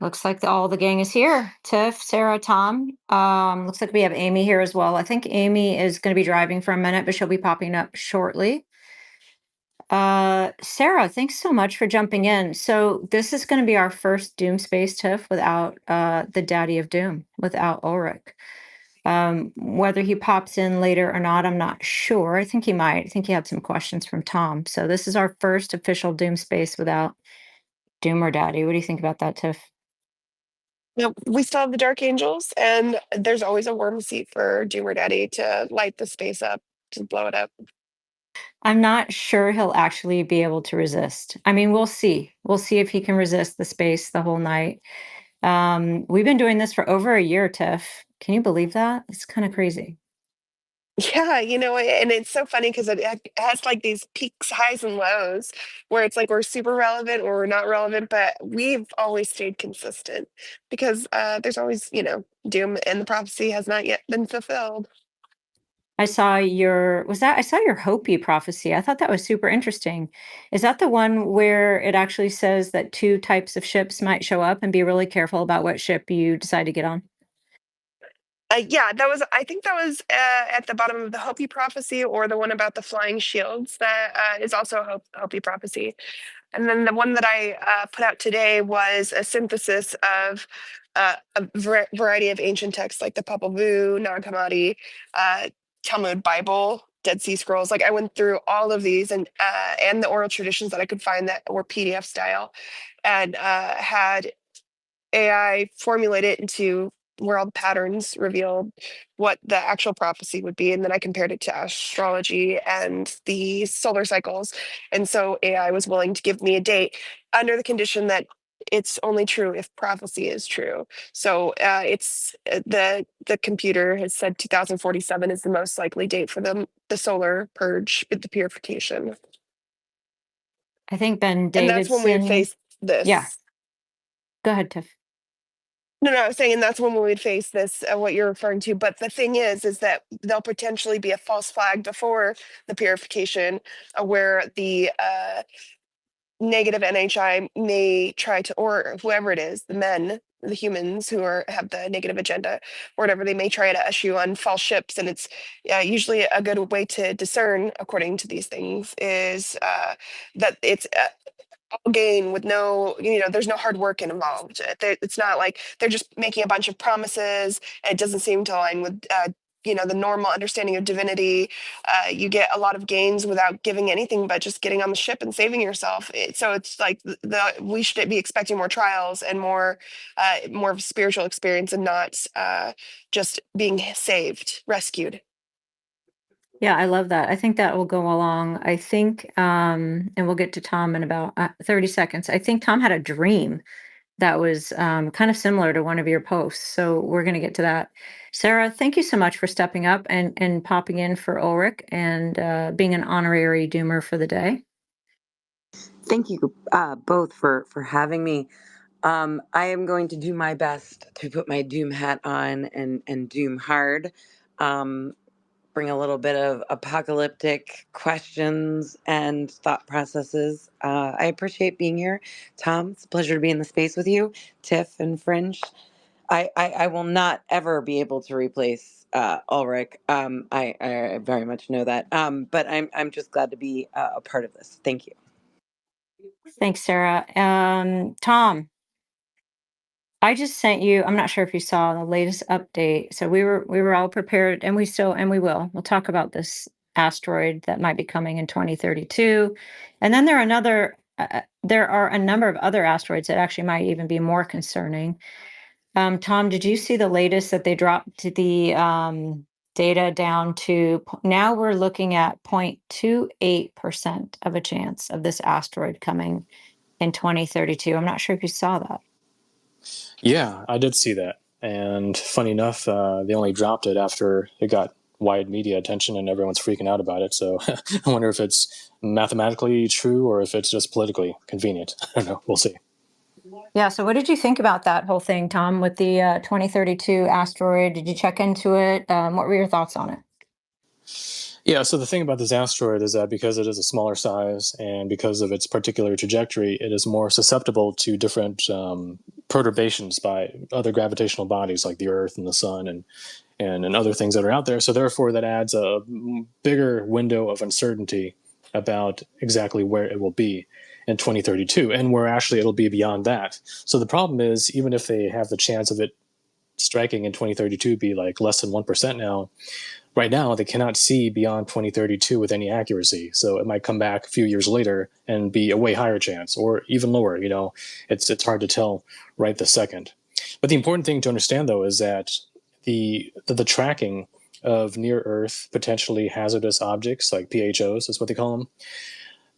Looks like all the gang is here. Tiff, Sarah, Tom. Looks like we have Amy here as well. I think Amy is going to be driving for a minute, but she'll be popping up shortly. Sarah, thanks so much for jumping in. So this is going to be our first Doom Space Tiff without the Daddy of Doom, without Ulrich. Whether he pops in later or not, I'm not sure. I think he might. I think he had some questions from Tom. So this is our first official Doom Space without Doom or Daddy. What do you think about that, Tiff? No, we still have the Dark Angels, and there's always a worm seat for Doom or Daddy to light the space up, to blow it up. I'm not sure he'll actually be able to resist. I mean, we'll see. We'll see if he can resist the space the whole night. We've been doing this for over a year, Tiff. Can you believe that? It's kind of crazy. Yeah, and it's so funny because it has like these peaks, highs, and lows where it's like we're super relevant or we're not relevant, but we've always stayed consistent because there's always, doom and the prophecy has not yet been fulfilled. I saw I saw your Hopi prophecy. I thought that was super interesting. Is that the one where it actually says that two types of ships might show up and be really careful about what ship you decide to get on? Yeah, I think that was at the bottom of the Hopi prophecy or the one about the flying shields that is also a Hopi prophecy. And then the one that I put out today was a synthesis of a variety of ancient texts like the Popol Vuh, Nag Hammadi, uh, Talmud, Bible, Dead Sea Scrolls. Like I went through all of these and the oral traditions that I could find that were PDF style, and had AI formulate it into where all the patterns revealed what the actual prophecy would be. And then I compared it to astrology and the solar cycles. And so AI was willing to give me a date under the condition that it's only true if prophecy is true. So it's the computer has said 2047 is the most likely date for the solar purge, the purification. I think Ben And that's when we would Davidson. face Yeah, this. go ahead, Tiff. No, I was saying, and that's when we would face this, what you're referring to. But the thing is that there'll potentially be a false flag before the purification, where the negative NHI may try to, or whoever it is, the men, the humans who have the negative agenda, or whatever, they may try to issue on false ships. And it's usually a good way to discern, according to these things, is that it's gain with no, there's no hard work involved. It's not like they're just making a bunch of promises, and it doesn't seem to align with the normal understanding of divinity. You get a lot of gains without giving anything but just getting on the ship and saving yourself. So it's like we should be expecting more trials and more of a spiritual experience, and not just being saved, rescued. Yeah, I love that. I think that will go along. I think, and we'll get to Tom in about 30 seconds. I think Tom had a dream that was kind of similar to one of your posts. So we're going to get to that. Sarah, thank you so much for stepping up and popping in for Ulrich and being an honorary doomer for the day. Thank you both for having me. I am going to do my best to put my Doom hat on and Doom hard. Um, Bring a little bit of apocalyptic questions and thought processes. I appreciate being here. Tom, it's a pleasure to be in the space with you. Tiff and Fringe. I will not ever be able to replace Ulrich. I very much know that. But I'm just glad to be a part of this. Thank you. Thanks, Sarah. Tom, I just sent you, I'm not sure if you saw the latest update. So we were all prepared, and we will. We'll talk about this asteroid that might be coming in 2032. And then there are a number of other asteroids that actually might even be more concerning. Tom, did you see the latest that they dropped the data down to now we're looking at 0.28% of a chance of this asteroid coming in 2032. I'm not sure if you saw that. Yeah, I did see that. And funny enough, they only dropped it after it got wide media attention and everyone's freaking out about it. So I wonder if it's mathematically true or if it's just politically convenient. I don't know. We'll see. Yeah, so what did you think about that whole thing, Tom, with the 2032 asteroid? Did you check into it? What were your thoughts on it? Yeah, so the thing about this asteroid is that because it is a smaller size and because of its particular trajectory, it is more susceptible to different perturbations by other gravitational bodies like the Earth and the Sun and other things that are out there. So therefore, that adds a bigger window of uncertainty about exactly where it will be in 2032, and where actually it'll be beyond that. So the problem is, even if they have the chance of it striking in 2032 be like less than 1% now, right now they cannot see beyond 2032 with any accuracy. So it might come back a few years later and be a way higher chance, or even lower. It's hard to tell right this second. But the important thing to understand, though, is that the tracking of near Earth potentially hazardous objects, like PHOs is what they call them,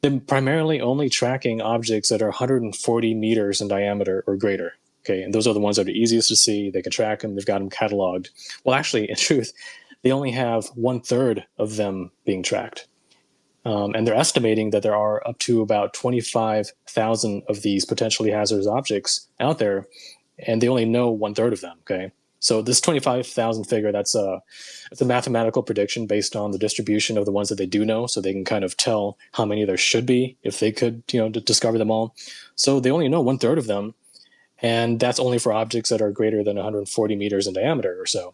they're primarily only tracking objects that are 140 meters in diameter or greater. Okay, and those are the ones that are easiest to see. They can track them. They've got them cataloged. Well, actually, in truth, they only have 1/3 of them being tracked. And they're estimating that there are up to about 25,000 of these potentially hazardous objects out there, and they only know 1/3 of them. Okay, so this 25,000 figure, it's a mathematical prediction based on the distribution of the ones that they do know, so they can kind of tell how many there should be if they could, discover them all. So they only know 1/3 of them, and that's only for objects that are greater than 140 meters in diameter or so.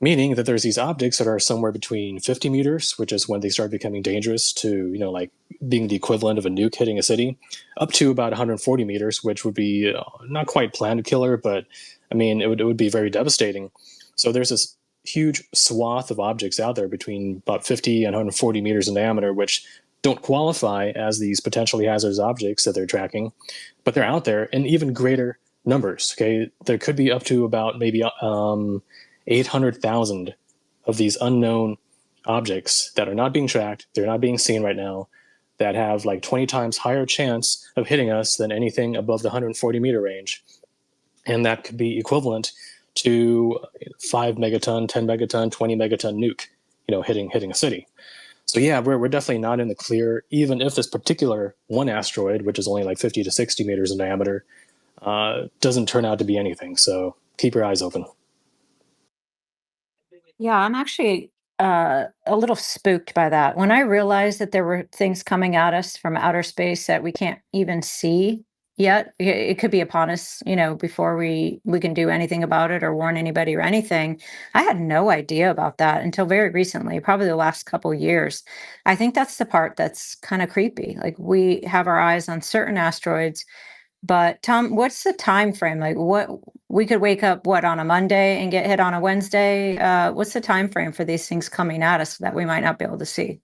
Meaning that there's these objects that are somewhere between 50 meters, which is when they start becoming dangerous to, like being the equivalent of a nuke hitting a city, up to about 140 meters, which would be not quite planet killer, but I mean, it would be very devastating. So there's this huge swath of objects out there between about 50 and 140 meters in diameter, which don't qualify as these potentially hazardous objects that they're tracking, but they're out there in even greater numbers. Okay, there could be up to about maybe 800,000 of these unknown objects that are not being tracked, they're not being seen right now, that have like 20 times higher chance of hitting us than anything above the 140-meter range. And that could be equivalent to 5 megaton, 10 megaton, 20 megaton nuke, hitting a city. So yeah, we're definitely not in the clear, even if this particular one asteroid, which is only like 50 to 60 meters in diameter, doesn't turn out to be anything. So keep your eyes open. Yeah, I'm actually a little spooked by that. When I realized that there were things coming at us from outer space that we can't even see yet, it could be upon us, before we can do anything about it or warn anybody or anything. I had no idea about that until very recently, probably the last couple years. I think that's the part that's kind of creepy. Like we have our eyes on certain asteroids, but Tom, what's the time frame? Like what we could wake up what on a Monday and get hit on a Wednesday? What's the time frame for these things coming at us that we might not be able to see?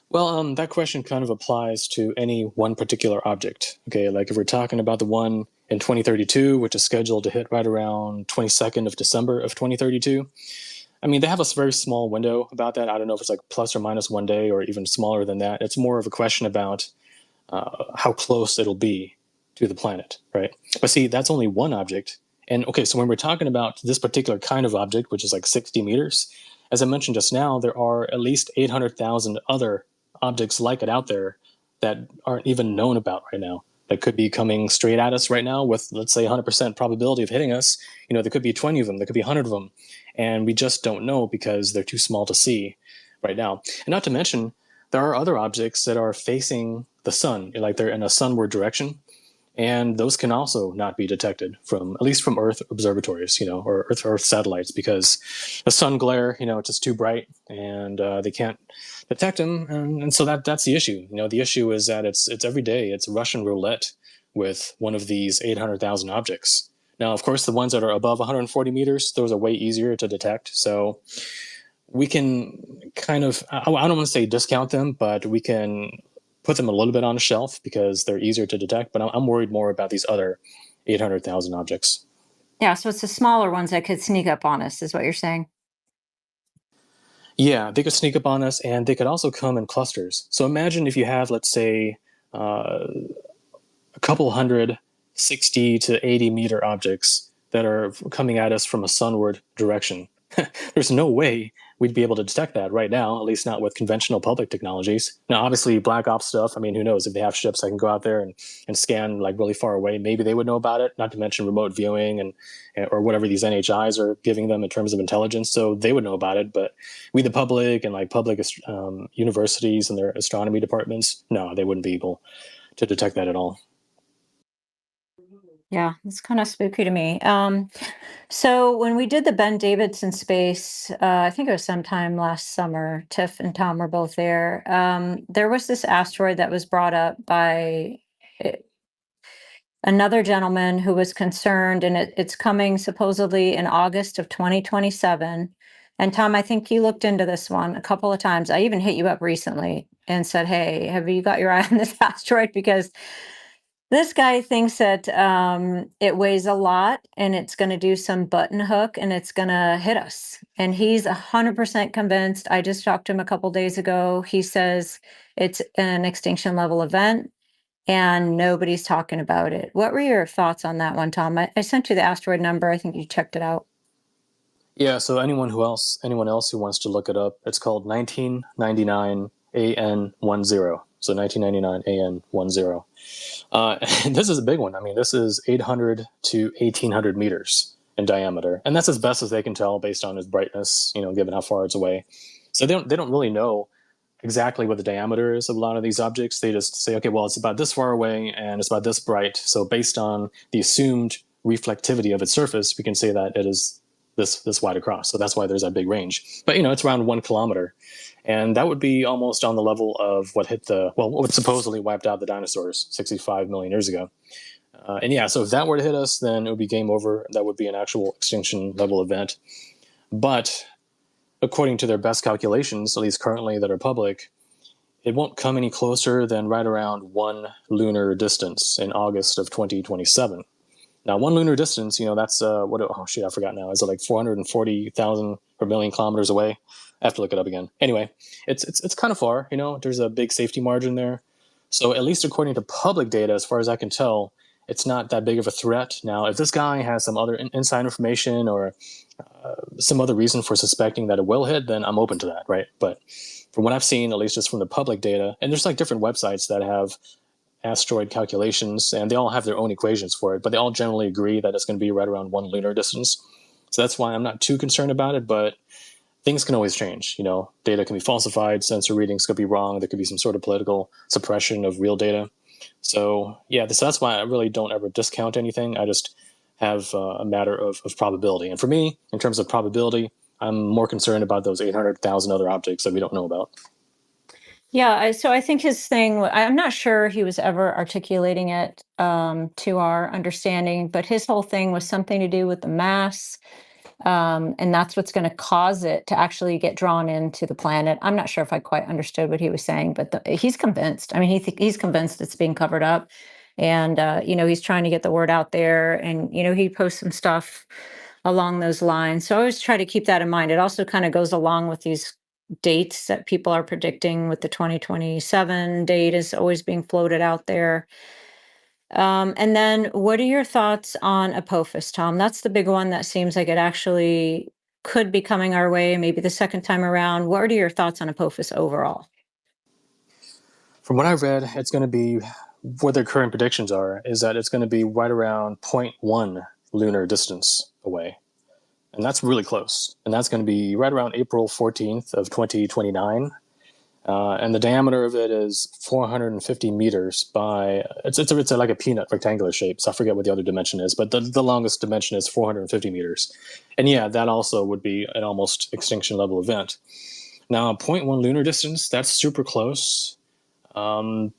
Well, that question kind of applies to any one particular object. Okay, like if we're talking about the one in 2032, which is scheduled to hit right around 22nd of December of 2032. I mean, they have a very small window about that. I don't know if it's like plus or minus 1 day or even smaller than that. It's more of a question about how close it'll be to the planet, right? But see, that's only one object. And okay, so when we're talking about this particular kind of object, which is like 60 meters, as I mentioned just now, there are at least 800,000 other objects like it out there that aren't even known about right now, that could be coming straight at us right now with, let's say, 100% probability of hitting us. There could be 20 of them, there could be 100 of them, and we just don't know because they're too small to see right now. And not to mention, there are other objects that are facing the sun, like they're in a sunward direction, and those can also not be detected from, at least from Earth observatories, or Earth satellites, because the sun glare, it's just too bright, and they can't detect them, and so that's the issue. The issue is that it's every day, it's Russian roulette with one of these 800,000 objects. Now, of course, the ones that are above 140 meters, those are way easier to detect. So we can kind of, I don't want to say discount them, but we can put them a little bit on a shelf because they're easier to detect. But I'm worried more about these other 800,000 objects. Yeah, so it's the smaller ones that could sneak up on us, is what you're saying. Yeah, they could sneak up on us, and they could also come in clusters. So imagine if you have, let's say, a couple hundred 60 to 80 meter objects that are coming at us from a sunward direction. There's no way we'd be able to detect that right now, at least not with conventional public technologies. Now, obviously, black ops stuff, I mean, who knows? If they have ships that can go out there and scan like really far away, maybe they would know about it, not to mention remote viewing and or whatever these NHIs are giving them in terms of intelligence. So they would know about it. But we, the public, and like public universities and their astronomy departments, no, they wouldn't be able to detect that at all. Yeah, it's kind of spooky to me. So when we did the Ben Davidson space, I think it was sometime last summer, Tiff and Tom were both there. There was this asteroid that was brought up by uh, another gentleman who was concerned, and it's coming supposedly in August of 2027. And Tom, I think you looked into this one a couple of times. I even hit you up recently and said, "Hey, have you got your eye on this asteroid?" Because this guy thinks that it weighs a lot and it's going to do some button hook and it's going to hit us. And he's 100% convinced. I just talked to him a couple days ago. He says it's an extinction level event and nobody's talking about it. What were your thoughts on that one, Tom? I sent you the asteroid number. I think you checked it out. Yeah, so anyone else who wants to look it up, it's called 1999 AN10. So 1999 AN10. And this is a big one. I mean, this is 800 to 1800 meters in diameter, and that's as best as they can tell based on its brightness, given how far it's away. So they don't really know exactly what the diameter is of a lot of these objects. They just say, okay, well, it's about this far away and it's about this bright. So based on the assumed reflectivity of its surface, we can say that it is this wide across. So that's why there's that big range. But it's around 1 kilometer, and that would be almost on the level of what supposedly wiped out the dinosaurs 65 million years ago. And yeah, so if that were to hit us, then it would be game over. That would be an actual extinction level event. But according to their best calculations, at least currently that are public, it won't come any closer than right around 1 lunar distance in August of 2027. Now, 1 lunar distance, that's I forgot now. Is it like 440,000 per million kilometers away? I have to look it up again. Anyway, it's kind of far. There's a big safety margin there. So at least according to public data, as far as I can tell, it's not that big of a threat. Now, if this guy has some other inside information or some other reason for suspecting that it will hit, then I'm open to that, right? But from what I've seen, at least just from the public data, and there's like different websites that have asteroid calculations, and they all have their own equations for it, but they all generally agree that it's going to be right around 1 lunar distance. So that's why I'm not too concerned about it, but things can always change. Data can be falsified, sensor readings could be wrong, there could be some sort of political suppression of real data. So yeah, that's why I really don't ever discount anything. I just have a matter of probability. And for me, in terms of probability, I'm more concerned about those 800,000 other objects that we don't know about. Yeah, so I think his thing, I'm not sure he was ever articulating it to our understanding, but his whole thing was something to do with the mass. And that's what's going to cause it to actually get drawn into the planet. I'm not sure if I quite understood what he was saying, but he's convinced. I mean, he's convinced it's being covered up. And, he's trying to get the word out there. And, he posts some stuff along those lines. So I always try to keep that in mind. It also kind of goes along with these dates that people are predicting with the 2027 date is always being floated out there. And then what are your thoughts on Apophis, Tom? That's the big one that seems like it actually could be coming our way, maybe the second time around. What are your thoughts on Apophis overall? From what I've read, it's going to be, what their current predictions are, is that it's going to be right around 0.1 lunar distance away. And that's really close. And that's going to be right around April 14th of 2029. And the diameter of it is 450 meters by, it's like a peanut rectangular shape. So I forget what the other dimension is, but the longest dimension is 450 meters. And yeah, that also would be an almost extinction level event. Now, 0.1 lunar distance, that's super close. On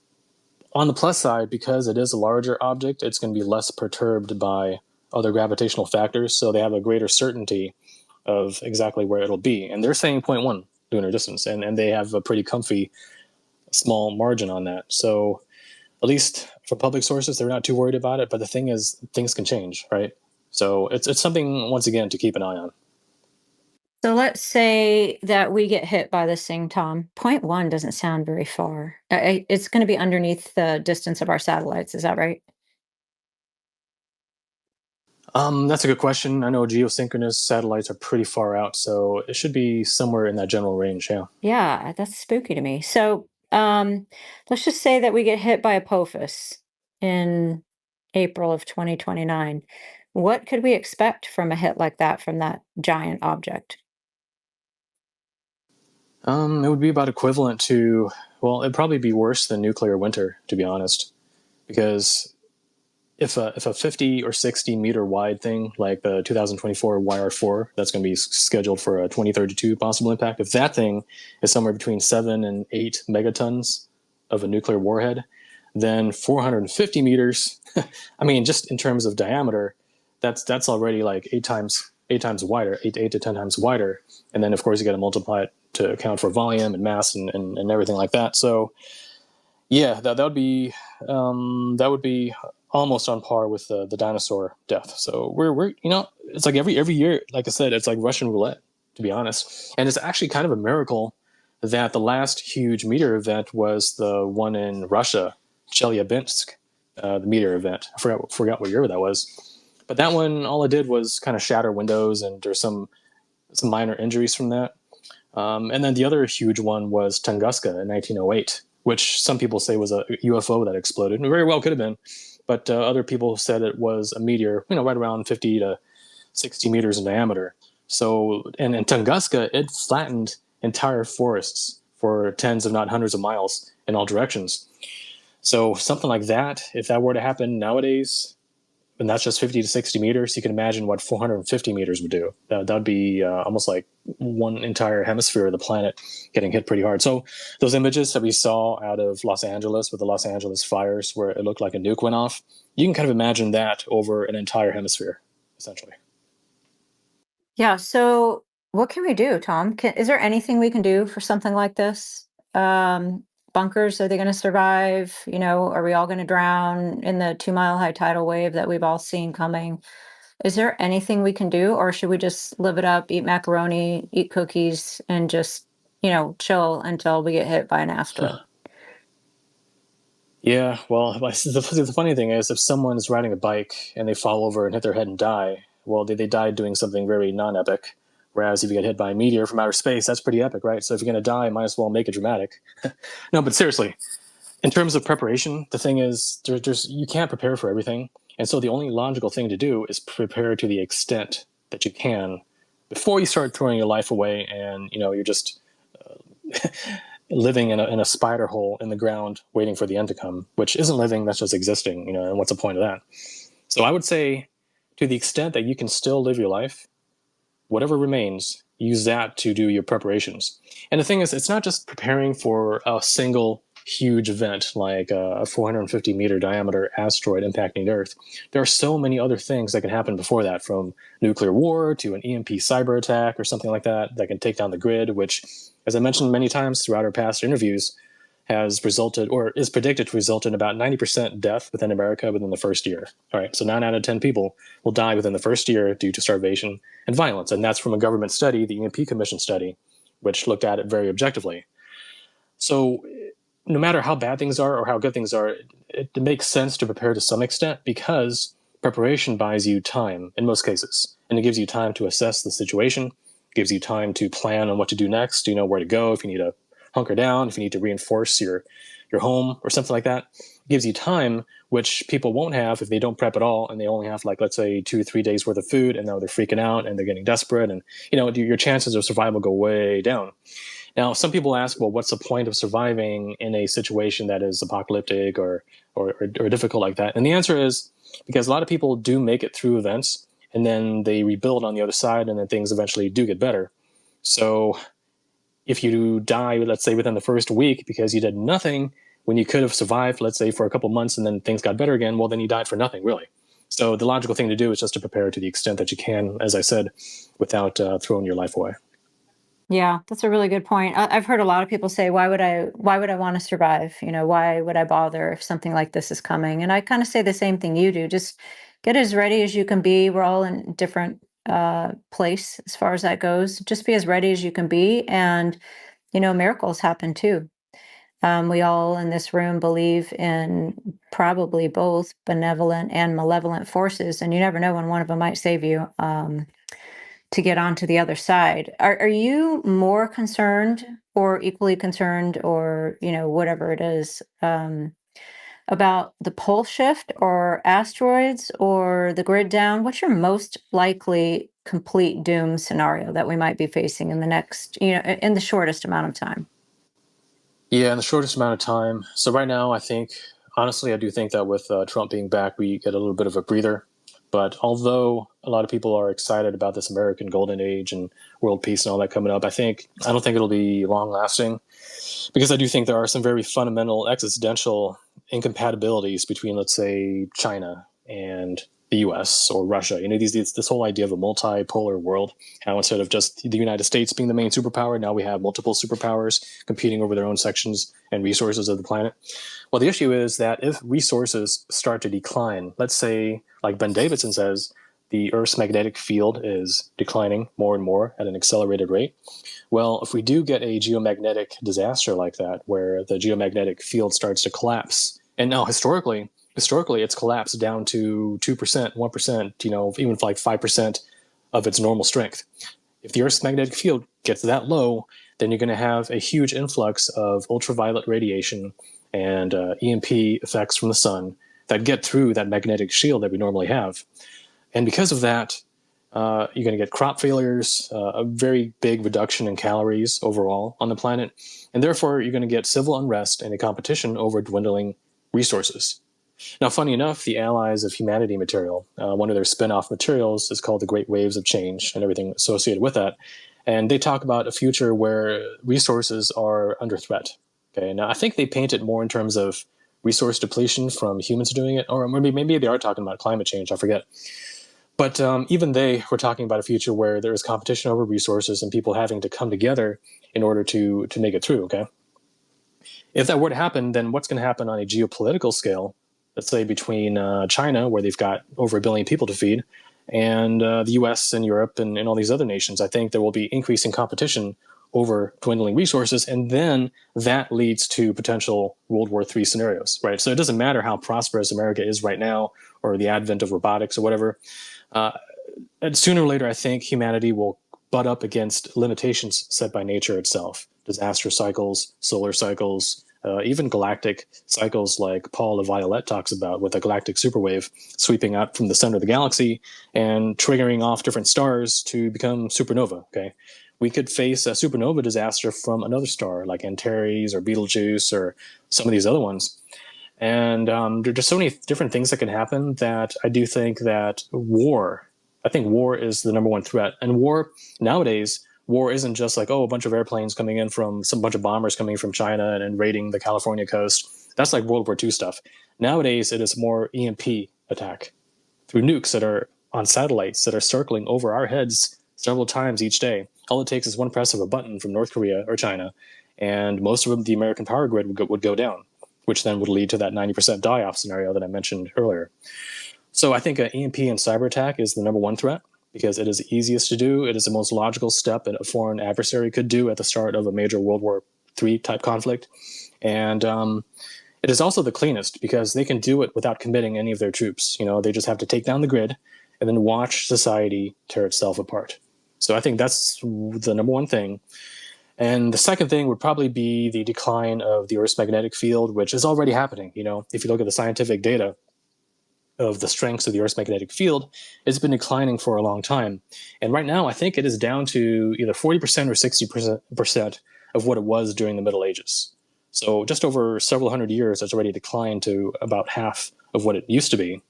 the plus side, because it is a larger object, it's going to be less perturbed by other gravitational factors. So they have a greater certainty of exactly where it'll be. And they're saying 0.1 lunar distance, and they have a pretty comfy small margin on that. So at least for public sources, they're not too worried about it. But the thing is, things can change, right? So it's something, once again, to keep an eye on. So let's say that we get hit by this thing, Tom. 0.1 doesn't sound very far. It's going to be underneath the distance of our satellites. Is that right? That's a good question. I know geosynchronous satellites are pretty far out, so it should be somewhere in that general range. Yeah. Yeah, that's spooky to me. So, let's just say that we get hit by Apophis in April of 2029. What could we expect from a hit like that from that giant object? It would be about equivalent to, well, it'd probably be worse than nuclear winter, to be honest, because if a 50 or 60 meter wide thing like the 2024 YR4 that's going to be scheduled for a 2032 possible impact, if that thing is somewhere between 7 and 8 megatons of a nuclear warhead, then 450 meters, I mean, just in terms of diameter, that's already like eight times wider, eight to 10 times wider. And then of course you got to multiply it to account for volume and mass and everything like that. So yeah, that would be almost on par with the dinosaur death. So we're it's like every year, like I said, it's like Russian roulette, to be honest. And it's actually kind of a miracle that the last huge meteor event was the one in Russia, Chelyabinsk, the meteor event. I forgot what year that was, but that one, all it did was kind of shatter windows, and there's some minor injuries from that. And then the other huge one was Tunguska in 1908, which some people say was a UFO that exploded. It very well could have been, but other people said it was a meteor, right around 50 to 60 meters in diameter. So, and in Tunguska, it flattened entire forests for tens, if not hundreds of miles in all directions. So something like that, if that were to happen nowadays, and that's just 50 to 60 meters, you can imagine what 450 meters would do. That'd be almost like one entire hemisphere of the planet getting hit pretty hard. So those images that we saw out of Los Angeles with the Los Angeles fires, where it looked like a nuke went off, you can kind of imagine that over an entire hemisphere, essentially. Yeah, so what can we do, Tom? Is there anything we can do for something like this? Bunkers, are they going to survive? Are we all going to drown in the 2 mile high tidal wave that we've all seen coming? Is there anything we can do, or should we just live it up, eat macaroni, eat cookies, and just, chill until we get hit by an asteroid? Yeah, well, the funny thing is, if someone's riding a bike and they fall over and hit their head and die, well, they died doing something very non-epic. Whereas if you get hit by a meteor from outer space, that's pretty epic, right? So if you're going to die, might as well make it dramatic. No, but seriously, in terms of preparation, the thing is, there's you can't prepare for everything, and so the only logical thing to do is prepare to the extent that you can before you start throwing your life away, and you're just living in a spider hole in the ground waiting for the end to come, which isn't living, that's just existing, and what's the point of that? So I would say, to the extent that you can still live your life, whatever remains, use that to do your preparations. And the thing is, it's not just preparing for a single huge event like a 450 meter diameter asteroid impacting Earth. There are so many other things that can happen before that, from nuclear war to an EMP cyber attack or something like that can take down the grid, which, as I mentioned many times throughout our past interviews, has resulted or is predicted to result in about 90% death within America within the first year. All right, so 9 out of 10 people will die within the first year due to starvation and violence. And that's from a government study, the EMP Commission study, which looked at it very objectively. So no matter how bad things are or how good things are, it makes sense to prepare to some extent, because preparation buys you time in most cases. And it gives you time to assess the situation, gives you time to plan on what to do next, where to go, if you need to hunker down, if you need to reinforce your home or something like that. It gives you time, which people won't have if they don't prep at all, and they only have, like, let's say 2-3 days worth of food, and now they're freaking out and they're getting desperate, and your chances of survival go way down. Now, some people ask, well, what's the point of surviving in a situation that is apocalyptic or difficult like that? And the answer is because a lot of people do make it through events, and then they rebuild on the other side, and then things eventually do get better. So if you die, let's say, within the first week because you did nothing when you could have survived, let's say, for a couple months, and then things got better again, well, then you died for nothing, really. So the logical thing to do is just to prepare to the extent that you can, as I said, without throwing your life away. Yeah, that's a really good point. I've heard a lot of people say, why would I want to survive? Why would I bother if something like this is coming? And I kind of say the same thing you do. Just get as ready as you can be. We're all in different place as far as that goes. Just be as ready as you can be, and miracles happen too. We all in this room believe in probably both benevolent and malevolent forces, and you never know when one of them might save you to get onto the other side. Are you more concerned or equally concerned or, whatever it is, about the pole shift or asteroids or the grid down? What's your most likely complete doom scenario that we might be facing in the next, in the shortest amount of time? Yeah, in the shortest amount of time. So right now, honestly, I do think that with Trump being back, we get a little bit of a breather. But although a lot of people are excited about this American golden age and world peace and all that coming up, I don't think it'll be long lasting, because I do think there are some very fundamental existential incompatibilities between, let's say, China and the U.S. or Russia. This whole idea of a multipolar world, how instead of just the United States being the main superpower, now we have multiple superpowers competing over their own sections and resources of the planet. Well, the issue is that if resources start to decline, let's say, like Ben Davidson says, the Earth's magnetic field is declining more and more at an accelerated rate. Well, if we do get a geomagnetic disaster like that, where the geomagnetic field starts to collapse, and now historically it's collapsed down to 2%, 1%, even like 5% of its normal strength. If the Earth's magnetic field gets that low, then you're going to have a huge influx of ultraviolet radiation and EMP effects from the sun that get through that magnetic shield that we normally have. And because of that, you're going to get crop failures, a very big reduction in calories overall on the planet, and therefore you're going to get civil unrest and a competition over dwindling resources. Now, funny enough, the Allies of Humanity material, one of their spin-off materials is called The Great Waves of Change and everything associated with that. And they talk about a future where resources are under threat. Okay, now I think they paint it more in terms of resource depletion from humans doing it, or maybe they are talking about climate change, I forget. But even they were talking about a future where there is competition over resources and people having to come together in order to make it through, okay? If that were to happen, then what's going to happen on a geopolitical scale, let's say between China, where they've got over 1 billion people to feed, and the US and Europe and all these other nations? I think there will be increasing competition over dwindling resources, and then that leads to potential World War III scenarios, right? So it doesn't matter how prosperous America is right now or the advent of robotics or whatever. And sooner or later, I think humanity will butt up against limitations set by nature itself. Disaster cycles, solar cycles, even galactic cycles like Paul LaViolette talks about, with a galactic superwave sweeping out from the center of the galaxy and triggering off different stars to become supernova, okay? We could face a supernova disaster from another star like Antares or Betelgeuse or some of these other ones. And there are just so many different things that can happen that I do think that war is the number one threat. And nowadays, war isn't just like, a bunch of airplanes coming in from some bunch of bombers coming from China and raiding the California coast. That's like World War II stuff. Nowadays, it is more EMP attack through nukes that are on satellites that are circling over our heads several times each day. All it takes is one press of a button from North Korea or China, and most of the American power grid would go down, which then would lead to that 90% die-off scenario that I mentioned earlier. So I think an EMP and cyber attack is the number one threat, because it is the easiest to do. It is the most logical step that a foreign adversary could do at the start of a major World War III type conflict. And it is also the cleanest, because they can do it without committing any of their troops. They just have to take down the grid and then watch society tear itself apart. So I think that's the number one thing. And the second thing would probably be the decline of the Earth's magnetic field, which is already happening. If you look at the scientific data of the strengths of the Earth's magnetic field, it's been declining for a long time. And right now, I think it is down to either 40% or 60% of what it was during the Middle Ages. So just over several hundred years, it's already declined to about half of what it used to be.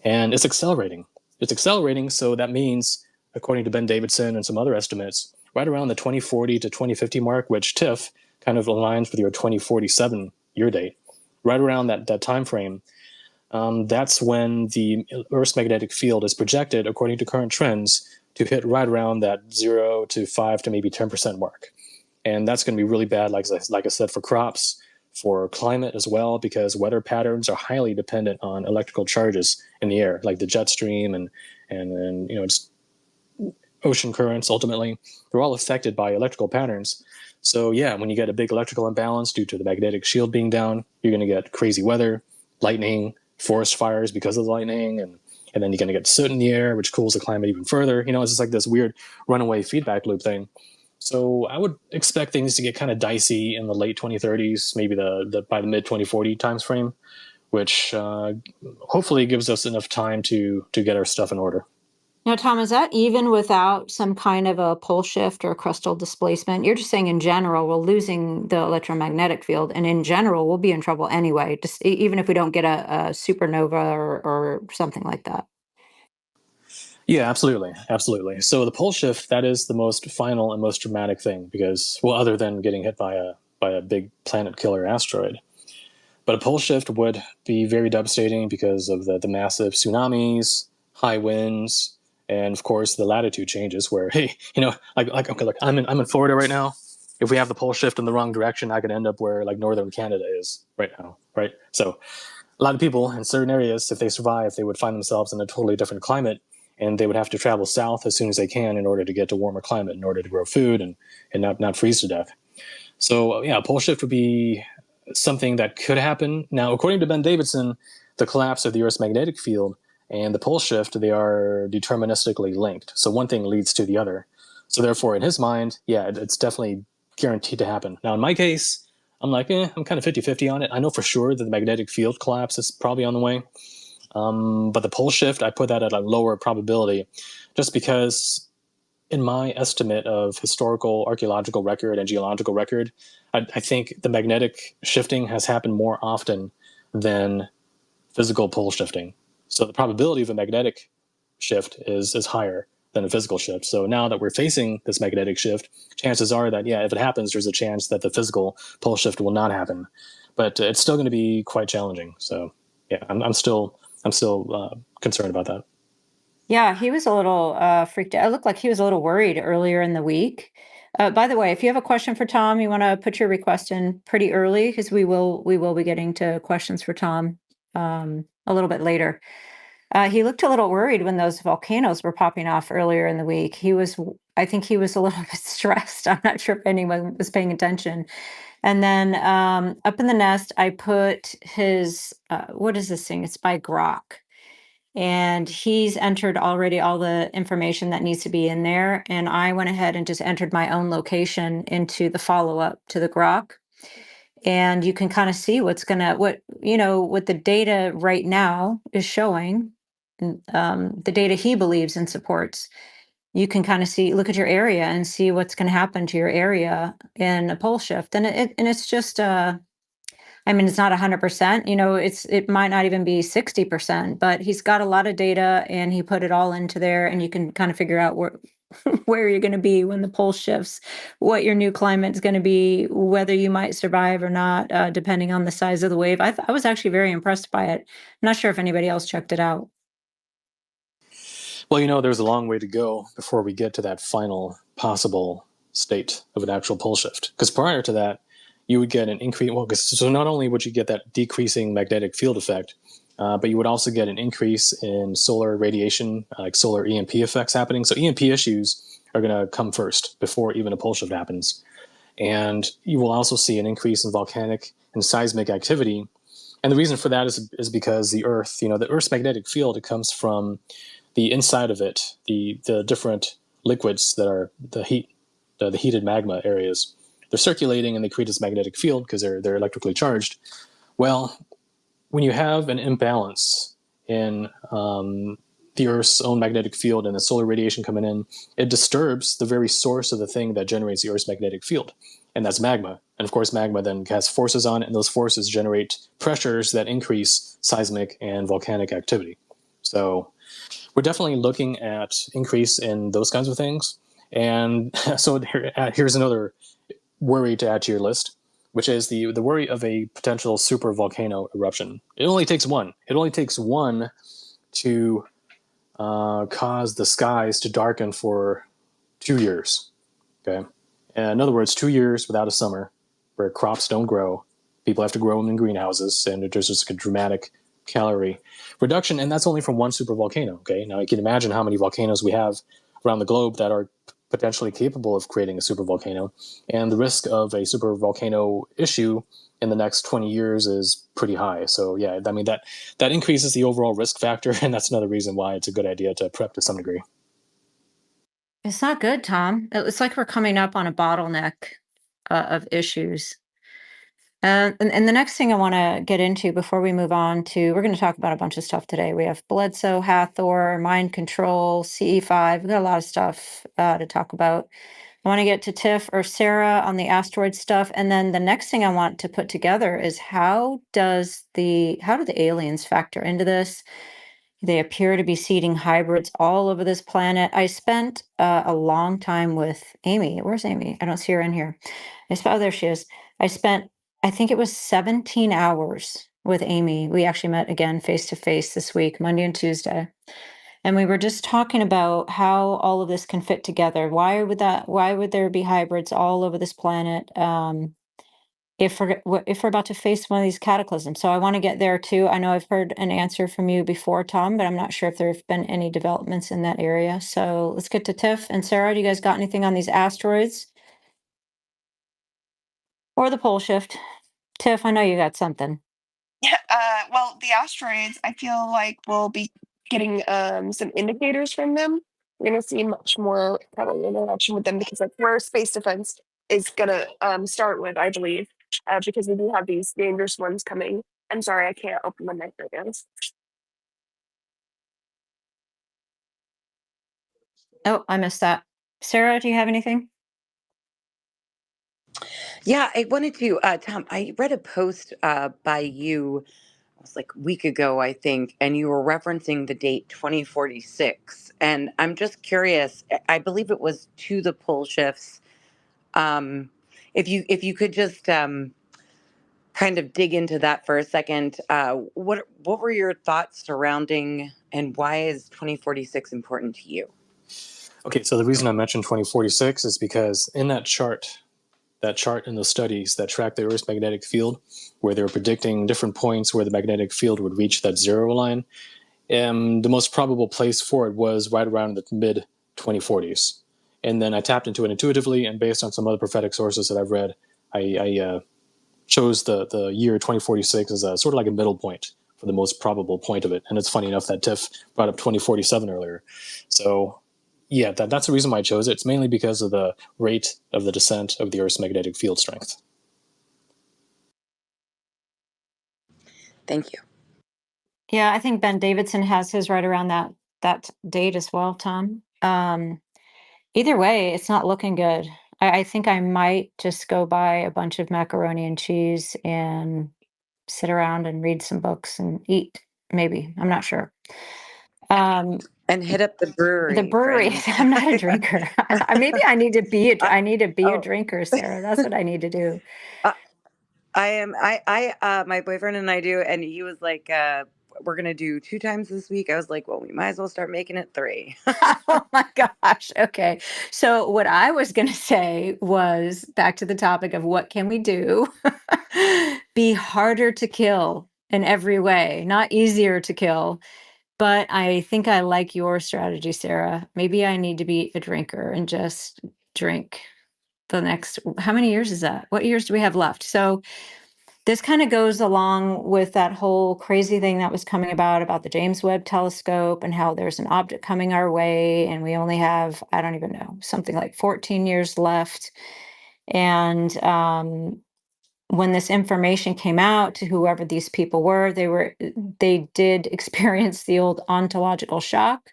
And it's accelerating. It's accelerating, so that means, according to Ben Davidson and some other estimates, right around the 2040 to 2050 mark, which TIFF kind of aligns with your 2047 year date, right around that time frame, that's when the Earth's magnetic field is projected, according to current trends, to hit right around that 0 to 5 to maybe 10% mark. And that's going to be really bad, like I said, for crops, for climate as well, because weather patterns are highly dependent on electrical charges in the air, like the jet stream and just ocean currents. Ultimately, they're all affected by electrical patterns. So yeah, when you get a big electrical imbalance due to the magnetic shield being down, you're going to get crazy weather, lightning, forest fires because of the lightning, and then you're going to get soot in the air, which cools the climate even further. It's just like this weird runaway feedback loop thing. So I would expect things to get kind of dicey in the late 2030s, maybe by the mid 2040 times frame, which hopefully gives us enough time to get our stuff in order. Now, Tom, is that even without some kind of a pole shift or crustal displacement? You're just saying in general, we're losing the electromagnetic field, and in general, we'll be in trouble anyway, just even if we don't get a supernova or something like that. Yeah, absolutely. Absolutely. So the pole shift, that is the most final and most dramatic thing because, well, other than getting hit by a big planet killer asteroid. But a pole shift would be very devastating because of the massive tsunamis, high winds, and of course the latitude changes where, hey, okay, look, I'm in Florida right now. If we have the pole shift in the wrong direction, I could end up where like northern Canada is right now, right? So a lot of people in certain areas, if they survive, they would find themselves in a totally different climate, and they would have to travel south as soon as they can in order to get to warmer climate, in order to grow food and not freeze to death. So yeah, a pole shift would be something that could happen. Now, according to Ben Davidson, the collapse of the Earth's magnetic field and the pole shift, they are deterministically linked. So one thing leads to the other. So therefore, in his mind, yeah, it's definitely guaranteed to happen. Now, in my case, I'm like, I'm kind of 50-50 on it. I know for sure that the magnetic field collapse is probably on the way. But the pole shift, I put that at a lower probability just because in my estimate of historical, archaeological record and geological record, I think the magnetic shifting has happened more often than physical pole shifting. So the probability of a magnetic shift is higher than a physical shift. So now that we're facing this magnetic shift, chances are that, yeah, if it happens, there's a chance that the physical pole shift will not happen. But it's still going to be quite challenging. So yeah, I'm still concerned about that. Yeah, he was a little freaked out. It looked like he was a little worried earlier in the week. By the way, if you have a question for Tom, you want to put your request in pretty early because we will be getting to questions for Tom a little bit later. He looked a little worried when those volcanoes were popping off earlier in the week. I think he was a little bit stressed. I'm not sure if anyone was paying attention. And then up in the nest, I put his, what is this thing? It's by Grok. And he's entered already all the information that needs to be in there. And I went ahead and just entered my own location into the follow up to the Grok. And you can kind of see what the data right now is showing, the data he believes and supports. You can kind of see, look at your area and see what's going to happen to your area in a pole shift. And it's just, I mean, it's not 100%, it might not even be 60%, but he's got a lot of data and he put it all into there and you can kind of figure out where you're going to be when the pole shifts, what your new climate is going to be, whether you might survive or not, depending on the size of the wave. I was actually very impressed by it. I'm not sure if anybody else checked it out. Well, there's a long way to go before we get to that final possible state of an actual pole shift. Because prior to that, you would get an increase. Well, so not only would you get that decreasing magnetic field effect, but you would also get an increase in solar radiation, like solar EMP effects happening. So EMP issues are going to come first before even a pole shift happens. And you will also see an increase in volcanic and seismic activity. And the reason for that is because the Earth, the Earth's magnetic field, it comes from the inside of it, the different liquids that are the heated magma areas. They're circulating and they create this magnetic field because they're electrically charged. Well, when you have an imbalance in the Earth's own magnetic field and the solar radiation coming in, it disturbs the very source of the thing that generates the Earth's magnetic field, and that's magma. And of course, magma then has forces on it, and those forces generate pressures that increase seismic and volcanic activity. So we're definitely looking at increase in those kinds of things. And so here's another worry to add to your list, which is the worry of a potential super volcano eruption. It only takes one. It only takes one to cause the skies to darken for 2 years. Okay, and in other words, 2 years without a summer, where crops don't grow, people have to grow them in greenhouses, and there's just a dramatic calorie reduction, and that's only from one super volcano. Okay, now you can imagine how many volcanoes we have around the globe that are potentially capable of creating a supervolcano, and the risk of a supervolcano issue in the next 20 years is pretty high. So yeah, I mean that increases the overall risk factor, and that's another reason why it's a good idea to prep to some degree. It's not good, Tom. It's like we're coming up on a bottleneck of issues. And the next thing I want to get into before we move on to, we're going to talk about a bunch of stuff today. We have Bledsoe, Hathor, mind control, CE5. We've got a lot of stuff to talk about. I want to get to Tiff or Sarah on the asteroid stuff. And then the next thing I want to put together is how do the aliens factor into this? They appear to be seeding hybrids all over this planet. I spent a long time with Amy. Where's Amy? I don't see her in here. Oh, there she is. I spent, I think it was 17 hours with Amy. We actually met again face to face this week, Monday and Tuesday. And we were just talking about how all of this can fit together. Why would there be hybrids all over this planet? If we're about to face one of these cataclysms. So I want to get there too. I know I've heard an answer from you before, Tom, but I'm not sure if there have been any developments in that area. So let's get to Tiff and Sarah. Do you guys got anything on these asteroids or the pole shift? Tiff, I know you got something. Yeah, well, the asteroids, I feel like we'll be getting some indicators from them. We're gonna see much more probably interaction with them because that's where space defense is gonna start with, I believe, because we do have these dangerous ones coming. I'm sorry, I can't open my mic right now. Oh, I missed that. Sarah, do you have anything? Yeah, I wanted to, Tom, I read a post by you, it was like a week ago, I think, and you were referencing the date 2046. And I'm just curious, I believe it was to the pole shifts. If you could just kind of dig into that for a second, what were your thoughts surrounding and why is 2046 important to you? Okay, so the reason I mentioned 2046 is because in that chart in the studies that track the Earth's magnetic field, where they were predicting different points where the magnetic field would reach that zero line, the most probable place for it was right around the mid 2040s. And then I tapped into it intuitively, and based on some other prophetic sources that I've read, I chose the year 2046 as a sort of like a middle point for the most probable point of it. And it's funny enough that Tiff brought up 2047 earlier. So yeah, that's the reason why I chose it. It's mainly because of the rate of the descent of the Earth's magnetic field strength. Thank you. Yeah, I think Ben Davidson has his right around that date as well, Tom. Either way, it's not looking good. I think I might just go buy a bunch of macaroni and cheese and sit around and read some books and eat. Maybe. I'm not sure. And hit up the brewery. The brewery. I'm not a drinker. Maybe I need to be I need to be a drinker, Sarah. That's what I need to do. I am. My boyfriend and I do, and he was like, "We're gonna do 2 times this week." I was like, "Well, we might as well start making it 3." Oh my gosh. Okay. So what I was going to say was back to the topic of what can we do? Be harder to kill in every way, not easier to kill. But I think I like your strategy, Sarah. Maybe I need to be a drinker and just drink the next, how many years is that? What years do we have left? So this kind of goes along with that whole crazy thing that was coming about the James Webb Telescope and how there's an object coming our way and we only have, I don't even know, something like 14 years left. And when this information came out to whoever these people were, they did experience the old ontological shock.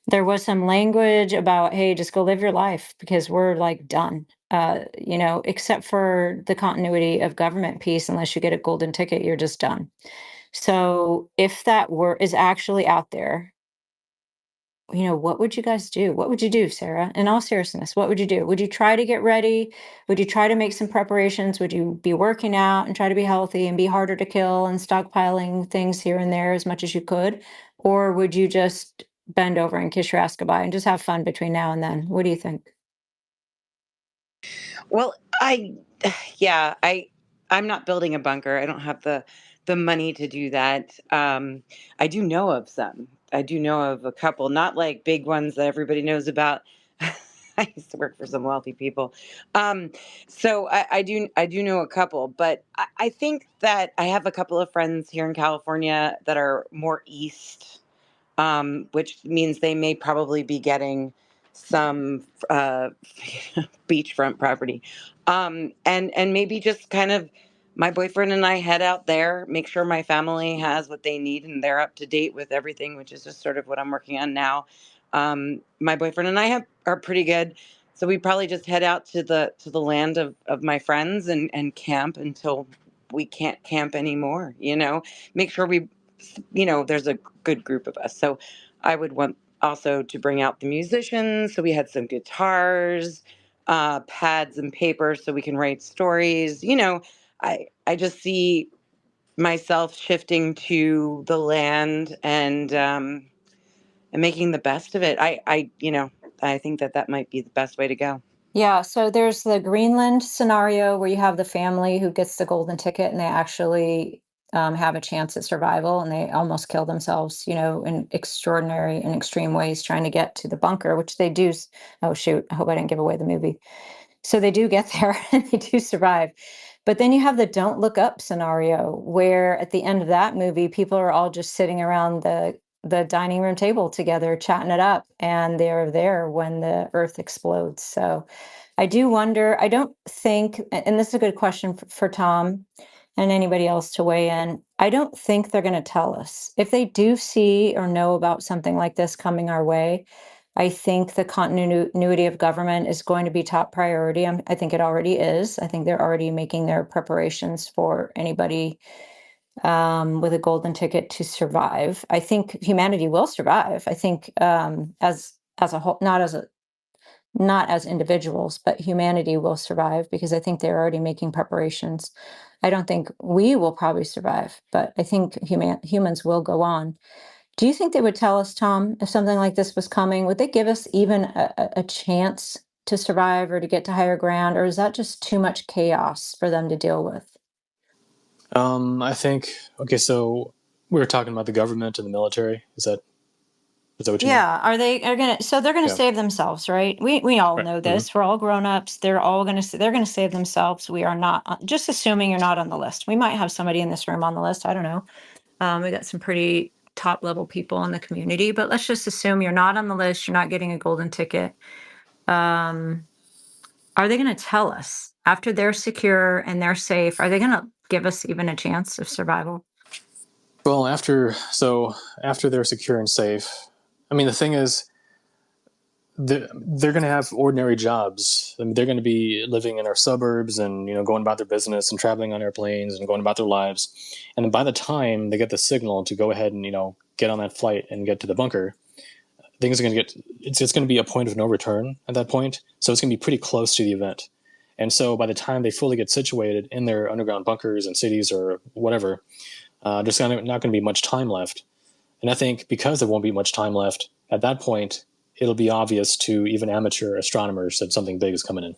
There was some language about, hey, just go live your life because we're like done. Except for the continuity of government piece, unless you get a golden ticket, you're just done. So if that is actually out there, what would you guys do? What would you do, Sarah? In all seriousness, what would you do? Would you try to get ready? Would you try to make some preparations? Would you be working out and try to be healthy and be harder to kill and stockpiling things here and there as much as you could? Or would you just bend over and kiss your ass goodbye and just have fun between now and then? What do you think? Well, I'm not building a bunker. I don't have the money to do that. I do know of some. I do know of a couple, not like big ones that everybody knows about. I used to work for some wealthy people. So I do know a couple, but I think that I have a couple of friends here in California that are more east, which means they may probably be getting some beachfront property, and maybe just kind of my boyfriend and I head out there, make sure my family has what they need and they're up to date with everything, which is just sort of what I'm working on now. My boyfriend and I are pretty good, so we probably just head out to the land of my friends and camp until we can't camp anymore. Make sure there's a good group of us. So I would want also to bring out the musicians. So we had some guitars, pads and paper so we can write stories. I just see myself shifting to the land and making the best of it. I think that might be the best way to go. Yeah, so there's the Greenland scenario where you have the family who gets the golden ticket and they actually have a chance at survival and they almost kill themselves, in extraordinary and extreme ways trying to get to the bunker, which they do. Oh, shoot. I hope I didn't give away the movie. So they do get there and they do survive. But then you have the don't look up scenario where at the end of that movie, people are all just sitting around the dining room table together, chatting it up, and they're there when the earth explodes. So I do wonder, I don't think, and this is a good question for Tom and anybody else to weigh in. I don't think they're going to tell us. If they do see or know about something like this coming our way, I think the continuity of government is going to be top priority. I think it already is. I think they're already making their preparations for anybody with a golden ticket to survive. I think humanity will survive. I think as a whole, not as individuals, but humanity will survive because I think they're already making preparations. I don't think we will probably survive, but I think humans will go on. Do you think they would tell us, Tom, if something like this was coming? Would they give us even a chance to survive or to get to higher ground, or is that just too much chaos for them to deal with? I think, okay, so we were talking about the government and the military. Is that what you mean? Yeah, they're gonna Yeah. save themselves, right? We all Right. know Hmm. this. We're all grown-ups. They're gonna save themselves. We are not just assuming you're not on the list. We might have somebody in this room on the list. I don't know. We got some pretty top level people in the community, but let's just assume you're not on the list. You're not getting a golden ticket. Um, are they going to tell us after they're secure and they're safe? Are they going to give us even a chance of survival? Well, after they're secure and safe, I mean, the thing is, they're going to have ordinary jobs. I mean, they're going to be living in our suburbs and going about their business and traveling on airplanes and going about their lives. And then by the time they get the signal to go ahead and get on that flight and get to the bunker, things are going to get it's going to be a point of no return at that point. So it's going to be pretty close to the event. And so by the time they fully get situated in their underground bunkers and cities or whatever, there's not going to be much time left. And I think because there won't be much time left at that point, it'll be obvious to even amateur astronomers that something big is coming in,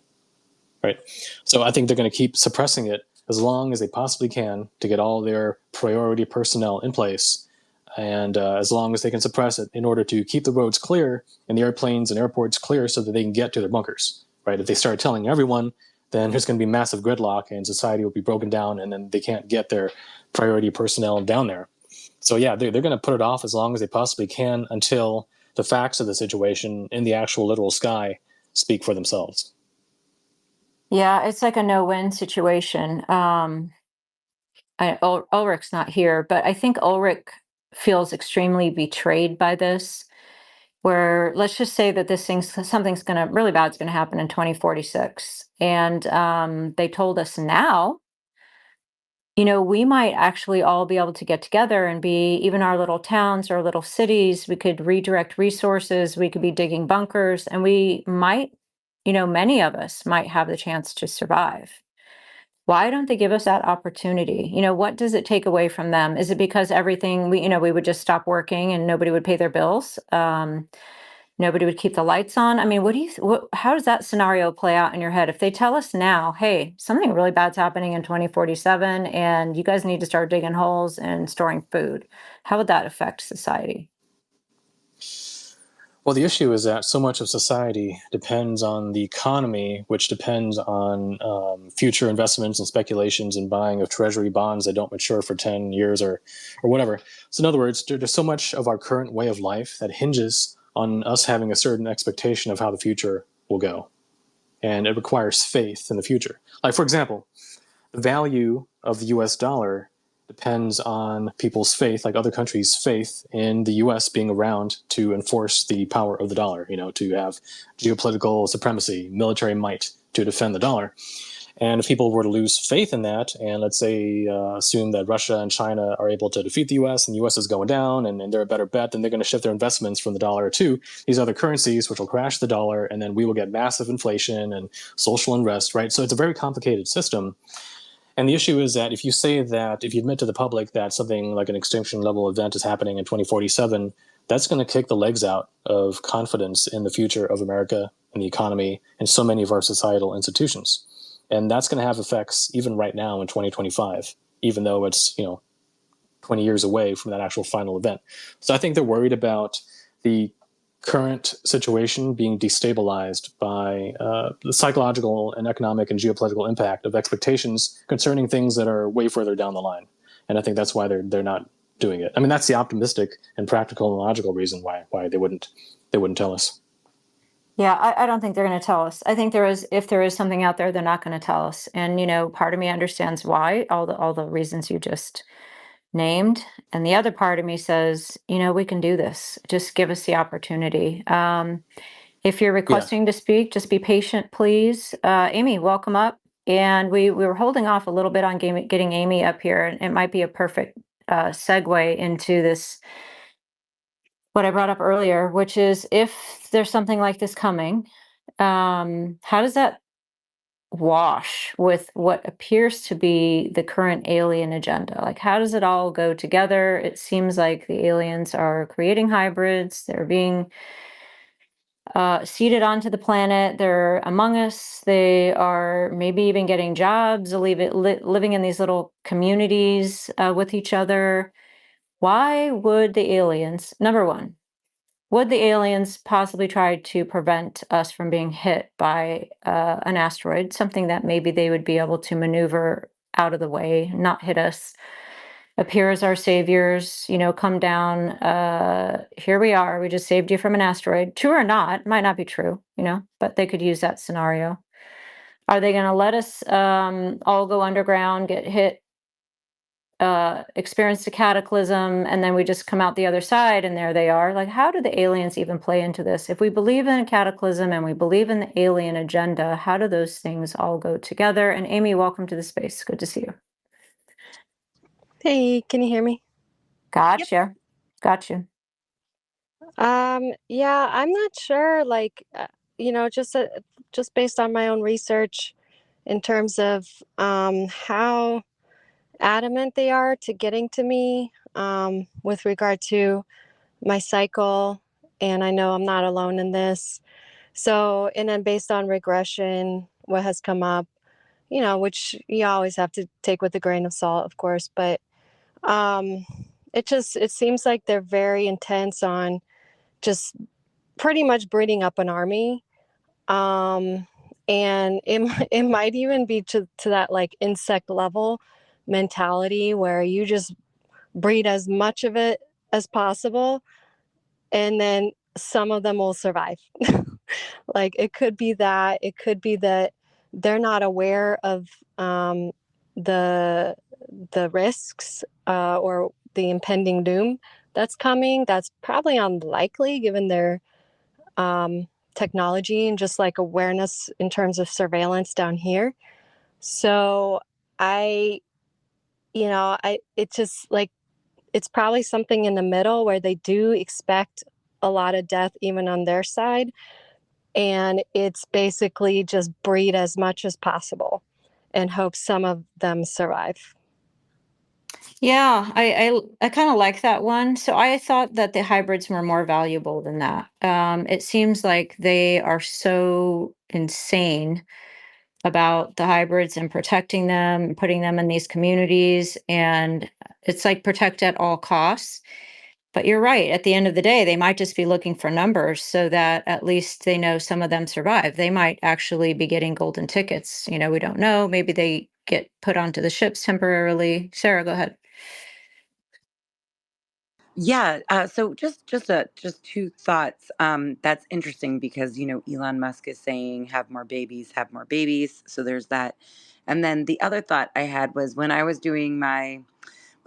right? So I think they're going to keep suppressing it as long as they possibly can to get all their priority personnel in place, and as long as they can suppress it in order to keep the roads clear and the airplanes and airports clear so that they can get to their bunkers, right? If they start telling everyone, then there's going to be massive gridlock and society will be broken down, and then they can't get their priority personnel down there. So yeah, they're going to put it off as long as they possibly can until the facts of the situation in the actual literal sky speak for themselves. Yeah, it's like a no-win situation. Ulrich's not here, but I think Ulrich feels extremely betrayed by this. Where let's just say that something's gonna really bad's gonna happen in 2046, and they told us now. We might actually all be able to get together and be even our little towns or little cities. We could redirect resources. We could be digging bunkers, and we might, many of us might have the chance to survive. Why don't they give us that opportunity? What does it take away from them? Is it because everything we would just stop working and nobody would pay their bills? Nobody would keep the lights on. I mean, how does that scenario play out in your head? If they tell us now, hey, something really bad's happening in 2047 and you guys need to start digging holes and storing food, how would that affect society? Well, the issue is that so much of society depends on the economy, which depends on future investments and speculations and buying of treasury bonds that don't mature for 10 years or whatever. So, in other words, there's so much of our current way of life that hinges on us having a certain expectation of how the future will go. And it requires faith in the future. Like, for example, the value of the US dollar depends on people's faith, like other countries' faith in the US being around to enforce the power of the dollar, to have geopolitical supremacy, military might to defend the dollar. And if people were to lose faith in that, and let's say assume that Russia and China are able to defeat the US and the US is going down and they're a better bet, then they're going to shift their investments from the dollar to these other currencies, which will crash the dollar, and then we will get massive inflation and social unrest, right? So it's a very complicated system. And the issue is that if you admit to the public that something like an extinction level event is happening in 2047, that's going to kick the legs out of confidence in the future of America and the economy and so many of our societal institutions. And that's going to have effects even right now in 2025, even though it's, 20 years away from that actual final event. So I think they're worried about the current situation being destabilized by the psychological and economic and geopolitical impact of expectations concerning things that are way further down the line. And I think that's why they're not doing it. I mean, that's the optimistic and practical and logical reason why they wouldn't tell us. Yeah, I don't think they're going to tell us. I think if there is something out there, they're not going to tell us. And part of me understands why, all the reasons you just named, and the other part of me says, we can do this. Just give us the opportunity. If you're Yeah. requesting to speak, just be patient, please. Amy, welcome up. And we were holding off a little bit on getting Amy up here, and it might be a perfect segue into this, what I brought up earlier, which is if there's something like this coming, how does that wash with what appears to be the current alien agenda? Like, how does it all go together? It seems like the aliens are creating hybrids. They're being seeded onto the planet. They're among us. They are maybe even getting jobs, living in these little communities with each other. Why would the aliens, number one, would the aliens possibly try to prevent us from being hit by an asteroid, something that maybe they would be able to maneuver out of the way, not hit us, appear as our saviors, come down, here we are, we just saved you from an asteroid. True or not, might not be true, but they could use that scenario. Are they going to let us all go underground, get hit, experience a cataclysm, and then we just come out the other side and there they are? Like, how do the aliens even play into this? If we believe in a cataclysm and we believe in the alien agenda, how do those things all go together? And Amy, welcome to the space. Good to see you. Hey, can you hear me? Gotcha. Got you. Yeah, I'm not sure, just based on my own research in terms of how adamant they are to getting to me with regard to my cycle. And I know I'm not alone in this. So, and then based on regression, what has come up, which you always have to take with a grain of salt, of course, but it seems like they're very intense on just pretty much breeding up an army. And it might even be to that like insect level mentality where you just breed as much of it as possible, and then some of them will survive. Like it could be that they're not aware of the risks or the impending doom that's coming. That's probably unlikely given their technology and just like awareness in terms of surveillance down here. So it's just like, it's probably something in the middle where they do expect a lot of death even on their side. And it's basically just breed as much as possible and hope some of them survive. Yeah, I kind of like that one. So I thought that the hybrids were more valuable than that. It seems like they are so insane about the hybrids and protecting them and putting them in these communities. And it's like protect at all costs. But you're right. At the end of the day, they might just be looking for numbers so that at least they know some of them survive. They might actually be getting golden tickets. We don't know. Maybe they get put onto the ships temporarily. Sarah, go ahead. Yeah. So just two thoughts. That's interesting because Elon Musk is saying have more babies, have more babies. So there's that. And then the other thought I had was when I was doing my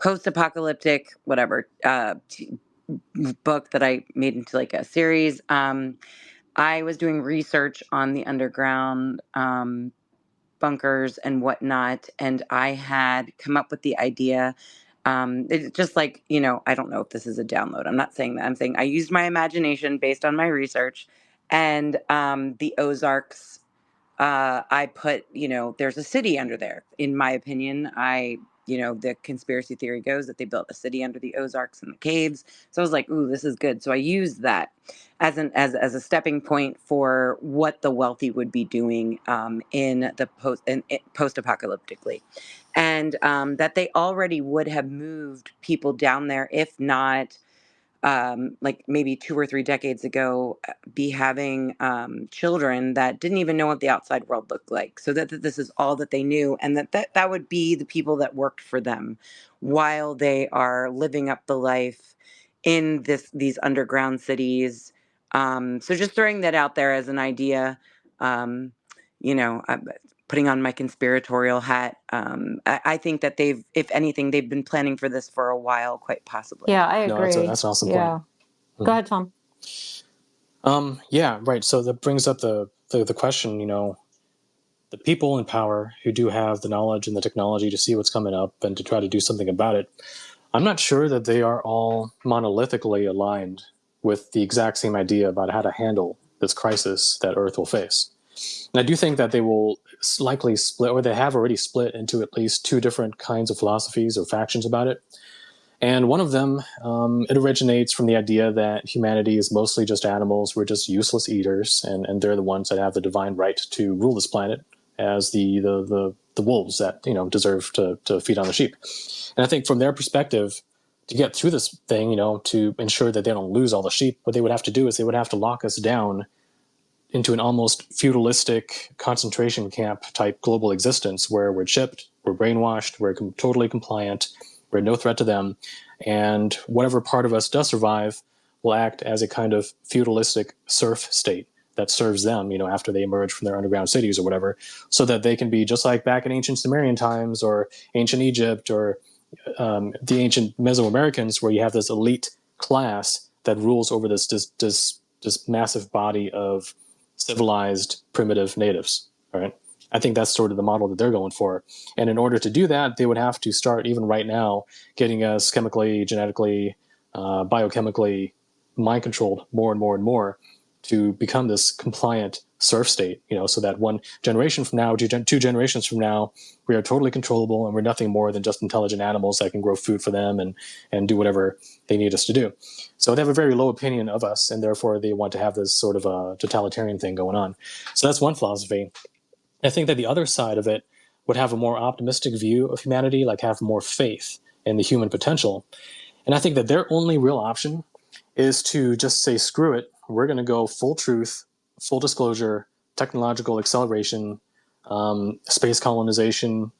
post-apocalyptic whatever book that I made into like a series. I was doing research on the underground bunkers and whatnot, and I had come up with the idea. It's just like, I don't know if this is a download. I'm not saying that. I'm saying I used my imagination based on my research, and the Ozarks. I put, there's a city under there. In my opinion, the conspiracy theory goes that they built a city under the Ozarks and the caves. So I was like, ooh, this is good. So I used that as a stepping point for what the wealthy would be doing in the post apocalyptically, and that they already would have moved people down there, if not like maybe 2 or 3 decades ago, be having children that didn't even know what the outside world looked like. So that this is all that they knew, and that would be the people that worked for them while they are living up the life in these underground cities. So just throwing that out there as an idea. Um, Putting on my conspiratorial hat. I think that if anything, they've been planning for this for a while, quite possibly. Yeah, I No, agree. that's an awesome Yeah. point. Go ahead, Tom. Yeah, right. So that brings up the question, the people in power who do have the knowledge and the technology to see what's coming up and to try to do something about it. I'm not sure that they are all monolithically aligned with the exact same idea about how to handle this crisis that Earth will face. And I do think that they will likely split, or they have already split into at least two different kinds of philosophies or factions about it. And one of them, it originates from the idea that humanity is mostly just animals. We're just useless eaters, and they're the ones that have the divine right to rule this planet as the wolves that deserve to feed on the sheep. And I think from their perspective, to get through this thing, to ensure that they don't lose all the sheep, what they would have to do is they would have to lock us down into an almost feudalistic concentration camp type global existence where we're chipped, we're brainwashed, we're totally compliant, we're no threat to them, and whatever part of us does survive will act as a kind of feudalistic serf state that serves them, after they emerge from their underground cities or whatever, so that they can be just like back in ancient Sumerian times or ancient Egypt or the ancient Mesoamericans, where you have this elite class that rules over this massive body of civilized primitive natives. All right. I think that's sort of the model that they're going for. And in order to do that, they would have to start, even right now, getting us chemically, genetically, biochemically mind controlled more and more and more to become this compliant serf state, so that one generation from now, two generations from now, we are totally controllable and we're nothing more than just intelligent animals that can grow food for them and do whatever they need us to do. So they have a very low opinion of us, and therefore they want to have this sort of a totalitarian thing going on. So that's one philosophy. I think that the other side of it would have a more optimistic view of humanity, like have more faith in the human potential. And I think that their only real option is to just say, screw it, we're going to go full truth, full disclosure, technological acceleration, space colonization,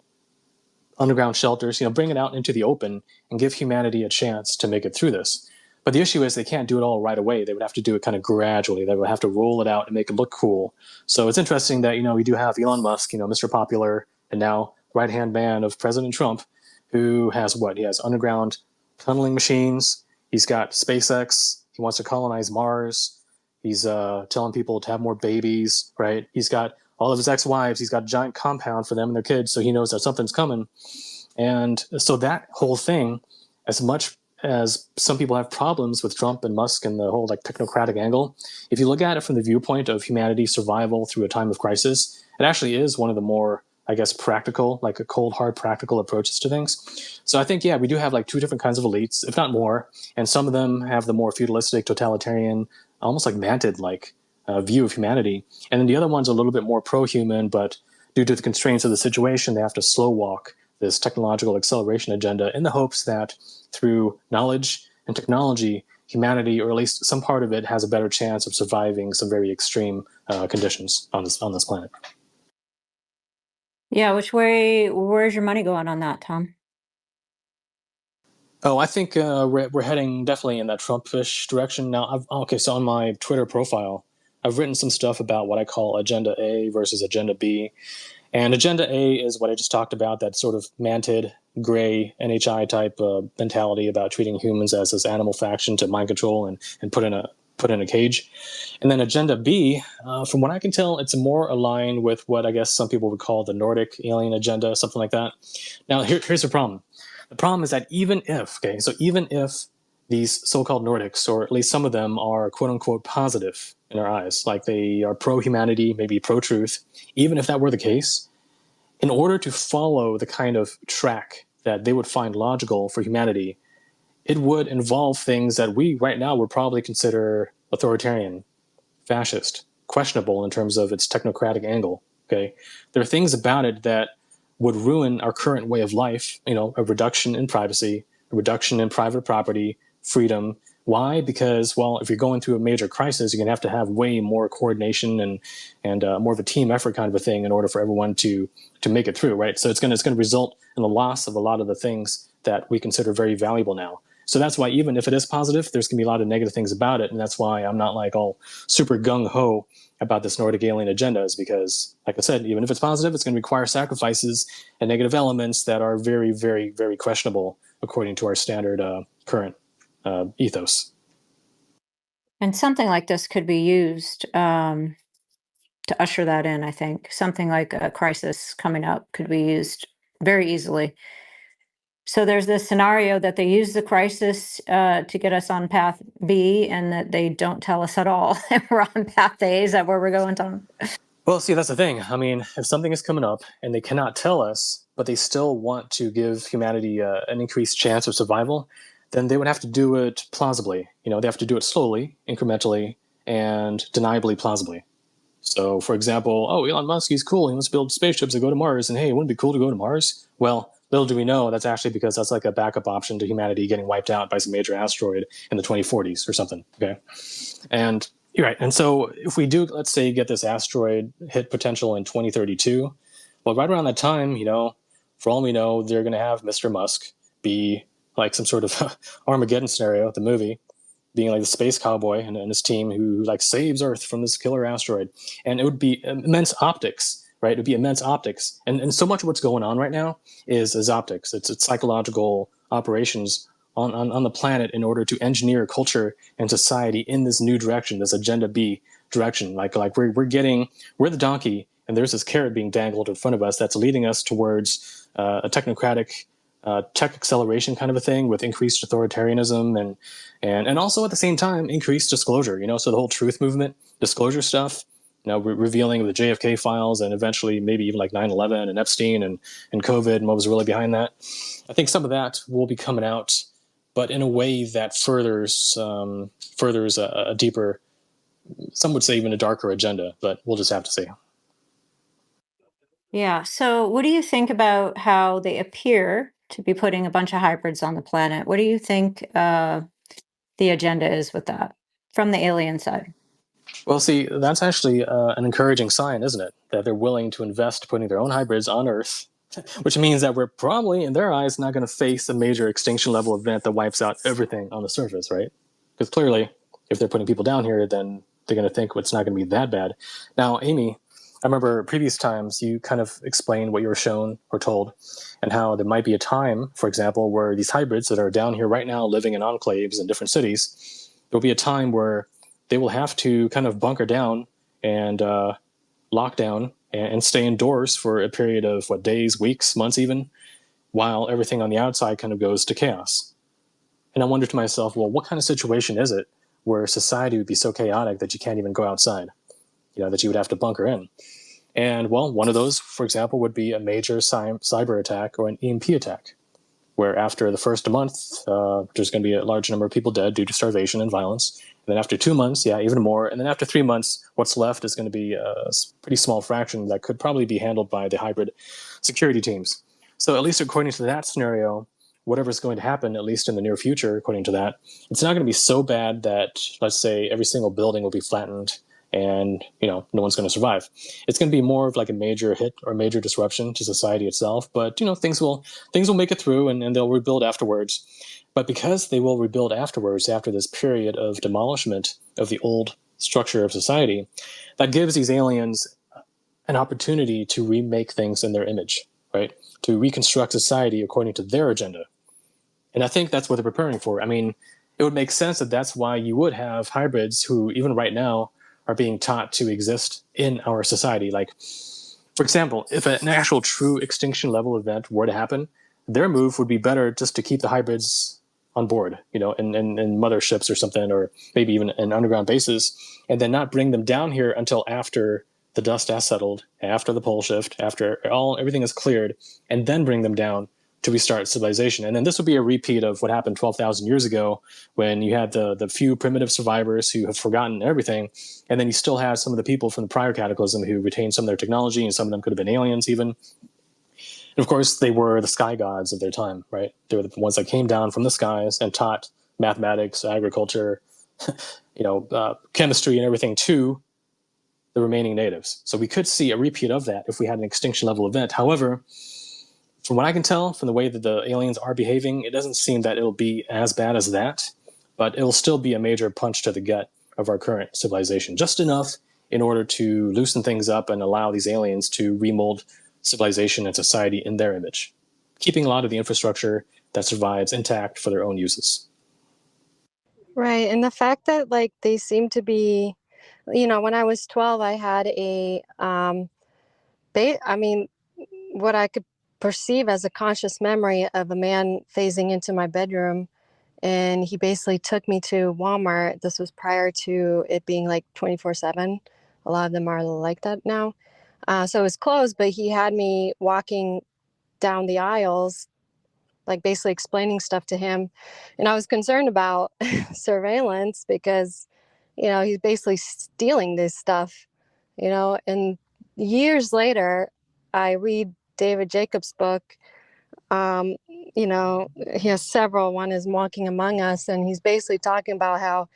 underground shelters, bring it out into the open and give humanity a chance to make it through this. But the issue is they can't do it all right away. They would have to do it kind of gradually. They would have to roll it out and make it look cool. So it's interesting that, we do have Elon Musk, Mr. Popular, and now right-hand man of President Trump, who has what? He has underground tunneling machines. He's got SpaceX. He wants to colonize Mars. He's telling people to have more babies, right? He's got all of his ex-wives. He's got a giant compound for them and their kids, so he knows that something's coming. And so that whole thing, as much as some people have problems with Trump and Musk and the whole technocratic angle, if you look at it from the viewpoint of humanity's survival through a time of crisis, it actually is one of the more, I guess, practical, like a cold, hard, practical approaches to things. So I think, yeah, we do have two different kinds of elites, if not more, and some of them have the more feudalistic, totalitarian, almost like mantid-like view of humanity. And then the other one's a little bit more pro-human, but due to the constraints of the situation, they have to slow walk this technological acceleration agenda in the hopes that through knowledge and technology, humanity, or at least some part of it, has a better chance of surviving some very extreme conditions on this planet. Yeah, where's your money going on that, Tom? Oh, I think we're heading definitely in that Trumpish direction now. Okay, so on my Twitter profile, I've written some stuff about what I call Agenda A versus Agenda B. And Agenda A is what I just talked about, that sort of mantid, gray, NHI type mentality about treating humans as this animal faction to mind control and put in a cage. And then Agenda B, from what I can tell, it's more aligned with what I guess some people would call the Nordic alien agenda, something like that. Now, here's the problem. The problem is that even if these so-called Nordics, or at least some of them, are quote-unquote positive in our eyes, like they are pro-humanity, maybe pro-truth, even if that were the case, in order to follow the kind of track that they would find logical for humanity, it would involve things that we right now would probably consider authoritarian, fascist, questionable in terms of its technocratic angle. Okay, there are things about it that would ruin our current way of life. A reduction in privacy, a reduction in private property, freedom. Why? Because, well, if you're going through a major crisis, you're going to have way more coordination and more of a team effort kind of a thing in order for everyone to make it through, right? So it's going to result in the loss of a lot of the things that we consider very valuable now. So that's why even if it is positive, there's going to be a lot of negative things about it, and that's why I'm not like all super gung-ho about this Nordic alien agenda, is because, like I said, even if it's positive, it's going to require sacrifices and negative elements that are very, very, very questionable according to our standard current ethos. And something like this could be used to usher that in, I think. Something like a crisis coming up could be used very easily. So there's this scenario that they use the crisis to get us on path B, and that they don't tell us at all. We're on path A. Is that where we're going, Tom? Well, see, that's the thing. I mean, if something is coming up and they cannot tell us, but they still want to give humanity an increased chance of survival, then they would have to do it plausibly. They have to do it slowly, incrementally, and deniably plausibly. So, for example, Elon Musk, he's cool. He wants to build spaceships that go to Mars. And hey, wouldn't it be cool to go to Mars? Well, little do we know, that's actually because that's like a backup option to humanity getting wiped out by some major asteroid in the 2040s or something. Okay. And you're right. And so if we do, let's say, get this asteroid hit potential in 2032, well, right around that time, for all we know, they're going to have Mr. Musk be like some sort of Armageddon scenario, the movie, being like the space cowboy and his team who like saves Earth from this killer asteroid. And it would be immense optics, right? It would be immense optics. And so much of what's going on right now is optics. It's psychological operations on the planet in order to engineer culture and society in this new direction, this Agenda B direction. Like we're the donkey, and there's this carrot being dangled in front of us that's leading us towards a technocratic tech acceleration kind of a thing with increased authoritarianism and also at the same time increased disclosure. So the whole truth movement, disclosure stuff, revealing the JFK files, and eventually maybe even like 9/11 and Epstein and COVID and what was really behind that. I think some of that will be coming out, but in a way that furthers a deeper, some would say even a darker agenda, but we'll just have to see. Yeah. So what do you think about how they appear to be putting a bunch of hybrids on the planet? What do you think the agenda is with that from the alien side? Well, see, that's actually an encouraging sign, isn't it? That they're willing to invest putting their own hybrids on Earth, which means that we're probably, in their eyes, not going to face a major extinction level event that wipes out everything on the surface, right? Because clearly, if they're putting people down here, then they're going to think it's not going to be that bad. Now, Amy, I remember previous times you kind of explained what you were shown or told, and how there might be a time, for example, where these hybrids that are down here right now living in enclaves in different cities, there'll be a time where they will have to kind of bunker down and lock down and stay indoors for a period of, days, weeks, months even, while everything on the outside kind of goes to chaos. And I wonder to myself, well, what kind of situation is it where society would be so chaotic that you can't even go outside, that you would have to bunker in? And, well, one of those, for example, would be a major cyber attack or an EMP attack, where after the first month, there's going to be a large number of people dead due to starvation and violence. And then after 2 months, even more. And then after 3 months, what's left is going to be a pretty small fraction that could probably be handled by the hybrid security teams. So at least according to that scenario, whatever's going to happen, at least in the near future, according to that, it's not going to be so bad that, let's say, every single building will be flattened and, no one's going to survive. It's going to be more of like a major hit or major disruption to society itself. But, things will make it through, and they'll rebuild afterwards. But because they will rebuild afterwards, after this period of demolishment of the old structure of society, that gives these aliens an opportunity to remake things in their image, right? To reconstruct society according to their agenda. And I think that's what they're preparing for. I mean, it would make sense that that's why you would have hybrids who, even right now, are being taught to exist in our society. Like, for example, if an actual true extinction level event were to happen, their move would be better just to keep the hybrids on board, in motherships or something, or maybe even in underground bases, and then not bring them down here until after the dust has settled, after the pole shift, after everything is cleared, and then bring them down to restart civilization. And then this would be a repeat of what happened 12,000 years ago, when you had the few primitive survivors who have forgotten everything, and then you still have some of the people from the prior cataclysm who retained some of their technology, and some of them could have been aliens even. And of course, they were the sky gods of their time, right? They were the ones that came down from the skies and taught mathematics, agriculture, chemistry, and everything to the remaining natives. So we could see a repeat of that if we had an extinction level event. However, from what I can tell, from the way that the aliens are behaving, it doesn't seem that it'll be as bad as that, but it'll still be a major punch to the gut of our current civilization, just enough in order to loosen things up and allow these aliens to remold civilization and society in their image, keeping a lot of the infrastructure that survives intact for their own uses. Right. And the fact that they seem to be, when I was 12, I had what I could perceive as a conscious memory of a man phasing into my bedroom. And he basically took me to Walmart. This was prior to it being 24/7. A lot of them are like that now. So it was closed, but he had me walking down the aisles, basically explaining stuff to him. And I was concerned about surveillance because, he's basically stealing this stuff, and years later, I read David Jacobs' book. He has several. One is Walking Among Us, and he's basically talking about how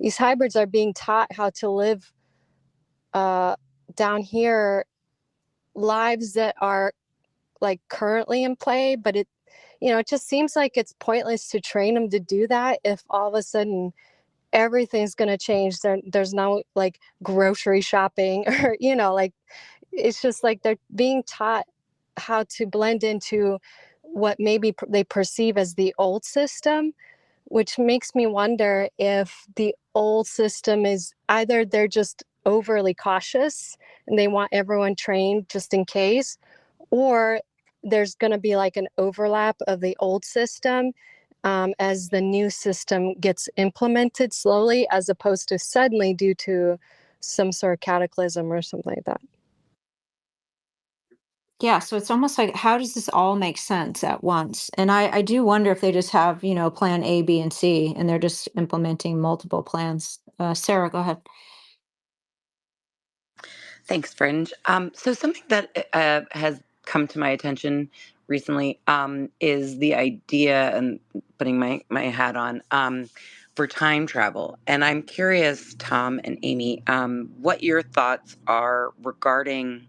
these hybrids are being taught how to live down here lives that are currently in play, but it just seems like it's pointless to train them to do that if all of a sudden everything's going to change. There's no grocery shopping or it's just they're being taught how to blend into what maybe they perceive as the old system, which makes me wonder if the old system is either they're just overly cautious and they want everyone trained just in case, or there's going to be an overlap of the old system as the new system gets implemented slowly, as opposed to suddenly due to some sort of cataclysm or something like that. Yeah, so it's almost like, how does this all make sense at once? And I do wonder if they just have, plan A, B, and C, and they're just implementing multiple plans. Sarah, go ahead. Thanks, Fringe. So something that has come to my attention recently is the idea, and putting my hat on, for time travel. And I'm curious, Tom and Amy, what your thoughts are regarding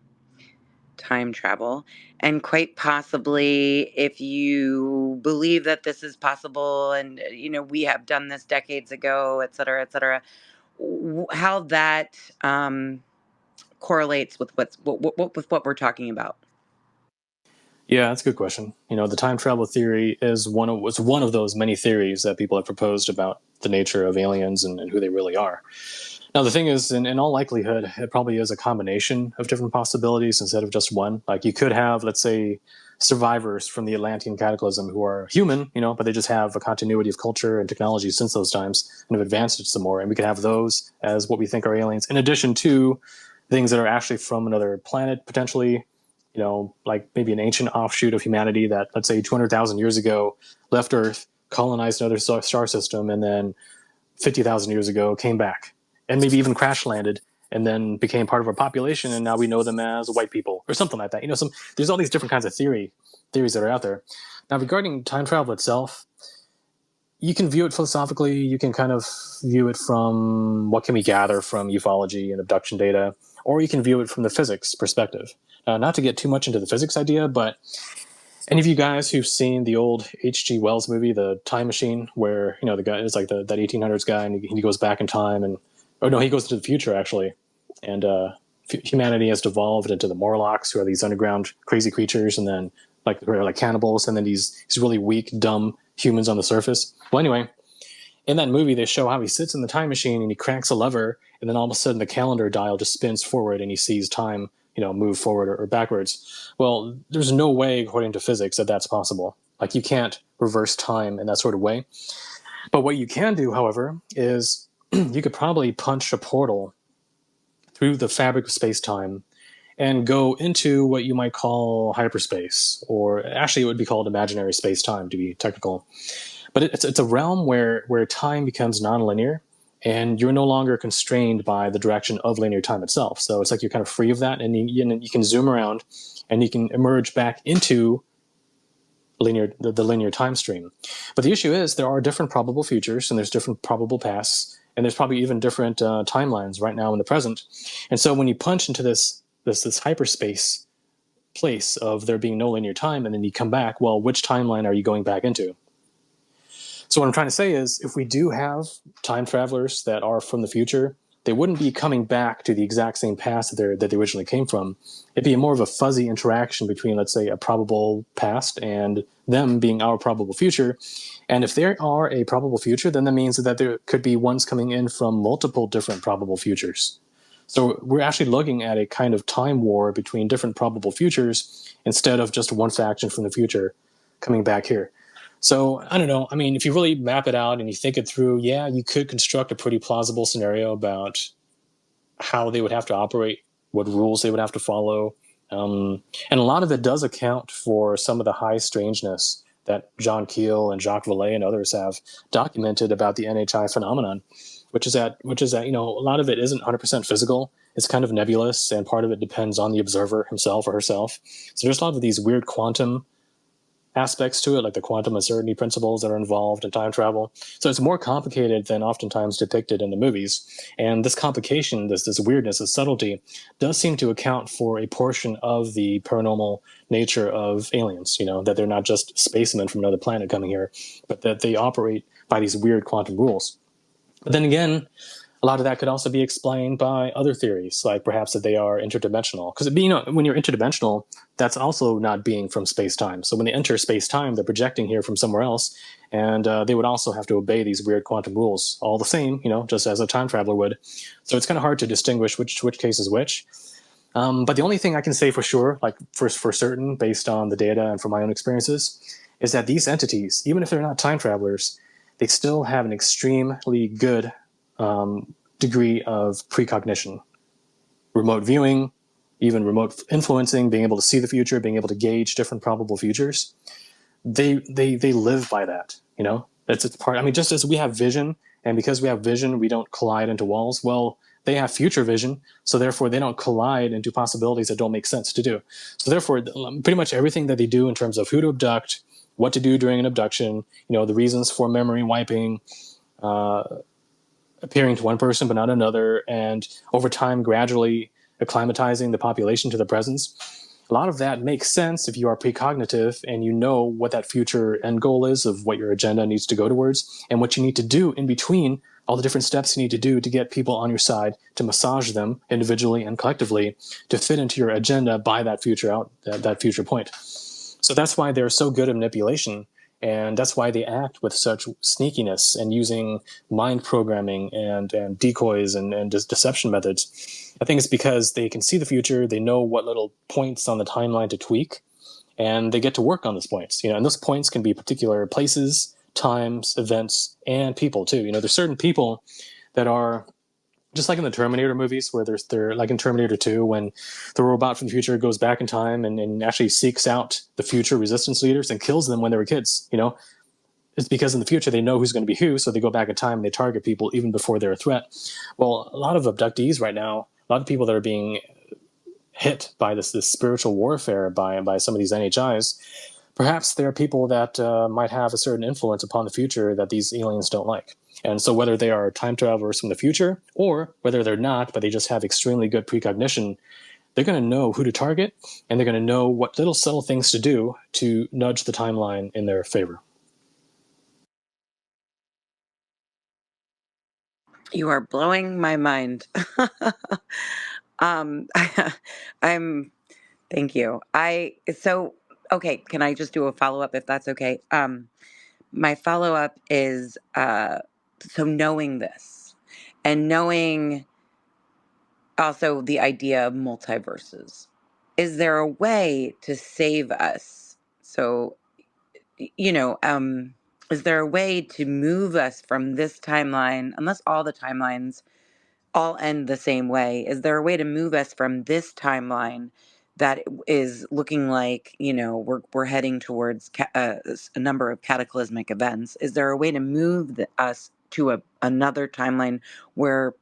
time travel, and quite possibly if you believe that this is possible, and we have done this decades ago, et cetera, how that correlates with with what we're talking about. Yeah, that's a good question. The time travel theory was one of those many theories that people have proposed about the nature of aliens and who they really are. Now, the thing is, in all likelihood, it probably is a combination of different possibilities instead of just one. Like, you could have, let's say, survivors from the Atlantean cataclysm who are human, but they just have a continuity of culture and technology since those times and have advanced it some more. And we could have those as what we think are aliens, in addition to things that are actually from another planet, potentially, like maybe an ancient offshoot of humanity that, let's say, 200,000 years ago left Earth, colonized another star system, and then 50,000 years ago came back and maybe even crash landed and then became part of our population, and now we know them as white people or something like that. There's all these different kinds of theories that are out there. Now, regarding time travel itself, you can view it philosophically. You can kind of view it from what can we gather from ufology and abduction data, or you can view it from the physics perspective. Not to get too much into the physics idea, but any of you guys who've seen the old H.G. Wells movie, The Time Machine, where the guy is like that 1800s guy, and he goes back in time, and he goes to the future actually, and humanity has devolved into the Morlocks, who are these underground crazy creatures, and then who are like cannibals, and then these really weak, dumb humans on the surface. Well, anyway, in that movie, they show how he sits in the time machine and he cracks a lever, and then all of a sudden the calendar dial just spins forward, and he sees time move forward or backwards. Well, there's no way, according to physics, that that's possible. Like, you can't reverse time in that sort of way. But what you can do, however, is you could probably punch a portal through the fabric of space-time and go into what you might call hyperspace, or actually it would be called imaginary space-time, to be technical. But it's a realm where time becomes nonlinear, and you're no longer constrained by the direction of linear time itself. So it's like you're kind of free of that, and you can zoom around, and you can emerge back into the linear time stream. But the issue is there are different probable futures, and there's different probable pasts, and there's probably even different timelines right now in the present. And so when you punch into this hyperspace place of there being no linear time, and then you come back, well, which timeline are you going back into? So what I'm trying to say is, if we do have time travelers that are from the future, they wouldn't be coming back to the exact same past that they originally came from. It'd be more of a fuzzy interaction between, let's say, a probable past and them being our probable future. And if they are a probable future, then that means that there could be ones coming in from multiple different probable futures. So we're actually looking at a kind of time war between different probable futures instead of just one faction from the future coming back here. So, I don't know. I mean, if you really map it out and you think it through, yeah, you could construct a pretty plausible scenario about how they would have to operate, what rules they would have to follow. And a lot of it does account for some of the high strangeness that John Keel and Jacques Vallée and others have documented about the NHI phenomenon, which is that a lot of it isn't 100% physical. It's kind of nebulous, and part of it depends on the observer himself or herself. So there's a lot of these weird quantum aspects to it, like the quantum uncertainty principles that are involved in time travel. So it's more complicated than oftentimes depicted in the movies. And this complication, this weirdness, this subtlety, does seem to account for a portion of the paranormal nature of aliens, that they're not just spacemen from another planet coming here, but that they operate by these weird quantum rules. But then again, a lot of that could also be explained by other theories, like perhaps that they are interdimensional. Because when you're interdimensional, that's also not being from space-time. So when they enter space-time, they're projecting here from somewhere else, and they would also have to obey these weird quantum rules, all the same, just as a time traveler would. So it's kind of hard to distinguish which case is which. But the only thing I can say for sure, like for certain, based on the data and from my own experiences, is that these entities, even if they're not time travelers, they still have an extremely good degree of precognition, remote viewing, even remote influencing, being able to see the future, being able to gauge different probable futures. They live by that. It's part. I mean, just as we have vision, and because we have vision, we don't collide into walls. Well, they have future vision, so therefore they don't collide into possibilities that don't make sense to do. So therefore, pretty much everything that they do in terms of who to abduct, what to do during an abduction, the reasons for memory wiping, appearing to one person but not another, and over time gradually acclimatizing the population to the presence. A lot of that makes sense if you are precognitive and you know what that future end goal is of what your agenda needs to go towards, and what you need to do in between, all the different steps you need to do to get people on your side, to massage them individually and collectively to fit into your agenda by that future point. So that's why they're so good at manipulation. And that's why they act with such sneakiness and using mind programming and decoys and deception methods. I think it's because they can see the future, they know what little points on the timeline to tweak, and they get to work on those points. And those points can be particular places, times, events, and people too. There's certain people that are just like in the Terminator movies, where they're like in Terminator 2, when the robot from the future goes back in time and actually seeks out the future resistance leaders and kills them when they were kids. It's because in the future they know who's going to be who, so they go back in time and they target people even before they're a threat. Well, a lot of abductees right now a lot of people that are being hit by this spiritual warfare by some of these NHIs, perhaps there are people that might have a certain influence upon the future that these aliens don't like. And so whether they are time travelers from the future or whether they're not, but they just have extremely good precognition, they're going to know who to target, and they're going to know what little subtle things to do to nudge the timeline in their favor. You are blowing my mind. um, I'm. Thank you. Okay. Can I just do a follow up if that's okay? My follow up is so knowing this and knowing also the idea of multiverses. Is there a way to save us? So, you know, is there a way to move us from this timeline, unless all the timelines all end the same way? Is there a way to move us from this timeline that is looking like, you know, we're heading towards a number of cataclysmic events? Is there a way to move us to another timeline where,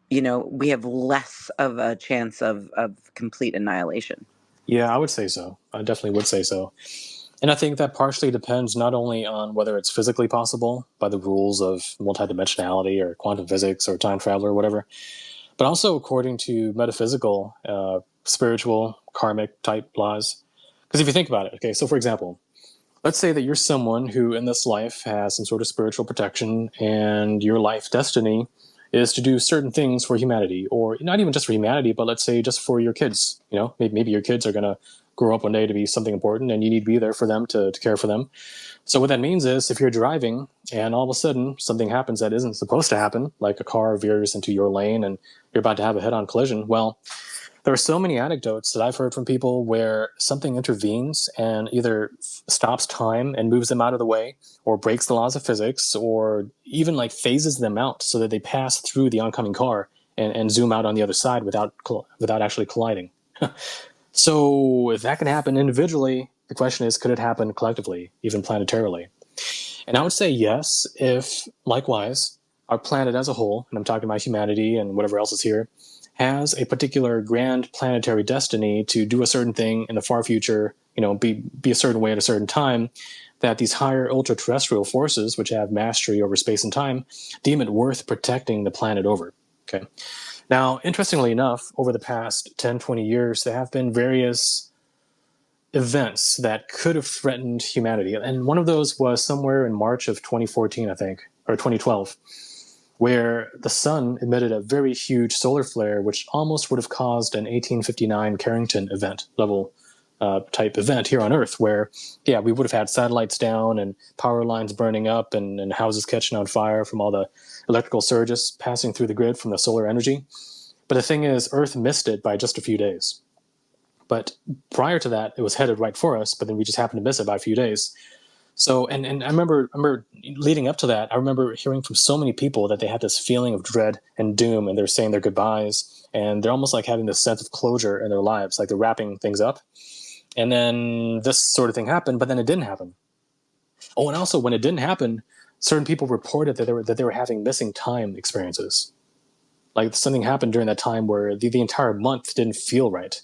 you know, we have less of a chance of complete annihilation? Yeah, I would say so. I definitely would say so. And I think that partially depends not only on whether it's physically possible by the rules of multidimensionality or quantum physics or time travel or whatever, but also according to metaphysical, spiritual, karmic type laws. Because if you think about it, okay, so for example, let's say that you're someone who in this life has some sort of spiritual protection and your life destiny is to do certain things for humanity, or not even just for humanity, but let's say just for your kids. You know, maybe your kids are going to grow up one day to be something important and you need to be there for them to care for them. So what that means is if you're driving and all of a sudden something happens that isn't supposed to happen, like a car veers into your lane and you're about to have a head-on collision, well, there are so many anecdotes that I've heard from people where something intervenes and either stops time and moves them out of the way, or breaks the laws of physics, or even like phases them out so that they pass through the oncoming car and zoom out on the other side without actually colliding. So if that can happen individually, the question is, could it happen collectively, even planetarily? And I would say yes, if likewise our planet as a whole, and I'm talking about humanity and whatever else is here, has a particular grand planetary destiny to do a certain thing in the far future, you know, be a certain way at a certain time, that these higher ultra-terrestrial forces, which have mastery over space and time, deem it worth protecting the planet over. Okay. Now, interestingly enough, over the past 10, 20 years, there have been various events that could have threatened humanity. And one of those was somewhere in March of 2014, I think, or 2012, where the sun emitted a very huge solar flare, which almost would have caused an 1859 Carrington event level type event here on Earth, where, yeah, we would have had satellites down and power lines burning up and houses catching on fire from all the electrical surges passing through the grid from the solar energy. But the thing is, Earth missed it by just a few days. But prior to that, it was headed right for us, but then we just happened to miss it by a few days. So, and I remember leading up to that, I remember hearing from so many people that they had this feeling of dread and doom, and they're saying their goodbyes, and they're almost like having this sense of closure in their lives, like they're wrapping things up. And then this sort of thing happened, but then it didn't happen. Oh, and also when it didn't happen, certain people reported that they were having missing time experiences. Like something happened during that time where the entire month didn't feel right,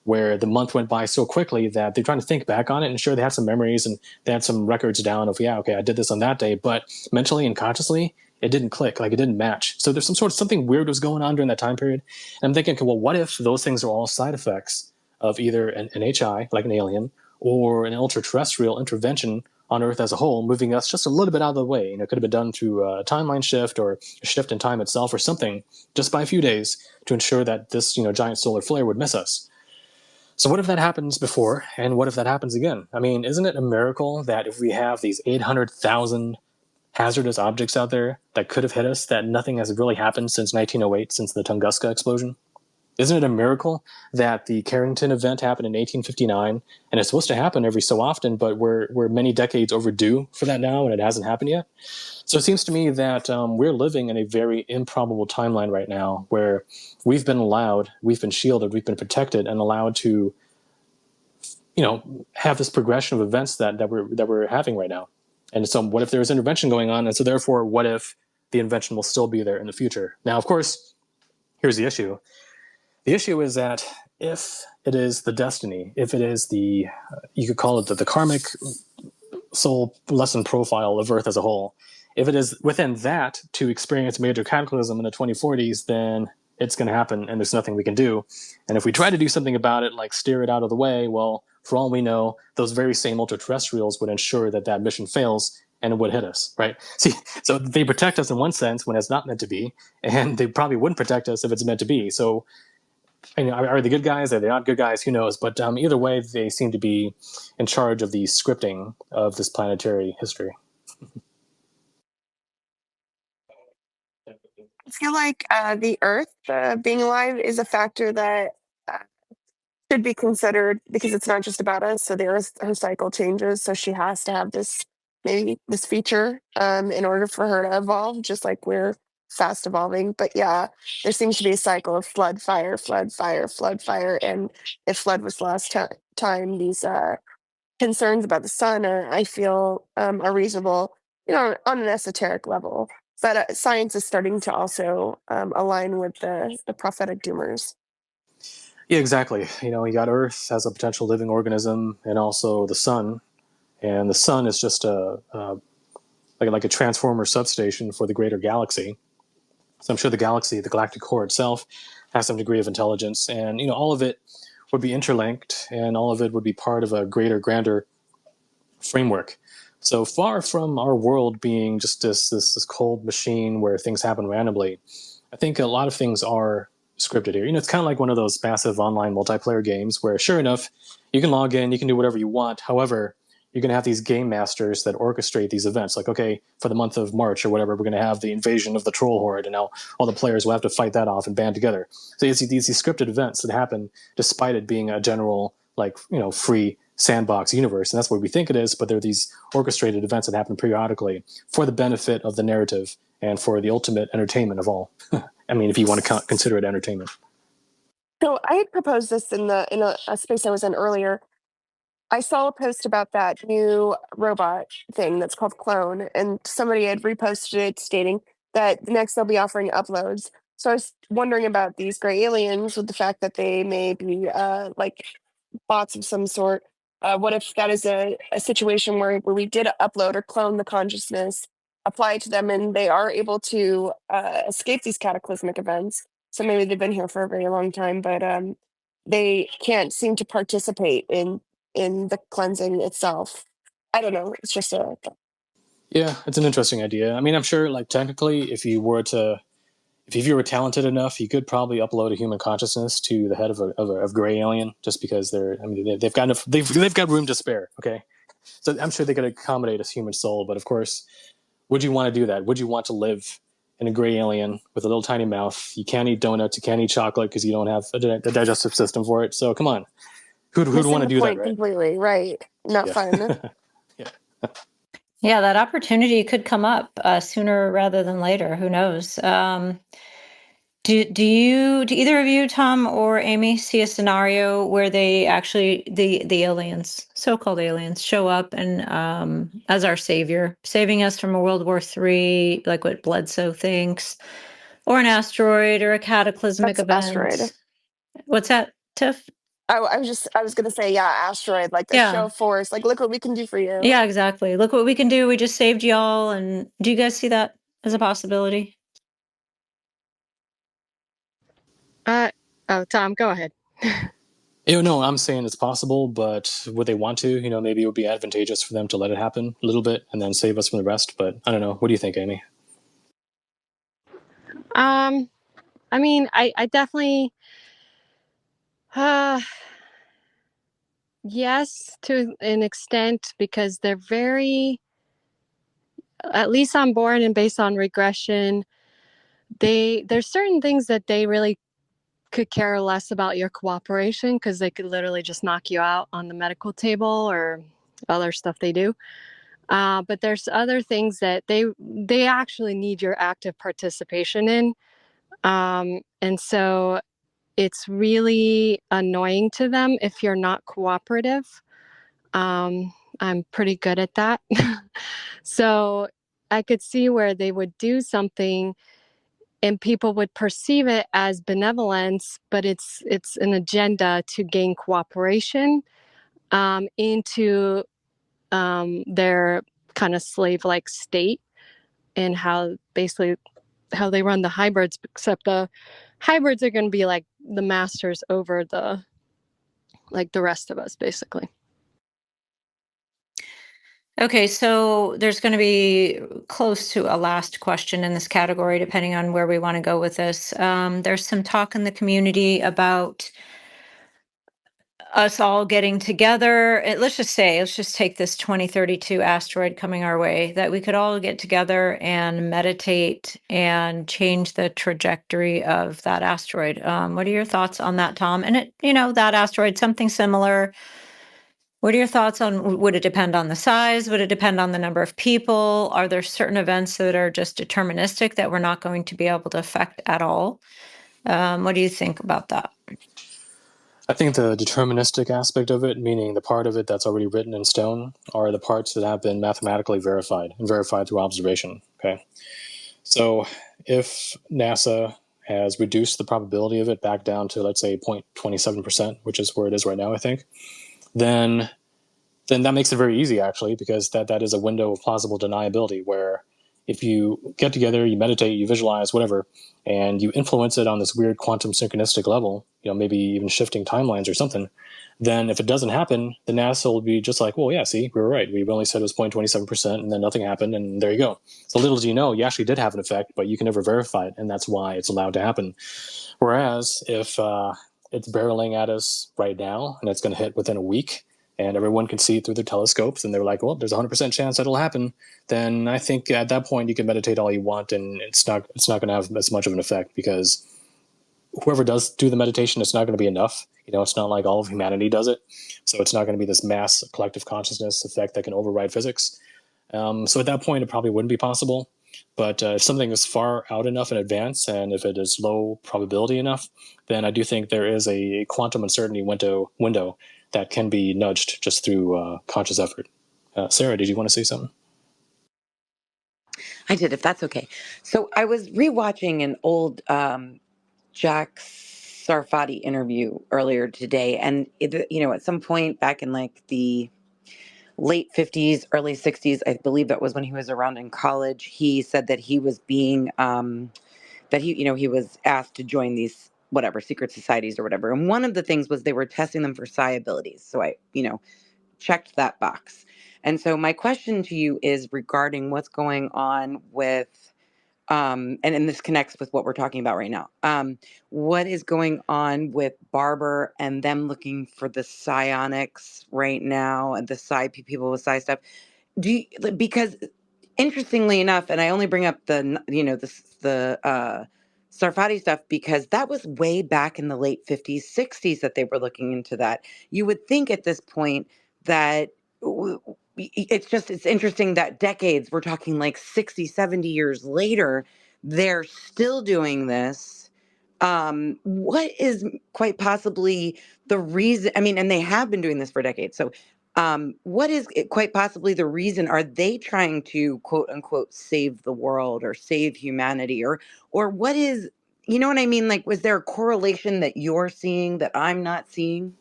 where the month went by so quickly that they're trying to think back on it, and sure, they had some memories and they had some records down of, yeah, okay, I did this on that day, but mentally and consciously, it didn't click, like it didn't match. So there's some sort of something weird was going on during that time period. And I'm thinking, okay, well, what if those things are all side effects of either an HI, like an alien, or an ultra-terrestrial intervention on Earth as a whole, moving us just a little bit out of the way? You know, it could have been done through a timeline shift or a shift in time itself or something, just by a few days to ensure that this, you know, giant solar flare would miss us. So what if that happens before, and what if that happens again? I mean, isn't it a miracle that if we have these 800,000 hazardous objects out there that could have hit us, that nothing has really happened since 1908, since the Tunguska explosion? Isn't it a miracle that the Carrington event happened in 1859, and it's supposed to happen every so often, but we're many decades overdue for that now, and it hasn't happened yet? So it seems to me that we're living in a very improbable timeline right now where we've been allowed, we've been shielded, we've been protected and allowed to, you know, have this progression of events that we're having right now. And so what if there's intervention going on? And so therefore, what if the invention will still be there in the future? Now, of course, here's the issue. The issue is that if it is the destiny, if it is the, you could call it the karmic soul lesson profile of Earth as a whole, if it is within that to experience major cataclysm in the 2040s, then it's going to happen and there's nothing we can do. And if we try to do something about it, like steer it out of the way, well, for all we know, those very same ultra-terrestrials would ensure that that mission fails and it would hit us, right? See, so they protect us in one sense when it's not meant to be, and they probably wouldn't protect us if it's meant to be. So, are they good guys? Are they not good guys? Who knows? But either way, they seem to be in charge of the scripting of this planetary history. I feel like the Earth being alive is a factor that uh, should be considered because it's not just about us. So the Earth, her cycle changes, so she has to have this feature in order for her to evolve, just like we're fast evolving. But yeah, there seems to be a cycle of flood, fire, flood, fire, flood, fire, and if flood was the last time, these concerns about the sun are, I feel, are reasonable, on an esoteric level. But science is starting to also align with the prophetic doomers. Yeah, exactly. You got Earth as a potential living organism, and also the sun. And the sun is just like a transformer substation for the greater galaxy. So I'm sure the galaxy, the galactic core itself, has some degree of intelligence, and all of it would be interlinked, and all of it would be part of a greater, grander framework. So far from our world being just this cold machine where things happen randomly, I think a lot of things are scripted here. It's kind of like one of those massive online multiplayer games where, sure enough, you can log in, you can do whatever you want. However, you're going to have these game masters that orchestrate these events. Like, okay, for the month of March or whatever, we're going to have the invasion of the troll horde, and now all the players will have to fight that off and band together. So you see these scripted events that happen despite it being a general, free sandbox universe, and that's what we think it is, but they're these orchestrated events that happen periodically for the benefit of the narrative and for the ultimate entertainment of all. I mean, if you want to consider it entertainment. So I had proposed this in a space I was in earlier. I saw a post about that new robot thing that's called Clone, and somebody had reposted it stating that next they'll be offering uploads. So I was wondering about these gray aliens with the fact that they may be like bots of some sort. What if that is a situation where we did upload or clone the consciousness, apply it to them, and they are able to escape these cataclysmic events? So maybe they've been here for a very long time, but they can't seem to participate in the cleansing itself. I don't know. It's just a Yeah, it's an interesting idea. I mean, I'm sure, technically, if you were talented enough, you could probably upload a human consciousness to the head of a gray alien, just because they've got enough, they've got room to spare. Okay, so I'm sure they could accommodate a human soul, but of course, would you want to do that? Would you want to live in a gray alien with a little tiny mouth? You can't eat donuts, you can't eat chocolate because you don't have a digestive system for it. So come on, who'd want missing to the do that, point right? completely. Right. Not Yeah. fun. Yeah. Yeah, that opportunity could come up sooner rather than later. Who knows? Do either of you, Tom or Amy, see a scenario where they actually the aliens, so-called aliens, show up and as our savior, saving us from a World War III, like what Bledsoe thinks, or an asteroid or a cataclysmic That's asteroid. event? What's that, Tiff? I was gonna say, yeah, asteroid, like a show Yeah. of force, like look what we can do for you. Yeah, exactly. Look what we can do. We just saved y'all. And do you guys see that as a possibility? Oh, Tom, go ahead. No, I'm saying it's possible, but would they want to? Maybe it would be advantageous for them to let it happen a little bit and then save us from the rest. But I don't know. What do you think, Amy? I mean, I definitely, yes, to an extent, because they're very, at least on board and based on regression, there's certain things that they really could care less about your cooperation, because they could literally just knock you out on the medical table or other stuff they do. But there's other things that they actually need your active participation in. And so it's really annoying to them if you're not cooperative. I'm pretty good at that. So I could see where they would do something and people would perceive it as benevolence, but it's an agenda to gain cooperation into their kind of slave-like state, and how they run the hybrids, except the hybrids are going to be like the masters over the rest of us, basically. Okay, so there's going to be close to a last question in this category, depending on where we want to go with this. There's some talk in the community about us all getting together. Let's just take this 2032 asteroid coming our way, that we could all get together and meditate and change the trajectory of that asteroid. What are your thoughts on that, Tom? And that asteroid, something similar. What are your thoughts on, would it depend on the size? Would it depend on the number of people? Are there certain events that are just deterministic that we're not going to be able to affect at all? What do you think about that? I think the deterministic aspect of it, meaning the part of it that's already written in stone, are the parts that have been mathematically verified and verified through observation. Okay, so if NASA has reduced the probability of it back down to, let's say, 0.27%, which is where it is right now, I think, then that makes it very easy, actually, because that is a window of plausible deniability where if you get together, you meditate, you visualize, whatever, and you influence it on this weird quantum synchronistic level, maybe even shifting timelines or something, then if it doesn't happen, the NASA will be just like, well, yeah, see, we were right. We only said it was 0.27%, and then nothing happened, and there you go. So little do you know, you actually did have an effect, but you can never verify it, and that's why it's allowed to happen. Whereas if it's barreling at us right now, and it's going to hit within a week, and everyone can see it through their telescopes, and they're like, well, there's a 100% chance that'll happen, then I think at that point you can meditate all you want, and it's not going to have as much of an effect, because whoever does do the meditation, it's not going to be enough. It's not like all of humanity does it, so it's not going to be this mass collective consciousness effect that can override physics. So at that point, it probably wouldn't be possible. But if something is far out enough in advance, and if it is low probability enough, then I do think there is a quantum uncertainty window that can be nudged just through conscious effort. Sarah, did you want to say something? I did, if that's okay. So I was rewatching an old Jack Sarfati interview earlier today, and at some point back in like the late 50s, early 60s, I believe that was when he was around in college, he said that he was being that he was asked to join these whatever secret societies or whatever, and one of the things was they were testing them for psi abilities. So I checked that box. And so my question to you is regarding what's going on with and this connects with what we're talking about right now. What is going on with Barber and them looking for the psionics right now, and the psi people with psi stuff? Because interestingly enough, and I only bring up the Sarfati stuff because that was way back in the late 50s, 60s that they were looking into that. You would think at this point that it's interesting that decades, we're talking like 60, 70 years later, they're still doing this. What is quite possibly the reason? I mean, and they have been doing this for decades. So what is quite possibly the reason? Are they trying to quote unquote save the world or save humanity, or what is, you know what I mean? Like, was there a correlation that you're seeing that I'm not seeing?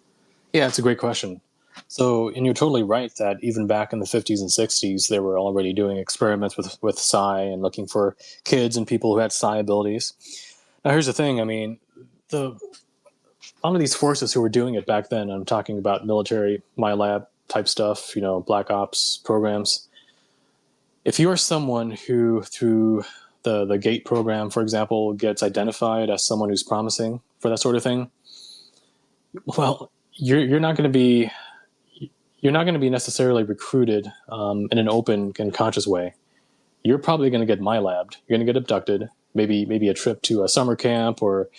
Yeah, it's a great question. So, and you're totally right that even back in the 50s and 60s, they were already doing experiments with psi and looking for kids and people who had psi abilities. Now, here's the thing. I mean, a lot of these forces who were doing it back then, I'm talking about military, my lab type stuff, black ops programs. If you're someone who, through the GATE program, for example, gets identified as someone who's promising for that sort of thing, well, you're not going to be necessarily recruited in an open and conscious way. You're probably going to get MyLabbed. You're going to get abducted. Maybe a trip to a summer camp, or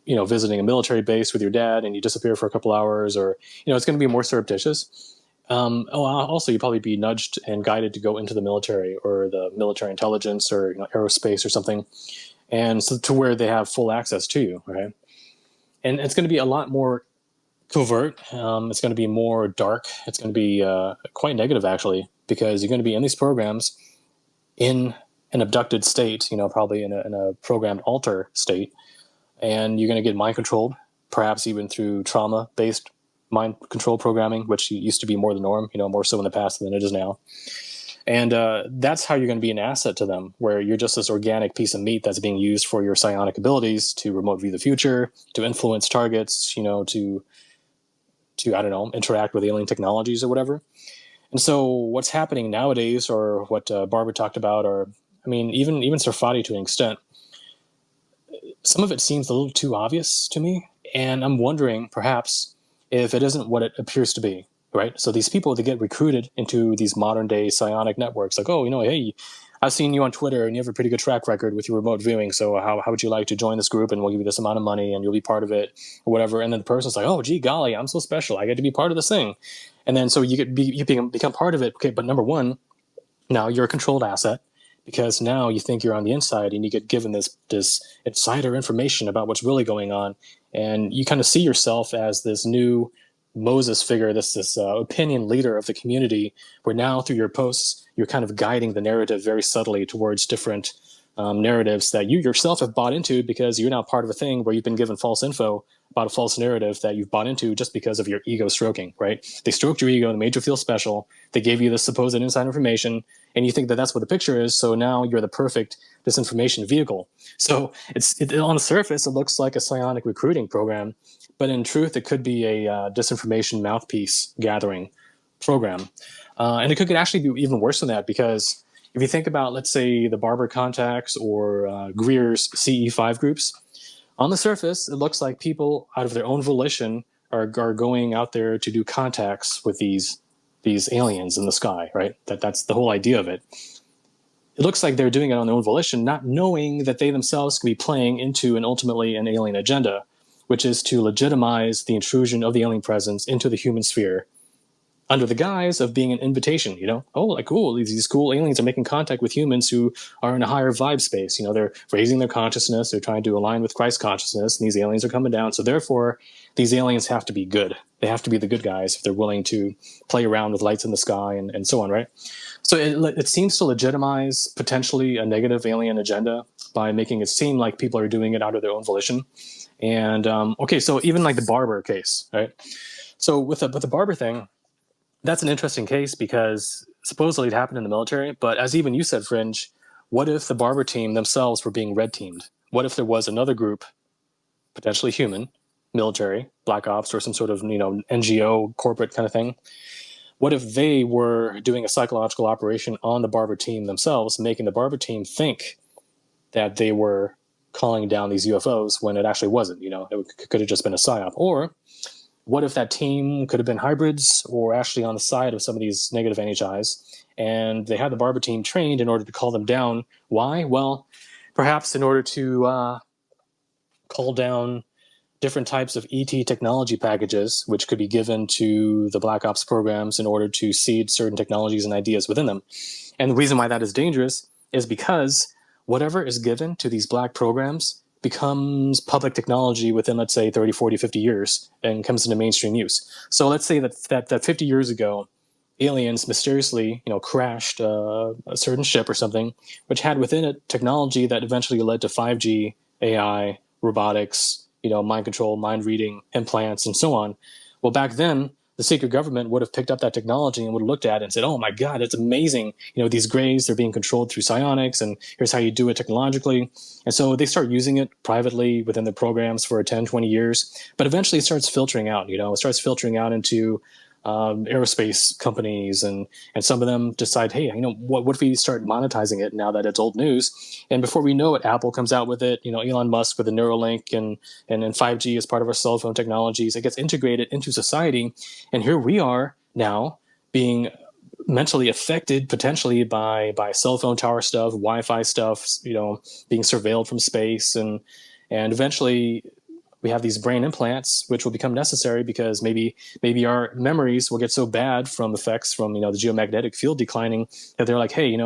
visiting a military base with your dad, and you disappear for a couple hours, or it's going to be more surreptitious. Also, you'd probably be nudged and guided to go into the military or the military intelligence or aerospace or something, and so to where they have full access to you. Okay, and it's going to be a lot more covert. It's going to be more dark. It's going to be quite negative, actually, because you're going to be in these programs in an abducted state, probably in a programmed alter state, and you're going to get mind controlled, perhaps even through trauma-based mind control programming, which used to be more the norm, more so in the past than it is now. And that's how you're going to be an asset to them, where you're just this organic piece of meat that's being used for your psionic abilities to remote view the future, to influence targets, to I don't know, interact with alien technologies or whatever. And so what's happening nowadays, or what Barbara talked about, or I mean, even Sarfati to an extent, some of it seems a little too obvious to me, and I'm wondering perhaps if it isn't what it appears to be. Right? So these people, they get recruited into these modern day psionic networks, like, oh, hey, I've seen you on Twitter and you have a pretty good track record with your remote viewing, so how would you like to join this group, and we'll give you this amount of money and you'll be part of it, or whatever. And then the person's like, oh, gee golly, I'm so special, I get to be part of this thing. And then so you become part of it. Okay, but number one, now you're a controlled asset, because now you think you're on the inside and you get given this insider information about what's really going on, and you kind of see yourself as this new Moses figure, this opinion leader of the community, where now through your posts you're kind of guiding the narrative very subtly towards different narratives that you yourself have bought into, because you're now part of a thing where you've been given false info about a false narrative that you've bought into just because of your ego stroking, right? They stroked your ego and made you feel special. They gave you this supposed inside information, and you think that that's what the picture is, so now you're the perfect disinformation vehicle. So on the surface, it looks like a psionic recruiting program, but in truth, it could be a disinformation mouthpiece gathering program. And it could actually be even worse than that, because if you think about, let's say, the Barber contacts or Greer's CE5 groups, on the surface, it looks like people out of their own volition are going out there to do contacts with these aliens in the sky, right? That's the whole idea of it. It looks like they're doing it on their own volition, not knowing that they themselves could be playing into ultimately an alien agenda, which is to legitimize the intrusion of the alien presence into the human sphere under the guise of being an invitation, oh, like, cool, these cool aliens are making contact with humans who are in a higher vibe space, they're raising their consciousness, they're trying to align with Christ consciousness, and these aliens are coming down, so therefore these aliens have to be good. They have to be the good guys if they're willing to play around with lights in the sky and so on, right? So it seems to legitimize potentially a negative alien agenda by making it seem like people are doing it out of their own volition. And okay, so even like the Barber case, right? So with the Barber thing, that's an interesting case, because supposedly it happened in the military, but as even you said, Fringe, what if the Barber team themselves were being red teamed? What if there was another group, potentially human, military, black ops, or some sort of NGO corporate kind of thing? What if they were doing a psychological operation on the Barber team themselves, making the Barber team think that they were calling down these UFOs when it actually wasn't? It could have just been a psyop. Or what if that team could have been hybrids, or actually on the side of some of these negative NHIs, and they had the Barber team trained in order to call them down? Why? Well, perhaps in order to call down different types of ET technology packages, which could be given to the Black Ops programs in order to seed certain technologies and ideas within them. And the reason why that is dangerous is because whatever is given to these black programs becomes public technology within, let's say, 30, 40, 50 years and comes into mainstream use. So let's say that 50 years ago, aliens mysteriously, crashed a certain ship or something, which had within it technology that eventually led to 5G, AI, robotics, mind control, mind reading, implants, and so on. Well, back then, the secret government would have picked up that technology and would have looked at it and said, oh my God, it's amazing. These grays, they're being controlled through psionics, and here's how you do it technologically. And so they start using it privately within their programs for 10, 20 years. But eventually it starts filtering out, it starts filtering out into aerospace companies, and some of them decide, hey, what if we start monetizing it now that it's old news? And before we know it, Apple comes out with it, Elon Musk with the Neuralink and 5G as part of our cell phone technologies. It gets integrated into society, and here we are now being mentally affected potentially by cell phone tower stuff, Wi-Fi stuff, being surveilled from space, and eventually we have these brain implants, which will become necessary because maybe our memories will get so bad from effects from the geomagnetic field declining that they're like, hey,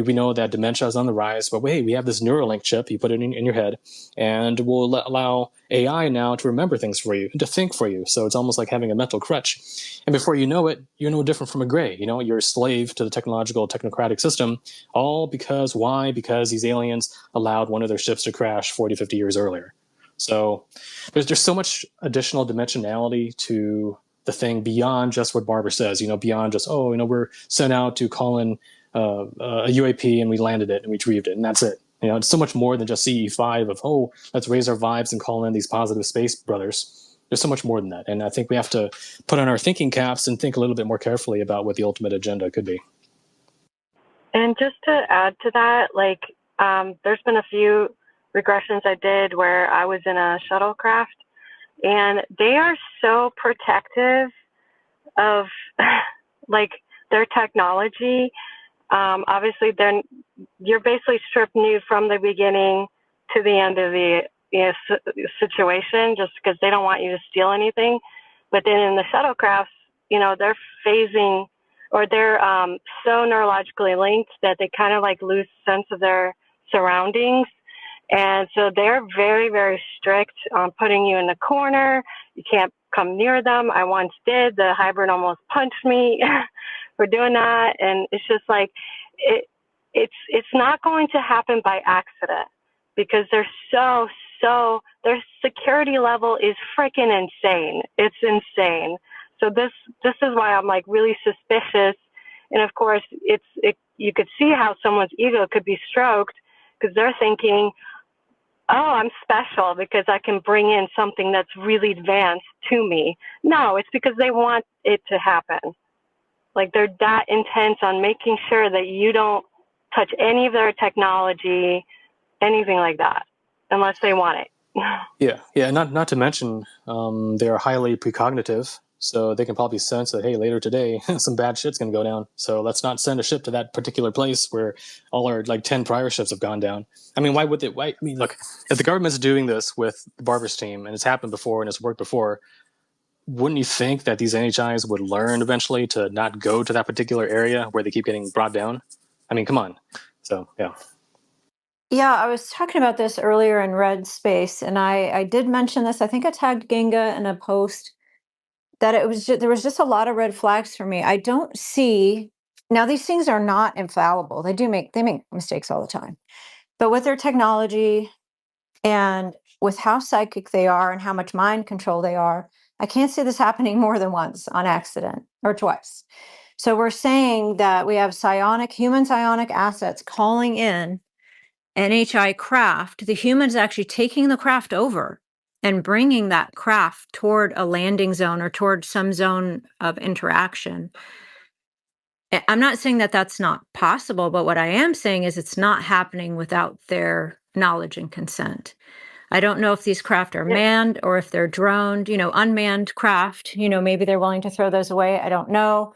we know that dementia is on the rise, but wait, we have this Neuralink chip. You put it in your head, and we'll allow AI now to remember things for you and to think for you. So it's almost like having a mental crutch. And before you know it, you're no different from a gray. You're a slave to the technological, technocratic system, all because, why? Because these aliens allowed one of their ships to crash 40, 50 years earlier. So there's so much additional dimensionality to the thing beyond just what Barbara says, beyond just, we're sent out to call in a UAP and we landed it and we retrieved it and that's it. It's so much more than just CE5 of, let's raise our vibes and call in these positive space brothers. There's so much more than that. And I think we have to put on our thinking caps and think a little bit more carefully about what the ultimate agenda could be. And just to add to that, there's been a few regressions I did where I was in a shuttlecraft, and they are so protective of their technology. Obviously, you're basically stripped nude from the beginning to the end of the situation, just because they don't want you to steal anything. But then in the shuttlecrafts, they're phasing, or they're so neurologically linked that they kind of lose sense of their surroundings. And so they're very, very strict on putting you in the corner. You can't come near them. I once did. The hybrid almost punched me for doing that. And it's just it's not going to happen by accident, because they're their security level is freaking insane. It's insane. So this is why I'm really suspicious. And of course, you could see how someone's ego could be stroked, because they're thinking, oh, I'm special because I can bring in something that's really advanced to me. No, it's because they want it to happen. They're that intense on making sure that you don't touch any of their technology, anything like that, unless they want it. Yeah. Not to mention, they're highly precognitive, so they can probably sense that, hey, later today, some bad shit's going to go down. So let's not send a ship to that particular place where all our 10 prior ships have gone down. I mean, why would they? Why? I mean, look, if the government's doing this with the Barber's team and it's happened before and it's worked before, wouldn't you think that these NHIs would learn eventually to not go to that particular area where they keep getting brought down? I mean, come on. So, yeah. Yeah, I was talking about this earlier in Red Space, and I did mention this. I think I tagged Ginga in a post that there was just a lot of red flags for me. I don't see, now these things are not infallible. They make mistakes all the time. But with their technology and with how psychic they are and how much mind control they are, I can't see this happening more than once on accident or twice. So we're saying that we have human psionic assets calling in NHI craft. The humans actually taking the craft over and bringing that craft toward a landing zone or toward some zone of interaction. I'm not saying that that's not possible, but what I am saying is it's not happening without their knowledge and consent. I don't know if these craft are manned or if they're droned, unmanned craft, maybe they're willing to throw those away. I don't know.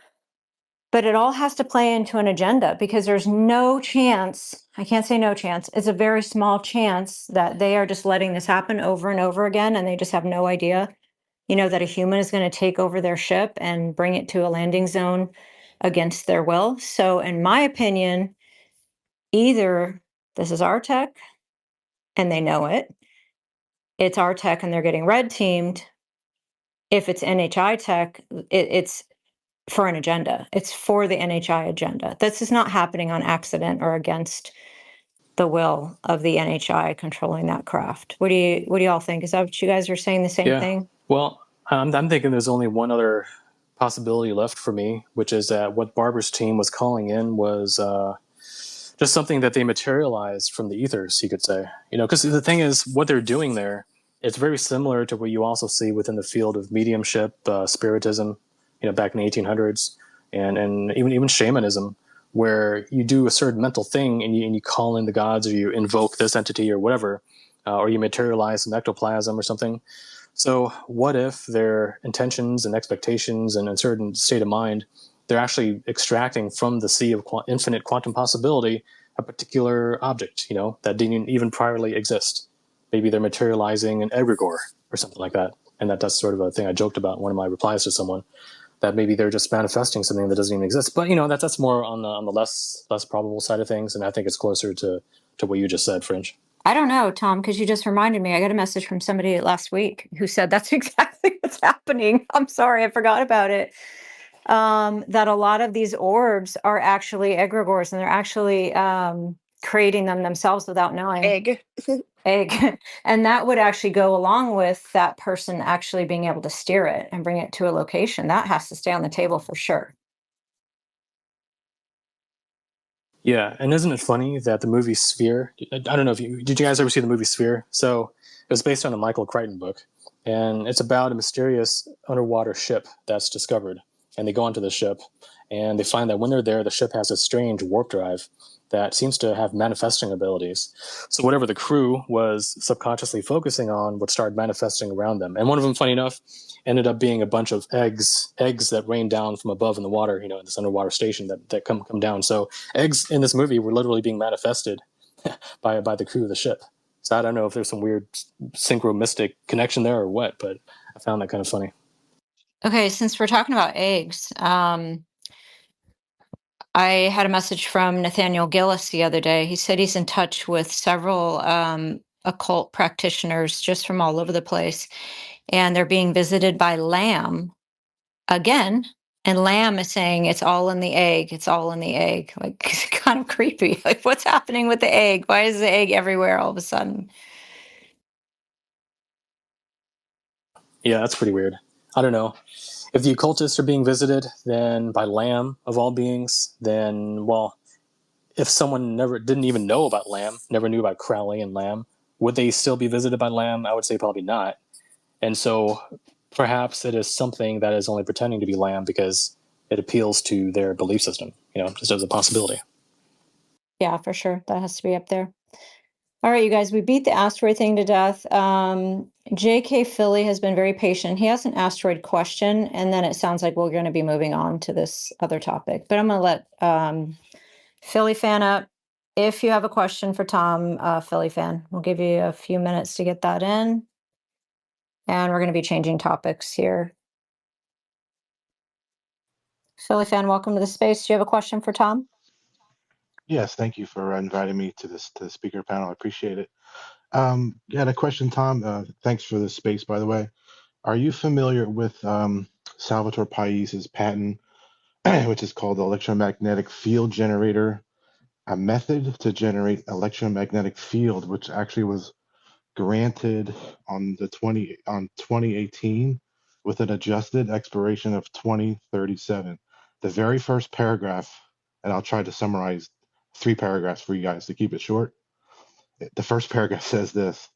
But it all has to play into an agenda, because there's no chance, I can't say no chance, it's a very small chance that they are just letting this happen over and over again, and they just have no idea, that a human is going to take over their ship and bring it to a landing zone against their will. So in my opinion, either this is our tech and they know it's our tech and they're getting red teamed. If it's NHI tech, it's for an agenda. It's for the NHI agenda. This is not happening on accident or against the will of the NHI controlling that craft. What do you all think? Is that what you guys are saying, the same thing? Well, I'm thinking there's only one other possibility left for me, which is that what Barber's team was calling in was just something that they materialized from the ethers, you could say. Because the thing is, what they're doing there, it's very similar to what you also see within the field of mediumship, spiritism, back in the 1800s, and even shamanism, where you do a certain mental thing and you call in the gods, or you invoke this entity or whatever, or you materialize some ectoplasm or something. So what if their intentions and expectations and a certain state of mind, they're actually extracting from the sea of infinite quantum possibility a particular object, that didn't even priorly exist. Maybe they're materializing an egregore or something like that. And that's sort of a thing I joked about in one of my replies to someone. that maybe they're just manifesting something that doesn't even exist. But that's more on the less probable side of things, and I think it's closer to what you just said, Fringe. I don't know, Tom, because you just reminded me. I got a message from somebody last week who said that's exactly what's happening. I'm sorry, I forgot about it. That a lot of these orbs are actually egregores, and they're actually creating them themselves without knowing. Egg. And that would actually go along with that person actually being able to steer it and bring it to a location. That has to stay on the table for sure. Yeah, and isn't it funny that the movie Sphere? I don't know if did you guys ever see the movie Sphere? So it was based on a Michael Crichton book, and it's about a mysterious underwater ship that's discovered. And they go onto the ship, and they find that when they're there, the ship has a strange warp drive that seems to have manifesting abilities. So whatever the crew was subconsciously focusing on would start manifesting around them. And one of them, funny enough, ended up being a bunch of eggs that rain down from above in the water, in this underwater station that come down. So eggs in this movie were literally being manifested by the crew of the ship. So I don't know if there's some weird synchro-mystic connection there or what, but I found that kind of funny. Okay, since we're talking about eggs, I had a message from Nathaniel Gillis the other day. He said he's in touch with several occult practitioners just from all over the place, and they're being visited by Lamb again. And Lamb is saying it's all in the egg. It's all in the egg. Like, it's kind of creepy. Like, what's happening with the egg? Why is the egg everywhere all of a sudden? Yeah, that's pretty weird. I don't know. If the occultists are being visited, then by Lamb of all beings, then, well, if someone never didn't even know about Lamb, never knew about Crowley and Lamb, would they still be visited by Lamb? I would say probably not. And so perhaps it is something that is only pretending to be Lamb because it appeals to their belief system, just as a possibility. Yeah, for sure. That has to be up there. All right, you guys, we beat the asteroid thing to death. JK Philly has been very patient. He has an asteroid question, and then it sounds like we're going to be moving on to this other topic. But I'm going to let Philly fan up. If you have a question for Tom, Philly fan, we'll give you a few minutes to get that in. And we're going to be changing topics here. Philly fan, welcome to the space. Do you have a question for Tom? Yes, thank you for inviting me to the speaker panel. I appreciate it. You had a question, Tom. Thanks for the space, by the way. Are you familiar with Salvatore Pais's patent, which is called the electromagnetic field generator, a method to generate electromagnetic field, which actually was granted on 2018 with an adjusted expiration of 2037. The very first paragraph, and I'll try to summarize 3 paragraphs for you guys to keep it short. The first paragraph says this: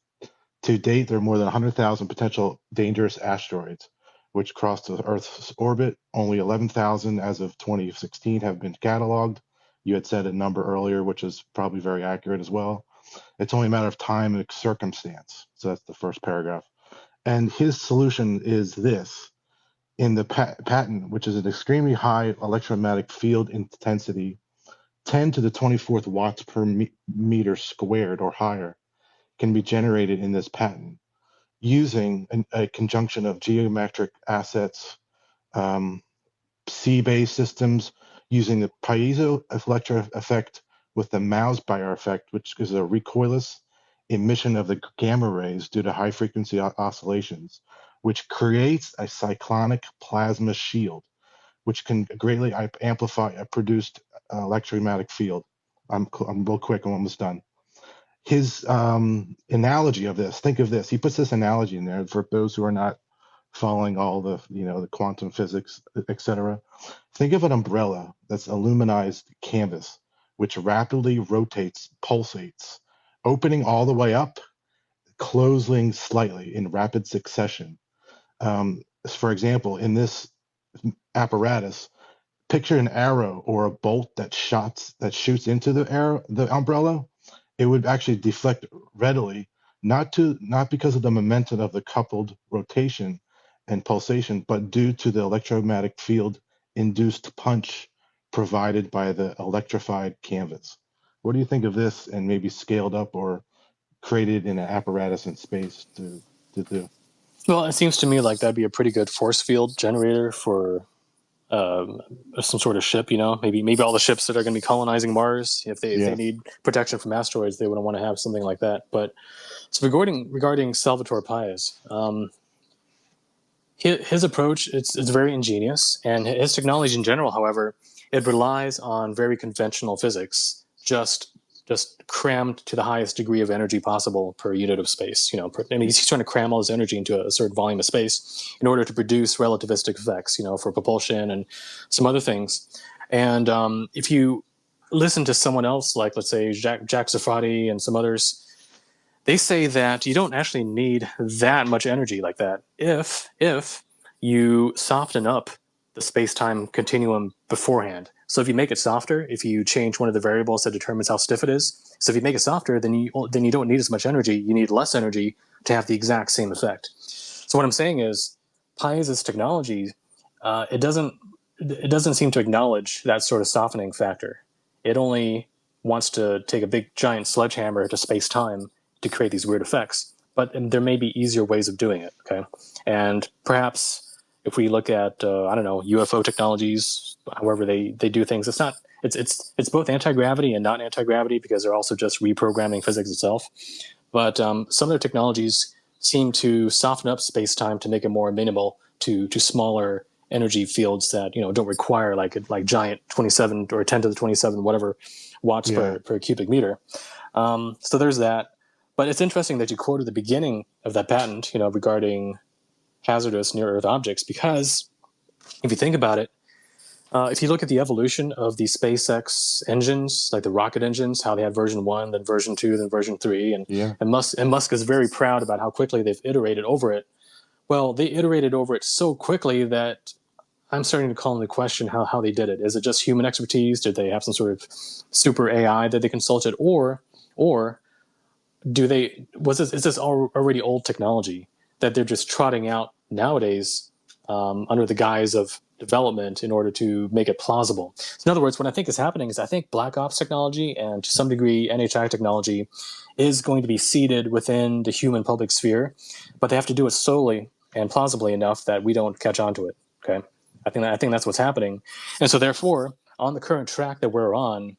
to date, there are more than 100,000 potential dangerous asteroids which cross the Earth's orbit. Only 11,000 as of 2016 have been cataloged. You had said a number earlier, which is probably very accurate as well. It's only a matter of time and circumstance. So that's the first paragraph. And his solution is this: in the patent, which is an extremely high electromagnetic field intensity, 10 to the 24th watts per meter squared or higher, can be generated in this patent using a conjunction of geometric assets, C-based systems, using the piezoelectric effect with the Mausbier effect, which is a recoilless emission of the gamma rays due to high frequency oscillations, which creates a cyclonic plasma shield, which can greatly amplify a produced electromagnetic field. I'm real quick, I'm almost done. His analogy of this, think of this. He puts this analogy in there for those who are not following all the, the quantum physics, etc. Think of an umbrella that's aluminized canvas, which rapidly rotates, pulsates, opening all the way up, closing slightly in rapid succession. For example, in this apparatus, picture an arrow or a bolt that shoots into the umbrella. It would actually deflect readily, not because of the momentum of the coupled rotation and pulsation, but due to the electromagnetic field induced punch provided by the electrified canvas. What do you think of this, and maybe scaled up or created in an apparatus in space to do? Well, it seems to me like that'd be a pretty good force field generator for some sort of ship, maybe all the ships that are going to be colonizing Mars, if they Yes. need protection from asteroids, they would want to have something like that. But so regarding Salvatore Pais, his approach, it's very ingenious, and his technology in general, however, it relies on very conventional physics, just crammed to the highest degree of energy possible per unit of space. He's trying to cram all his energy into a certain volume of space in order to produce relativistic effects, for propulsion and some other things. And if you listen to someone else, like let's say Jacques Zafrati and some others, they say that you don't actually need that much energy like that if you soften up the space-time continuum beforehand. So if you make it softer, if you change one of the variables that determines how stiff it is, so if you make it softer, then you don't need as much energy. You need less energy to have the exact same effect. So what I'm saying is, Pais' technology, it doesn't seem to acknowledge that sort of softening factor. It only wants to take a big giant sledgehammer to space-time to create these weird effects. But there may be easier ways of doing it. Okay, and perhaps if we look at UFO technologies, however they do things, it's both anti-gravity and not anti-gravity, because they're also just reprogramming physics itself. But some of their technologies seem to soften up space-time to make it more amenable to smaller energy fields that don't require like giant 27 or 10 to the 27 whatever watts per cubic meter. So there's that. But it's interesting that you quoted the beginning of that patent, regarding hazardous near-Earth objects, because if you think about it, if you look at the evolution of the SpaceX engines, like the rocket engines, how they had version 1, then version 2, then version 3, and Musk is very proud about how quickly they've iterated over it. Well, they iterated over it so quickly that I'm starting to call into question how they did it. Is it just human expertise? Did they have some sort of super AI that they consulted, or is this already old technology that they're just trotting out nowadays under the guise of development in order to make it plausible? So in other words, what I think is happening is I think Black Ops technology and to some degree NHI technology is going to be seeded within the human public sphere, but they have to do it slowly and plausibly enough that we don't catch on to it. Okay, I think that's what's happening, and so therefore, on the current track that we're on,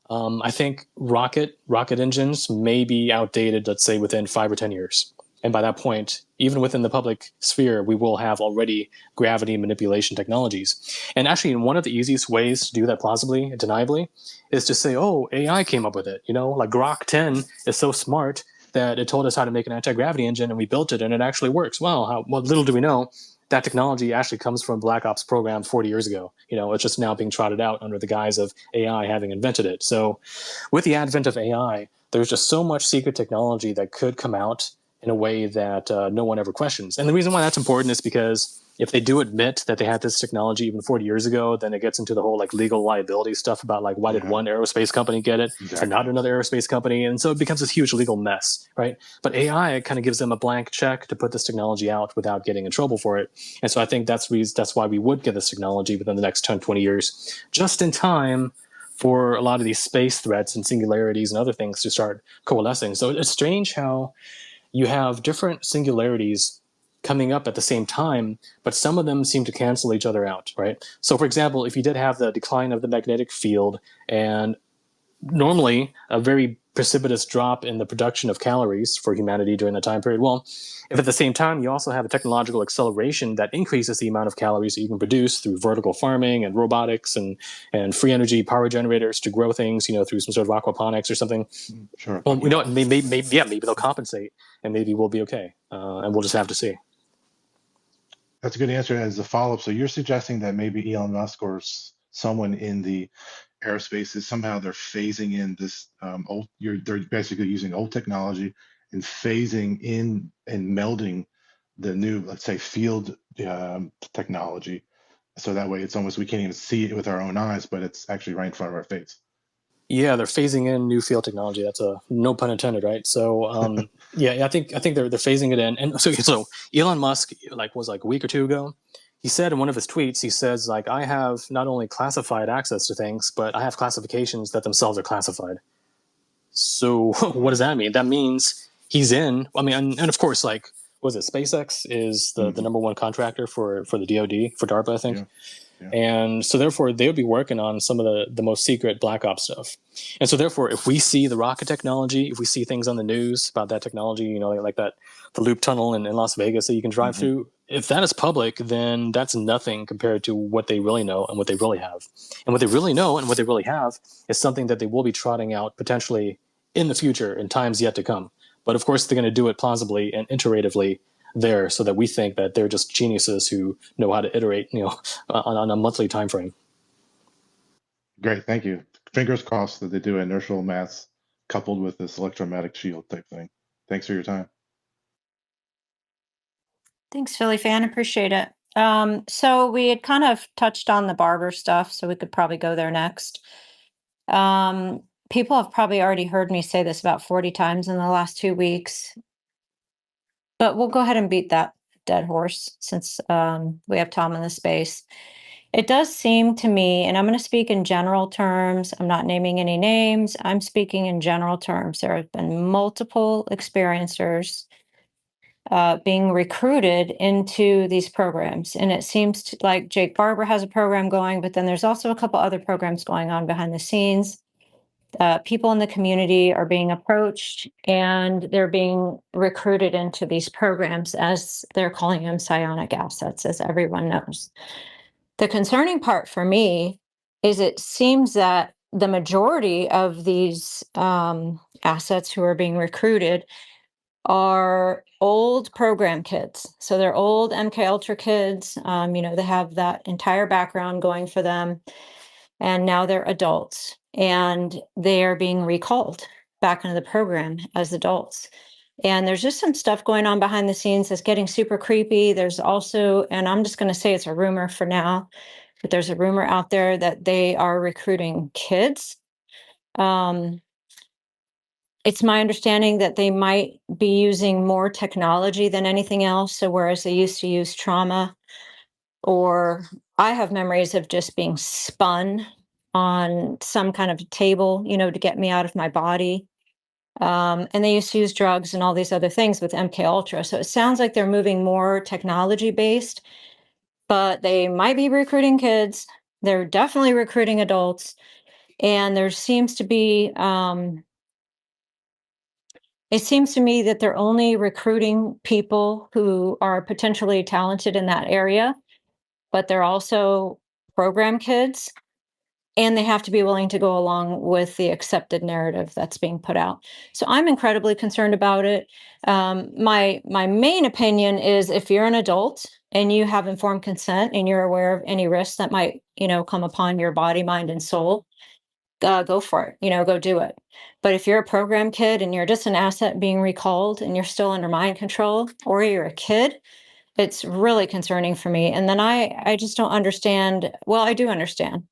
I think rocket engines may be outdated, let's say within 5 or 10 years. And by that point, even within the public sphere, we will have already gravity manipulation technologies. And actually, one of the easiest ways to do that plausibly and deniably is to say, oh, AI came up with it. Like Grok 10 is so smart that it told us how to make an anti-gravity engine, and we built it, and it actually works. Well, little do we know, that technology actually comes from Black Ops program 40 years ago. It's just now being trotted out under the guise of AI having invented it. So with the advent of AI, there's just so much secret technology that could come out in a way that no one ever questions. And the reason why that's important is because if they do admit that they had this technology even 40 years ago, then it gets into the whole like legal liability stuff about like why did one aerospace company get it and not another aerospace company, and so it becomes this huge legal mess, right? But AI kind of gives them a blank check to put this technology out without getting in trouble for it, and so I think that's why we would get this technology within the next 10, 20 years, just in time for a lot of these space threats and singularities and other things to start coalescing. So it's strange how you have different singularities coming up at the same time, but some of them seem to cancel each other out, right? So for example, if you did have the decline of the magnetic field and normally a very precipitous drop in the production of calories for humanity during that time period, well, if at the same time you also have a technological acceleration that increases the amount of calories that you can produce through vertical farming and robotics and free energy power generators to grow things, through some sort of aquaponics or something. Sure. Well, maybe they'll compensate and maybe we'll be okay. And we'll just have to see. That's a good answer. As a follow-up, so you're suggesting that maybe Elon Musk or someone in the aerospace is somehow they're phasing in this they're basically using old technology and phasing in and melding the new, let's say, field technology, so that way it's almost we can't even see it with our own eyes, but it's actually right in front of our face. Yeah, they're phasing in new field technology. That's a no pun intended, right? So, I think they're phasing it in. And so Elon Musk was a week or two ago. He said in one of his tweets, he says I have not only classified access to things, but I have classifications that themselves are classified. So what does that mean? That means he's in. I mean, and of course, SpaceX is the number one contractor for the DoD, for DARPA, I think. Yeah. And so therefore they would be working on some of the most secret black ops stuff. And so therefore, if we see the rocket technology, if we see things on the news about that technology, you know, like that, the loop tunnel in Las Vegas that you can drive through, if that is public, then that's nothing compared to what they really know and what they really have. And what they really know and what they really have is something that they will be trotting out potentially in the future, in times yet to come. But of course, they're going to do it plausibly and iteratively there, so that we think that they're just geniuses who know how to iterate, you know, on a monthly time frame. Great, thank you. Fingers crossed that they do inertial mass coupled with this electromagnetic shield type thing. Thanks for your time. Thanks, Philly fan. Appreciate it. So we had kind of touched on the barber stuff, so we could probably go there next. People have probably already heard me say this about 40 times in the last 2 weeks, but we'll go ahead and beat that dead horse since we have Tom in the space. It does seem to me, and I'm going to speak in general terms. I'm not naming any names. I'm speaking in general terms. There have been multiple experiencers being recruited into these programs. And it seems like Jake Barber has a program going, but then there's also a couple other programs going on behind the scenes. People in the community are being approached and they're being recruited into these programs, as they're calling them psionic assets, as everyone knows. The concerning part for me is it seems that the majority of these assets who are being recruited are old program kids. So they're old MK Ultra kids. They have that entire background going for them. And now they're adults and they are being recalled back into the program as adults. And there's just some stuff going on behind the scenes that's getting super creepy. There's also, and I'm just going to say it's a rumor for now, but there's a rumor out there that they are recruiting kids. It's my understanding that they might be using more technology than anything else. So whereas they used to use trauma, or I have memories of just being spun on some kind of table, to get me out of my body. And they used to use drugs and all these other things with MK Ultra. So it sounds like they're moving more technology based, but they might be recruiting kids. They're definitely recruiting adults. And there seems to be, it seems to me that they're only recruiting people who are potentially talented in that area, but they're also program kids, and they have to be willing to go along with the accepted narrative that's being put out. So I'm incredibly concerned about it. My main opinion is, if you're an adult and you have informed consent and you're aware of any risks that might, come upon your body, mind, and soul, go for it, go do it. But if you're a program kid and you're just an asset being recalled and you're still under mind control, or you're a kid, it's really concerning for me. And then I just don't understand. Well, I do understand.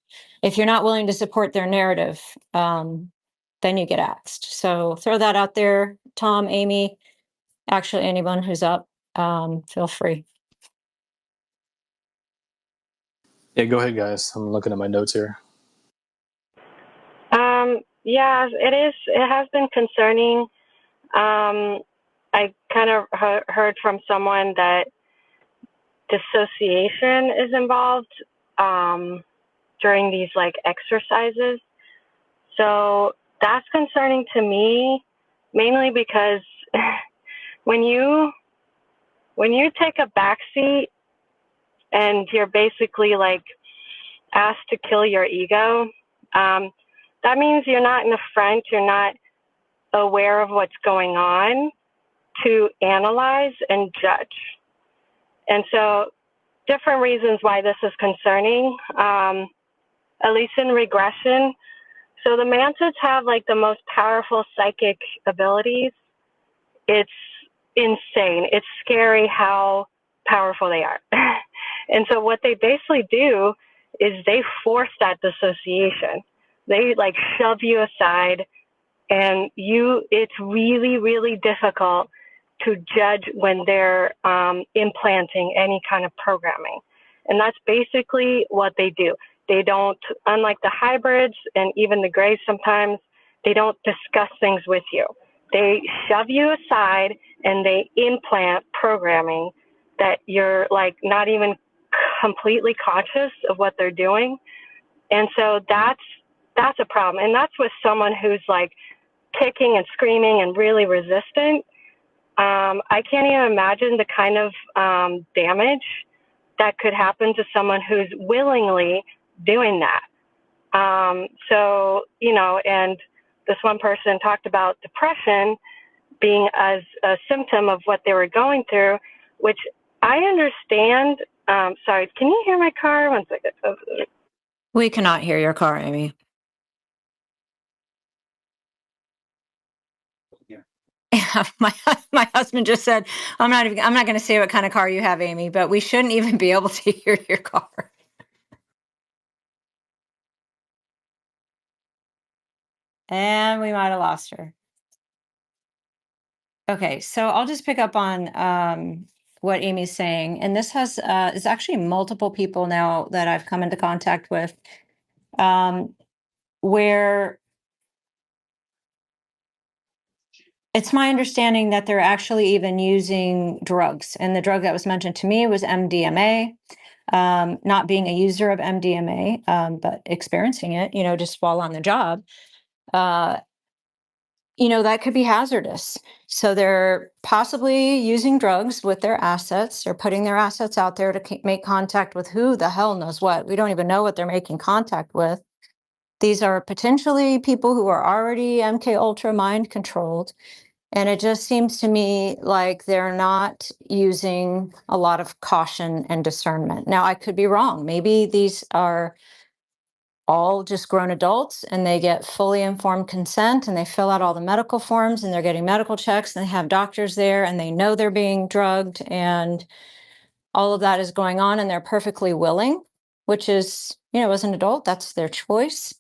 If you're not willing to support their narrative, then you get axed. So throw that out there, Tom, Amy, actually anyone who's up, feel free. Yeah, go ahead, guys. I'm looking at my notes here. Yeah, it is. It has been concerning. I kind of heard from someone that dissociation is involved during these exercises. So that's concerning to me, mainly because when you take a backseat and you're basically asked to kill your ego, that means you're not in the front, you're not aware of what's going on to analyze and judge. And so different reasons why this is concerning, at least in regression. So the mantids have the most powerful psychic abilities. It's insane. It's scary how powerful they are. And so what they basically do is they force that dissociation. They shove you aside, and it's really, really difficult to judge when they're implanting any kind of programming. And that's basically what they do. They don't, unlike the hybrids and even the grays sometimes, they don't discuss things with you. They shove you aside and they implant programming that you're not even completely conscious of what they're doing. And so that's a problem. And that's with someone who's like kicking and screaming and really resistant. I can't even imagine the kind of damage that could happen to someone who's willingly doing that. So, you know, and this one person talked about depression being as a symptom of what they were going through, which I understand. Sorry, can you hear my car? One second. We cannot hear your car, Amy. Yeah, my husband just said, I'm not going to say what kind of car you have, Amy, but we shouldn't even be able to hear your car. And we might have lost her. Okay, so I'll just pick up on what Amy's saying. And this has is actually multiple people now that I've come into contact with, where it's my understanding that they're actually even using drugs. And the drug that was mentioned to me was MDMA. Not being a user of MDMA, but experiencing it, you know, just while on the job, you know, that could be hazardous. So they're possibly using drugs with their assets. They're putting their assets out there to make contact with who the hell knows what. We don't even know what they're making contact with. These are potentially people who are already MK Ultra mind controlled. And it just seems to me like they're not using a lot of caution and discernment. Now, I could be wrong. Maybe these are all just grown adults and they get fully informed consent and they fill out all the medical forms and they're getting medical checks and they have doctors there and they know they're being drugged and all of that is going on and they're perfectly willing, which is, you know, as an adult, that's their choice.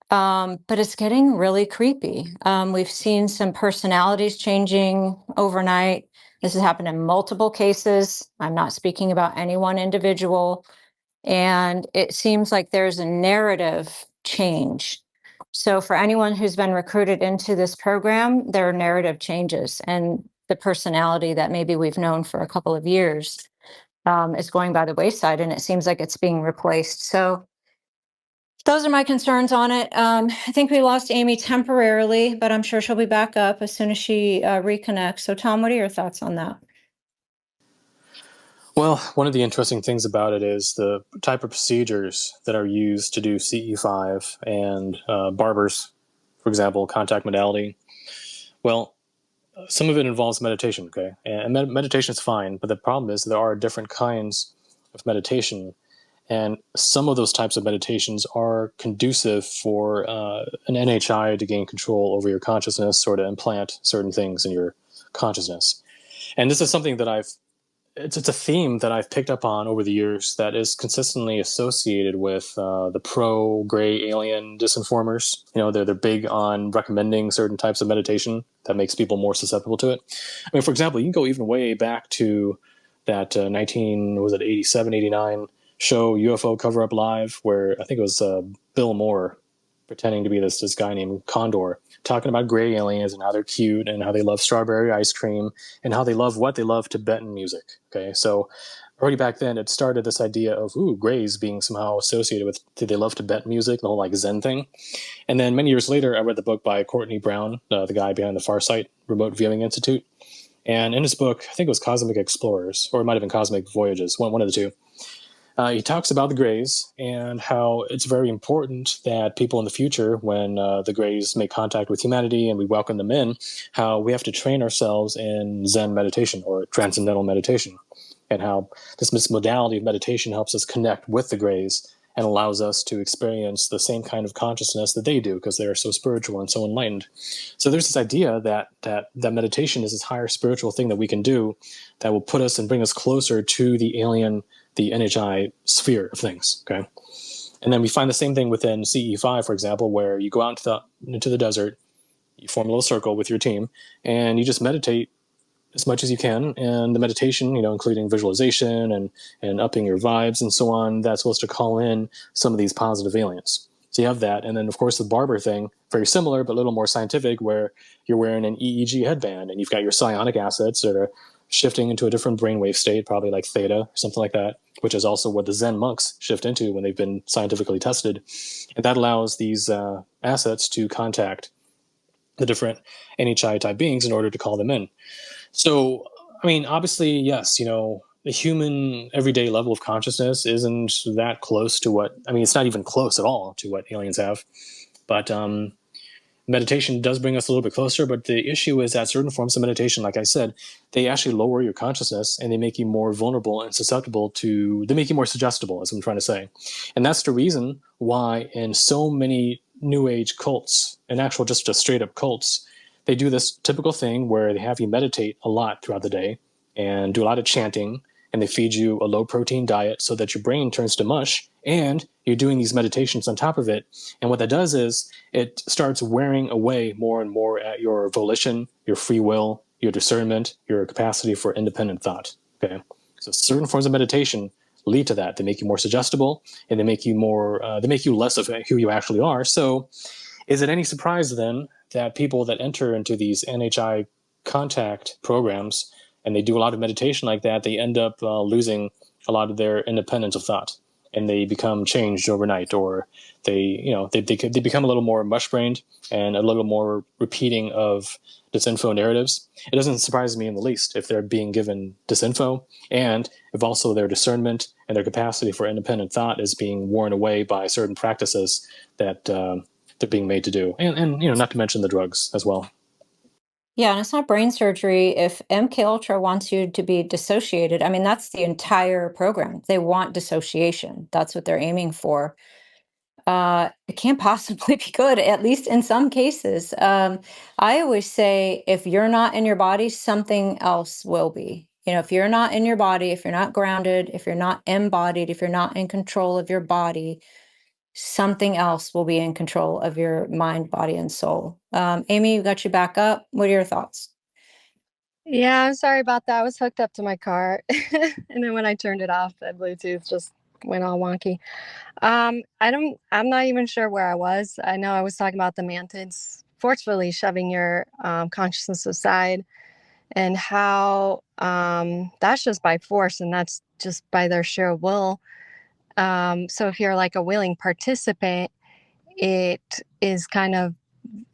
But it's getting really creepy. We've seen some personalities changing overnight. This has happened in multiple cases. I'm not speaking about any one individual. And it seems like there's a narrative change. So for anyone who's been recruited into this program, their narrative changes and the personality that maybe we've known for a couple of years is going by the wayside and it seems like it's being replaced. So those are my concerns on it. I think we lost Amy temporarily, but I'm sure she'll be back up as soon as she reconnects. So Tom, what are your thoughts on that? Well, one of the interesting things about it is the type of procedures that are used to do CE5 and barbers, for example, contact modality. Well, some of it involves meditation, okay? And meditation is fine, but the problem is there are different kinds of meditation, and some of those types of meditations are conducive for an NHI to gain control over your consciousness or to implant certain things in your consciousness. And this is something that it's a theme that I've picked up on over the years that is consistently associated with the pro-gray alien disinformers. You know, they're big on recommending certain types of meditation that makes people more susceptible to it. I mean, for example, you can go even way back to that 87, 89 show UFO Cover Up Live, where I think it was Bill Moore pretending to be this guy named Condor, talking about gray aliens and how they're cute and how they love strawberry ice cream and how they love Tibetan music. Okay, so already back then it started this idea of grays being somehow associated with they love Tibetan music, the whole like Zen thing. And then many years later, I read the book by Courtney Brown, the guy behind the Farsight Remote Viewing Institute. And in his book, I think it was Cosmic Explorers, or it might have been Cosmic Voyages, one of the two. He talks about the Greys and how it's very important that people in the future, when the Greys make contact with humanity and we welcome them in, how we have to train ourselves in Zen meditation or transcendental meditation, and how this modality of meditation helps us connect with the Greys and allows us to experience the same kind of consciousness that they do because they are so spiritual and so enlightened. So there's this idea that meditation is this higher spiritual thing that we can do that will put us and bring us closer to the alien, the NHI sphere of things, okay? And then we find the same thing within CE5, for example, where you go out into the desert, you form a little circle with your team, and you just meditate as much as you can. And the meditation, including visualization and upping your vibes and so on, that's supposed to call in some of these positive aliens. So you have that. And then, of course, the barber thing, very similar, but a little more scientific, where you're wearing an EEG headband and you've got your psionic assets that are shifting into a different brainwave state, probably like theta or something like that, which is also what the Zen monks shift into when they've been scientifically tested. And that allows these assets to contact the different NHI type beings in order to call them in. So, I mean, obviously, yes, the human everyday level of consciousness isn't that close to what, I mean, it's not even close at all to what aliens have. But meditation does bring us a little bit closer, but the issue is that certain forms of meditation, like I said, they actually lower your consciousness and they make you more vulnerable and susceptible to, they make you more suggestible, as I'm trying to say. And that's the reason why in so many New Age cults, and actual just straight up cults, they do this typical thing where they have you meditate a lot throughout the day and do a lot of chanting, and they feed you a low protein diet so that your brain turns to mush, and you're doing these meditations on top of it. And what that does is it starts wearing away more and more at your volition, your free will, your discernment, your capacity for independent thought. Okay, so certain forms of meditation lead to that. They make you more suggestible, and they make you more, they make you less of who you actually are. So is it any surprise then that people that enter into these NHI contact programs and they do a lot of meditation like that, they end up losing a lot of their independence of thought, and they become changed overnight, or they become a little more mush-brained and a little more repeating of disinfo narratives. It doesn't surprise me in the least if they're being given disinfo, and if also their discernment and their capacity for independent thought is being worn away by certain practices that they're being made to do, and not to mention the drugs as well. Yeah, and it's not brain surgery. If MK Ultra wants you to be dissociated, I mean, that's the entire program. They want dissociation. That's what they're aiming for. It can't possibly be good, at least in some cases. I always say, if you're not in your body, something else will be. If you're not in your body, if you're not grounded, if you're not embodied, if you're not in control of your body, something else will be in control of your mind, body, and soul. Amy, you got you back up. What are your thoughts? Yeah, I'm sorry about that. I was hooked up to my car, and then when I turned it off, the Bluetooth just went all wonky. I'm not even sure where I was. I know I was talking about the mantids forcefully shoving your consciousness aside, and how that's just by force, and that's just by their sheer will. So if you're like a willing participant, it is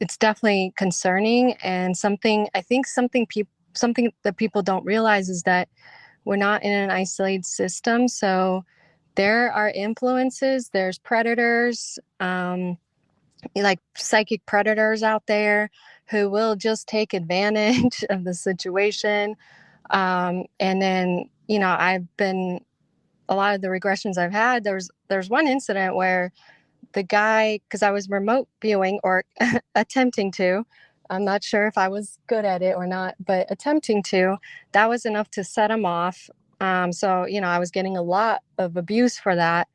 it's definitely concerning, and something that people don't realize is that we're not in an isolated system. So there are influences, there's predators, like psychic predators out there who will just take advantage of the situation. And then, a lot of the regressions I've had, there's one incident where the guy, because I was remote viewing or attempting to, I'm not sure if I was good at it or not, but attempting to, that was enough to set him off. So, I was getting a lot of abuse for that.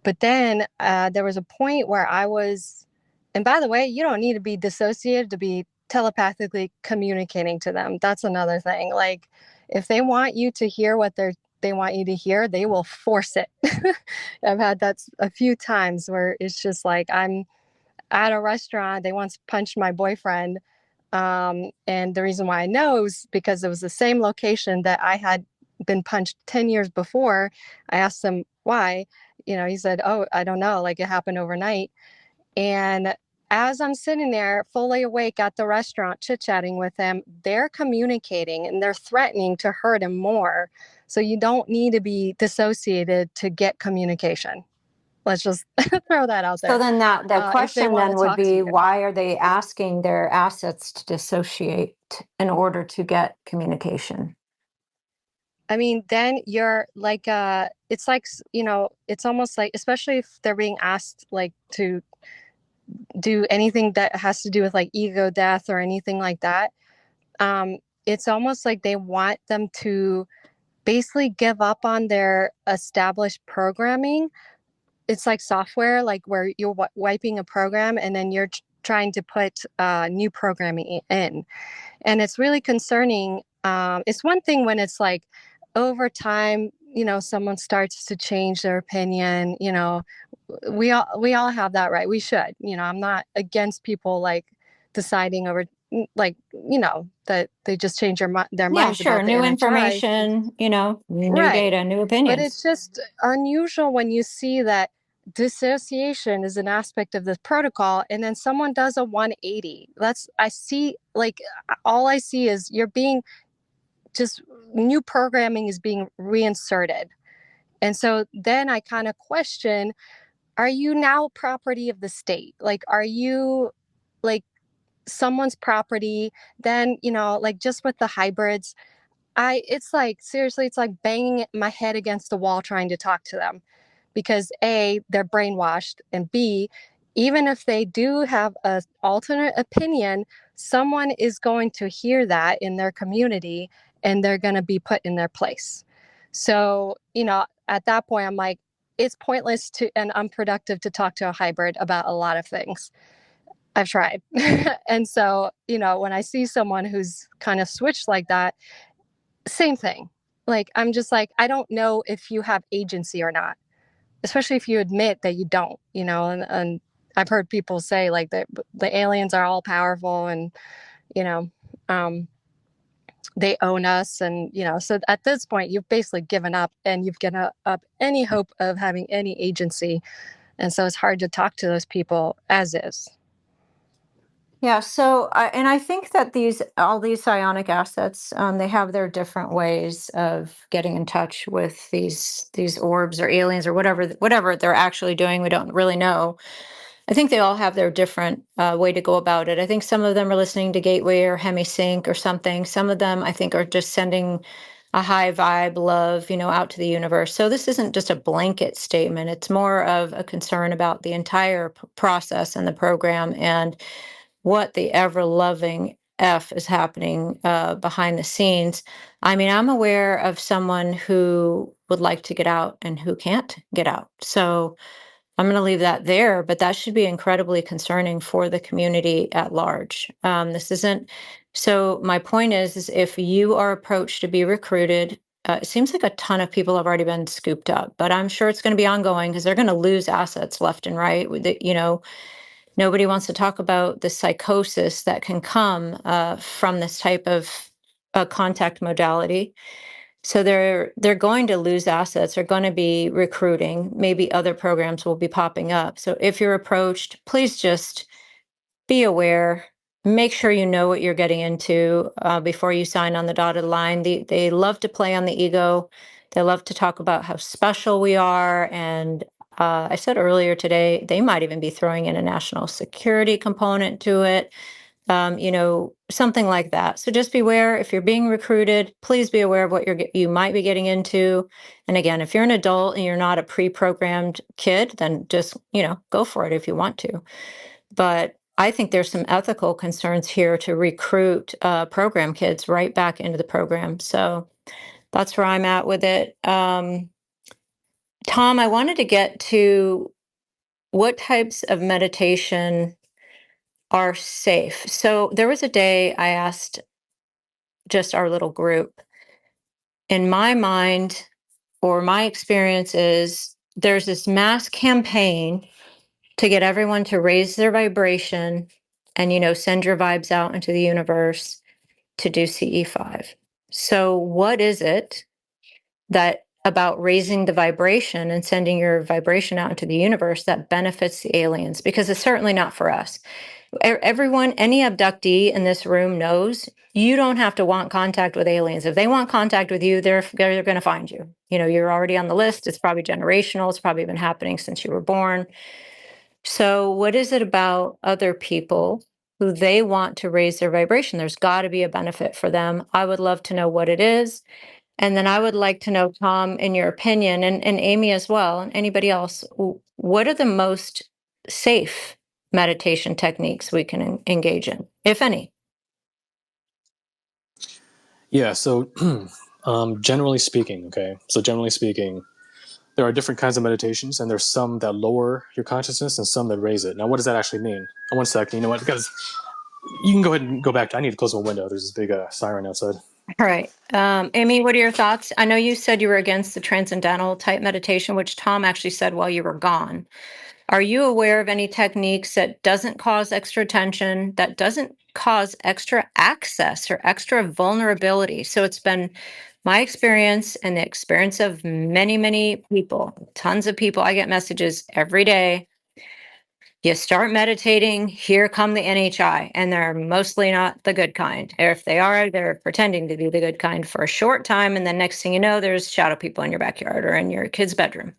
But then there was a point where and by the way, you don't need to be dissociated to be telepathically communicating to them. That's another thing. Like, if they want you to hear what they want you to hear, they will force it. I've had that a few times where it's just like, I'm at a restaurant, they once punched my boyfriend. And the reason why I know is because it was the same location that I had been punched 10 years before. I asked him why. He said, "Oh, I don't know. Like, it happened overnight." And as I'm sitting there fully awake at the restaurant chit-chatting with them, they're communicating and they're threatening to hurt him more. So you don't need to be dissociated to get communication. Let's just throw that out there. So then the If they question want then to would talk to be, you. why are they asking their assets to dissociate in order to get communication? I mean, then you're like, it's like, it's almost like, especially if they're being asked like to do anything that has to do with like ego death or anything like that. It's almost like they want them to basically give up on their established programming. It's like software, like where you're wiping a program and then you're trying to put new programming in. And it's really concerning. It's one thing when it's like over time, someone starts to change their opinion. We all have that right. We should. I'm not against people like deciding over like, that they just change their Yeah, minds sure. about the New NHI. information, new Right. data, new But opinions. it's just unusual when you see that dissociation is an aspect of this protocol and then someone does a 180. All I see is you're being just new programming is being reinserted. And so then I kind of question, are you now property of the state? Like, are you like someone's property? Then, like just with the hybrids, it's like, seriously, it's like banging my head against the wall trying to talk to them because A, they're brainwashed, and B, even if they do have an alternate opinion, someone is going to hear that in their community and they're going to be put in their place. So, at that point, I'm like, it's pointless and unproductive to talk to a hybrid about a lot of things. I've tried. And so, when I see someone who's kind of switched like that, same thing. Like, I'm just like, I don't know if you have agency or not, especially if you admit that you don't, and I've heard people say like that the aliens are all powerful and, you know, um, they own us. And, so at this point, you've basically given up and you've given up any hope of having any agency. And so it's hard to talk to those people as is. Yeah, so I think that all these psionic assets, they have their different ways of getting in touch with these orbs or aliens or whatever they're actually doing. We don't really know. I think they all have their different way to go about it. I think some of them are listening to Gateway or Hemisync or something. Some of them, I think, are just sending a high vibe love, out to the universe. So this isn't just a blanket statement. It's more of a concern about the entire process and the program and what the ever loving F is happening behind the scenes. I mean, I'm aware of someone who would like to get out and who can't get out. So I'm going to leave that there, but that should be incredibly concerning for the community at large. This isn't. So my point is if you are approached to be recruited, it seems like a ton of people have already been scooped up, but I'm sure it's going to be ongoing because they're going to lose assets left and right. Nobody wants to talk about the psychosis that can come from this type of contact modality. So they're going to lose assets. They're going to be recruiting. Maybe other programs will be popping up. So if you're approached, please just be aware. Make sure you know what you're getting into before you sign on the dotted line. They love to play on the ego. They love to talk about how special we are. And I said earlier today, they might even be throwing in a national security component to it. Something like that. So just beware if you're being recruited, please be aware of what you might be getting into. And again, if you're an adult and you're not a pre-programmed kid, then just, go for it if you want to. But I think there's some ethical concerns here to recruit program kids right back into the program. So that's where I'm at with it. Tom, I wanted to get to what types of meditation are safe. So there was a day I asked just our little group. In my mind, or my experience is there's this mass campaign to get everyone to raise their vibration and, send your vibes out into the universe to do CE5. So what is it that about raising the vibration and sending your vibration out into the universe that benefits the aliens? Because it's certainly not for us. Everyone, any abductee in this room knows you don't have to want contact with aliens. If they want contact with you, they're going to find you. You're already on the list. It's probably generational. It's probably been happening since you were born. So what is it about other people who they want to raise their vibration? There's got to be a benefit for them. I would love to know what it is. And then I would like to know, Tom, in your opinion, and Amy as well, and anybody else, what are the most safe meditation techniques we can engage in, if any? Yeah, so generally speaking, there are different kinds of meditations, and there's some that lower your consciousness and some that raise it. Now, what does that actually mean? One second, you know what? Because you can go ahead and go back. I need to close my window. There's this big siren outside. All right. Amy, what are your thoughts? I know you said you were against the transcendental type meditation, which Tom actually said while you were gone. Are you aware of any techniques that doesn't cause extra tension, that doesn't cause extra access or extra vulnerability? So it's been my experience and the experience of many, many people, tons of people. I get messages every day. You start meditating, here come the NHI, and they're mostly not the good kind. Or if they are, they're pretending to be the good kind for a short time. And then next thing you know, there's shadow people in your backyard or in your kid's bedroom.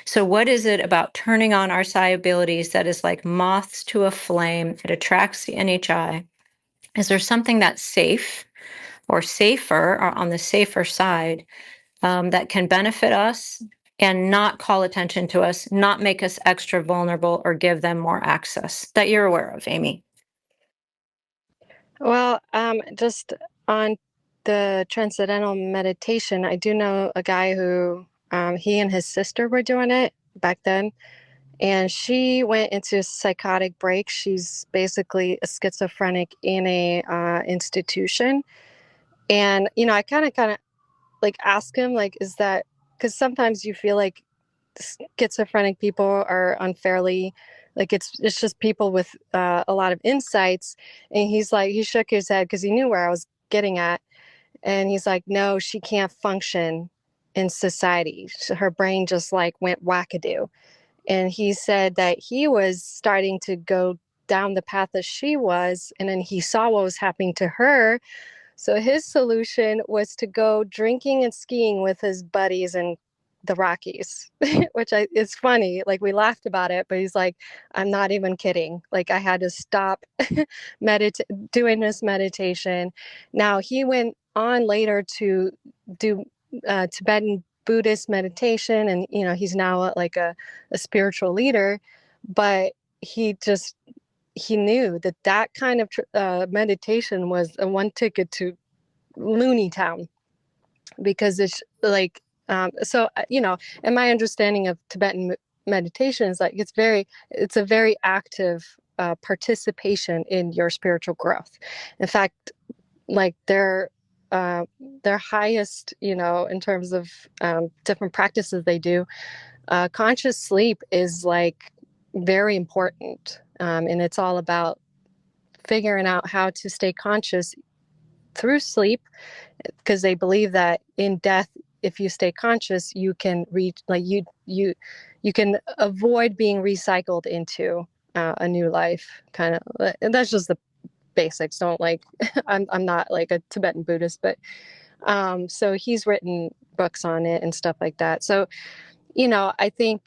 So, what is it about turning on our psi abilities that is like moths to a flame? It attracts the NHI. Is there something that's safe or safer or on the safer side that can benefit us and not call attention to us, not make us extra vulnerable or give them more access that you're aware of, Amy? Well, just on the transcendental meditation, I do know a guy who he and his sister were doing it back then, and she went into psychotic break. She's basically a schizophrenic in a institution, and I kind of like ask him like, is that because sometimes you feel like schizophrenic people are unfairly like it's just people with a lot of insights, and he's like he shook his head because he knew where I was getting at, and he's like, no, she can't function in society. Her brain just like went wackadoo. And he said that he was starting to go down the path that she was, and then he saw what was happening to her. So his solution was to go drinking and skiing with his buddies in the Rockies, which it's funny. Like we laughed about it, but he's like, I'm not even kidding. Like I had to stop doing this meditation. Now he went on later to do Tibetan Buddhist meditation, and he's now like a spiritual leader, but he knew that that kind of meditation was a one ticket to Looney Town, because it's like and my understanding of Tibetan meditation is like it's a very active participation in your spiritual growth. In fact, like their highest, in terms of different practices they do, conscious sleep is like very important, and it's all about figuring out how to stay conscious through sleep, because they believe that in death, if you stay conscious, you can reach like you can avoid being recycled into a new life, kind of. And that's just the basics. Don't like I'm not like a Tibetan Buddhist, but so he's written books on it and stuff like that. So I think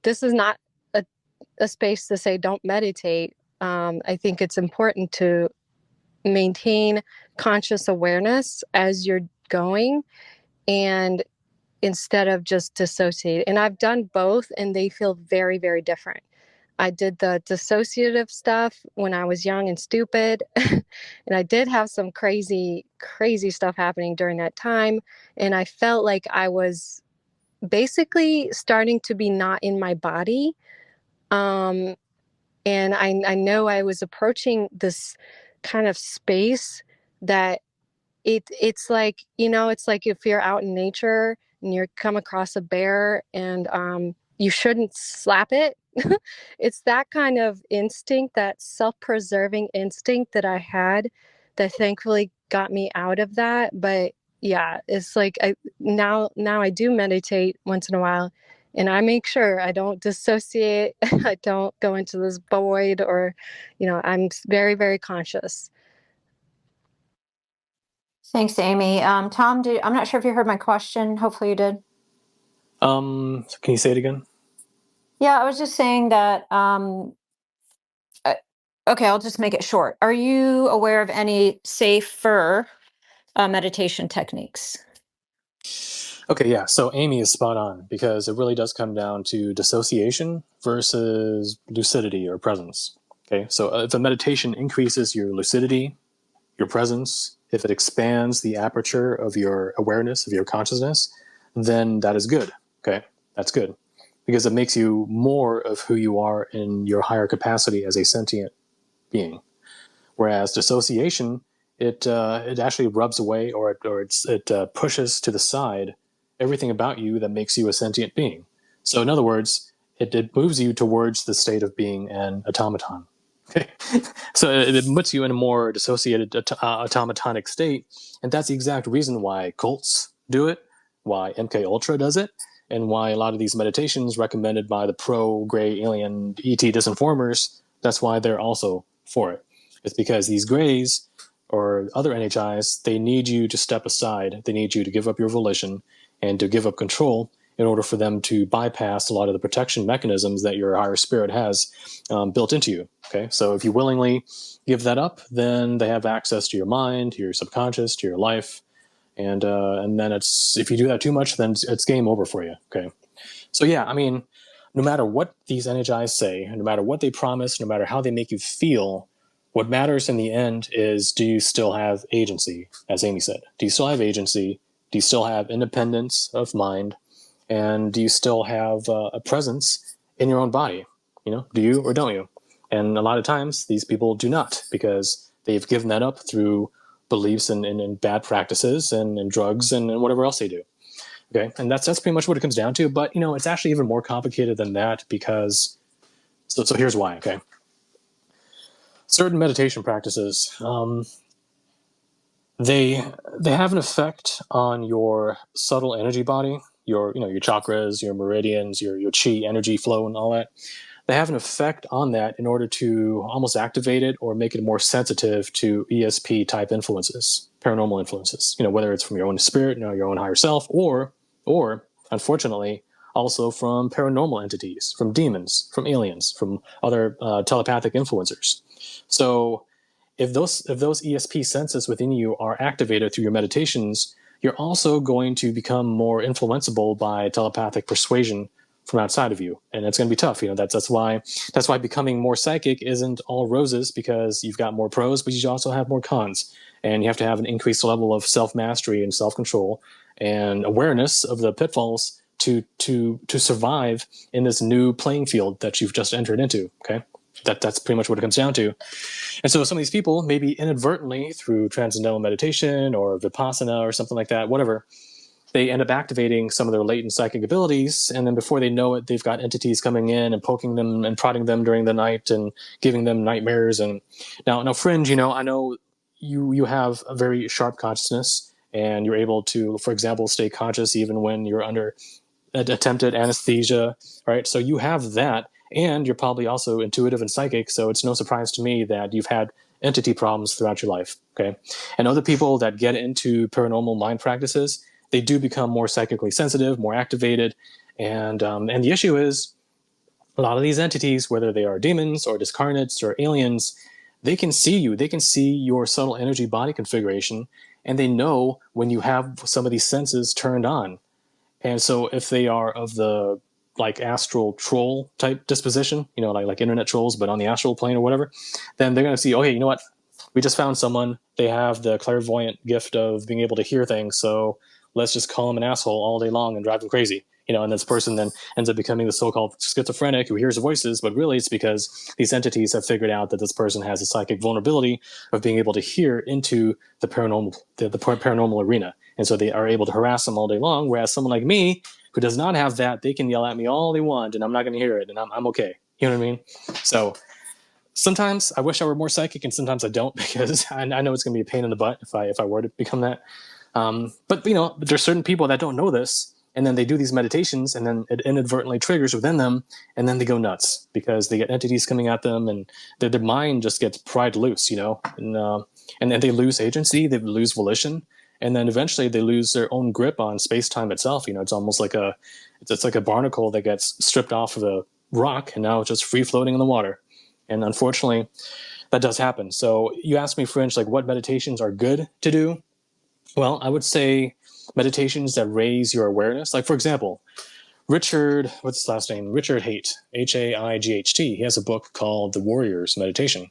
this is not a space to say don't meditate. I think it's important to maintain conscious awareness as you're going, and instead of just dissociate. And I've done both, and they feel very, very different. I did the dissociative stuff when I was young and stupid. And I did have some crazy, crazy stuff happening during that time. And I felt like I was basically starting to be not in my body. And I know I was approaching this kind of space that it's like, it's like if you're out in nature and you come across a bear, and you shouldn't slap it. It's that kind of instinct, that self-preserving instinct that I had, that thankfully got me out of that. But yeah, it's like now I do meditate once in a while, and I make sure I don't dissociate. I don't go into this void, or I'm very, very conscious. Thanks, Amy. Tom, I'm not sure if you heard my question. Hopefully you did. Can you say it again? Yeah, I was just saying that, okay, I'll just make it short. Are you aware of any safer meditation techniques? Okay, yeah. So Amy is spot on, because it really does come down to dissociation versus lucidity or presence. Okay, so if a meditation increases your lucidity, your presence, if it expands the aperture of your awareness, of your consciousness, then that is good. Okay, that's good, because it makes you more of who you are in your higher capacity as a sentient being. Whereas dissociation, it actually rubs away, or it pushes to the side everything about you that makes you a sentient being. So in other words, it moves you towards the state of being an automaton. Okay, so it puts you in a more dissociated automatonic state, and that's the exact reason why cults do it, why MK Ultra does it, and why a lot of these meditations recommended by the pro-gray alien ET disinformers, that's why they're also for it. It's because these grays or other NHIs, they need you to step aside. They need you to give up your volition and to give up control in order for them to bypass a lot of the protection mechanisms that your higher spirit has built into you. Okay, so if you willingly give that up, then they have access to your mind, to your subconscious, to your life, and then it's, if you do that too much, then it's game over for you. Okay, so yeah, I mean, no matter what these NHIs say, no matter what they promise, no matter how they make you feel, what matters in the end is, do you still have agency? As Amy said, do you still have agency? Do you still have independence of mind? And do you still have a presence in your own body? You know, do you or don't you? And a lot of times these people do not, because they've given that up through beliefs in bad practices and drugs and whatever else they do. Okay, and that's pretty much what it comes down to. But, you know, it's actually even more complicated than that, because, so here's why, okay? Certain meditation practices, they have an effect on your subtle energy body, your chakras, your meridians, your chi energy flow and all that. They have an effect on that in order to almost activate it or make it more sensitive to ESP type influences, paranormal influences, you know, whether it's from your own spirit, you know, your own higher self, or unfortunately also from paranormal entities, from demons, from aliens, from other telepathic influencers. So if those ESP senses within you are activated through your meditations, you're also going to become more influenceable by telepathic persuasion from outside of you, and it's going to be tough. You know, that's why becoming more psychic isn't all roses, because you've got more pros, but you also have more cons, and you have to have an increased level of self-mastery and self-control and awareness of the pitfalls to survive in this new playing field that you've just entered into. Okay, that's pretty much what it comes down to. And so some of these people, maybe inadvertently through transcendental meditation or vipassana or something like that, whatever, they end up activating some of their latent psychic abilities, and then before they know it, they've got entities coming in and poking them and prodding them during the night and giving them nightmares. And now Fringe, you know, I know you have a very sharp consciousness, and you're able to, for example, stay conscious even when you're under attempted anesthesia, right? So you have that, and you're probably also intuitive and psychic, so it's no surprise to me that you've had entity problems throughout your life, okay? And other people that get into paranormal mind practices, they do become more psychically sensitive, more activated, and the issue is, a lot of these entities, whether they are demons or discarnates or aliens, they can see you. They can see your subtle energy body configuration, and they know when you have some of these senses turned on. And so if they are of the like astral troll type disposition, you know, like internet trolls, but on the astral plane or whatever, then they're going to see, okay, you know what? We just found someone. They have the clairvoyant gift of being able to hear things. So let's just call him an asshole all day long and drive him crazy. You know, and this person then ends up becoming the so-called schizophrenic who hears voices, but really it's because these entities have figured out that this person has a psychic vulnerability of being able to hear into the paranormal, the paranormal arena. And so they are able to harass them all day long, whereas someone like me, who does not have that, they can yell at me all they want, and I'm not going to hear it, and I'm okay. You know what I mean? So sometimes I wish I were more psychic, and sometimes I don't, because I know it's going to be a pain in the butt if I were to become that. But you know, there's certain people that don't know this, and then they do these meditations, and then it inadvertently triggers within them, and then they go nuts because they get entities coming at them, and their mind just gets pried loose, you know, and then they lose agency, they lose volition. And then eventually they lose their own grip on space-time itself. You know, it's almost like it's like a barnacle that gets stripped off of the rock, and now it's just free floating in the water. And unfortunately, that does happen. So you asked me, Fringe, like what meditations are good to do? Well, I would say meditations that raise your awareness. Like, for example, Richard, what's his last name? Richard Haight, Haight. He has a book called The Warrior's Meditation.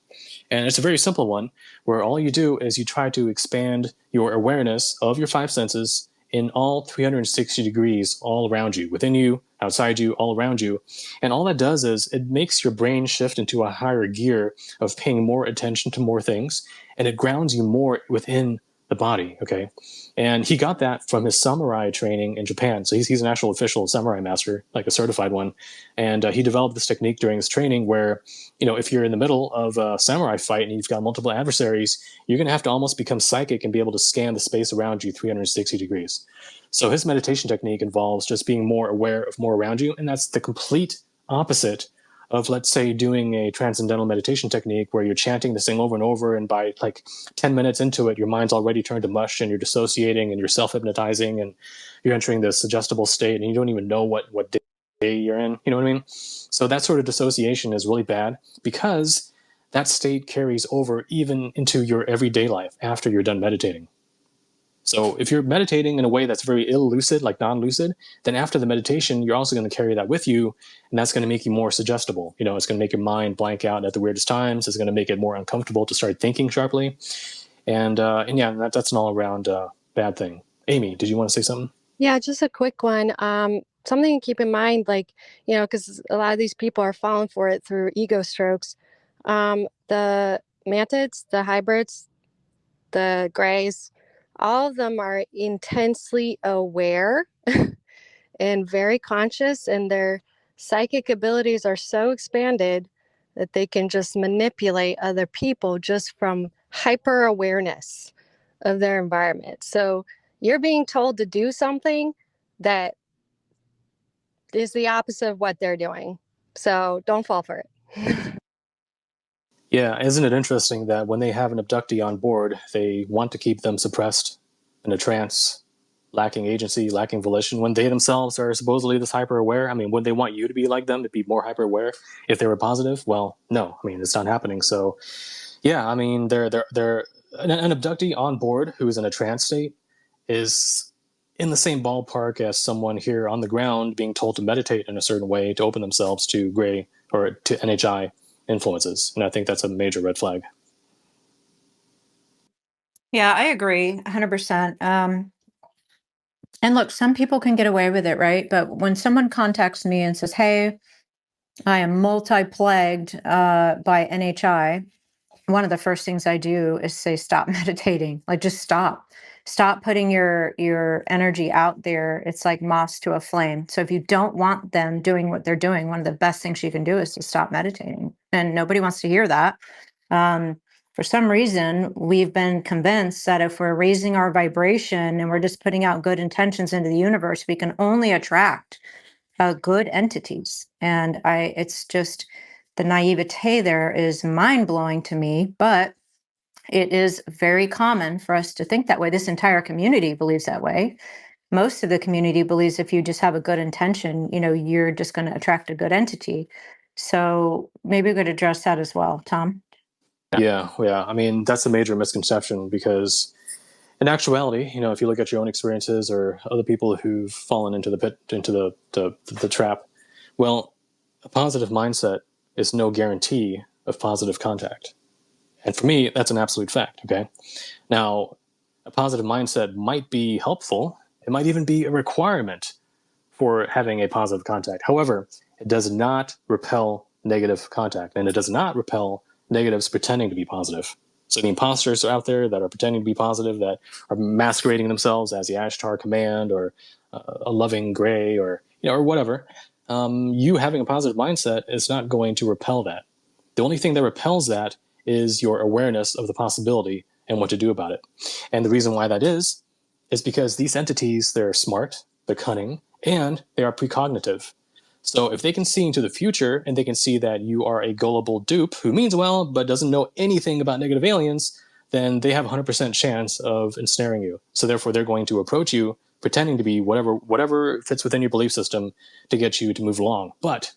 And it's a very simple one where all you do is you try to expand your awareness of your five senses in all 360 degrees all around you, within you, outside you, all around you. And all that does is it makes your brain shift into a higher gear of paying more attention to more things, and it grounds you more within the body, okay? And he got that from his samurai training in Japan. So he's an actual official samurai master, like a certified one. And he developed this technique during his training where, if you're in the middle of a samurai fight and you've got multiple adversaries, you're going to have to almost become psychic and be able to scan the space around you 360 degrees. So his meditation technique involves just being more aware of more around you. And that's the complete opposite of, let's say, doing a transcendental meditation technique where you're chanting this thing over and over, and by like 10 minutes into it, your mind's already turned to mush and you're dissociating and you're self-hypnotizing and you're entering this suggestible state and you don't even know what day you're in. You know what I mean? So that sort of dissociation is really bad because that state carries over even into your everyday life after you're done meditating. So if you're meditating in a way that's very ill-lucid, like non-lucid, then after the meditation, you're also going to carry that with you, and that's going to make you more suggestible. It's going to make your mind blank out at the weirdest times. It's going to make it more uncomfortable to start thinking sharply. And yeah, that's an all-around bad thing. Amy, did you want to say something? Yeah, just a quick one. Something to keep in mind, because a lot of these people are falling for it through ego strokes. The mantids, the hybrids, the grays, all of them are intensely aware and very conscious, and their psychic abilities are so expanded that they can just manipulate other people just from hyper awareness of their environment. So you're being told to do something that is the opposite of what they're doing. So don't fall for it. Yeah, isn't it interesting that when they have an abductee on board, they want to keep them suppressed in a trance, lacking agency, lacking volition, when they themselves are supposedly this hyper-aware? I mean, would they want you to be like them, to be more hyper-aware if they were positive? Well, no. I mean, it's not happening. So, yeah, I mean, they're an abductee on board who is in a trance state is in the same ballpark as someone here on the ground being told to meditate in a certain way to open themselves to gray or to NHI influences. And I think that's a major red flag. Yeah, I agree 100%. And look, some people can get away with it, right? But when someone contacts me and says, hey, I am multi-plagued by NHI, one of the first things I do is say, stop meditating. Like, just stop. Stop putting your energy out there. It's like moths to a flame. So if you don't want them doing what they're doing, one of the best things you can do is to stop meditating. And nobody wants to hear that. For some reason, we've been convinced that if we're raising our vibration and we're just putting out good intentions into the universe, we can only attract good entities. And it's just, the naivete there is mind blowing to me, but it is very common for us to think that way. This entire community believes that way. Most of the community believes if you just have a good intention, you're just going to attract a good entity. So maybe we could address that as well, Tom. Yeah. I mean, that's a major misconception because in actuality, if you look at your own experiences or other people who've fallen into the pit, into the trap, well, a positive mindset is no guarantee of positive contact. And for me, that's an absolute fact, okay? Now, a positive mindset might be helpful. It might even be a requirement for having a positive contact. However, it does not repel negative contact, and it does not repel negatives pretending to be positive. So the imposters are out there that are pretending to be positive, that are masquerading themselves as the Ashtar Command or a loving gray or whatever. You having a positive mindset is not going to repel that. The only thing that repels that is your awareness of the possibility and what to do about it. And the reason why that is because these entities, they're smart, they're cunning, and they are precognitive. So if they can see into the future and they can see that you are a gullible dupe who means well but doesn't know anything about negative aliens, then they have a 100% chance of ensnaring you. So therefore, they're going to approach you pretending to be whatever fits within your belief system to get you to move along. But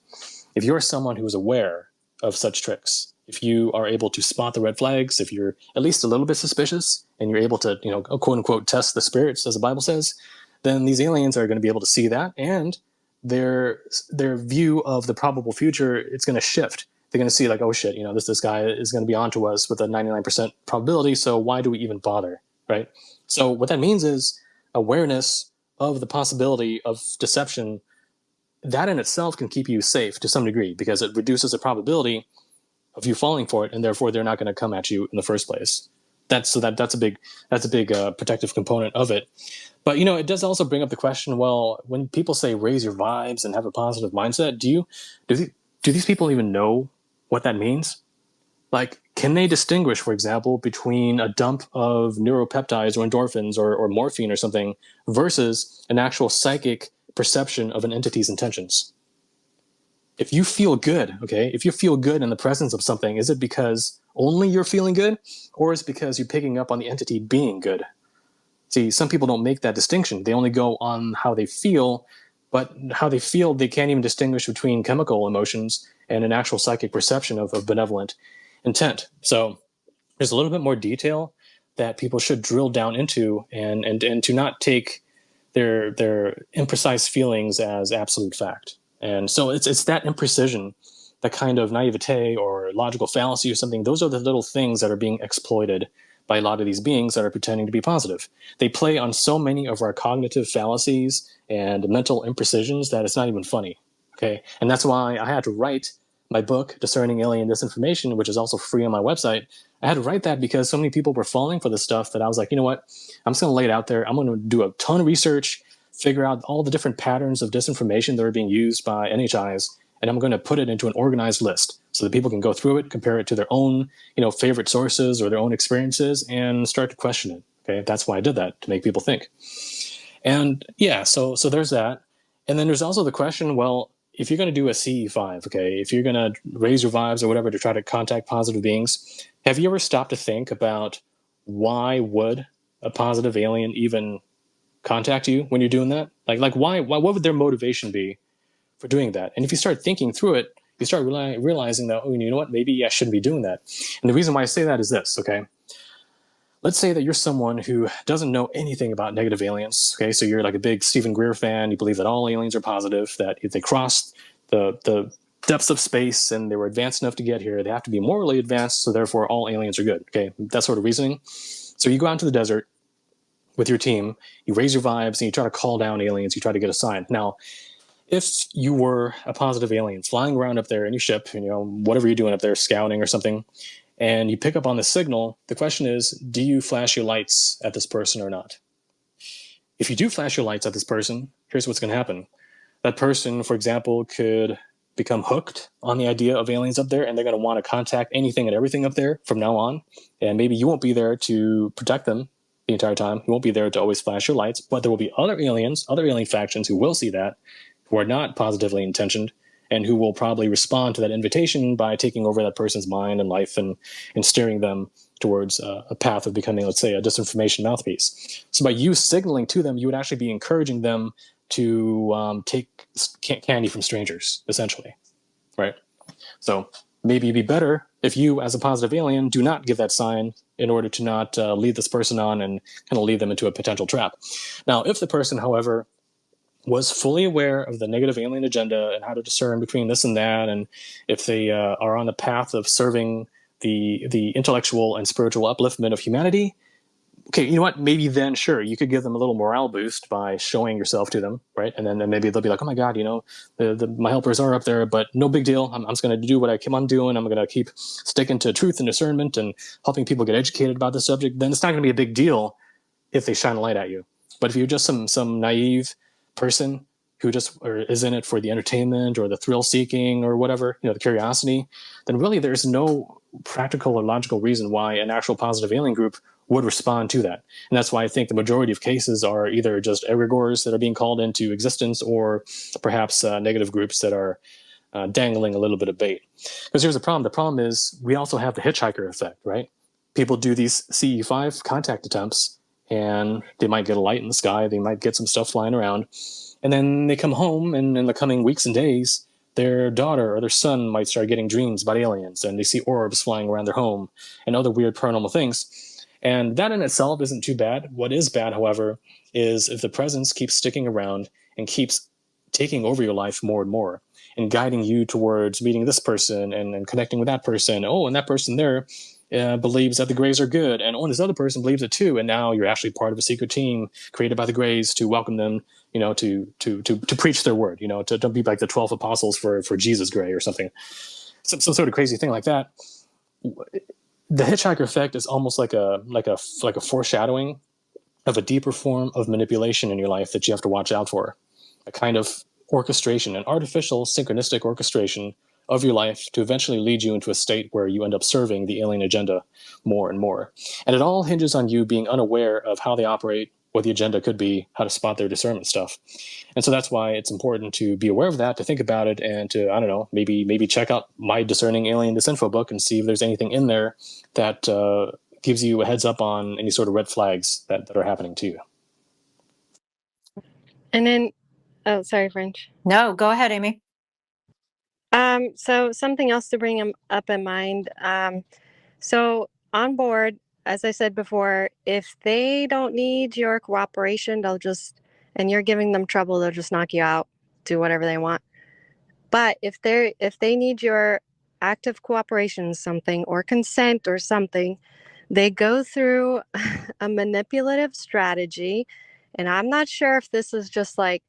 if you're someone who is aware of such tricks, if you are able to spot the red flags, if you're at least a little bit suspicious and you're able to, quote unquote, test the spirits, as the Bible says, then these aliens are going to be able to see that, and their view of the probable future, it's going to shift. They're going to see like, oh shit, this guy is going to be onto us with a 99% probability. So why do we even bother, right? So what that means is awareness of the possibility of deception. That in itself can keep you safe to some degree because it reduces the probability of you falling for it, and therefore they're not going to come at you in the first place. that's a big protective component of it. But it does also bring up the question. Well, when people say raise your vibes and have a positive mindset, do these people even know what that means? Like, can they distinguish, for example, between a dump of neuropeptides or endorphins or morphine or something versus an actual psychic perception of an entity's intentions? If you feel good, okay, if you feel good in the presence of something, is it because only you're feeling good, or is it because you're picking up on the entity being good? See, some people don't make that distinction. They only go on how they feel, but how they feel, they can't even distinguish between chemical emotions and an actual psychic perception of benevolent intent. So there's a little bit more detail that people should drill down into, and to not take their imprecise feelings as absolute fact. And so it's that imprecision, that kind of naivete or logical fallacy or something. Those are the little things that are being exploited by a lot of these beings that are pretending to be positive. They play on so many of our cognitive fallacies and mental imprecisions that it's not even funny. Okay, and that's why I had to write my book, Discerning Alien Disinformation, which is also free on my website. I had to write that because so many people were falling for this stuff that I was like, you know what? I'm just going to lay it out there. I'm going to do a ton of research, figure out all the different patterns of disinformation that are being used by NHIs, and I'm going to put it into an organized list so that people can go through it, compare it to their own, favorite sources or their own experiences, and start to question it. Okay, that's why I did that, to make people think. And yeah, so there's that. And then there's also the question, well, if you're going to do a CE5, okay, if you're going to raise your vibes or whatever to try to contact positive beings, have you ever stopped to think about why would a positive alien even contact you when you're doing that? Like why what would their motivation be for doing that? And if you start thinking through it, you start realizing that, oh, you know what, maybe I shouldn't be doing that. And the reason why I say that is this, okay? Let's say that you're someone who doesn't know anything about negative aliens, okay? So you're like a big Stephen Greer fan, you believe that all aliens are positive, that if they crossed the depths of space and they were advanced enough to get here, they have to be morally advanced, so therefore all aliens are good, okay? That sort of reasoning. So you go out into the desert with your team, you raise your vibes, and you try to call down aliens, you try to get a sign. Now, if you were a positive alien flying around up there in your ship, whatever you're doing up there, scouting or something, and you pick up on the signal, the question is, do you flash your lights at this person or not? If you do flash your lights at this person, here's what's going to happen. That person, for example, could become hooked on the idea of aliens up there, and they're going to want to contact anything and everything up there from now on. And maybe you won't be there to protect them the entire time. You won't be there to always flash your lights, but there will be other aliens, other alien factions who will see that, who are not positively intentioned, and who will probably respond to that invitation by taking over that person's mind and life and steering them towards a path of becoming, let's say, a disinformation mouthpiece. So by you signaling to them, you would actually be encouraging them to take candy from strangers, essentially, right? So maybe it'd be better if you, as a positive alien, do not give that sign in order to not lead this person on and kind of lead them into a potential trap. Now, if the person, however, was fully aware of the negative alien agenda and how to discern between this and that, and if they are on the path of serving the intellectual and spiritual upliftment of humanity, okay, you know what? Maybe then, sure, you could give them a little morale boost by showing yourself to them, right? And then maybe they'll be like, oh my God, my helpers are up there, but no big deal. I'm just going to do what I keep on doing. I'm going to keep sticking to truth and discernment and helping people get educated about the subject. Then it's not going to be a big deal if they shine a light at you. But if you're just some naive person who just is in it for the entertainment or the thrill seeking or whatever, the curiosity, then really there's no practical or logical reason why an actual positive alien group would respond to that. And that's why I think the majority of cases are either just egregores that are being called into existence, or perhaps negative groups that are dangling a little bit of bait. Because here's the problem. The problem is we also have the hitchhiker effect, right? People do these CE5 contact attempts, and they might get a light in the sky, they might get some stuff flying around, and then they come home, and in the coming weeks and days, their daughter or their son might start getting dreams about aliens, and they see orbs flying around their home and other weird paranormal things. And that in itself isn't too bad. What is bad, however, is if the presence keeps sticking around and keeps taking over your life more and more and guiding you towards meeting this person and connecting with that person. Oh, and that person there believes that the Greys are good, and this other person believes it too, and now you're actually part of a secret team created by the Greys to welcome them, to preach their word, to be like the 12 apostles for Jesus Grey or something, some sort of crazy thing like that. the hitchhiker effect is almost like a foreshadowing of a deeper form of manipulation in your life that you have to watch out for. A kind of orchestration, an artificial synchronistic orchestration of your life to eventually lead you into a state where you end up serving the alien agenda more and more. And it all hinges on you being unaware of how they operate, what the agenda could be, how to spot their discernment stuff. And so that's why it's important to be aware of that, to think about it, and to, I don't know, maybe check out my Discerning Alien Disinfo book and see if there's anything in there that gives you a heads up on any sort of red flags that are happening to you. And then, oh, sorry, French. No, go ahead, Amy. So something else to bring up in mind. So on board, as I said before, if they don't need your cooperation, and you're giving them trouble, they'll just knock you out, do whatever they want. But if they need your active cooperation, something, or consent or something, they go through a manipulative strategy. And I'm not sure if this is just like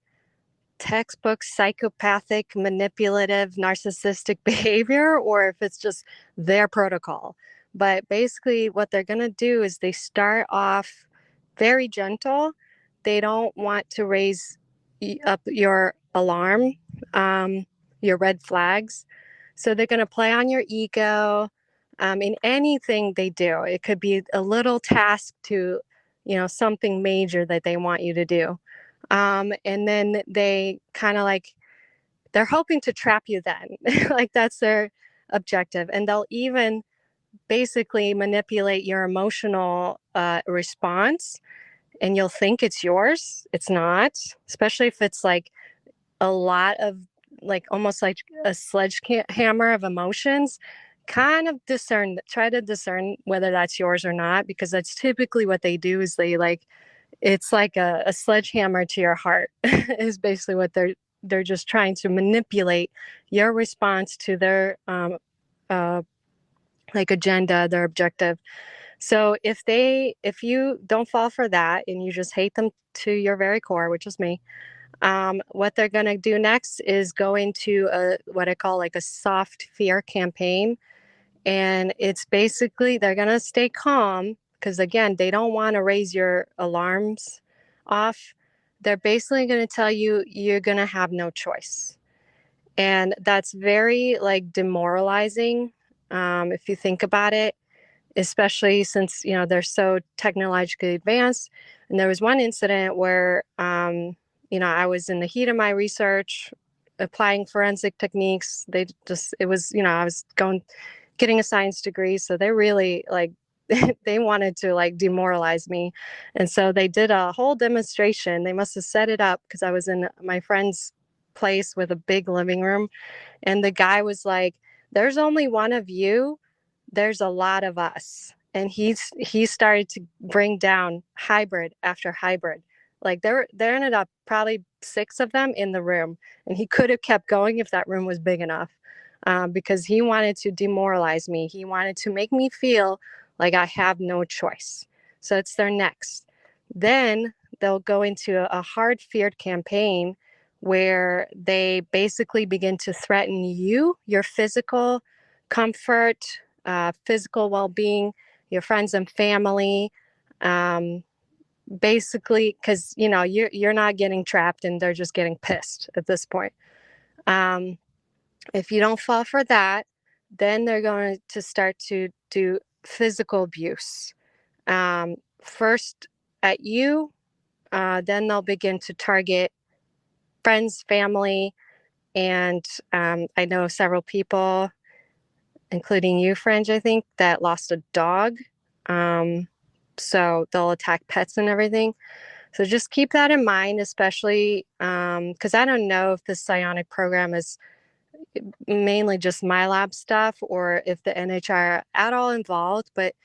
textbook psychopathic, manipulative, narcissistic behavior, or if it's just their protocol. But basically, what they're going to do is they start off very gentle. They don't want to raise up your alarm, your red flags. So they're going to play on your ego. In anything they do, it could be a little task to, something major that they want you to do. And then they kind of like, they're hoping to trap you then. Like that's their objective. And they'll even basically manipulate your emotional response, and you'll think it's yours. It's not, especially if it's like a lot of like almost like a sledgehammer of emotions. Kind of try to discern whether that's yours or not, because that's typically what they do is it's like a sledgehammer to your heart is basically what they're just trying to manipulate your response to their like agenda, their objective. So if you don't fall for that and you just hate them to your very core, which is me, what they're going to do next is go into what I call like a soft fear campaign. And it's basically, they're going to stay calm because, again, they don't want to raise your alarms off. They're basically going to tell you you're going to have no choice. And that's very like demoralizing if you think about it, especially since, they're so technologically advanced. And there was one incident where, I was in the heat of my research, applying forensic techniques. It was, I was getting a science degree. So they really like, they wanted to like demoralize me. And so they did a whole demonstration. They must have set it up because I was in my friend's place with a big living room. And the guy was like, there's only one of you. There's a lot of us. And he started to bring down hybrid after hybrid. Like there ended up probably 6 of them in the room. And he could have kept going if that room was big enough. Because he wanted to demoralize me. He wanted to make me feel like I have no choice. So it's their next. Then they'll go into a hard feared campaign where they basically begin to threaten you, your physical comfort, physical well-being, your friends and family. Basically, because you're not getting trapped and they're just getting pissed at this point. If you don't fall for that, then they're going to start to do physical abuse. First at you, then they'll begin to target friends, family, and I know several people, including you, Fringe, I think, that lost a dog. So they'll attack pets and everything. So just keep that in mind, especially because I don't know if the psionic program is mainly just my lab stuff or if the NHR are at all involved, but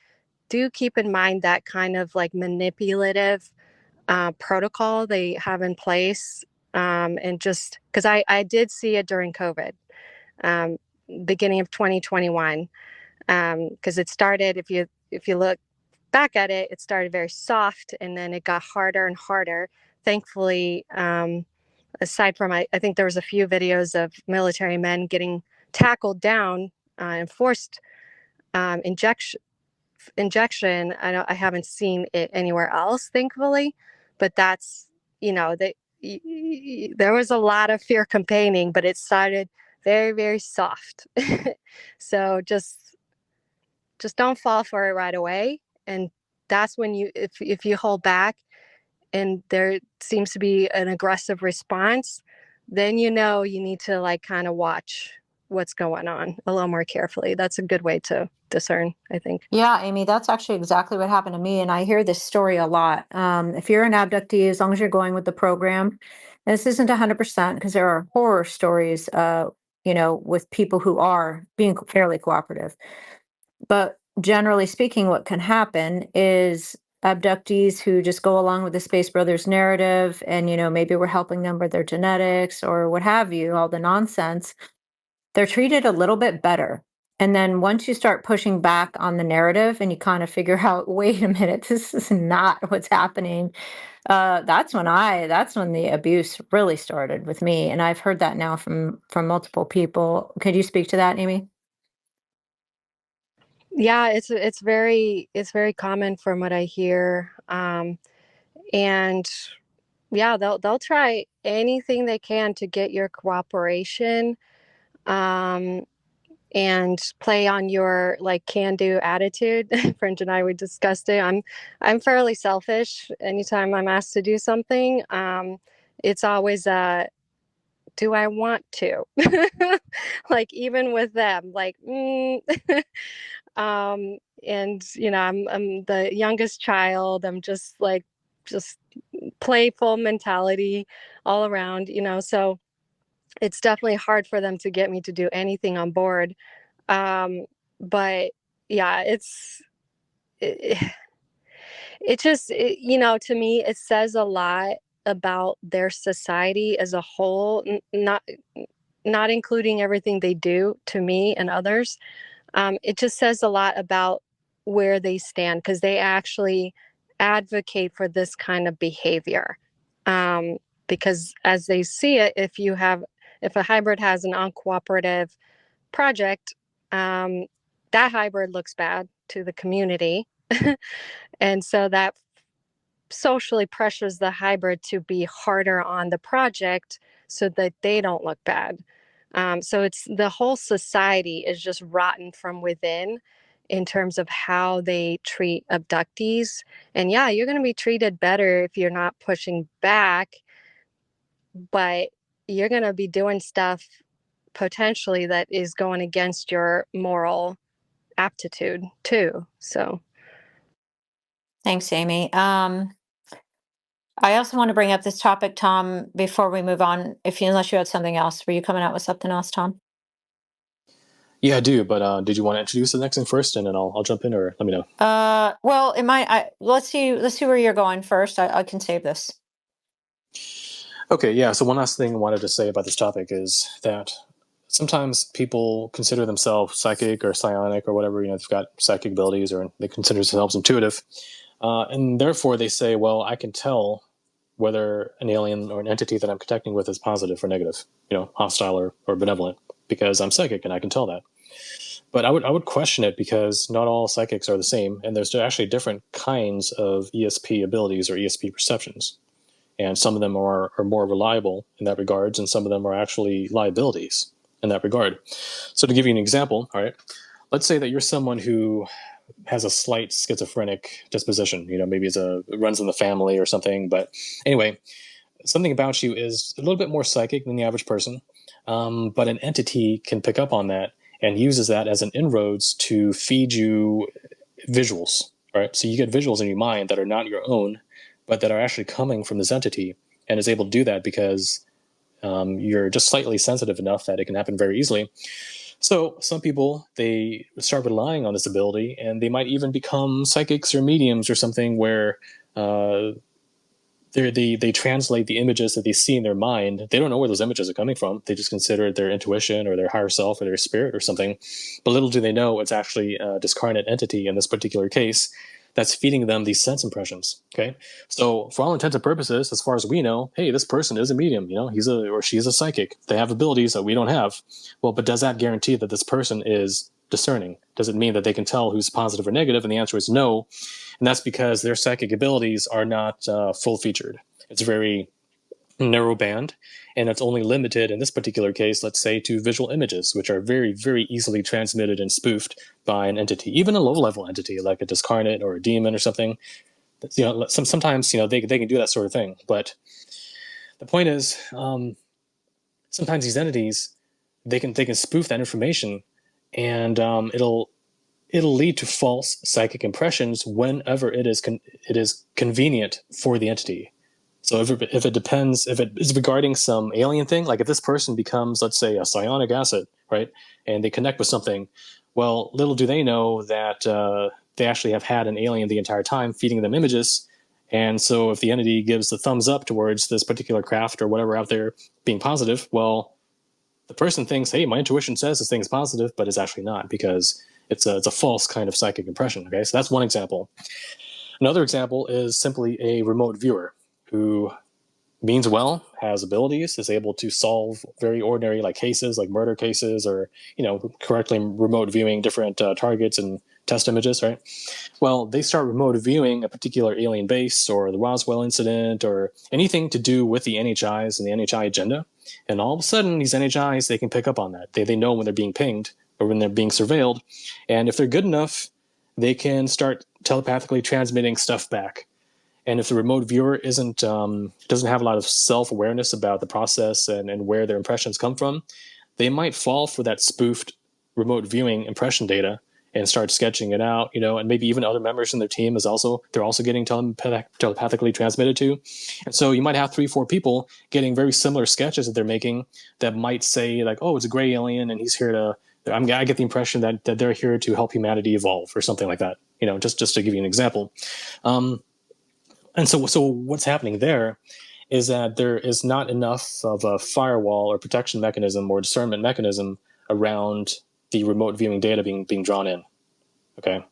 do keep in mind that kind of like manipulative protocol they have in place. And just because I did see it during COVID, beginning of 2021, because it started, if you look back at it, it started very soft and then it got harder and harder. Thankfully, aside from, I think there was a few videos of military men getting tackled down and forced injection, I haven't seen it anywhere else, thankfully, but that's, there was a lot of fear campaigning, but it started very, very soft. So just don't fall for it right away. And that's when if you hold back and there seems to be an aggressive response, then you need to like kind of watch what's going on a little more carefully. That's a good way to discern, I think. Yeah, Amy, that's actually exactly what happened to me. And I hear this story a lot. If you're an abductee, as long as you're going with the program, and this isn't 100% because there are horror stories, with people who are being fairly cooperative. But generally speaking, what can happen is abductees who just go along with the Space Brothers narrative and, maybe we're helping them with their genetics or what have you, all the nonsense, they're treated a little bit better. And then once you start pushing back on the narrative and you kind of figure out, wait a minute, this is not what's happening. That's when the abuse really started with me. And I've heard that now from multiple people. Could you speak to that, Amy? Yeah, it's very common from what I hear. And yeah, they'll try anything they can to get your cooperation. And play on your like can-do attitude. French and I, we discussed it. I'm fairly selfish. Anytime I'm asked to do something, it's always do I want to? Like even with them, like and I'm the youngest child. I'm just playful mentality all around, so it's definitely hard for them to get me to do anything on board. But yeah, it, to me, it says a lot about their society as a whole, not including everything they do to me and others. It just says a lot about where they stand because they actually advocate for this kind of behavior. Because as they see it, if a hybrid has an uncooperative project, that hybrid looks bad to the community. And so that socially pressures the hybrid to be harder on the project so that they don't look bad. So it's the whole society is just rotten from within in terms of how they treat abductees. And yeah, you're going to be treated better if you're not pushing back, but you're going to be doing stuff potentially that is going against your moral aptitude too. So Thanks, Amy. I also want to bring up this topic, Tom, before we move on. Unless you had something else, were you coming out with something else, Tom? Yeah, I do. But did you want to introduce the next thing first, and then I'll jump in, or let me know. Well, it might. Let's see where you're going first. I can save this. Okay, yeah. So one last thing I wanted to say about this topic is that sometimes people consider themselves psychic or psionic or whatever. They've got psychic abilities, or they consider themselves intuitive, and therefore they say, "Well, I can tell whether an alien or an entity that I'm connecting with is positive or negative, hostile or benevolent, because I'm psychic and I can tell that." But I would question it because not all psychics are the same, and there's actually different kinds of ESP abilities or ESP perceptions, and some of them are more reliable in that regards, and some of them are actually liabilities in that regard. So to give you an example, all right, let's say that you're someone who has a slight schizophrenic disposition. Maybe it runs in the family or something. But anyway, something about you is a little bit more psychic than the average person. But an entity can pick up on that and uses that as an inroads to feed you visuals, right? So you get visuals in your mind that are not your own, but that are actually coming from this entity, and is able to do that because you're just slightly sensitive enough that it can happen very easily. So some people, they start relying on this ability, and they might even become psychics or mediums or something where they translate the images that they see in their mind. They don't know where those images are coming from. They just consider it their intuition or their higher self or their spirit or something. But little do they know it's actually a discarnate entity in this particular case that's feeding them these sense impressions. Okay, so for all intents and purposes, as far as we know, hey, this person is a medium. He's or she's a psychic. They have abilities that we don't have. Well, but does that guarantee that this person is discerning? Does it mean that they can tell who's positive or negative? And the answer is no. And that's because their psychic abilities are not full featured. It's very narrow band, and it's only limited in this particular case, let's say, to visual images, which are very, very easily transmitted and spoofed by an entity, even a low-level entity like a discarnate or a demon or something. Sometimes they can do that sort of thing. But the point is, sometimes these entities they can spoof that information, and it'll lead to false psychic impressions whenever it is convenient for the entity. So if it depends, if it is regarding some alien thing, like if this person becomes, let's say, a psionic acid, right, and they connect with something, well, little do they know that they actually have had an alien the entire time feeding them images. And so if the entity gives the thumbs up towards this particular craft or whatever out there being positive, well, the person thinks, hey, my intuition says this thing is positive, but it's actually not, because it's a false kind of psychic impression. Okay, so that's one example. Another example is simply a remote viewer who means well, has abilities, is able to solve very ordinary cases, like murder cases, or correctly remote viewing different targets and test images, right? Well, they start remote viewing a particular alien base or the Roswell incident or anything to do with the NHIs and the NHI agenda, and all of a sudden these NHIs, they can pick up on that. They know when they're being pinged or when they're being surveilled, and if they're good enough, they can start telepathically transmitting stuff back. And if the remote viewer doesn't have a lot of self-awareness about the process and where their impressions come from, they might fall for that spoofed remote viewing impression data and start sketching it out, and maybe even other members in their team they're also getting telepathically transmitted to. And so you might have 3-4 people getting very similar sketches that they're making that might say oh, it's a gray alien and he's here to, I get the impression that they're here to help humanity evolve or something like that, just to give you an example. And so what's happening there is that there is not enough of a firewall or protection mechanism or discernment mechanism around the remote viewing data being drawn in. Okay.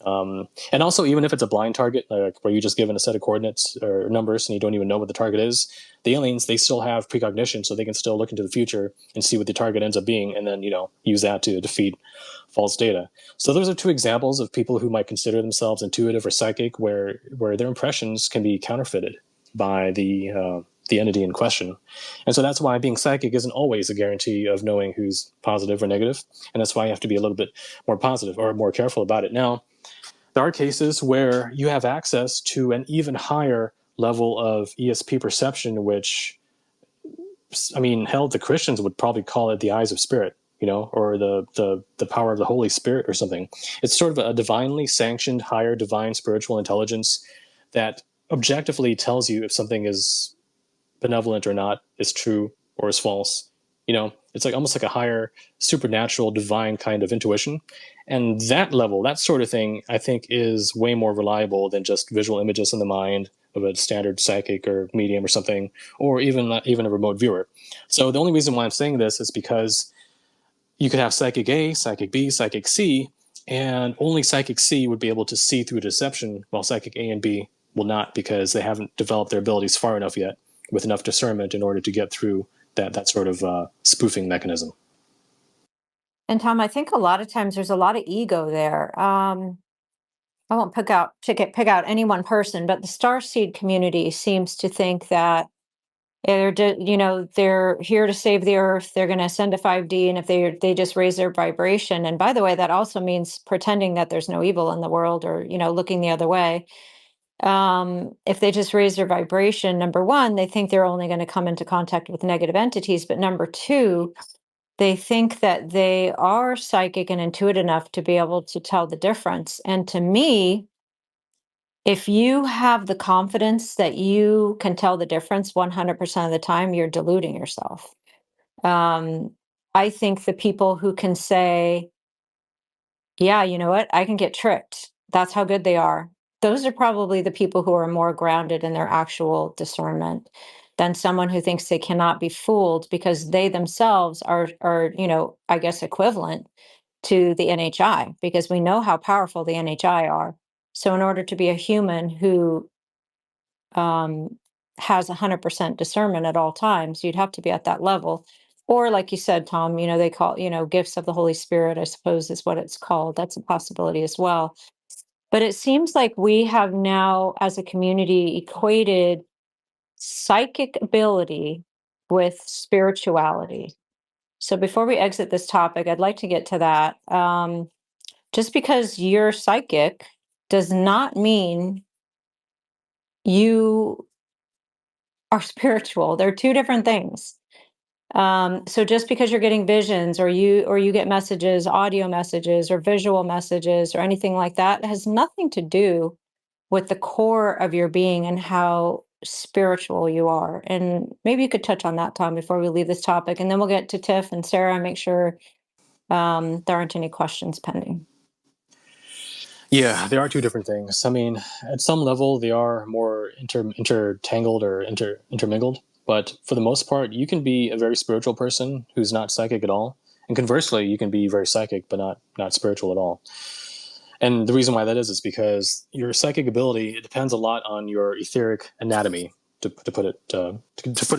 And also, even if it's a blind target, where you're just given a set of coordinates or numbers and you don't even know what the target is, the aliens, they still have precognition, so they can still look into the future and see what the target ends up being, and then use that to defeat false data. So those are two examples of people who might consider themselves intuitive or psychic, where their impressions can be counterfeited by the entity in question. And so that's why being psychic isn't always a guarantee of knowing who's positive or negative, and that's why you have to be a little bit more positive or more careful about it. Now, there are cases where you have access to an even higher level of ESP perception, which, hell, the Christians would probably call it the eyes of spirit, or the power of the Holy Spirit or something. It's sort of a divinely sanctioned higher divine spiritual intelligence that objectively tells you if something is benevolent or not, is true or is false. It's almost like a higher supernatural divine kind of intuition. And that level, that sort of thing, I think is way more reliable than just visual images in the mind of a standard psychic or medium or something, or even a remote viewer. So the only reason why I'm saying this is because you could have psychic A, psychic B, psychic C, and only psychic C would be able to see through deception, while psychic A and B will not, because they haven't developed their abilities far enough yet with enough discernment in order to get through that sort of spoofing mechanism. And Tom, I think a lot of times there's a lot of ego there. I won't pick out any one person, but the starseed community seems to think that they're here to save the earth. They're going to ascend to 5D, and if they just raise their vibration. And by the way, that also means pretending that there's no evil in the world, or looking the other way. If they just raise their vibration, number one, they think they're only going to come into contact with negative entities. But number two, they think that they are psychic and intuitive enough to be able to tell the difference. And to me, if you have the confidence that you can tell the difference 100% of the time, you're deluding yourself. I think the people who can say, yeah, you know what, I can get tricked, that's how good they are, those are probably the people who are more grounded in their actual discernment than someone who thinks they cannot be fooled because they themselves are I guess equivalent to the NHI, because we know how powerful the NHI are. So in order to be a human who has 100% discernment at all times, you'd have to be at that level. or like you said, Tom, they call, gifts of the Holy Spirit, I suppose is what it's called. That's a possibility as well. But it seems like we have now, as a community, equated psychic ability with spirituality. So before we exit this topic, I'd like to get to that. Just because you're psychic does not mean you are spiritual. They're two different things. So just because you're getting visions or you get messages, audio messages or visual messages or anything like that has nothing to do with the core of your being and how spiritual you are. And maybe you could touch on that, Tom, before we leave this topic, and then we'll get to Tiff and Sarah and make sure there aren't any questions pending. Yeah, there are two different things. I mean, at some level, they are more intertangled or intermingled. But for the most part, you can be a very spiritual person who's not psychic at all. And conversely, you can be very psychic but not spiritual at all. And the reason why that is because your psychic ability, it depends a lot on your etheric anatomy. To put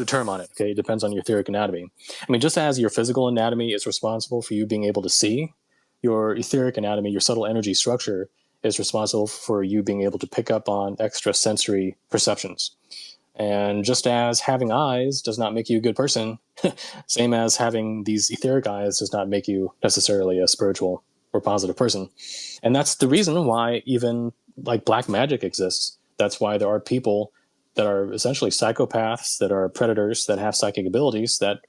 a term on it, okay, it depends on your etheric anatomy. I mean, just as your physical anatomy is responsible for you being able to see, your etheric anatomy, your subtle energy structure, is responsible for you being able to pick up on extrasensory perceptions. And just as having eyes does not make you a good person, same as having these etheric eyes does not make you necessarily a spiritual or positive person. And that's the reason why even like black magic exists. That's why there are people that are essentially psychopaths, that are predators, that have psychic abilities, that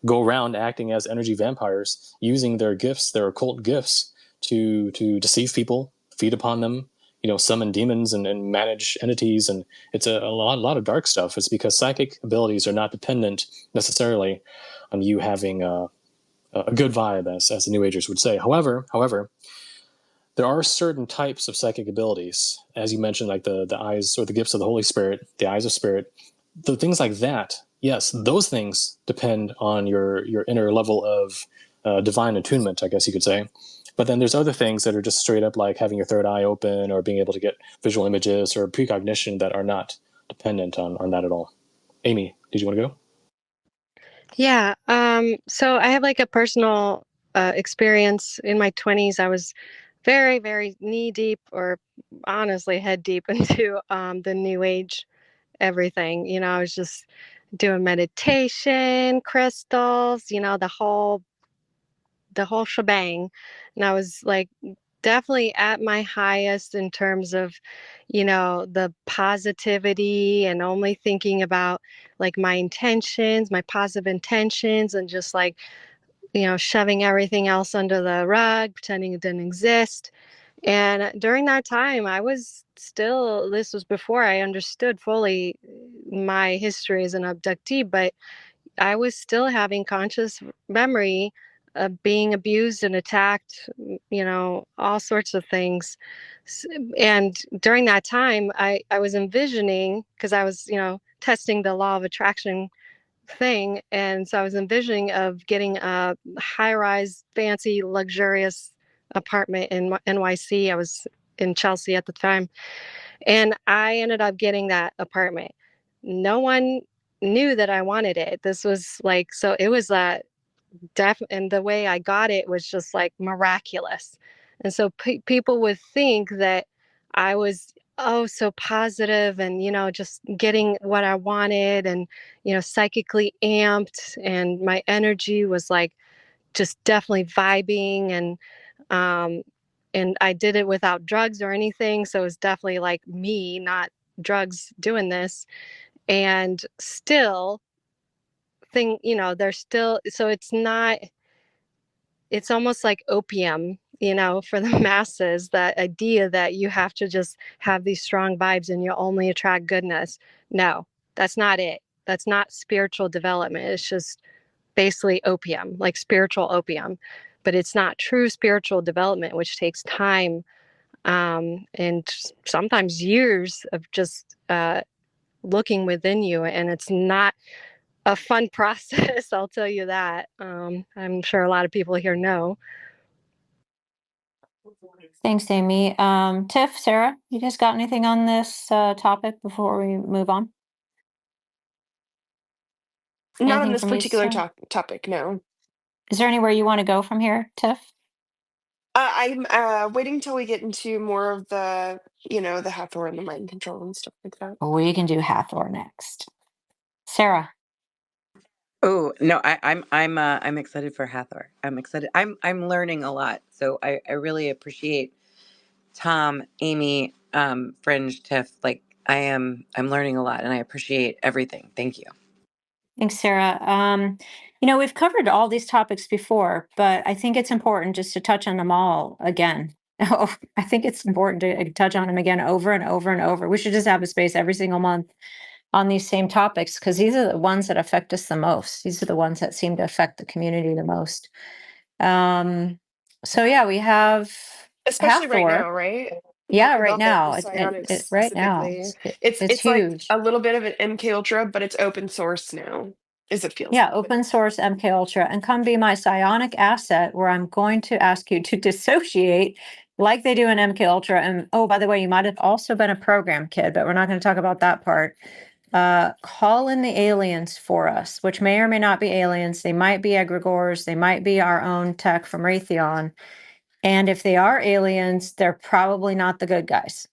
go around acting as energy vampires, using their gifts, their occult gifts, to deceive people, feed upon them, summon demons and manage entities. And it's a lot of dark stuff. It's because psychic abilities are not dependent necessarily on you having a good vibe, as the New Agers would say. However, there are certain types of psychic abilities, as you mentioned, like the eyes or the gifts of the Holy Spirit, the eyes of spirit, the things like that. Yes, those things depend on your inner level of divine attunement, I guess you could say. But then there's other things that are just straight up like having your third eye open or being able to get visual images or precognition that are not dependent on that at all. Amy, did you want to go? Yeah. So I have like a personal experience in my 20s. I was very, very knee deep, or honestly head deep into the new age everything. I was just doing meditation, crystals, the whole shebang. And I was like definitely at my highest in terms of, the positivity and only thinking about like my intentions, my positive intentions, and just like, shoving everything else under the rug, pretending it didn't exist. And during that time, I was still, this was before I understood fully my history as an abductee, but I was still having conscious memory of being abused and attacked, all sorts of things. And during that time, I was envisioning, because I was, testing the law of attraction thing. And so I was envisioning of getting a high-rise, fancy, luxurious apartment in NYC. I was in Chelsea at the time. And I ended up getting that apartment. No one knew that I wanted it. This was like, so it was that and the way I got it was just like miraculous. And so people would think that I was, oh, so positive and, just getting what I wanted and, psychically amped. And my energy was like just definitely vibing. And I did it without drugs or anything. So it was definitely like me, not drugs, doing this. And still they're still, so it's almost like opium, for the masses, that idea that you have to just have these strong vibes and you only attract goodness. No, that's not it. That's not spiritual development. It's just basically opium, like spiritual opium. But it's not true spiritual development, which takes time, and sometimes years of just looking within you. And it's not a fun process, I'll tell you that. I'm sure a lot of people here know. Thanks, Amy. Tiff, Sarah, you guys got anything on this topic before we move on? Not on Anything this from you, particular Sarah? topic, no. Is there anywhere you want to go from here, Tiff? I'm waiting till we get into more of the, the Hathor and the mind control and stuff like that. We can do Hathor next. Sarah. Oh no, I'm excited for Hathor. I'm excited. I'm learning a lot. So I really appreciate Tom, Amy, Fringe, Tiff. Like I'm learning a lot and I appreciate everything. Thank you. Thanks, Sarah. We've covered all these topics before, but I think it's important just to touch on them all again. Oh, I think it's important to touch on them again over and over and over. We should just have a space every single month on these same topics because these are the ones that affect us the most. These are the ones that seem to affect the community the most. So yeah, we have Especially right Hathor. now, right? Yeah, Talking right about the now. psionics Right now, specifically. it's It's like huge. a little bit of an MK Ultra, but it's open source now, as it feels Yeah, like. open source MK Ultra, and come be my psionic asset where I'm going to ask you to dissociate like they do in MK Ultra. And oh, by the way, you might have also been a program kid, but we're not going to talk about that part. Call in the aliens for us, which may or may not be aliens. They might be egregores. They might be our own tech from Raytheon. And if they are aliens, they're probably not the good guys.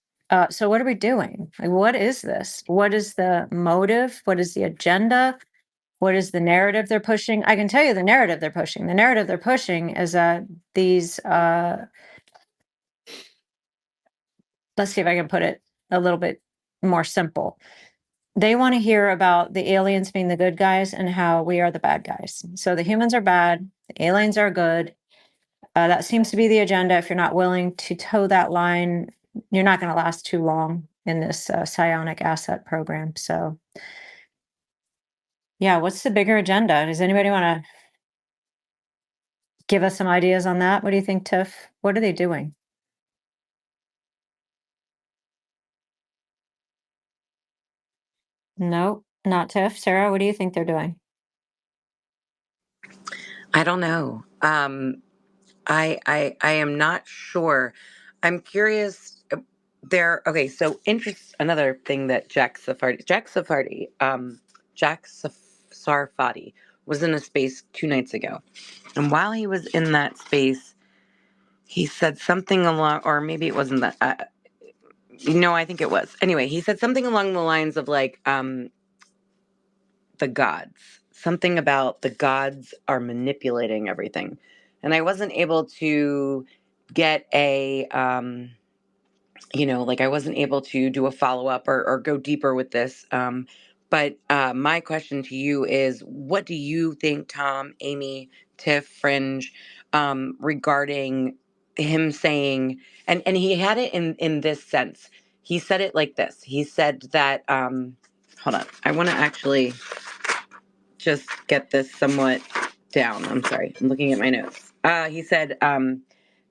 So what are we doing? Like, what is this? What is the motive? What is the agenda? What is the narrative they're pushing? I can tell you the narrative they're pushing. The narrative they're pushing is that these, let's see if I can put it a little bit more simple. They want to hear about the aliens being the good guys and how we are the bad guys. So the humans are bad, the aliens are good. That seems to be the agenda. If you're not willing to toe that line, you're not going to last too long in this psionic asset program. So, yeah, what's the bigger agenda? Does anybody want to give us some ideas on that? What do you think, Tiff? What are they doing? No, not Tiff. Sarah, what do you think they're doing? I don't know. I am not sure. I'm curious. There. Okay. So interest. Another thing that Jack Sarfati was in a space 2 nights ago, and while he was in that space, he said something along, or maybe it wasn't that. No, I think it was. Anyway, he said something along the lines of like, the gods. Something about the gods are manipulating everything. And I wasn't able to get like I wasn't able to do a follow up or go deeper with this. But my question to you is what do you think, Tom, Amy, Tiff, Fringe, regarding him saying, and he had it in this sense. He said it like this. He said that, hold on, I want to actually just get this somewhat down. I'm sorry. I'm looking at my notes. He said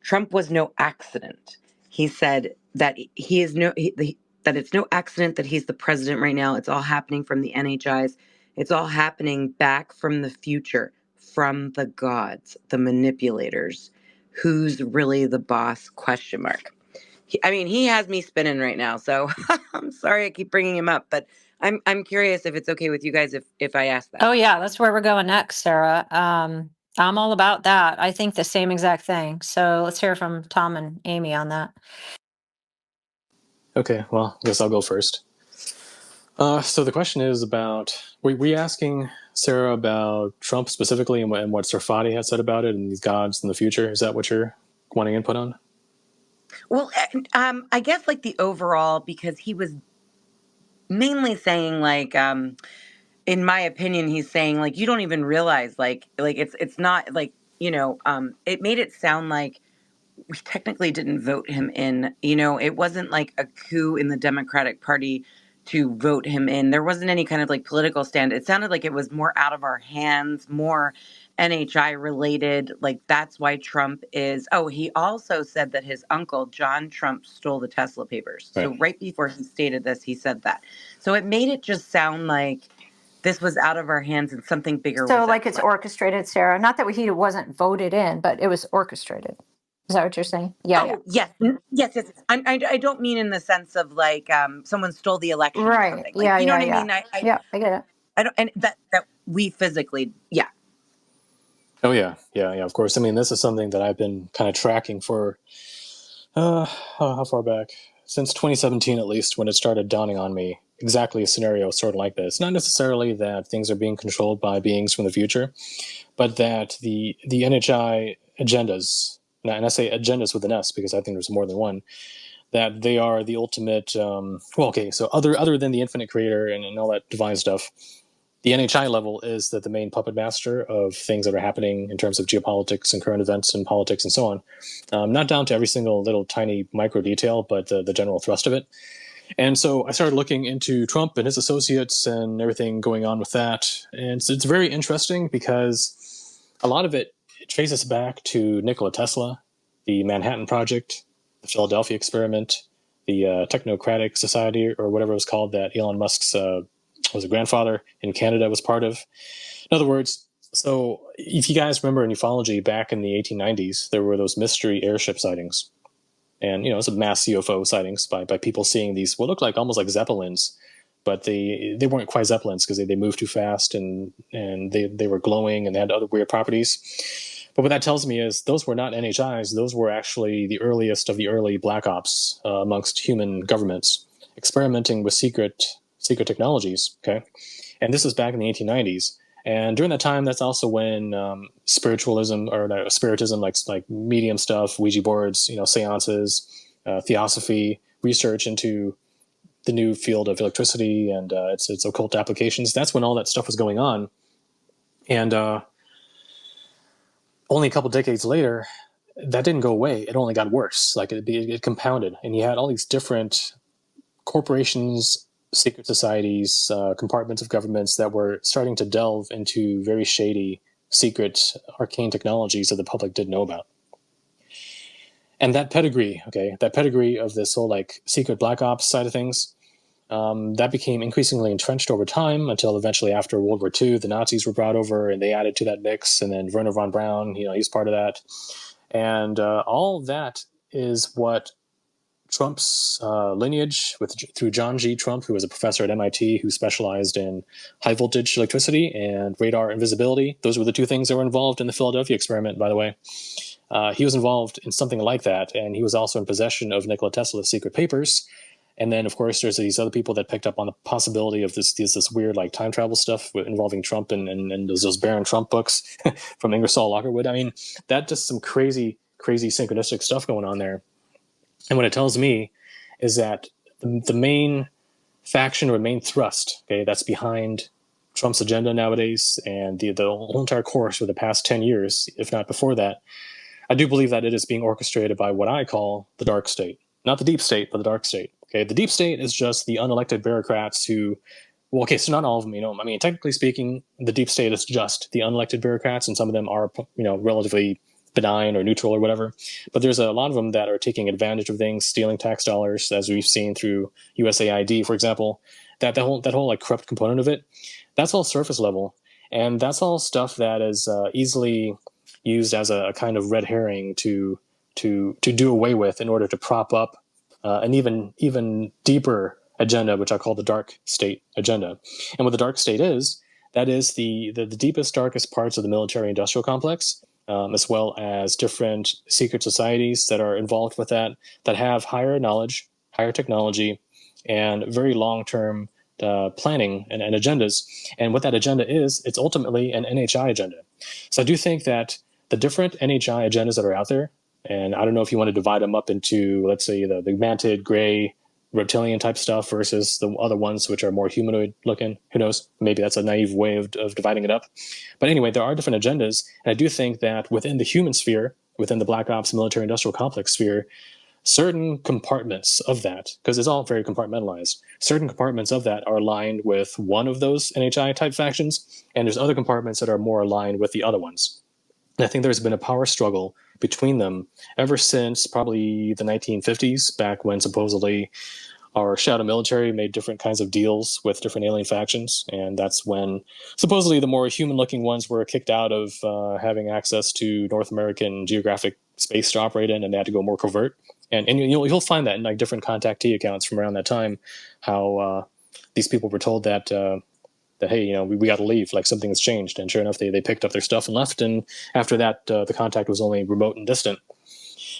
Trump was no accident. He said that that it's no accident that he's the president right now. It's all happening from the NHIs. It's all happening back from the future, from the gods, the manipulators. Who's really the boss? Question mark. He has me spinning right now. So I'm sorry I keep bringing him up, but I'm curious if it's okay with you guys if I ask that. Oh yeah, that's where we're going next, Sarah. I'm all about that. I think the same exact thing. So let's hear from Tom and Amy on that. Okay, well, I guess I'll go first. So the question is about, were we asking Sarah about Trump specifically and what Sarfati had said about it and these gods in the future? Is that what you're wanting input on? Well, I guess like the overall, because he was mainly saying like, in my opinion, he's saying like you don't even realize like it's not like it made it sound like we technically didn't vote him in. It wasn't like a coup in the Democratic Party to vote him in. There wasn't any kind of like political stand. It sounded like it was more out of our hands, more NHI related. Like that's why Trump is. Oh, he also said that his uncle, John Trump, stole the Tesla papers. Right. So right before he stated this, he said that. So it made it just sound like this was out of our hands and something bigger So was like at it's play. orchestrated, Sarah. Not that he wasn't voted in, but it was orchestrated. Is that what you're saying? Yeah, yeah. Oh, yes. Yes. I don't mean in the sense of like someone stole the election or Right. something. Like, Yeah, you know yeah, what I yeah. mean? Yeah, I get it. I don't, and that we physically, yeah. Oh yeah, yeah. Of course. I mean, this is something that I've been kind of tracking for how far back? Since 2017, at least, when it started dawning on me exactly a scenario sort of like this. Not necessarily that things are being controlled by beings from the future, but that the NHI agendas, and I say agendas with an S because I think there's more than one, that they are the ultimate. Well, okay, so other than the infinite creator and all that divine stuff, the NHI level is that the main puppet master of things that are happening in terms of geopolitics and current events and politics and so on. Not down to every single little tiny micro detail, but the general thrust of it. And so I started looking into Trump and his associates and everything going on with that. And it's very interesting because a lot of it traces back to Nikola Tesla, the Manhattan Project, the Philadelphia experiment, the Technocratic Society, or whatever it was called, that Elon Musk's was a grandfather in Canada was part of. In other words, so if you guys remember in ufology back in the 1890s, there were those mystery airship sightings. And, it's a mass UFO sightings by people seeing these, what looked like almost like Zeppelins, but they weren't quite Zeppelins because they moved too fast and they were glowing and they had other weird properties. But what that tells me is those were not NHIs. Those were actually the earliest of the early black ops amongst human governments experimenting with secret technologies. Okay. And this is back in the 1890s. And during that time, that's also when spiritualism or spiritism, like medium stuff, Ouija boards, seances, theosophy, research into the new field of electricity and its occult applications. That's when all that stuff was going on. And only a couple decades later, that didn't go away. It only got worse. Like it compounded, and you had all these different corporations, secret societies, compartments of governments that were starting to delve into very shady, secret, arcane technologies that the public didn't know about. And that pedigree of this whole like secret black ops side of things, that became increasingly entrenched over time until eventually after World War II, the Nazis were brought over and they added to that mix. And then Werner von Braun, he's part of that. And all that is what Trump's lineage through John G. Trump, who was a professor at MIT who specialized in high voltage electricity and radar invisibility. Those were the two things that were involved in the Philadelphia experiment, by the way. He was involved in something like that, and he was also in possession of Nikola Tesla's secret papers. And then, of course, there's these other people that picked up on the possibility of this weird like time travel stuff involving Trump and those Baron Trump books from Ingersoll Lockerwood. I mean, that just some crazy synchronistic stuff going on there. And what it tells me is that the main faction or main thrust, okay, that's behind Trump's agenda nowadays and the whole entire course for the past 10 years, if not before that, I do believe that it is being orchestrated by what I call the dark state. Not the deep state, but the dark state. Okay, the deep state is just the unelected bureaucrats who, well, okay, so not all of them, I mean, technically speaking, the deep state is just the unelected bureaucrats, and some of them are, relatively benign or neutral or whatever. But there's a lot of them that are taking advantage of things, stealing tax dollars, as we've seen through USAID, for example. That whole like corrupt component of it, that's all surface level, and that's all stuff that is easily used as a kind of red herring to do away with in order to prop up an even deeper agenda, which I call the dark state agenda. And what the dark state is, that is the deepest, darkest parts of the military-industrial complex, as well as different secret societies that are involved with that have higher knowledge, higher technology, and very long-term planning and agendas. And what that agenda is, it's ultimately an NHI agenda. So I do think that the different NHI agendas that are out there, and I don't know if you want to divide them up into, let's say, the mantid, gray, reptilian type stuff versus the other ones which are more humanoid looking. Who knows? Maybe that's a naive way of dividing it up. But anyway, there are different agendas. And I do think that within the human sphere, within the Black Ops military industrial complex sphere, certain compartments of that, because it's all very compartmentalized, certain compartments of that are aligned with one of those NHI type factions, and there's other compartments that are more aligned with the other ones. And I think there's been a power struggle between them ever since probably the 1950s, back when supposedly our shadow military made different kinds of deals with different alien factions. And that's when supposedly the more human-looking ones were kicked out of having access to North American geographic space to operate in, and they had to go more covert. And you'll find that in like different contactee accounts from around that time, how these people were told that that, hey, we got to leave, like something has changed. And sure enough, they picked up their stuff and left. And after that, the contact was only remote and distant.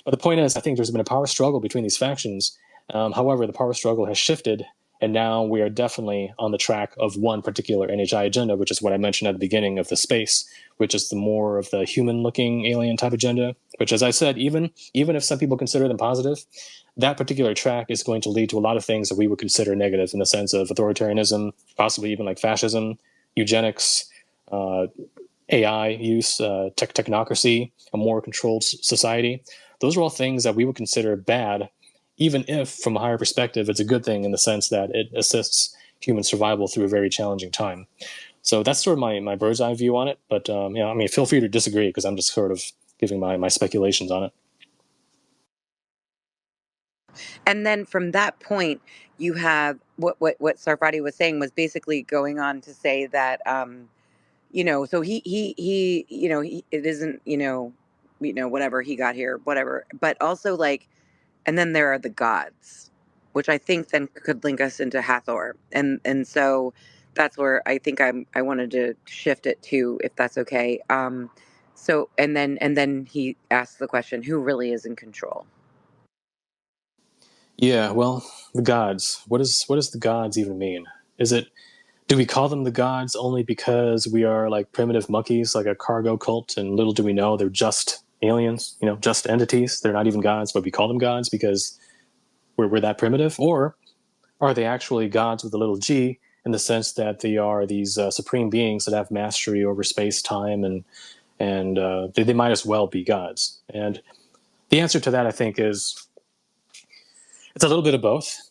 But the point is, I think there's been a power struggle between these factions. However, the power struggle has shifted, and now we are definitely on the track of one particular NHI agenda, which is what I mentioned at the beginning of the space, which is the more of the human-looking alien type agenda, which, as I said, even if some people consider them positive, that particular track is going to lead to a lot of things that we would consider negative in the sense of authoritarianism, possibly even like fascism, eugenics, AI use, technocracy, a more controlled society. Those are all things that we would consider bad, even if, from a higher perspective, it's a good thing in the sense that it assists human survival through a very challenging time. So that's sort of my bird's eye view on it. But feel free to disagree because I'm just sort of giving my speculations on it. And then from that point, you have what Sarfati was saying was basically going on to say that so it isn't whatever he got here, whatever, but also like, and then there are the gods, which I think then could link us into Hathor, and so that's where I think I wanted to shift it to, if that's okay. So and then he asked the question, who really is in control? Yeah, well, the gods. What does the gods even mean? Do we call them the gods only because we are like primitive monkeys, like a cargo cult, and little do we know they're just aliens, just entities? They're not even gods, but we call them gods because we're that primitive? Or are they actually gods with a little g, in the sense that they are these supreme beings that have mastery over space, time, and they might as well be gods? And the answer to that, I think, is it's a little bit of both.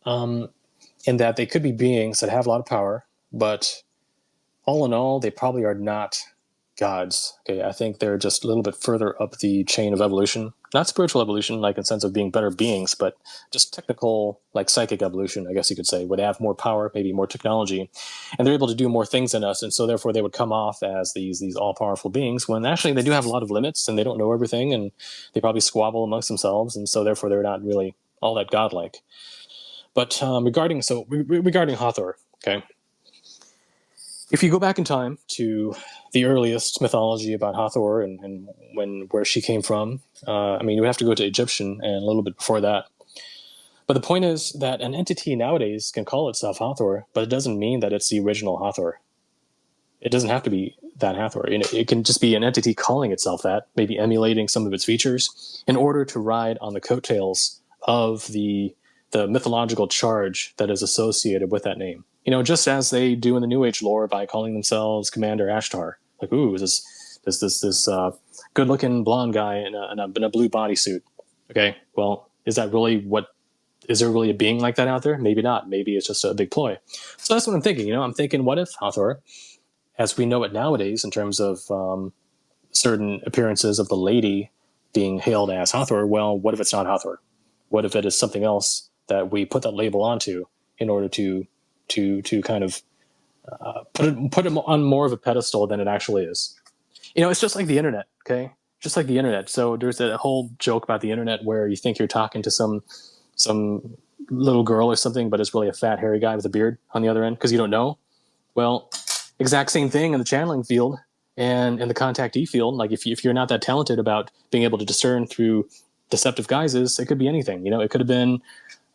In that they could be beings that have a lot of power, but all in all, they probably are not gods. Okay, I think they're just a little bit further up the chain of evolution. Not spiritual evolution, like in sense of being better beings, but just technical, like psychic evolution, I guess you could say, where they have more power, maybe more technology, and they're able to do more things than us, and so therefore they would come off as these all-powerful beings, when actually they do have a lot of limits, and they don't know everything, and they probably squabble amongst themselves, and so therefore they're not really all that godlike. But regarding Hathor, okay, if you go back in time to the earliest mythology about Hathor and where she came from, you would have to go to Egyptian and a little bit before that. But the point is that an entity nowadays can call itself Hathor, but it doesn't mean that it's the original Hathor. It doesn't have to be that Hathor. It can just be an entity calling itself that, maybe emulating some of its features, in order to ride on the coattails of the mythological charge that is associated with that name. Just as they do in the New Age lore by calling themselves Commander Ashtar. Like, ooh, is this good-looking blonde guy in a blue bodysuit. Okay, well, is there really a being like that out there? Maybe not. Maybe it's just a big ploy. So that's what I'm thinking. I'm thinking, what if Hathor, as we know it nowadays, in terms of certain appearances of the lady being hailed as Hathor, well, what if it's not Hathor? What if it is something else that we put that label onto in order to kind of put it on more of a pedestal than it actually is? It's just like the internet, okay? Just like the internet. So there's a whole joke about the internet where you think you're talking to some little girl or something, but it's really a fat, hairy guy with a beard on the other end because you don't know. Well, exact same thing in the channeling field and in the contactee field. Like if you're not that talented about being able to discern through deceptive guises, it could be anything. It could have been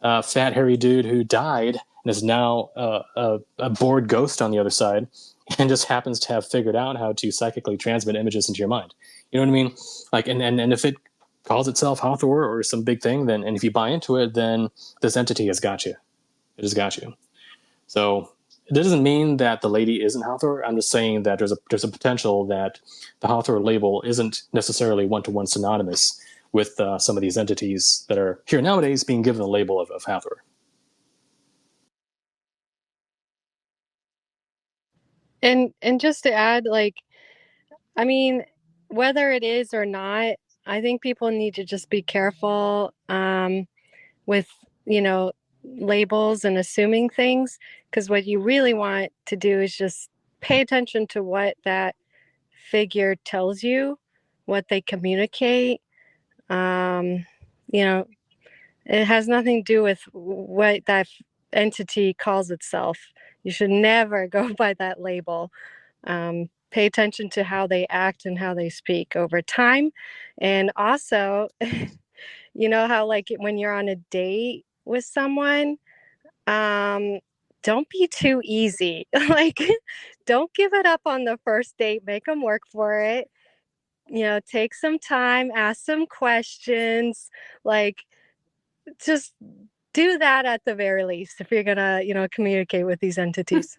a fat, hairy dude who died and is now a bored ghost on the other side and just happens to have figured out how to psychically transmit images into your mind. You know what I mean? Like, and if it calls itself Hathor or some big thing, then, and if you buy into it, then this entity has got you. It has got you. So it doesn't mean that the lady isn't Hathor. I'm just saying that there's a potential that the Hathor label isn't necessarily one-to-one synonymous with some of these entities that are here nowadays being given the label of Hathor. And just to add, whether it is or not, I think people need to just be careful with, labels and assuming things, because what you really want to do is just pay attention to what that figure tells you, what they communicate. It has nothing to do with what that entity calls itself. You should never go by that label. Pay attention to how they act and how they speak over time. And also, you know how like when you're on a date with someone, don't be too easy. Like, don't give it up on the first date. Make them work for it. You know, take some time, ask some questions. Like, just do that at the very least if you're gonna, you know, communicate with these entities.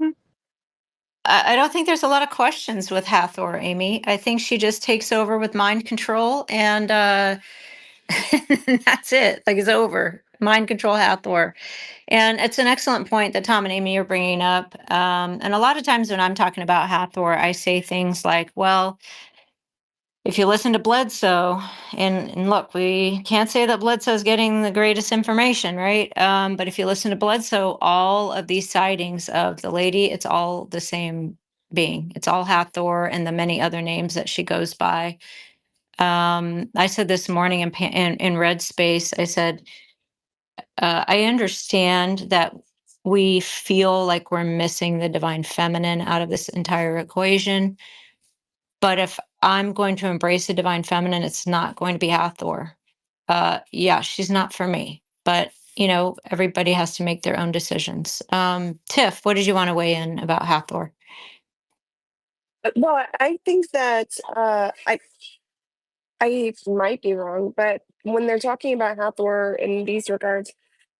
I don't think there's a lot of questions with Hathor, Amy. I think she just takes over with mind control, and that's it. Like, it's over. Mind control Hathor. And it's an excellent point that Tom and Amy are bringing up. And a lot of times when I'm talking about Hathor, I say things like, well, if you listen to Bledsoe, and look, we can't say that Bledsoe is getting the greatest information, right? But if you listen to Bledsoe, all of these sightings of the lady, it's all the same being. It's all Hathor and the many other names that she goes by. I said this morning in Red Space, I said, I understand that we feel like we're missing the divine feminine out of this entire equation. But if I'm going to embrace the divine feminine, it's not going to be Hathor. Yeah, she's not for me. But you know, everybody has to make their own decisions. Tiff, what did you want to weigh in about Hathor? Well, I think that I might be wrong, but when they're talking about Hathor in these regards,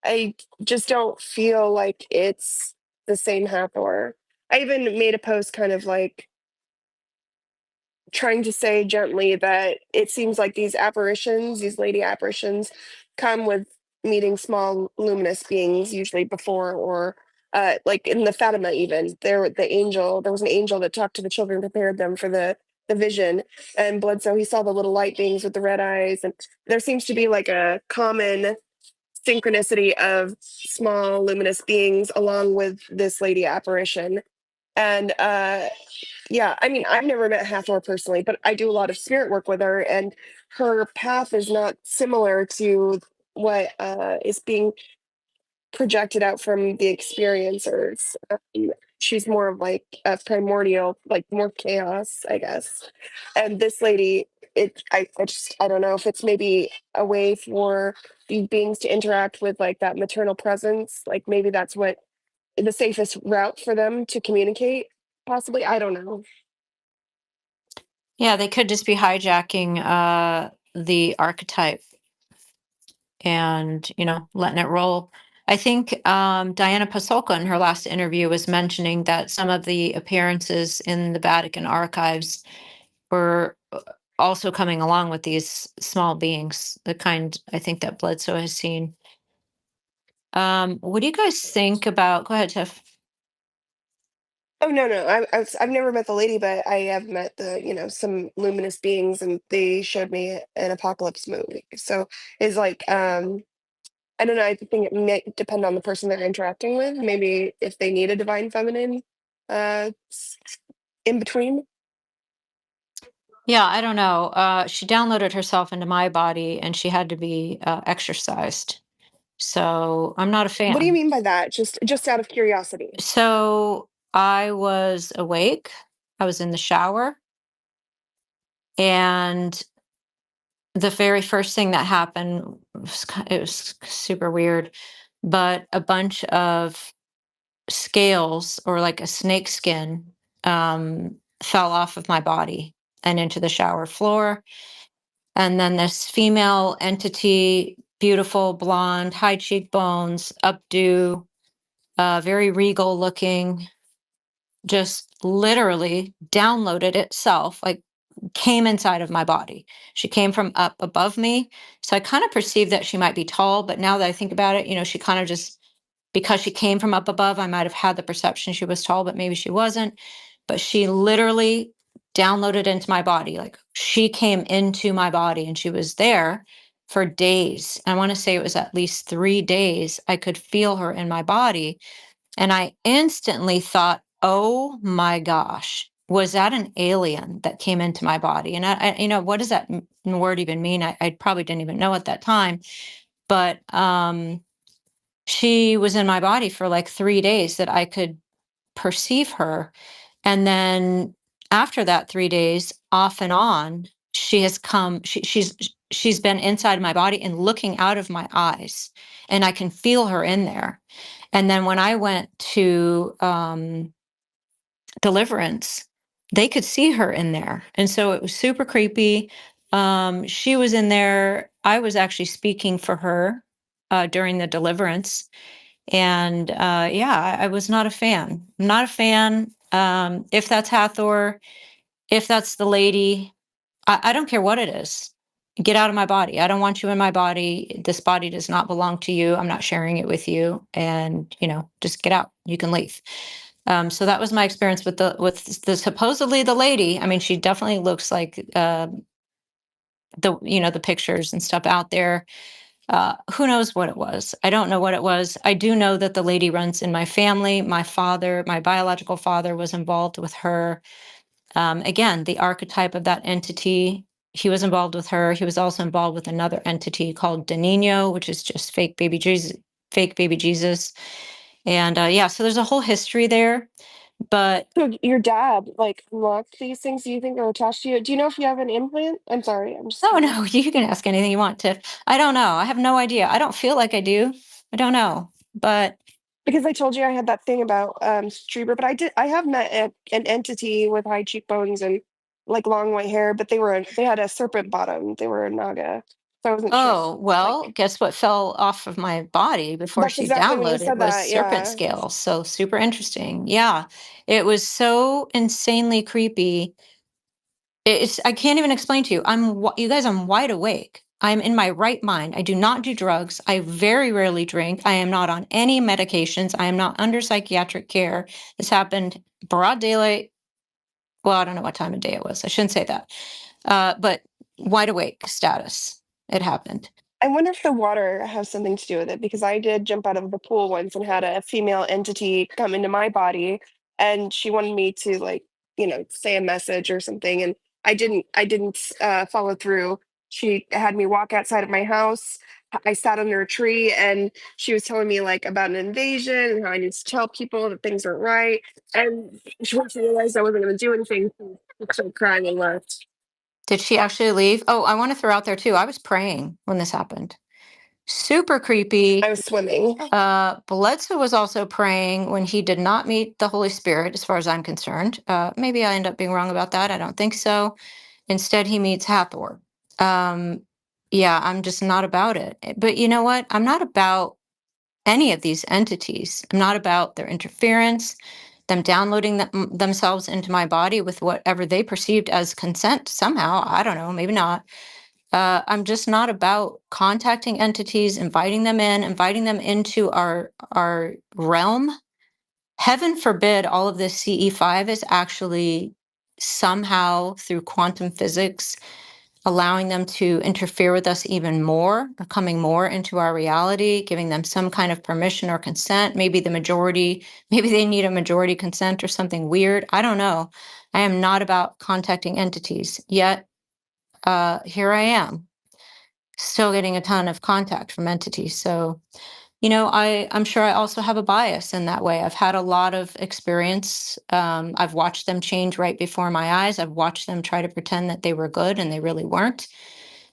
I just don't feel like it's the same Hathor. I even made a post kind of like trying to say gently that it seems like these apparitions, these lady apparitions, come with meeting small luminous beings, usually before or like in the Fatima even. There was an angel that talked to the children, prepared them for the vision. And Bledsoe, he saw the little light beings with the red eyes. And there seems to be like a common synchronicity of small luminous beings along with this lady apparition. And yeah, I mean, I've never met Hathor personally, but I do a lot of spirit work with her, and her path is not similar to what is being projected out from the experiencers. She's more of like a primordial, like more chaos, I guess. And this lady, I don't know if it's maybe a way for these beings to interact with like that maternal presence. Like maybe that's what the safest route for them to communicate. Possibly, I don't know. Yeah, they could just be hijacking the archetype and, you know, letting it roll. I think Diana Pasolka in her last interview was mentioning that some of the appearances in the Vatican archives were also coming along with these small beings, the kind I think that Bledsoe has seen. What do you guys think about? Go ahead, Tiff. Oh no, I've never met the lady, but I have met some luminous beings, and they showed me an apocalypse movie. So it's like I don't know. I think it may depend on the person they're interacting with. Maybe if they need a divine feminine in between. Yeah, I don't know. She downloaded herself into my body and she had to be exercised. So I'm not a What do you fan. mean by that? Just out of curiosity. So I was awake. I was in the shower. And the very first thing that happened it was super weird, but a bunch of scales or like a snake skin fell off of my body and into the shower floor. And then this female entity, beautiful, blonde, high cheekbones, updo, very regal looking, just literally downloaded itself, like came inside of my body. She came from up above me. So I kind of perceived that she might be tall, but now that I think about it, you know, she kind of just, because she came from up above, I might have had the perception she was tall, but maybe she wasn't. But she literally downloaded into my body. Like she came into my body and she was there for days. I want to say it was at least 3 days. I could feel her in my body. And I instantly thought, oh my gosh, was that an alien that came into my body? And you know, what does that word even mean? I probably didn't even know at that time. But she was in my body for like 3 days that I could perceive her. And then after that 3 days, off and on, she has come. She's been inside my body and looking out of my eyes, and I can feel her in there. And then when I went to Deliverance, they could see her in there, and so it was super creepy. She was in there. I was actually speaking for her during the Deliverance, and yeah, I was not a fan. Not a fan. If that's Hathor, if that's the lady, I don't care what it is. Get out of my body. I don't want you in my body. This body does not belong to you. I'm not sharing it with you. And just get out. You can leave. So that was my experience with the supposedly the lady. I mean, she definitely looks like the pictures and stuff out there. Who knows what it was? I don't know what it was. I do know that the lady runs in my family. My father, my biological father, was involved with her. Again, the archetype of that entity, he was involved with her. He was also involved with another entity called Danino, which is just fake baby Jesus, fake baby Jesus. And yeah, so there's a whole history there. But So your dad like unlocked these things you think are attached to you? Do you know if you have an implant? I'm sorry, I'm just no, curious. no, you can ask anything you want, Tiff. I don't know. I have no idea. I don't feel like I do. I don't know. But Because I told you I had that thing about Strieber, but I have met an entity with high cheekbones and like long white hair, but they had a serpent bottom. They were a naga. So I wasn't sure. oh, well, Like guess what fell off of my body before that's she exactly when you downloaded said was that. serpent Yeah. scales. So super interesting. Yeah. It was so insanely creepy. I can't even explain to you. You guys, I'm wide awake. I'm in my right mind. I do not do drugs. I very rarely drink. I am not on any medications. I am not under psychiatric care. This happened broad daylight. Well, I don't know what time of day it was. I shouldn't say that. But wide awake status. It happened. I wonder if the water has something to do with it because I did jump out of the pool once and had a female entity come into my body and she wanted me to like, say a message or something and I didn't follow through. She had me walk outside of my house. I sat under a tree and she was telling me like about an invasion and how I need to tell people that things aren't right. And once she realized I wasn't going to do anything, she started crying and left. Did she actually leave? Oh, I want to throw out there too. I was praying when this happened. Super creepy. I was swimming. Bledsoe was also praying when he did not meet the Holy Spirit, as far as I'm concerned. Maybe I end up being wrong about that. I don't think so. Instead, he meets Hathor. Um, yeah, I'm just not about it. But you know what? I'm not about any of these entities. I'm not about their interference, them downloading themselves into my body with whatever they perceived as consent somehow. I don't know, maybe not. I'm just not about contacting entities, inviting them into our realm. Heaven forbid all of this CE5 is actually somehow through quantum physics allowing them to interfere with us even more, or coming more into our reality, giving them some kind of permission or consent. Maybe maybe they need a majority consent or something weird. I don't know. I am not about contacting entities. Yet here I am, still getting a ton of contact from entities. So, I'm sure I also have a bias in that way. I've had a lot of experience. I've watched them change right before my eyes. I've watched them try to pretend that they were good and they really weren't.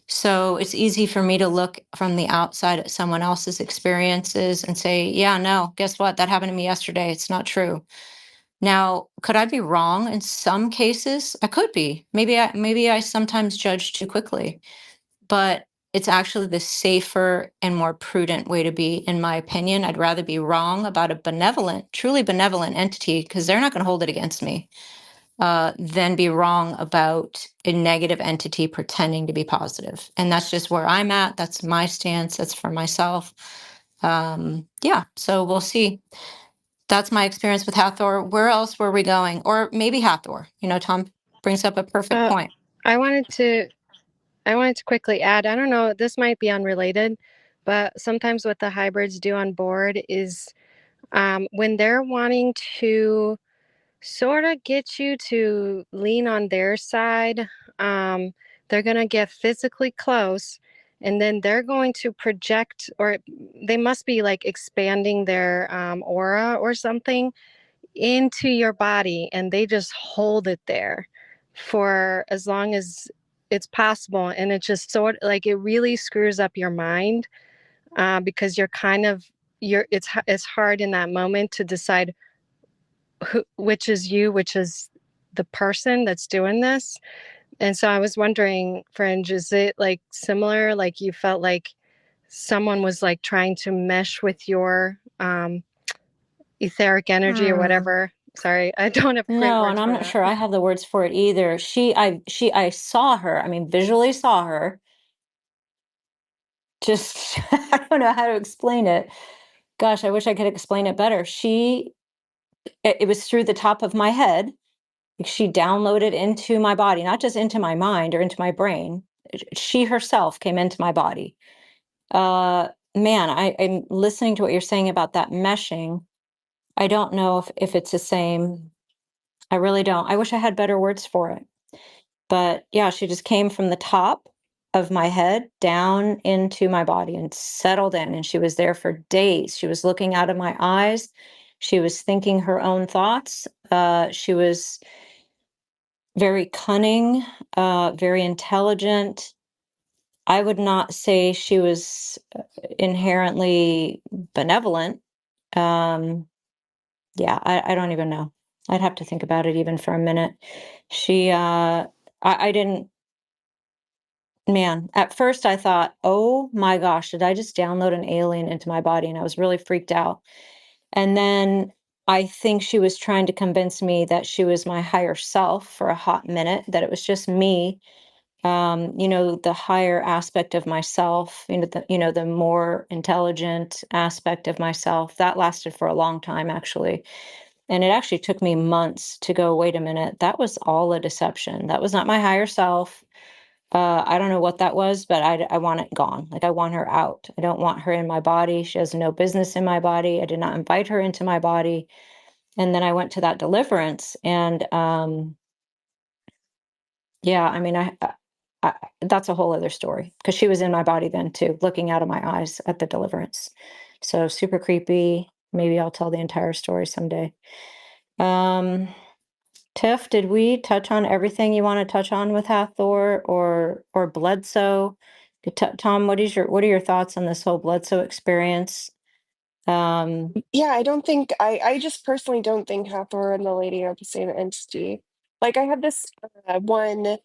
So it's easy for me to look from the outside at someone else's experiences and say, yeah, no, guess what? That happened to me yesterday. It's not true. Now, could I be wrong in some cases? I could be. Maybe I sometimes judge too quickly, but it's actually the safer and more prudent way to be, in my opinion. I'd rather be wrong about a truly benevolent entity, because they're not going to hold it against me, than be wrong about a negative entity pretending to be positive. And that's just where I'm at. That's my stance. That's for myself. Yeah, so we'll see. That's my experience with Hathor. Where else were we going? Or maybe Hathor. Tom brings up a perfect Uh, point. I wanted to I wanted to quickly add, I don't know, this might be unrelated, but sometimes what the hybrids do on board is when they're wanting to sort of get you to lean on their side, they're going to get physically close and then they're going to project, or they must be like expanding their aura or something into your body, and they just hold it there for as long as it's possible. And it just sort like it really screws up your mind, because you're kind of it's hard in that moment to decide which is you, which is the person that's doing this. And so I was wondering, Fringe, is it like similar? Like you felt like someone was like trying to mesh with your etheric energy or whatever. Sorry, I don't have great No, words and I'm for not that. sure I have the words for it either. I saw her. I mean, visually saw her. Just, I don't know how to explain it. Gosh, I wish I could explain it better. It was through the top of my head. Like, she downloaded into my body, not just into my mind or into my brain. She herself came into my body. Man, I'm listening to what you're saying about that meshing. I don't know if it's the same. I really don't. I wish I had better words for it. But yeah, she just came from the top of my head down into my body and settled in. And she was there for days. She was looking out of my eyes. She was thinking her own thoughts. She was very cunning, very intelligent. I would not say she was inherently benevolent. Um, yeah, I don't even know. I'd have to think about it even for a minute. I didn't, man, at first I thought, oh my gosh, did I just download an alien into my body? And I was really freaked out. And then I think she was trying to convince me that she was my higher self for a hot minute, that it was just me, the higher aspect of myself, the more intelligent aspect of myself. That lasted for a long time, actually. And it actually took me months to go, wait a minute, that was all a deception. That was not my higher self. I don't know what that was, but I want it gone. Like, I want her out. I don't want her in my body. She has no business in my body. I did not invite her into my body. And then I went to that deliverance, and yeah, I mean, I that's a whole other story, because she was in my body then too, looking out of my eyes at the deliverance. So super creepy. Maybe I'll tell the entire story someday. Um, Tiff, did we touch on everything you want to touch on with Hathor or Bledsoe? Tom, what are your thoughts on this whole Bledsoe experience? Yeah, I just personally don't think Hathor and the lady are the same entity. Like, I had this one,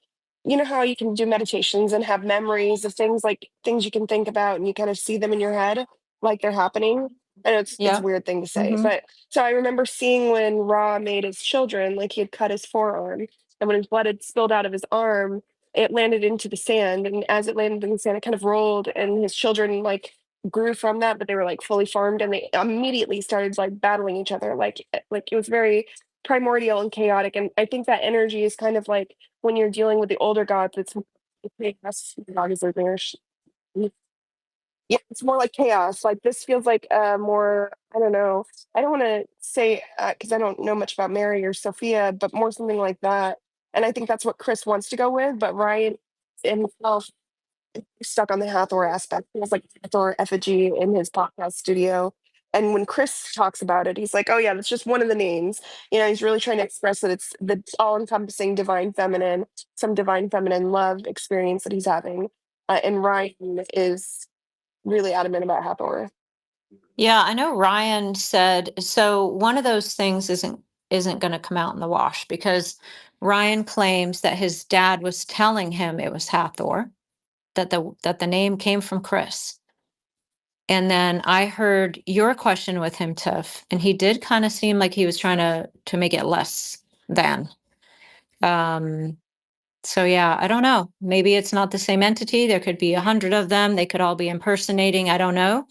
you know how you can do meditations and have memories of things, like things you can think about and you kind of see them in your head like they're happening. I know it's a Yeah. weird thing to say, Mm-hmm. but so I remember seeing when Ra made his children, like he had cut his forearm, and when his blood had spilled out of his arm, it landed into the sand, and as it landed in the sand, it kind of rolled, and his children like grew from that, but they were like fully formed, and they immediately started like battling each other, like it was very primordial and chaotic. And I think that energy is kind of like when you're dealing with the older gods, it's chaos. The dog is living there. Yeah, it's more like chaos. Like, this feels like more, I don't know, I don't want to say, because I don't know much about Mary or Sophia, but more something like that. And I think that's what Chris wants to go with, but Ryan himself stuck on the Hathor aspect. He has like Hathor effigy in his podcast studio. And when Chris talks about it, he's like, oh, yeah, that's just one of the names. He's really trying to express that it's the all encompassing divine feminine, some divine feminine love experience that he's having. And Ryan is really adamant about Hathor. Yeah, I know Ryan said so. One of those things isn't going to come out in the wash, because Ryan claims that his dad was telling him it was Hathor, that the name came from Chris. And then I heard your question with him, Tiff, and he did kind of seem like he was trying to make it less than. Um, so yeah, I don't know. Maybe it's not the same entity. There could be 100 of them. They could all be impersonating. I don't know.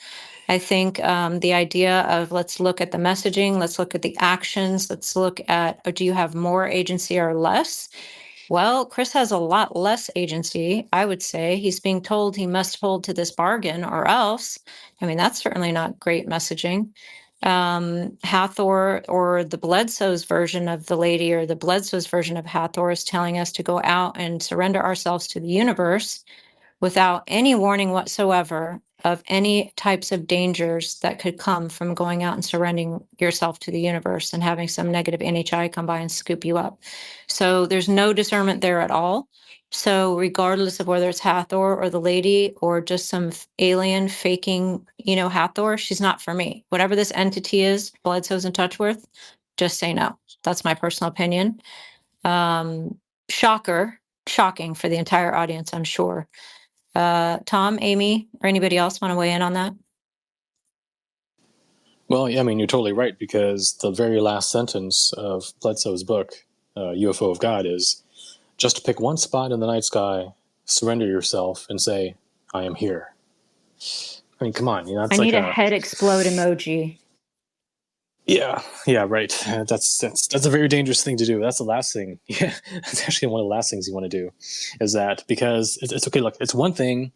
I think the idea of, let's look at the messaging, let's look at the actions, let's look at, do you have more agency or less? Well, Chris has a lot less agency, I would say. He's being told he must hold to this bargain or else. I mean, that's certainly not great messaging. Hathor, or the Bledsoe's version of the lady, or the Bledsoe's version of Hathor, is telling us to go out and surrender ourselves to the universe without any warning whatsoever. of any types of dangers that could come from going out and surrendering yourself to the universe and having some negative NHI come by and scoop you up. So there's no discernment there at all. So regardless of whether it's Hathor or the lady or just some alien faking, Hathor, she's not for me. Whatever this entity is, Bledsoe's in touch with, just say no. That's my personal opinion. Shocking for the entire audience, I'm sure. Tom, Amy, or anybody else want to weigh in on that? Well, yeah, I mean, you're totally right, because the very last sentence of Bledsoe's book, UFO of God, is just to pick one spot in the night sky, surrender yourself, and say, I am here. I mean, come on, it's I like need a head explode emoji. Yeah, right. That's a very dangerous thing to do. That's the last thing. Yeah, that's actually one of the last things you want to do, is that, because it's okay. Look, it's one thing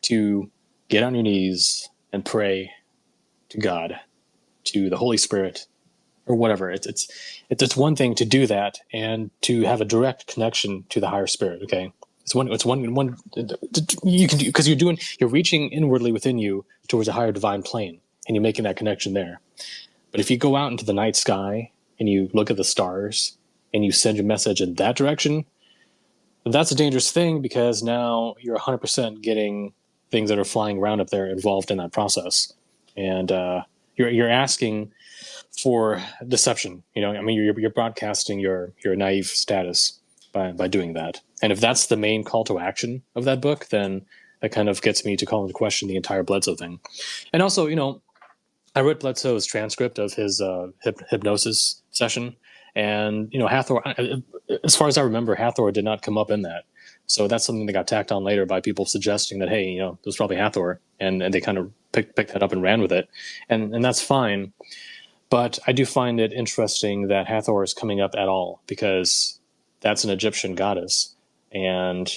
to get on your knees and pray to God, to the Holy Spirit, or whatever. It's one thing to do that and to have a direct connection to the higher spirit. Okay, it's one you can do, because you're reaching inwardly within you towards a higher divine plane, and you're making that connection there. But if you go out into the night sky and you look at the stars and you send your message in that direction, that's a dangerous thing, because now you're 100% getting things that are flying around up there involved in that process. And you're asking for deception. I mean, you're broadcasting your naive status by doing that. And if that's the main call to action of that book, then that kind of gets me to call into question the entire Bledsoe thing. And also, I read Bledsoe's transcript of his hypnosis session, and Hathor, as far as I remember, Hathor did not come up in that. So that's something that got tacked on later by people suggesting that, hey, it was probably Hathor, and they kind of picked that up and ran with it, and that's fine. But I do find it interesting that Hathor is coming up at all, because that's an Egyptian goddess, and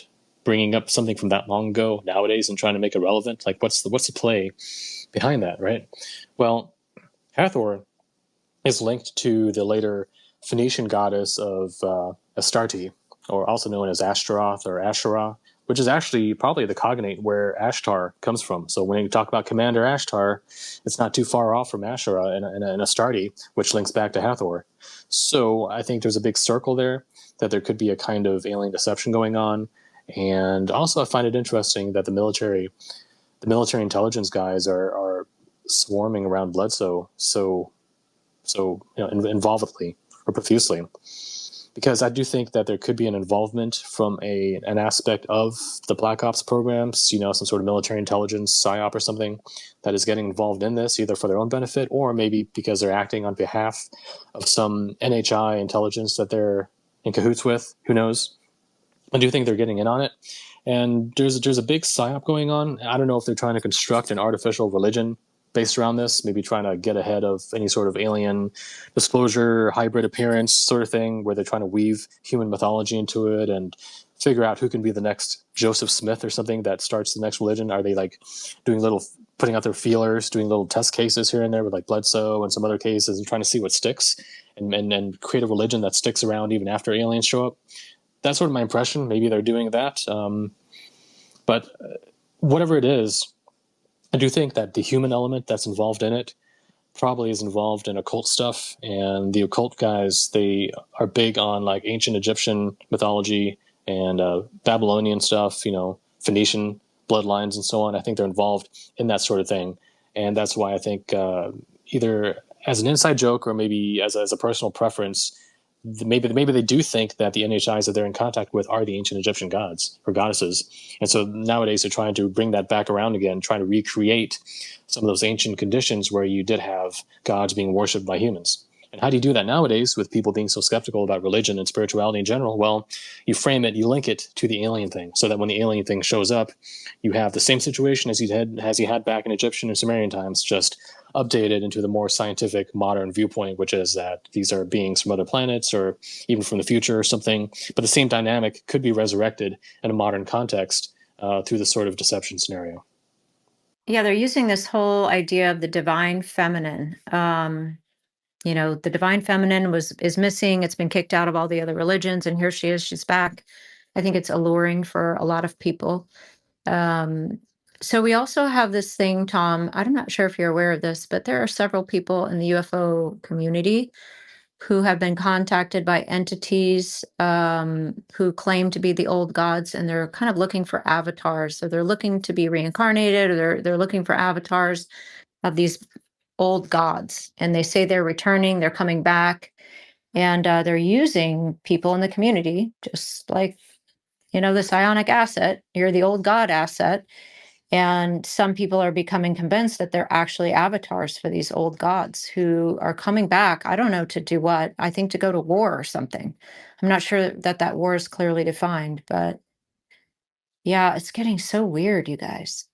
bringing up something from that long ago nowadays and trying to make it relevant, like what's the play behind that, right? Well, Hathor is linked to the later Phoenician goddess of Astarte, or also known as Ashtaroth or Asherah, which is actually probably the cognate where Ashtar comes from. So when you talk about Commander Ashtar, it's not too far off from Asherah and Astarte, which links back to Hathor. So I think there's a big circle there, that there could be a kind of alien deception going on. And also I find it interesting that the military intelligence guys are swarming around Bledsoe so involvedly or profusely, because I do think that there could be an involvement from an aspect of the Black Ops programs, some sort of military intelligence psyop or something that is getting involved in this, either for their own benefit or maybe because they're acting on behalf of some NHI intelligence that they're in cahoots with. Who knows? I do think they're getting in on it. And there's a big psyop going on. I don't know if they're trying to construct an artificial religion based around this, maybe trying to get ahead of any sort of alien disclosure, hybrid appearance sort of thing, where they're trying to weave human mythology into it and figure out who can be the next Joseph Smith or something that starts the next religion. Are they like putting out their feelers, doing little test cases here and there with like Bledsoe and some other cases, and trying to see what sticks and create a religion that sticks around even after aliens show up? That's sort of my impression. Maybe they're doing that. But whatever it is, I do think that the human element that's involved in it probably is involved in occult stuff. And the occult guys, they are big on like ancient Egyptian mythology and Babylonian stuff, Phoenician bloodlines and so on. I think they're involved in that sort of thing. And that's why I think either as an inside joke or maybe as a personal preference, maybe they do think that the NHIs that they're in contact with are the ancient Egyptian gods or goddesses. And so nowadays they're trying to bring that back around again, trying to recreate some of those ancient conditions where you did have gods being worshipped by humans. And how do you do that nowadays with people being so skeptical about religion and spirituality in general? Well, you frame it, you link it to the alien thing, so that when the alien thing shows up, you have the same situation as you had back in Egyptian and Sumerian times, just updated into the more scientific modern viewpoint, which is that these are beings from other planets or even from the future or something. But the same dynamic could be resurrected in a modern context through this sort of deception scenario. Yeah, they're using this whole idea of the divine feminine. The divine feminine is missing. It's been kicked out of all the other religions, and here she is. She's back. I think it's alluring for a lot of people. So we also have this thing, Tom. I'm not sure if you're aware of this, but there are several people in the UFO community who have been contacted by entities who claim to be the old gods, and they're kind of looking for avatars. So they're looking to be reincarnated, or they're looking for avatars of these old gods, and they say they're returning, they're coming back, and they're using people in the community, just like this ionic asset. You're the old god asset. And some people are becoming convinced that they're actually avatars for these old gods who are coming back. I don't know to do what. I think to go to war or something. I'm not sure that war is clearly defined, but yeah, it's getting so weird, you guys.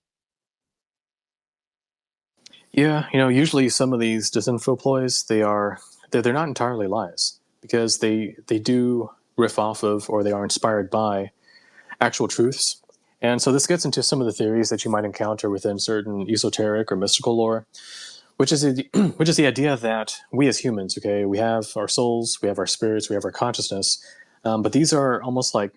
Yeah, usually some of these disinfo ploys, they're not entirely lies, because they do riff off of, or they are inspired by, actual truths. And so this gets into some of the theories that you might encounter within certain esoteric or mystical lore, which is which is the idea that we as humans, okay, we have our souls, we have our spirits, we have our consciousness, but these are almost like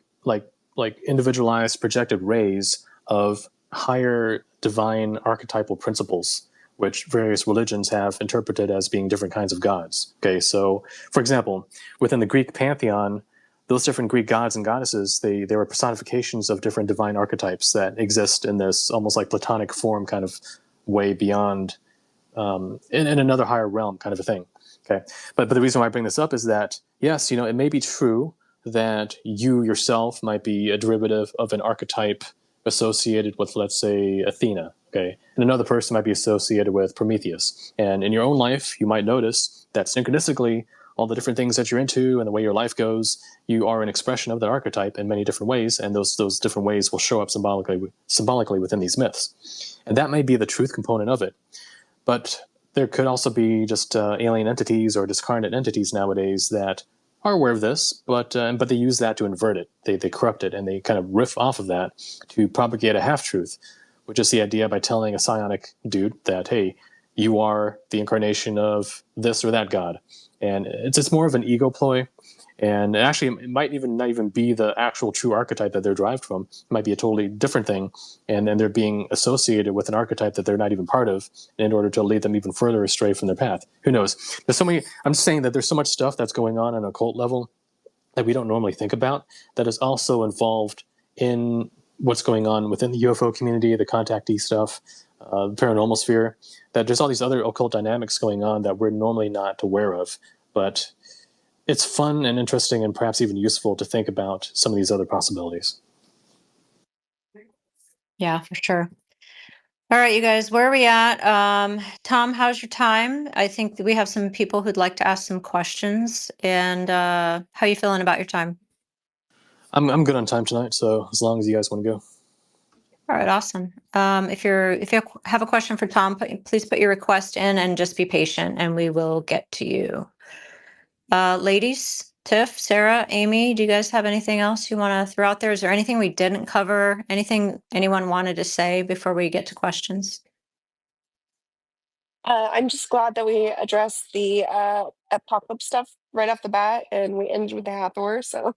individualized projected rays of higher divine archetypal principles, which various religions have interpreted as being different kinds of gods. Okay, so for example, within the Greek pantheon, those different Greek gods and goddesses, they were personifications of different divine archetypes that exist in this almost like Platonic form kind of way beyond, in another higher realm kind of a thing. Okay, but the reason why I bring this up is that, yes, it may be true that you yourself might be a derivative of an archetype associated with, let's say, Athena. Okay, and another person might be associated with Prometheus. And in your own life, you might notice that synchronistically, all the different things that you're into and the way your life goes, you are an expression of that archetype in many different ways, and those different ways will show up symbolically within these myths. And that may be the truth component of it. But there could also be just alien entities or discarnate entities nowadays that are aware of this, but they use that to invert it. They corrupt it, and they kind of riff off of that to propagate a half-truth, which is the idea by telling a psionic dude that, hey, you are the incarnation of this or that god. And it's more of an ego ploy. And actually, it might even not even be the actual true archetype that they're derived from. It might be a totally different thing, and then they're being associated with an archetype that they're not even part of in order to lead them even further astray from their path. Who knows? There's so many. I'm just saying that there's so much stuff that's going on an occult level that we don't normally think about that is also involved in what's going on within the UFO community, the contactee stuff, the paranormal sphere. That there's all these other occult dynamics going on that we're normally not aware of, but it's fun and interesting and perhaps even useful to think about some of these other possibilities. Yeah, for sure. All right, you guys, where are we at? Tom, how's your time? I think that we have some people who'd like to ask some questions. And how are you feeling about your time? I'm good on time tonight, so as long as you guys want to go. All right, awesome. If you have a question for Tom, please put your request in and just be patient, and we will get to you. Ladies, Tiff, Sarah, Amy, do you guys have anything else you want to throw out there? Is there anything we didn't cover? Anything anyone wanted to say before we get to questions? I'm just glad that we addressed the apocalypse stuff right off the bat, and we ended with the Hathor, so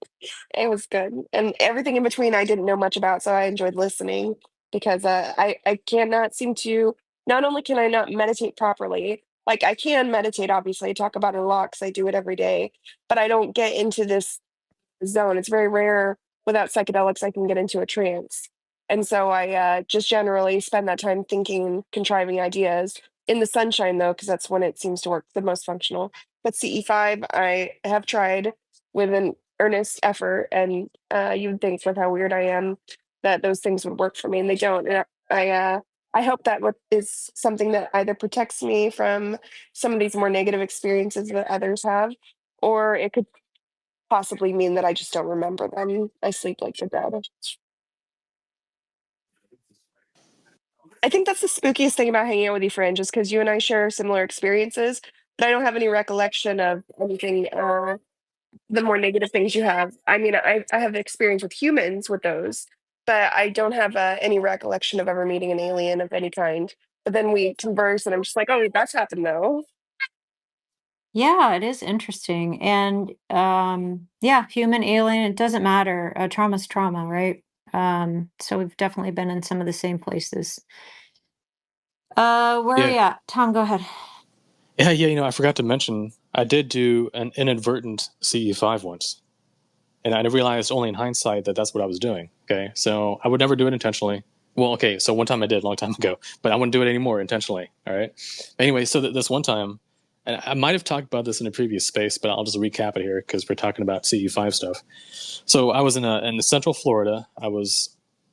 it was good. And everything in between, I didn't know much about, so I enjoyed listening because I cannot seem to. Not only can I not meditate properly, like I can meditate, obviously, I talk about it a lot because I do it every day, but I don't get into this zone. It's very rare without psychedelics I can get into a trance. And so I just generally spend that time thinking, contriving ideas in the sunshine, though, because that's when it seems to work the most functional. But CE5, I have tried with an earnest effort, and you would think with how weird I am that those things would work for me, and they don't. And I hope that what is something that either protects me from some of these more negative experiences that others have, or it could possibly mean that I just don't remember them. I sleep like the dead. I think that's the spookiest thing about hanging out with you, Fran, just because you and I share similar experiences, but I don't have any recollection of anything, the more negative things you have. I mean, I have experience with humans with those, but I don't have any recollection of ever meeting an alien of any kind. But then we converse, and I'm just like, oh, that's happened though. Yeah, it is interesting. And yeah, human, alien, it doesn't matter. Trauma's trauma, right? So we've definitely been in some of the same places. Where are Yeah. you at? Tom, go ahead. Yeah, I forgot to mention I did do an inadvertent CE5 once. And I realized only in hindsight that that's what I was doing. Okay. So I would never do it intentionally. Well, okay. So one time I did a long time ago, but I wouldn't do it anymore intentionally. All right. Anyway, so this one time, and I might have talked about this in a previous space, but I'll just recap it here because we're talking about CE5 stuff. So I was in Central Florida. It was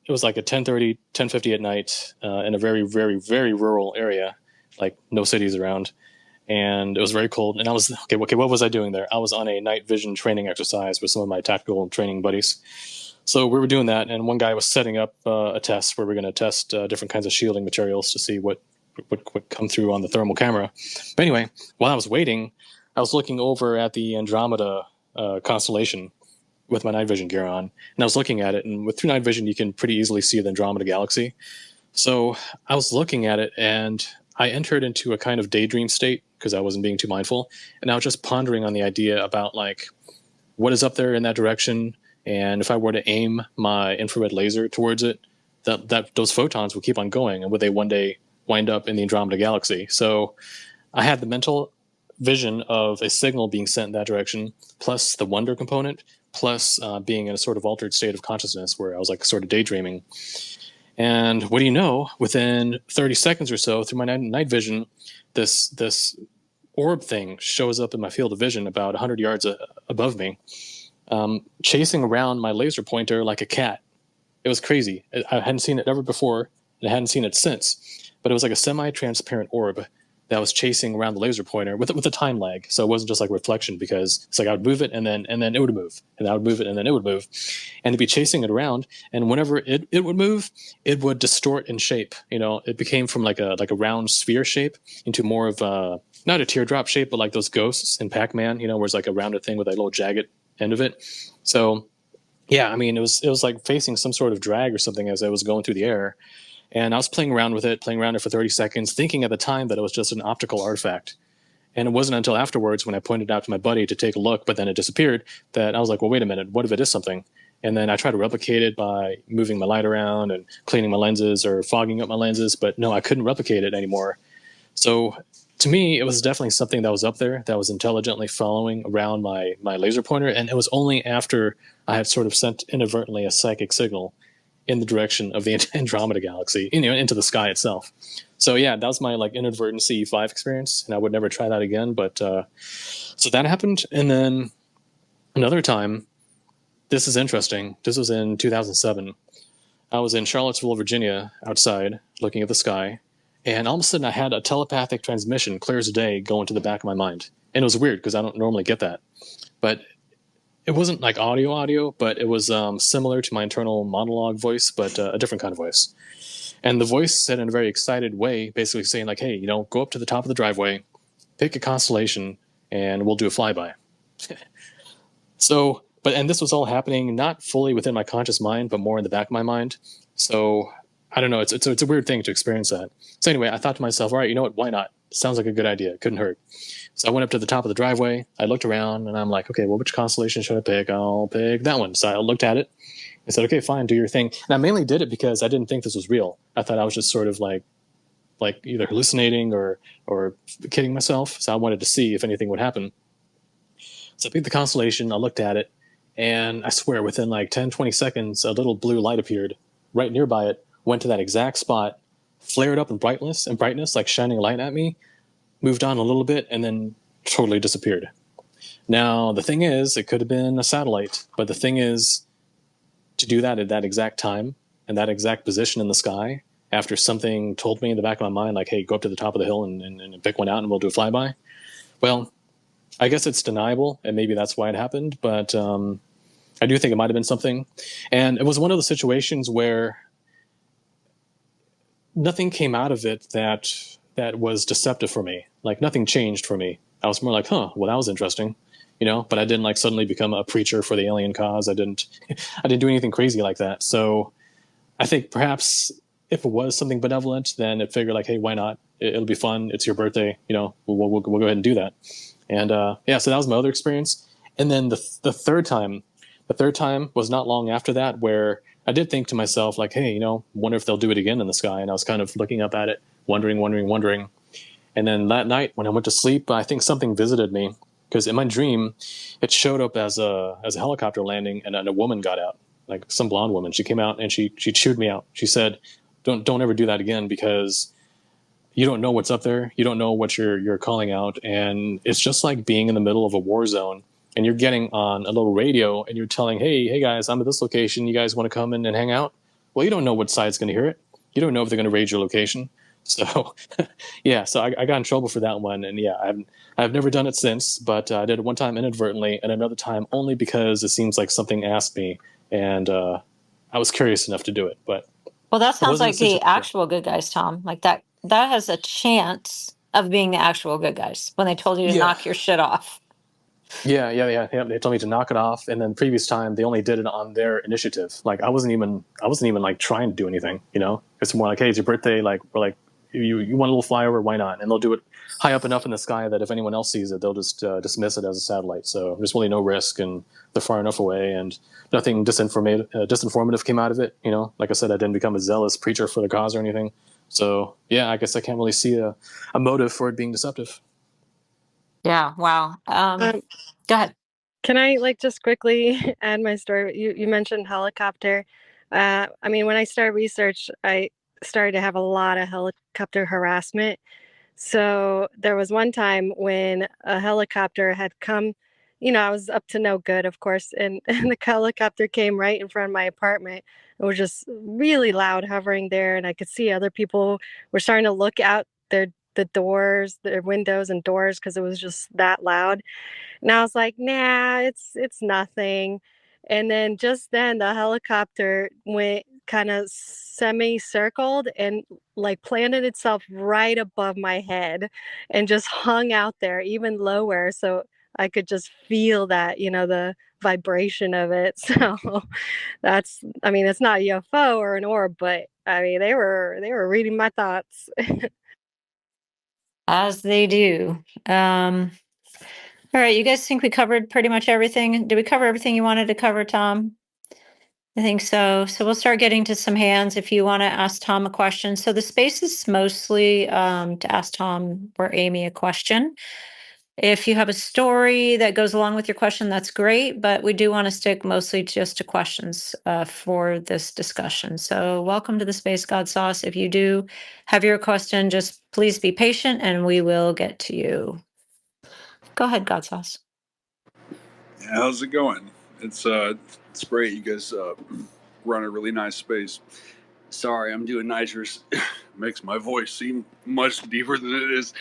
like at 10:30, 10:50 at night, in a very, very, very rural area, like no cities around. And it was very cold. And I was, okay, what was I doing there? I was on a night vision training exercise with some of my tactical training buddies. So we were doing that, and one guy was setting up a test where we're going to test different kinds of shielding materials to see what would come through on the thermal camera. But anyway, while I was waiting, I was looking over at the Andromeda constellation with my night vision gear on, and I was looking at it. And through night vision, you can pretty easily see the Andromeda galaxy. So I was looking at it, and I entered into a kind of daydream state because I wasn't being too mindful, and I was just pondering on the idea about like what is up there in that direction, and if I were to aim my infrared laser towards it, that those photons would keep on going, and would they one day wind up in the Andromeda galaxy? So I had the mental vision of a signal being sent in that direction, plus the wonder component, plus being in a sort of altered state of consciousness where I was like sort of daydreaming. And what do you know? Within 30 seconds or so, through my night vision, this orb thing shows up in my field of vision about 100 yards above me, chasing around my laser pointer like a cat. It was crazy. I hadn't seen it ever before, and I hadn't seen it since. But it was like a semi-transparent orb that was chasing around the laser pointer with a time lag. So it wasn't just like reflection, because it's like I would move it and then it would move, and I would move it and then it would move, and to be chasing it around. And whenever it would move, it would distort in shape. It became from like a round sphere shape into more of not a teardrop shape, but like those ghosts in Pac-Man. Where it's like a rounded thing with a little jagged end of it. So yeah, I mean, it was like facing some sort of drag or something as I was going through the air. And I was playing around with it for 30 seconds, thinking at the time that it was just an optical artifact. And it wasn't until afterwards, when I pointed out to my buddy to take a look, but then it disappeared, that I was like, well, wait a minute, what if it is something? And then I tried to replicate it by moving my light around and cleaning my lenses or fogging up my lenses, but no, I couldn't replicate it anymore. So to me, it was definitely something that was up there, that was intelligently following around my laser pointer. And it was only after I had sort of sent inadvertently a psychic signal in the direction of the Andromeda galaxy, into the sky itself. So yeah, that was my like inadvertent CE5 experience, and I would never try that again. But so that happened, and then another time. This is interesting. This was in 2007. I was in Charlottesville, Virginia, outside looking at the sky, and all of a sudden I had a telepathic transmission, clear as day, going to the back of my mind. And it was weird because I don't normally get that, but it wasn't like audio, but it was similar to my internal monologue voice, but a different kind of voice. And the voice said in a very excited way, basically saying like, hey, go up to the top of the driveway, pick a constellation, and we'll do a flyby. And this was all happening not fully within my conscious mind, but more in the back of my mind. So I don't know. It's a weird thing to experience that. So anyway, I thought to myself, all right, you know what? Why not? Sounds like a good idea. Couldn't hurt. So I went up to the top of the driveway. I looked around, and I'm like, okay, well, which constellation should I pick? I'll pick that one. So I looked at it. I said, okay, fine, do your thing. And I mainly did it because I didn't think this was real. I thought I was just sort of like either hallucinating or kidding myself. So I wanted to see if anything would happen. So I picked the constellation. I looked at it, and I swear within like 10, 20 seconds, a little blue light appeared right nearby it, went to that exact spot, flared up in brightness, like shining light at me, moved on a little bit, and then totally disappeared. Now, the thing is, it could have been a satellite, but the thing is, to do that at that exact time and that exact position in the sky, after something told me in the back of my mind, like, hey, go up to the top of the hill and pick one out and we'll do a flyby. Well, I guess it's deniable, and maybe that's why it happened, but I do think it might have been something. And it was one of the situations where nothing came out of it that was deceptive for me. Like, nothing changed for me. I was more like, well, that was interesting, but I didn't like suddenly become a preacher for the alien cause. I didn't do anything crazy like that. So I think perhaps if it was something benevolent, then it figured like, hey, why not? It'll be fun. It's your birthday. We'll go ahead and do that. And yeah, so that was my other experience. And then the third time was not long after that, where I did think to myself, like, hey, wonder if they'll do it again in the sky. And I was kind of looking up at it, wondering. And then that night when I went to sleep, I think something visited me, because in my dream, it showed up as a helicopter landing, and a woman got out, like some blonde woman. She came out and she chewed me out. She said, "Don't ever do that again, because you don't know what's up there. You don't know what you're calling out, and it's just like being in the middle of a war zone, and you're getting on a little radio and you're telling, hey guys, I'm at this location. You guys want to come in and hang out? Well, you don't know what side's going to hear it. You don't know if they're going to raid your location." So yeah, so I got in trouble for that one, and yeah, I've never done it since, but I did it one time inadvertently, and another time only because it seems like something asked me, and I was curious enough to do it, but Well, that it sounds wasn't a like the situation. actual good guys, Tom. Like that has a chance of being the actual good guys when they told you to Yeah. knock your shit off. Yeah. They told me to knock it off, and then previous time they only did it on their initiative. Like I wasn't even like trying to do anything. It's more like, hey, it's your birthday. Like we're like, you want a little flyover? Why not? And they'll do it high up enough in the sky that if anyone else sees it, they'll just dismiss it as a satellite. So there's really no risk, and they're far enough away, and nothing disinformative came out of it. Like I said, I didn't become a zealous preacher for the cause or anything. So yeah, I guess I can't really see a motive for it being deceptive. Yeah. Wow. Go ahead. Can I just quickly add my story? You mentioned helicopter. I mean, when I started research, I started to have a lot of helicopter harassment. So there was one time when a helicopter had come, I was up to no good, of course, and, and the helicopter came right in front of my apartment. It was just really loud hovering there, and I could see other people were starting to look out the doors, their windows and doors, because it was just that loud. And I was like, nah, it's nothing. And then just then the helicopter went kind of semi-circled and planted itself right above my head and just hung out there even lower. So I could just feel that, the vibration of it. So I mean, it's not a UFO or an orb, but I mean, they were reading my thoughts. As they do. All right, you guys think we covered pretty much everything? Did we cover everything you wanted to cover, Tom? I think so. So we'll start getting to some hands if you want to ask Tom a question. So the space is mostly to ask Tom or Amy a question. If you have a story that goes along with your question, that's great, but we do want to stick mostly just to questions for this discussion. So welcome to the Space God Sauce. If you do have your question, just please be patient and we will get to you. Go ahead, God Sauce. How's it going? It's great. You guys run a really nice space. Sorry, I'm doing nitrous. Makes my voice seem much deeper than it is.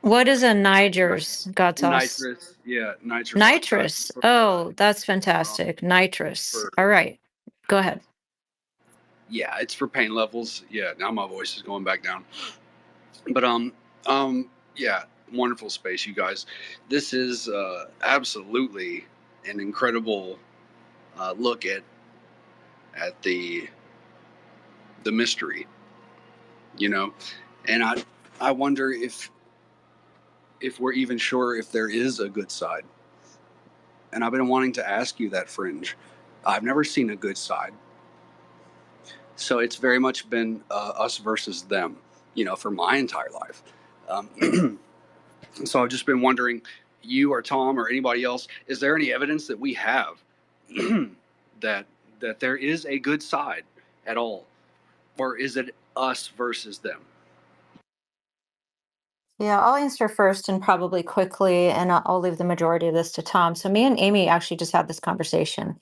What is a Niger's, God Sauce? Nitrous, yeah, nitrous oxide. Nitrous. Oh, that's fantastic. Nitrous. For, All right. Go ahead. yeah, it's for pain levels. Yeah, now my voice is going back down. But yeah, wonderful space, you guys. This is absolutely an incredible look at the mystery, and I wonder if we're even sure if there is a good side. And I've been wanting to ask you that, Fringe. I've never seen a good side, so it's very much been us versus them, for my entire life. So I've just been wondering, you or Tom or anybody else, is there any evidence that we have that there is a good side at all, or is it us versus them? Yeah, I'll answer first and probably quickly, and I'll leave the majority of this to Tom. So me and Amy actually just had this conversation.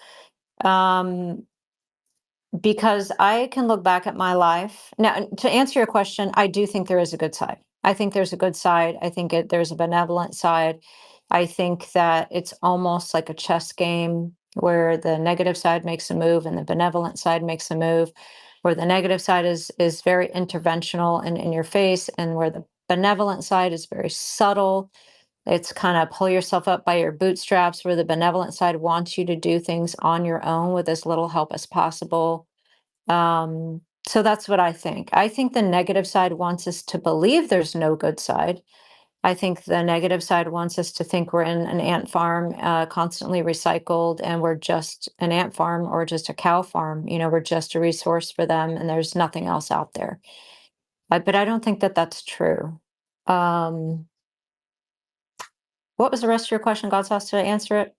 Because I can look back at my life. Now, to answer your question, I do think there is a good side. I think there's a good side. I think there's a benevolent side. I think that it's almost like a chess game where the negative side makes a move and the benevolent side makes a move, where the negative side is very interventional and in your face, and where the benevolent side is very subtle. It's kind of pull yourself up by your bootstraps, where the benevolent side wants you to do things on your own with as little help as possible. So that's what I think. I think the negative side wants us to believe there's no good side. I think the negative side wants us to think we're in an ant farm, constantly recycled, and we're just an ant farm or just a cow farm. We're just a resource for them, and there's nothing else out there. But I don't think that that's true. Um, what was the rest of your question, God's house? Did I answer it?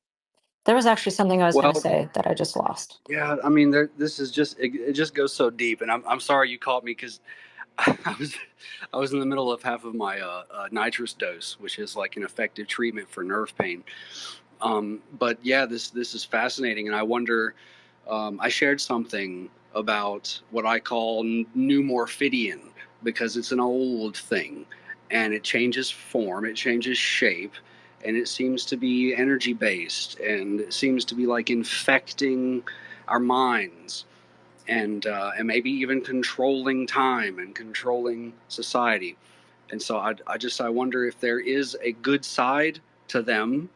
There was actually something I was going to Well, say that I just lost. yeah, I mean, this is just it just goes so deep, and I'm sorry you caught me because I was I was in the middle of half of my nitrous dose, which is like an effective treatment for nerve pain. But yeah, this is fascinating, and I wonder. I shared something about what I call new morphidian because it's an old thing, and it changes form, it changes shape, and it seems to be energy based, and it seems to be like infecting our minds and maybe even controlling time and controlling society. And so I wonder if there is a good side to them,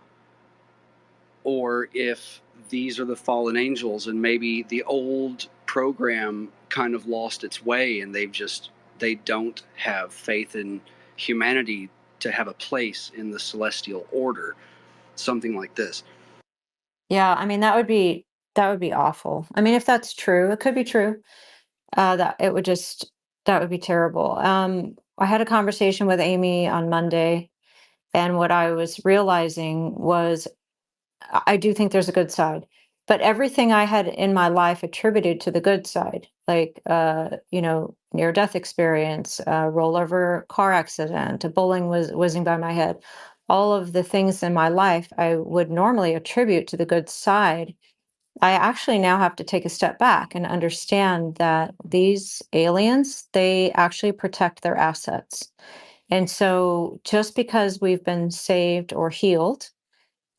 or if these are the fallen angels and maybe the old program kind of lost its way and they don't have faith in humanity to have a place in the celestial order, something like this. Yeah, I mean that would be awful. I mean, if that's true, it could be true. That would be terrible. I had a conversation with Amy on Monday, and what I was realizing was I do think there's a good side, but everything I had in my life attributed to the good side, like near death experience, rollover car accident, a bowling was whizzing by my head. All of the things in my life I would normally attribute to the good side. I actually now have to take a step back and understand that these aliens, they actually protect their assets. And so just because we've been saved or healed,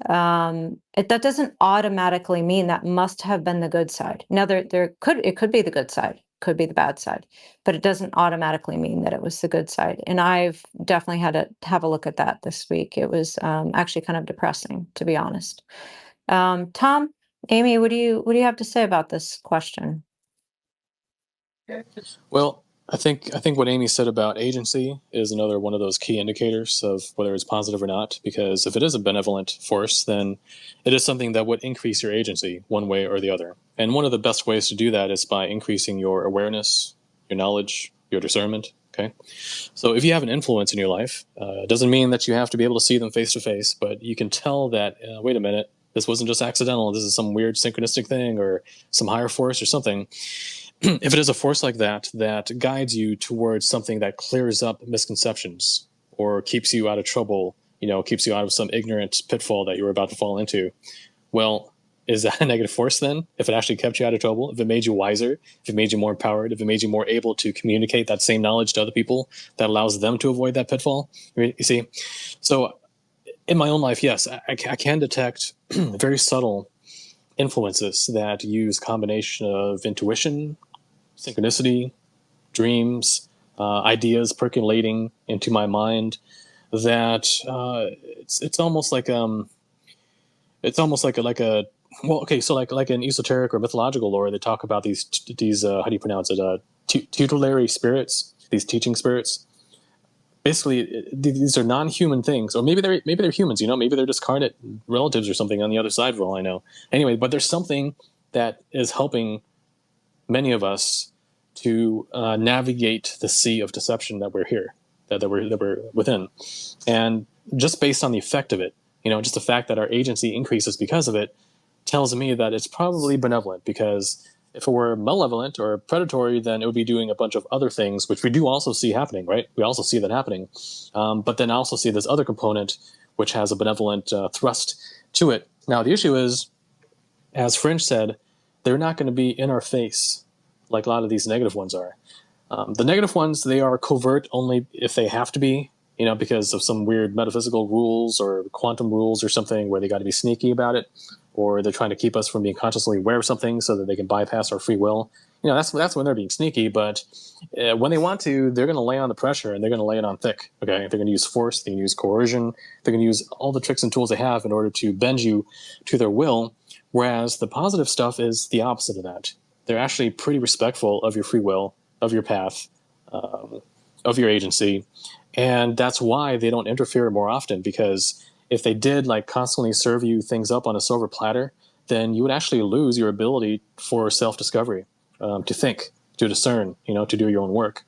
that doesn't automatically mean that must have been the good side. Now it could be the good side, could be the bad side, but it doesn't automatically mean that it was the good side. And I've definitely had to have a look at that this week. It was actually kind of depressing, to be honest. Tom, Amy, what do you have to say about this question? Well, I think what Amy said about agency is another one of those key indicators of whether it's positive or not. Because if it is a benevolent force, then it is something that would increase your agency one way or the other. And one of the best ways to do that is by increasing your awareness, your knowledge, your discernment. Okay, so if you have an influence in your life, it doesn't mean that you have to be able to see them face to face, but you can tell that wait a minute, this wasn't just accidental. This is some weird synchronistic thing or some higher force or something. If it is a force like that that guides you towards something that clears up misconceptions or keeps you out of trouble, keeps you out of some ignorant pitfall that you were about to fall into, well, is that a negative force then? If it actually kept you out of trouble, if it made you wiser, if it made you more empowered, if it made you more able to communicate that same knowledge to other people that allows them to avoid that pitfall, you see? So in my own life, yes, I can detect very subtle influences that use combination of intuition, synchronicity, dreams, ideas percolating into my mind. That it's almost like a well, okay, so like an esoteric or mythological lore, they talk about these how do you pronounce it? Tutelary spirits, these teaching spirits. Basically, these are non-human things, or maybe they're humans. Maybe they're discarnate relatives or something on the other side, for all I know. Anyway, but there's something that is helping many of us to navigate the sea of deception that we're here, that we're within, and just based on the effect of it, just the fact that our agency increases because of it, tells me that it's probably benevolent. Because if it were malevolent or predatory, then it would be doing a bunch of other things, which we do also see happening, right? We also see that happening, but then I also see this other component which has a benevolent thrust to it. Now the issue is, as Fringe said, they're not going to be in our face like a lot of these negative ones are. The negative ones, they are covert only if they have to be, because of some weird metaphysical rules or quantum rules or something where they got to be sneaky about it, or they're trying to keep us from being consciously aware of something so that they can bypass our free will. That's when they're being sneaky. But when they want to, they're going to lay on the pressure, and they're going to lay it on thick. Okay, they're going to use force, they're going to use coercion, they're going to use all the tricks and tools they have in order to bend you to their will. Whereas the positive stuff is the opposite of that. They're actually pretty respectful of your free will, of your path, of your agency, And that's why they don't interfere more often, because if they did like constantly serve you things up on a silver platter, then you would actually lose your ability for self-discovery, to think, to discern, to do your own work.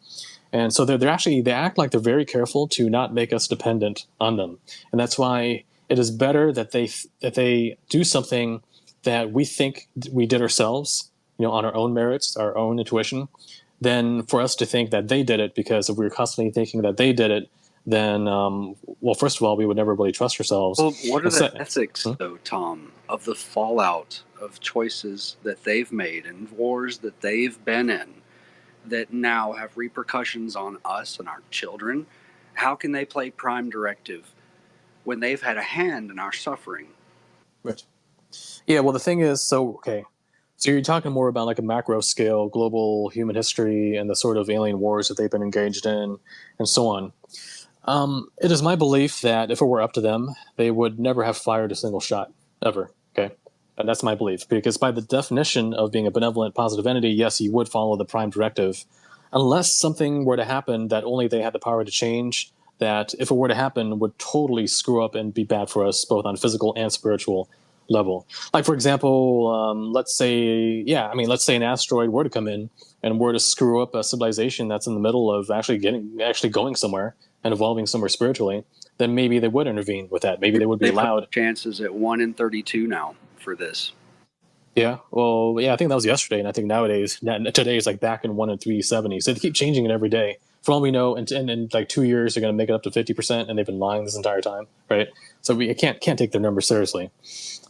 And so they act like they're very careful to not make us dependent on them. And that's why it is better that they do something that we think we did ourselves, on our own merits, our own intuition, than for us to think that they did it, because if we were constantly thinking that they did it, then, well, first of all, we would never really trust ourselves. Well, what are the ethics, Hmm? though, Tom, of the fallout of choices that they've made and wars that they've been in that now have repercussions on us and our children? How can they play prime directive when they've had a hand in our suffering? Right. Yeah, well, the thing is, so you're talking more about like a macro scale, global human history, and the sort of alien wars that they've been engaged in, and so on. It is my belief that if it were up to them, they would never have fired a single shot, ever. Okay? And that's my belief, because by the definition of being a benevolent, positive entity, yes, you would follow the prime directive, unless something were to happen that only they had the power to change, that if it were to happen would totally screw up and be bad for us, both on physical and spiritual level. Like, for example, let's say an asteroid were to come in and were to screw up a civilization that's in the middle of actually going somewhere and evolving somewhere spiritually, then maybe they would intervene with that. Maybe they would be allowed. Chances at 1 in 32 now for this. Yeah, well, yeah, I think that was yesterday, and I think today is like back in 1 in 370. So they keep changing it every day. For all we know, in like 2 years, they're going to make it up to 50%, and they've been lying this entire time, right? So we can't take their numbers seriously.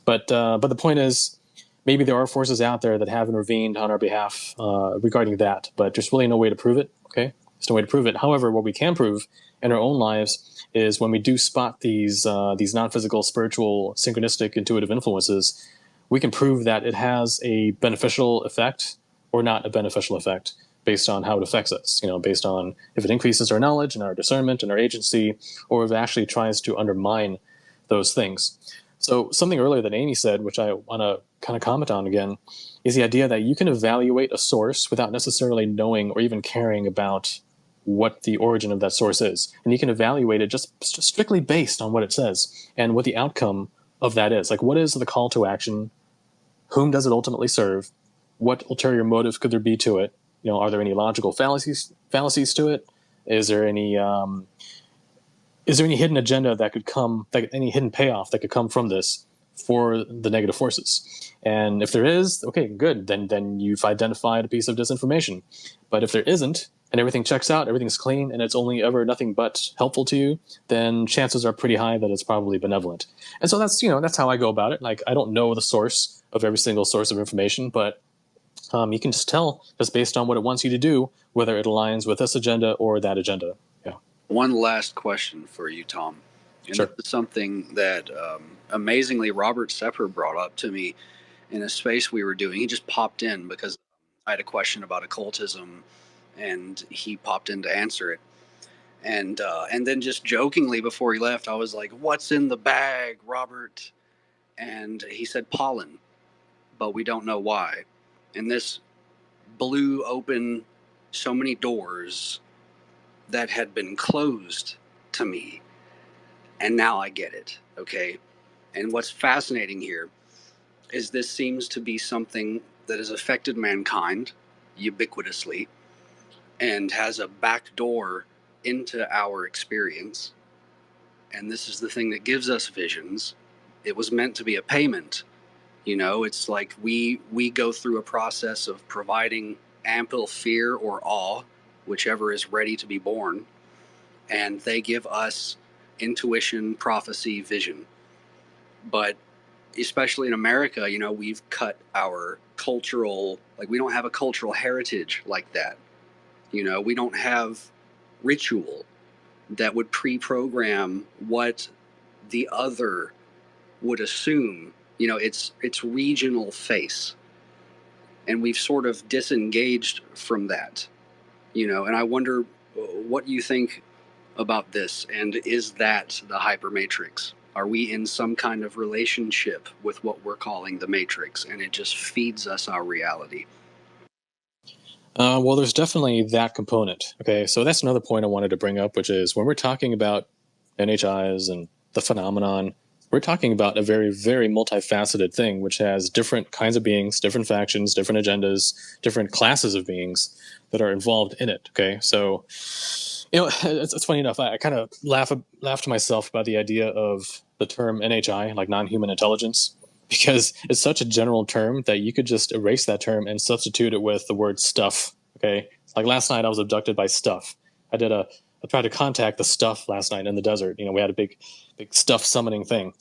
But the point is, maybe there are forces out there that have intervened on our behalf regarding that, but there's really no way to prove it. Okay, there's no way to prove it. However, what we can prove in our own lives is when we do spot these non-physical, spiritual, synchronistic, intuitive influences, we can prove that it has a beneficial effect or not a beneficial effect based on how it affects us. Based on if it increases our knowledge and our discernment and our agency, or if it actually tries to undermine those things. So something earlier that Amy said, which I want to kind of comment on again, is the idea that you can evaluate a source without necessarily knowing or even caring about what the origin of that source is. And you can evaluate it just strictly based on what it says and what the outcome of that is. Like, what is the call to action? Whom does it ultimately serve? What ulterior motive could there be to it? Are there any logical fallacies to it? Is there any hidden agenda that could come, any hidden payoff that could come from this for the negative forces? And if there is, okay, good. Then you've identified a piece of disinformation. But if there isn't, and everything checks out, everything's clean, and it's only ever nothing but helpful to you, then chances are pretty high that it's probably benevolent. And so that's how I go about it. Like, I don't know the source of every single source of information, but you can just tell, just based on what it wants you to do, whether it aligns with this agenda or that agenda. Yeah. One last question for you, Tom. And Sure. this is something that amazingly Robert Sepper brought up to me in a space we were doing. He just popped in because I had a question about occultism, and he popped in to answer it. And then just jokingly before he left, I was like, "What's in the bag, Robert?" And he said pollen, but we don't know why. And this blew open so many doors that had been closed to me. And now I get it, okay? And what's fascinating here is this seems to be something that has affected mankind ubiquitously and has a back door into our experience. And this is the thing that gives us visions. It was meant to be a payment. It's like we go through a process of providing ample fear or awe, whichever is ready to be born, and they give us intuition, prophecy, vision. But especially in America, we've cut our cultural, like, we don't have a cultural heritage like that. We don't have ritual that would pre-program what the other would assume. It's regional face, and we've sort of disengaged from that. And I wonder what you think about this, and is that the hypermatrix? Are we in some kind of relationship with what we're calling the matrix, and it just feeds us our reality? Well, there's definitely that component. Okay, so that's another point I wanted to bring up, which is when we're talking about NHIs and the phenomenon, we're talking about a very, very multifaceted thing, which has different kinds of beings, different factions, different agendas, different classes of beings that are involved in it. Okay, so it's funny enough. I kind of laugh to myself about the idea of the term NHI, like non-human intelligence, because it's such a general term that you could just erase that term and substitute it with the word stuff. Okay, like last night I was abducted by stuff. I tried to contact the stuff last night in the desert. We had a big stuff summoning thing,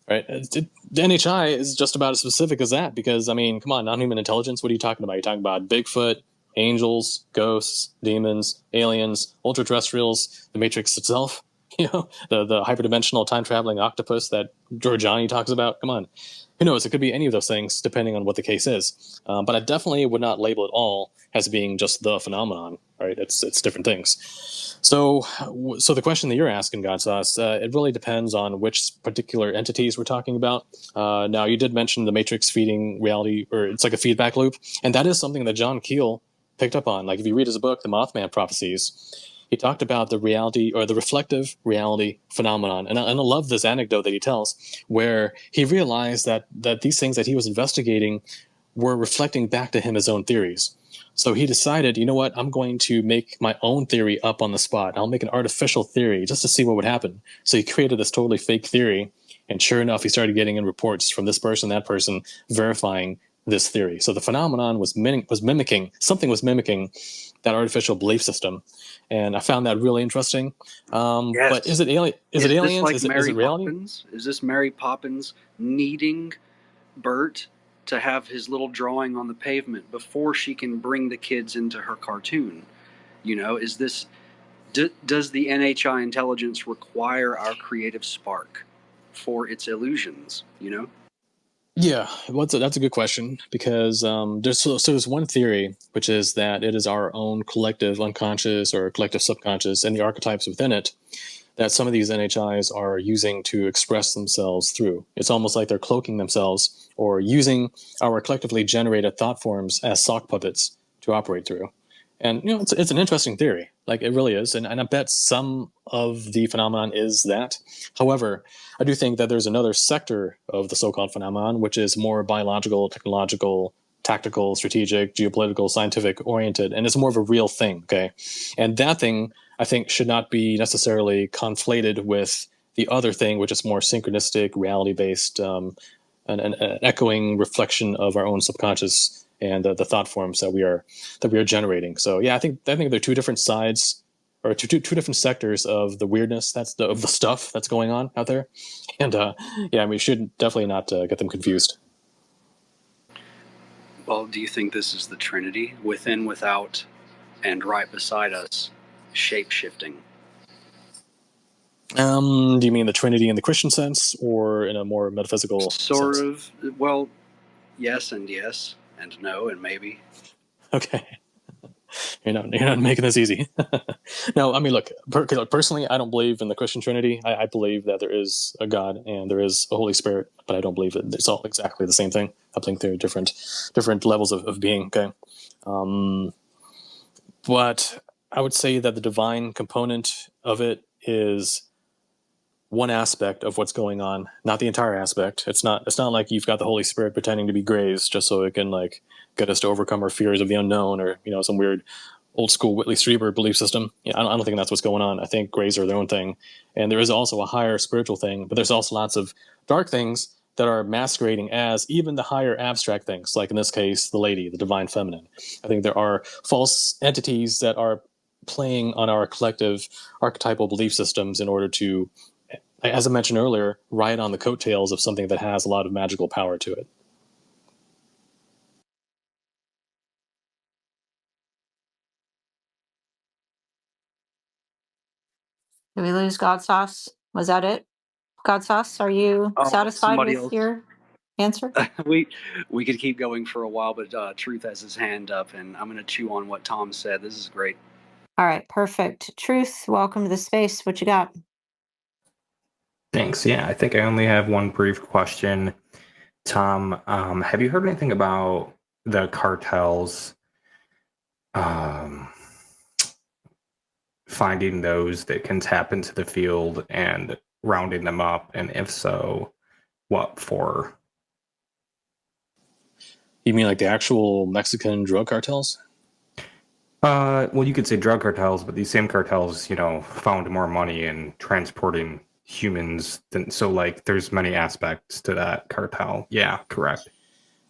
right? The NHI is just about as specific as that because, I mean, come on, non-human intelligence, what are you talking about? You're talking about Bigfoot, angels, ghosts, demons, aliens, ultra-terrestrials, the Matrix itself, the hyperdimensional time-traveling octopus that Giorgiani talks about. Come on. Who knows? It could be any of those things depending on what the case is. But I definitely would not label it all as being just the phenomenon, right? It's different things. So the question that you're asking, Godsauce, it really depends on which particular entities we're talking about. Now, you did mention the Matrix feeding reality, or it's like a feedback loop, and that is something that John Keel picked up on. Like if you read his book, The Mothman Prophecies, he talked about the reality or the reflective reality phenomenon. And I love this anecdote that he tells where he realized that these things that he was investigating were reflecting back to him his own theories. So he decided, you know what, I'm going to make my own theory up on the spot. I'll make an artificial theory just to see what would happen. So he created this totally fake theory. And sure enough, he started getting in reports from this person, that person, verifying this theory. So the phenomenon was mimicking that artificial belief system. And I found that really interesting. Yes. But is it aliens? This like Is it reality? Poppins? Is this Mary Poppins needing Bert to have his little drawing on the pavement before she can bring the kids into her cartoon? Is this does the NHI intelligence require our creative spark for its illusions? Yeah, that's a good question because there's one theory which is that it is our own collective unconscious or collective subconscious and the archetypes within it that some of these NHIs are using to express themselves through. It's almost like they're cloaking themselves or using our collectively generated thought forms as sock puppets to operate through. And it's an interesting theory, like it really is, and I bet some of the phenomenon is that. However, I do think that there's another sector of the so-called phenomenon, which is more biological, technological, tactical, strategic, geopolitical, scientific oriented, and it's more of a real thing. Okay, and that thing I think should not be necessarily conflated with the other thing, which is more synchronistic, reality-based, an echoing reflection of our own subconscious and the thought forms that we are generating. So yeah, I think there are two different sides or two different sectors of the weirdness of the stuff that's going on out there, and yeah, we should definitely not get them confused. Well, do you think this is the Trinity, within, without, and right beside us, shape-shifting? Do you mean the Trinity in the Christian sense, or in a more metaphysical sort sense? of? Well, yes, and no, and maybe. Okay. You're not making this easy. No, I mean, look, personally, I don't believe in the Christian Trinity. I believe that there is a God and there is a Holy Spirit, but I don't believe that it's all exactly the same thing. I think they're different levels of being. Okay, but I would say that the divine component of it is one aspect of what's going on, not the entire aspect. It's not like you've got the Holy Spirit pretending to be Grays just so it can like get us to overcome our fears of the unknown, or some weird old school Whitley Strieber belief system. I don't think that's what's going on. I think Grays are their own thing, and there is also a higher spiritual thing, but there's also lots of dark things that are masquerading as even the higher abstract things, like in this case, the lady, the divine feminine. I think there are false entities that are playing on our collective archetypal belief systems in order to, as I mentioned earlier, ride on the coattails of something that has a lot of magical power to it. Did we lose God Sauce? Was that it? God Sauce, are you satisfied somebody with else. your answer? we could keep going for a while, but Truth has his hand up, and I'm going to chew on what Tom said. This is great. All right, perfect. Truth, welcome to the space. What you got? Thanks. Yeah, I think I only have one brief question. Tom, have you heard anything about the cartels finding those that can tap into the field and rounding them up, and if so, what for? You mean like the actual Mexican drug cartels? Well, you could say drug cartels, but these same cartels, found more money in transporting humans than, so like there's many aspects to that cartel. Yeah, correct.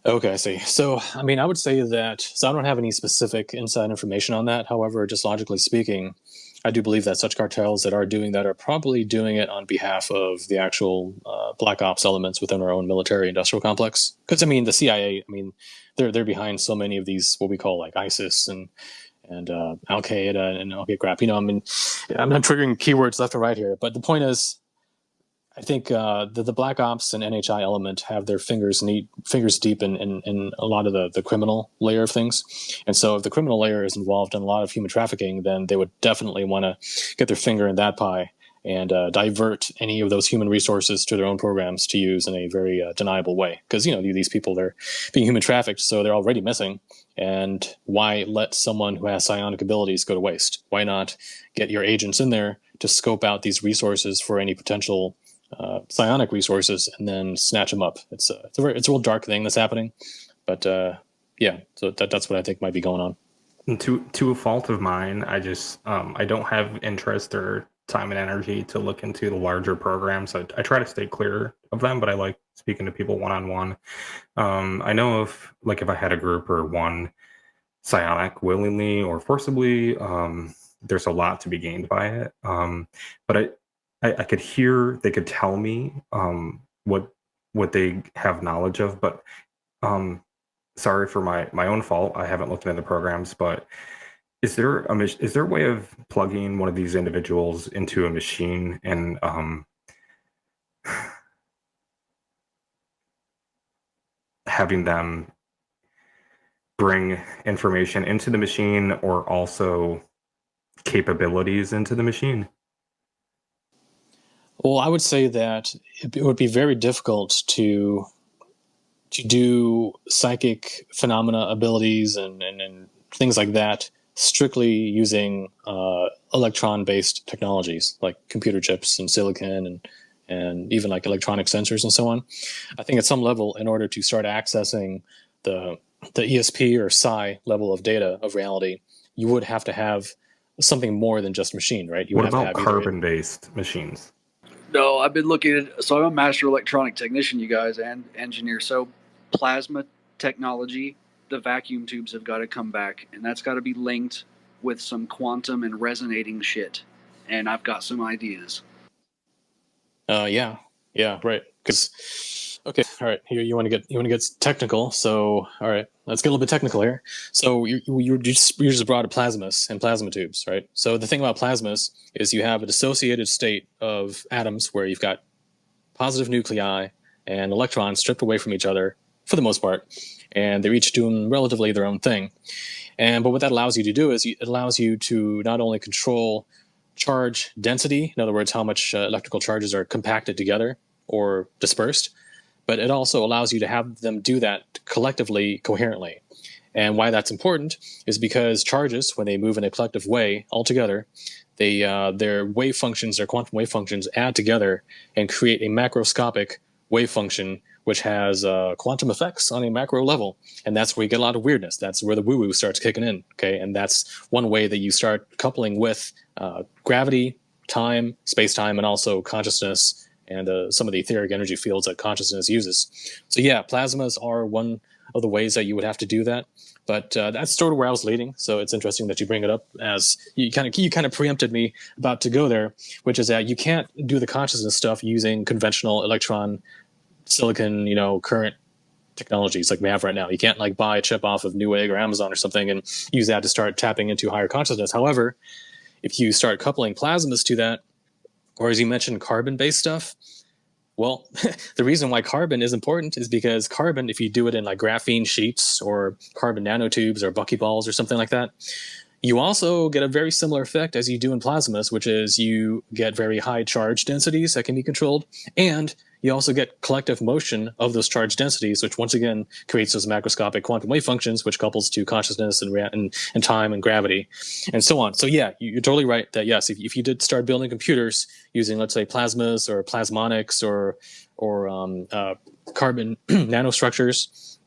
Okay, I see. So, I mean, I would say that, so I don't have any specific inside information on that. However, just logically speaking, I do believe that such cartels that are doing that are probably doing it on behalf of the actual black ops elements within our own military industrial complex. Because, I mean, the CIA, I mean, they're behind so many of these, what we call like ISIS and Al Qaeda and all that crap. I mean, I'm not triggering keywords left and right here, but the point is, I think the Black Ops and NHI element have their fingers deep in a lot of the criminal layer of things. And so if the criminal layer is involved in a lot of human trafficking, then they would definitely want to get their finger in that pie and divert any of those human resources to their own programs to use in a very deniable way. Because, these people, they're being human trafficked, so they're already missing. And why let someone who has psionic abilities go to waste? Why not get your agents in there to scope out these resources for any potential psionic resources and then snatch them up? It's a real dark thing that's happening, but yeah, so that's what I think might be going on. And to a fault of mine, I just I don't have interest or time and energy to look into the larger programs. I try to stay clear of them, but I like speaking to people one-on-one. I know if I had a group or one psionic willingly or forcibly, there's a lot to be gained by it. But I could hear, they could tell me what they have knowledge of, but sorry for my own fault. I haven't looked into the programs, but is there a way of plugging one of these individuals into a machine and having them bring information into the machine or also capabilities into the machine? Well, I would say that it would be very difficult to do psychic phenomena abilities and things like that strictly using electron-based technologies like computer chips and silicon and even like electronic sensors and so on. I think at some level, in order to start accessing the ESP or psi level of data of reality, you would have to have something more than just machine, right? You What would have about to have carbon-based machines? No, I've been looking at. So I'm a master electronic technician, you guys, and engineer. So plasma technology, the vacuum tubes have got to come back, and that's got to be linked with some quantum and resonating shit. And I've got some ideas. Yeah, right. Because okay, all right. Here you want to get technical. So all right, let's get a little bit technical here. So you just brought up plasmas and plasma tubes, right? So the thing about plasmas is you have a dissociated state of atoms where you've got positive nuclei and electrons stripped away from each other for the most part, and they're each doing relatively their own thing. But what that allows you to do is it allows you to not only control charge density, in other words, how much electrical charges are compacted together or dispersed, but it also allows you to have them do that collectively, coherently. And why that's important is because charges, when they move in a collective way all together, their wave functions, their quantum wave functions add together and create a macroscopic wave function which has quantum effects on a macro level. And that's where you get a lot of weirdness. That's where the woo-woo starts kicking in, okay? And that's one way that you start coupling with gravity, time, space-time, and also consciousness and some of the etheric energy fields that consciousness uses. So yeah, plasmas are one of the ways that you would have to do that. But that's sort of where I was leading. So it's interesting that you bring it up, as you kind of preempted me about to go there, which is that you can't do the consciousness stuff using conventional electron, silicon, current technologies like we have right now. You can't like buy a chip off of Newegg or Amazon or something and use that to start tapping into higher consciousness. However, if you start coupling plasmas to that, or as you mentioned, carbon-based stuff, well, the reason why carbon is important is because carbon, if you do it in like graphene sheets or carbon nanotubes or buckyballs or something like that, you also get a very similar effect as you do in plasmas, which is you get very high charge densities that can be controlled, and you also get collective motion of those charge densities, which once again creates those macroscopic quantum wave functions, which couples to consciousness and time and gravity and so on. So yeah, you're totally right that yes, if you did start building computers using, let's say, plasmas or plasmonics or carbon nanostructures,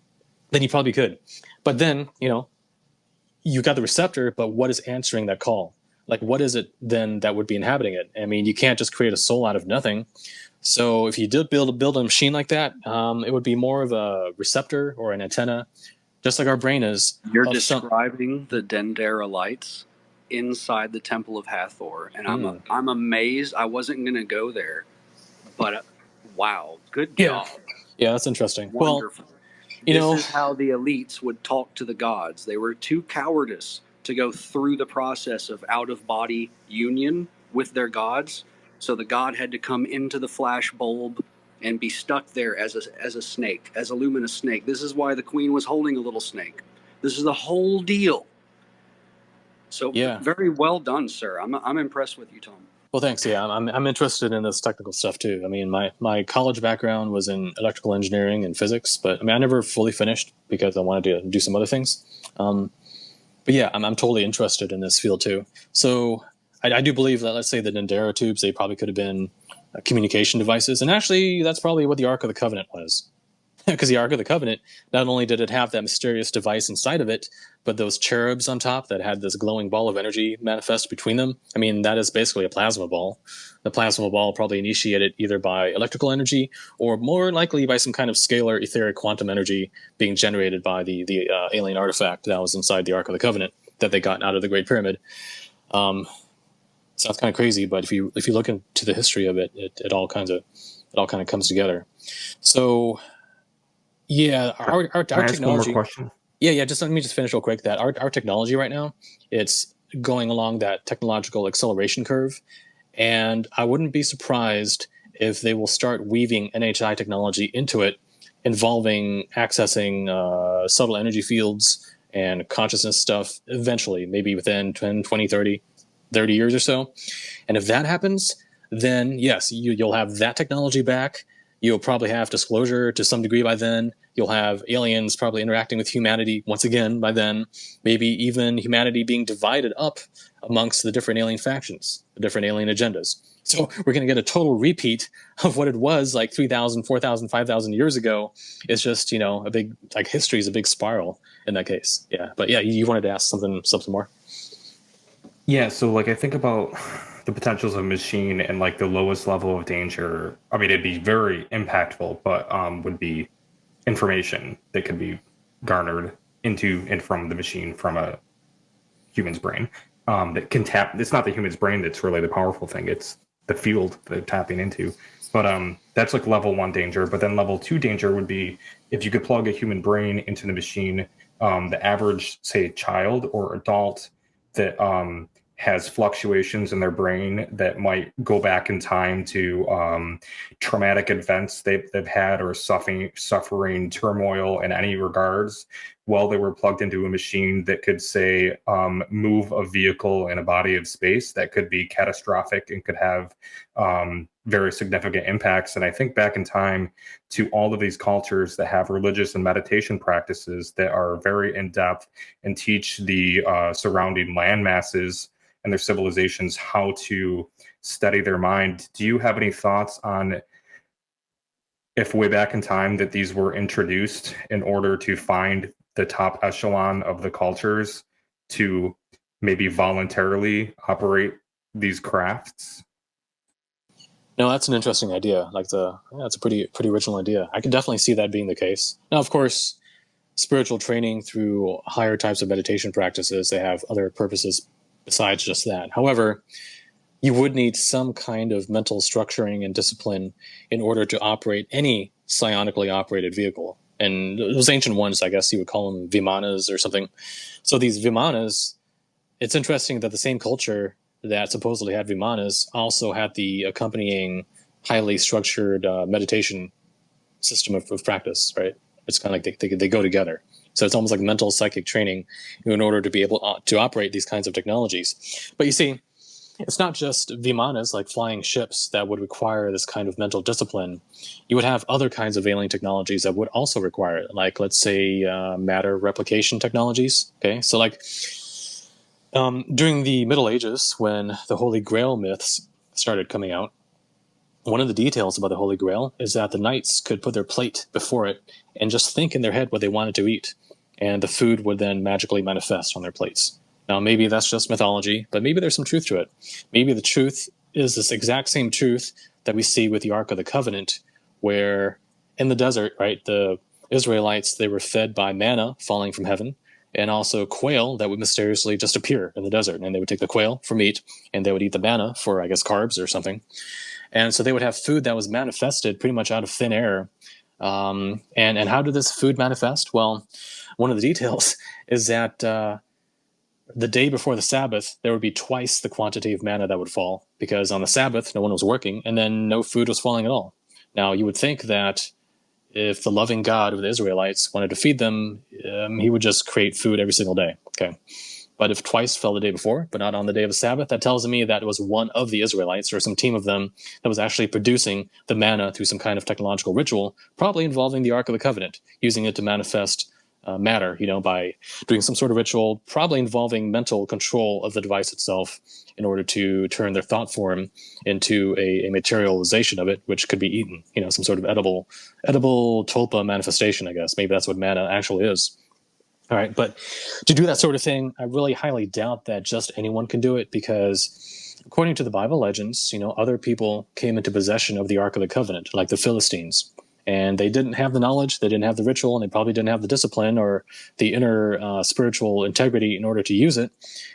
then you probably could. But then, you got the receptor, but what is answering that call? Like, what is it then that would be inhabiting it? I mean, you can't just create a soul out of nothing. So if you did build a machine like that, it would be more of a receptor or an antenna, just like our brain is. You're describing the Dendera lights inside the Temple of Hathor, and I'm amazed. I wasn't going to go there, but wow, good job. Yeah, that's interesting. Wonderful. Well, this is how the elites would talk to the gods. They were too cowardice to go through the process of out-of-body union with their gods, so the god had to come into the flash bulb and be stuck there as a snake, as a luminous snake. This is why the queen was holding a little snake. This is the whole deal. So very well done, sir. I'm impressed with you, Tom. Well, thanks. Yeah, I'm interested in this technical stuff too. I mean, my college background was in electrical engineering and physics, but I mean, I never fully finished because I wanted to do some other things. But yeah, I'm totally interested in this field too. So I do believe that, let's say, the Dendera tubes, they probably could have been communication devices, and actually, that's probably what the Ark of the Covenant was. Because the Ark of the Covenant, not only did it have that mysterious device inside of it, but those cherubs on top that had this glowing ball of energy manifest between them. I mean, that is basically a plasma ball. The plasma ball probably initiated either by electrical energy or more likely by some kind of scalar etheric quantum energy being generated by the alien artifact that was inside the Ark of the Covenant that they got out of the Great Pyramid. Sounds kind of crazy, but if you look into the history of it, it all kind of comes together. So. Yeah, our technology. One more question? Yeah. Just let me just finish real quick. That our technology right now, it's going along that technological acceleration curve, and I wouldn't be surprised if they will start weaving NHI technology into it, involving accessing subtle energy fields and consciousness stuff eventually, maybe within 10, 20, 30 years or so. And if that happens, then yes, you'll have that technology back. You'll probably have disclosure to some degree by then. You'll have aliens probably interacting with humanity once again by then. Maybe even humanity being divided up amongst the different alien factions, the different alien agendas. So we're going to get a total repeat of what it was like 3,000, 4,000, 5,000 years ago. It's just, a big, like, history is a big spiral in that case. Yeah. But yeah, you wanted to ask something more? Yeah. So like, I think about the potentials of a machine and like the lowest level of danger. I mean, it'd be very impactful, but would be information that could be garnered into and from the machine from a human's brain that can tap. It's not the human's brain that's really the powerful thing. It's the field they're tapping into. But that's like level 1 danger. But then level 2 danger would be if you could plug a human brain into the machine, the average, say, child or adult that has fluctuations in their brain that might go back in time to traumatic events they've had or suffering turmoil in any regards while they were plugged into a machine that could, say, move a vehicle in a body of space that could be catastrophic and could have very significant impacts. And I think back in time to all of these cultures that have religious and meditation practices that are very in-depth and teach the surrounding land masses and their civilizations how to study their mind. Do you have any thoughts on if way back in time that these were introduced in order to find the top echelon of the cultures to maybe voluntarily operate these crafts? No, that's an interesting idea. That's a pretty original idea. I can definitely see that being the case. Now, of course, spiritual training through higher types of meditation practices, they have other purposes besides just that. However, you would need some kind of mental structuring and discipline in order to operate any psionically operated vehicle. And those ancient ones, I guess you would call them Vimanas or something. So these Vimanas, it's interesting that the same culture that supposedly had Vimanas also had the accompanying highly structured meditation system of practice, right? It's kind of like they go together. So it's almost like mental psychic training in order to be able to operate these kinds of technologies. But you see, it's not just vimanas, like flying ships, that would require this kind of mental discipline. You would have other kinds of alien technologies that would also require it, like, let's say, matter replication technologies. Okay, so like during the Middle Ages, when the Holy Grail myths started coming out, one of the details about the Holy Grail is that the knights could put their plate before it and just think in their head what they wanted to eat, and the food would then magically manifest on their plates. Now, maybe that's just mythology, but maybe there's some truth to it. Maybe the truth is this exact same truth that we see with the Ark of the Covenant, where in the desert, right, the Israelites, they were fed by manna falling from heaven, and also quail that would mysteriously just appear in the desert. And they would take the quail for meat, and they would eat the manna for, I guess, carbs or something. And so they would have food that was manifested pretty much out of thin air. And how did this food manifest? Well, one of the details is that the day before the Sabbath, there would be twice the quantity of manna that would fall, because on the Sabbath, no one was working, and then no food was falling at all. Now, you would think that if the loving God of the Israelites wanted to feed them, he would just create food every single day. Okay. But if twice fell the day before, but not on the day of the Sabbath, that tells me that it was one of the Israelites or some team of them that was actually producing the manna through some kind of technological ritual, probably involving the Ark of the Covenant, using it to manifest matter, by doing some sort of ritual, probably involving mental control of the device itself in order to turn their thought form into a materialization of it, which could be eaten, some sort of edible tulpa manifestation, I guess. Maybe that's what manna actually is. All right, but to do that sort of thing, I really highly doubt that just anyone can do it, because according to the Bible legends, other people came into possession of the Ark of the Covenant, like the Philistines, and they didn't have the knowledge, they didn't have the ritual, and they probably didn't have the discipline or the inner spiritual integrity in order to use it.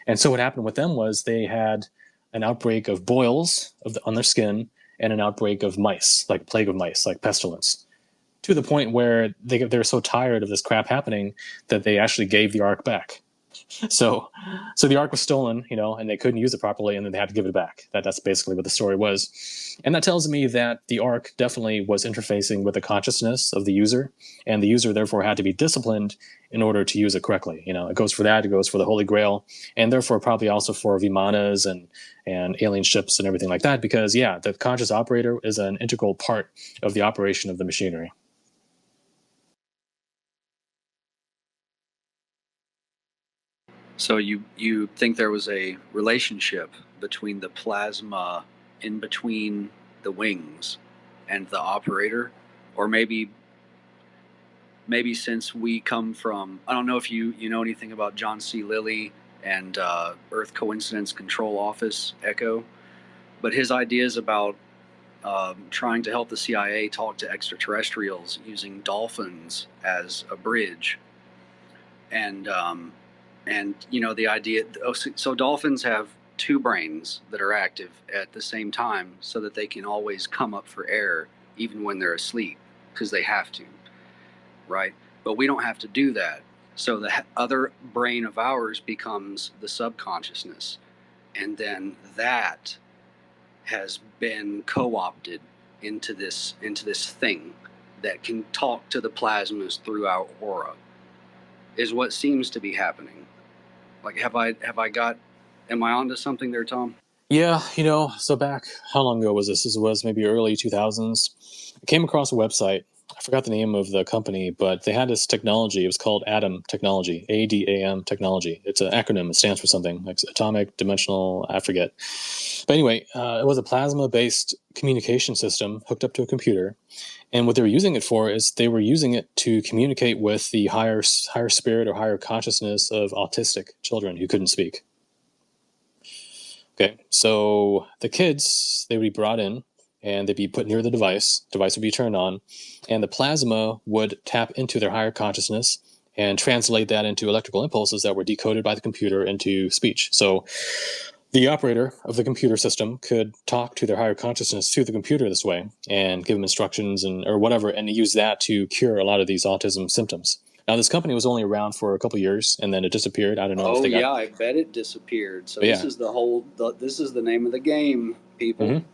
And so what happened with them was they had an outbreak of boils on their skin and an outbreak of mice, like plague of mice, like pestilence, to the point where they're so tired of this crap happening that they actually gave the Ark back. So the Ark was stolen, and they couldn't use it properly, and then they had to give it back. That's basically what the story was. And that tells me that the Ark definitely was interfacing with the consciousness of the user, and the user therefore had to be disciplined in order to use it correctly. It goes for that, it goes for the Holy Grail, and therefore probably also for Vimanas and alien ships and everything like that, because, the conscious operator is an integral part of the operation of the machinery. So you think there was a relationship between the plasma in between the wings and the operator, or maybe since we come from, I don't know if you know anything about John C. Lilly and Earth Coincidence Control Office, ECHO, but his ideas about trying to help the CIA talk to extraterrestrials using dolphins as a bridge, and the idea. So dolphins have two brains that are active at the same time, so that they can always come up for air even when they're asleep, because they have to, right? But we don't have to do that. So the other brain of ours becomes the subconsciousness, and then that has been co-opted into this thing that can talk to the plasmas through our aura, is what seems to be happening. Like, am I onto something there, Tom? Yeah, so back, how long ago was this? This was maybe early 2000s. I came across a website. I forgot the name of the company, but they had this technology. It was called ADAM technology, ADAM technology. It's an acronym. It stands for something, like atomic, dimensional, I forget. But anyway, it was a plasma-based communication system hooked up to a computer. And what they were using it for is they were using it to communicate with the higher spirit or higher consciousness of autistic children who couldn't speak. Okay, so the kids, they would be brought in and they'd be put near the device would be turned on, and the plasma would tap into their higher consciousness and translate that into electrical impulses that were decoded by the computer into speech. So the operator of the computer system could talk to their higher consciousness through the computer this way and give them instructions or whatever, and use that to cure a lot of these autism symptoms. Now, this company was only around for a couple of years, and then it disappeared. I don't know if they got... I bet it disappeared. So this is this is the name of the game, people. Mm-hmm.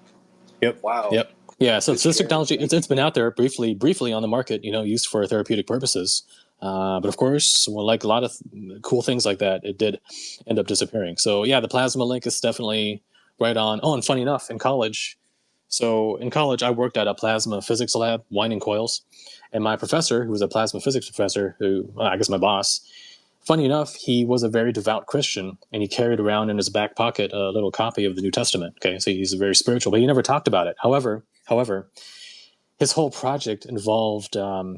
Yep. Wow. Yep. Yeah, so this technology, it's been out there briefly on the market, used for therapeutic purposes. But of course, like a lot of cool things like that, it did end up disappearing. So yeah, the plasma link is definitely right on. Oh, and funny enough, in college, I worked at a plasma physics lab, winding coils, and my professor, who was a plasma physics professor, I guess my boss, funny enough, he was a very devout Christian, and he carried around in his back pocket a little copy of the New Testament. Okay, so he's very spiritual, but he never talked about it. However, his whole project involved a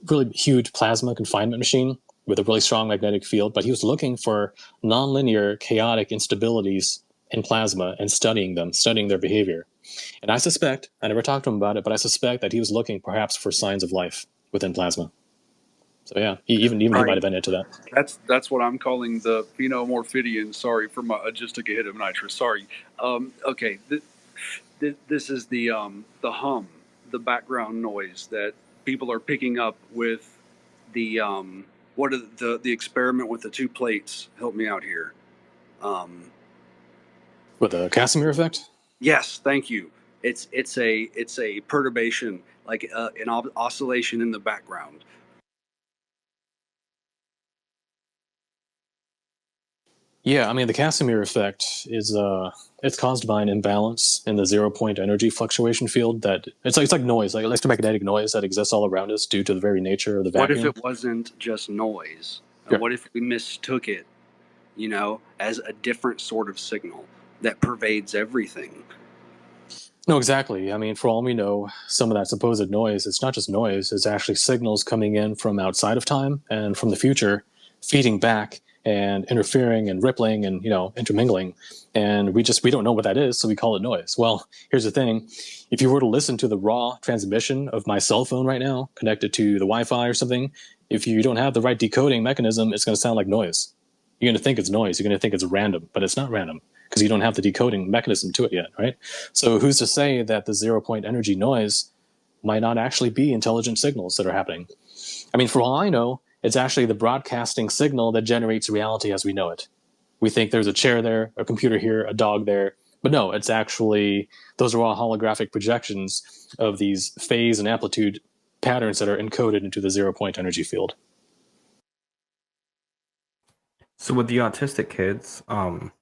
really huge plasma confinement machine with a really strong magnetic field, but he was looking for nonlinear, chaotic instabilities in plasma and studying their behavior. And I suspect, I never talked to him about it, but I suspect that he was looking perhaps for signs of life within plasma. So yeah, even he might have been into that. That's what I'm calling the phenomorphidian. Sorry for my, just took a hit of nitrous. Sorry. Okay, this is the hum, the background noise that people are picking up with the what are the experiment with the two plates. Help me out here. With the Casimir effect? Yes, thank you. It's a perturbation, like an oscillation in the background. Yeah, I mean the Casimir effect is it's caused by an imbalance in the 0 point energy fluctuation field that it's like noise, like electromagnetic noise that exists all around us due to the very nature of the vacuum. What if it wasn't just noise? And Yeah. what if we mistook it, as a different sort of signal that pervades everything? No, exactly. I mean, for all we know, some of that supposed noise, it's not just noise, it's actually signals coming in from outside of time and from the future, feeding back and interfering and rippling and, intermingling. And we don't know what that is, so we call it noise. Well, here's the thing. If you were to listen to the raw transmission of my cell phone right now, connected to the Wi-Fi or something, if you don't have the right decoding mechanism, it's going to sound like noise. You're going to think it's noise. You're going to think it's random, but it's not random because you don't have the decoding mechanism to it yet, right? So who's to say that the 0 point energy noise might not actually be intelligent signals that are happening? I mean, for all I know, it's actually the broadcasting signal that generates reality as we know it. We think there's a chair there, a computer here, a dog there, but no, it's actually, those are all holographic projections of these phase and amplitude patterns that are encoded into the 0 point energy field. So with the autistic kids,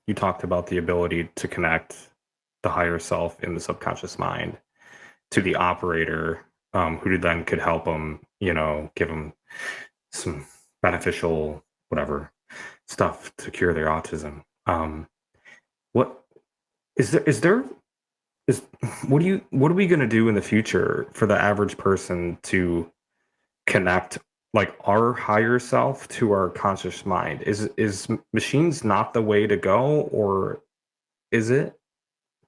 you talked about the ability to connect the higher self in the subconscious mind to the operator, who then could help them, give them some beneficial whatever stuff to cure their autism. What what are we going to do in the future for the average person to connect like our higher self to our conscious mind? Is machines not the way to go, or is it?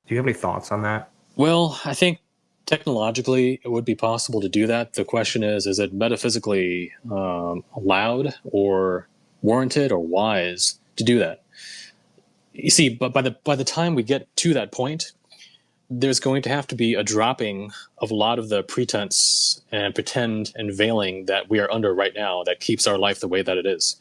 Do you have any thoughts on that? Well, I think technologically it would be possible to do that. The question is it metaphysically allowed or warranted or wise to do that? You see, but by the time we get to that point, there's going to have to be a dropping of a lot of the pretense and pretend and veiling that we are under right now that keeps our life the way that it is.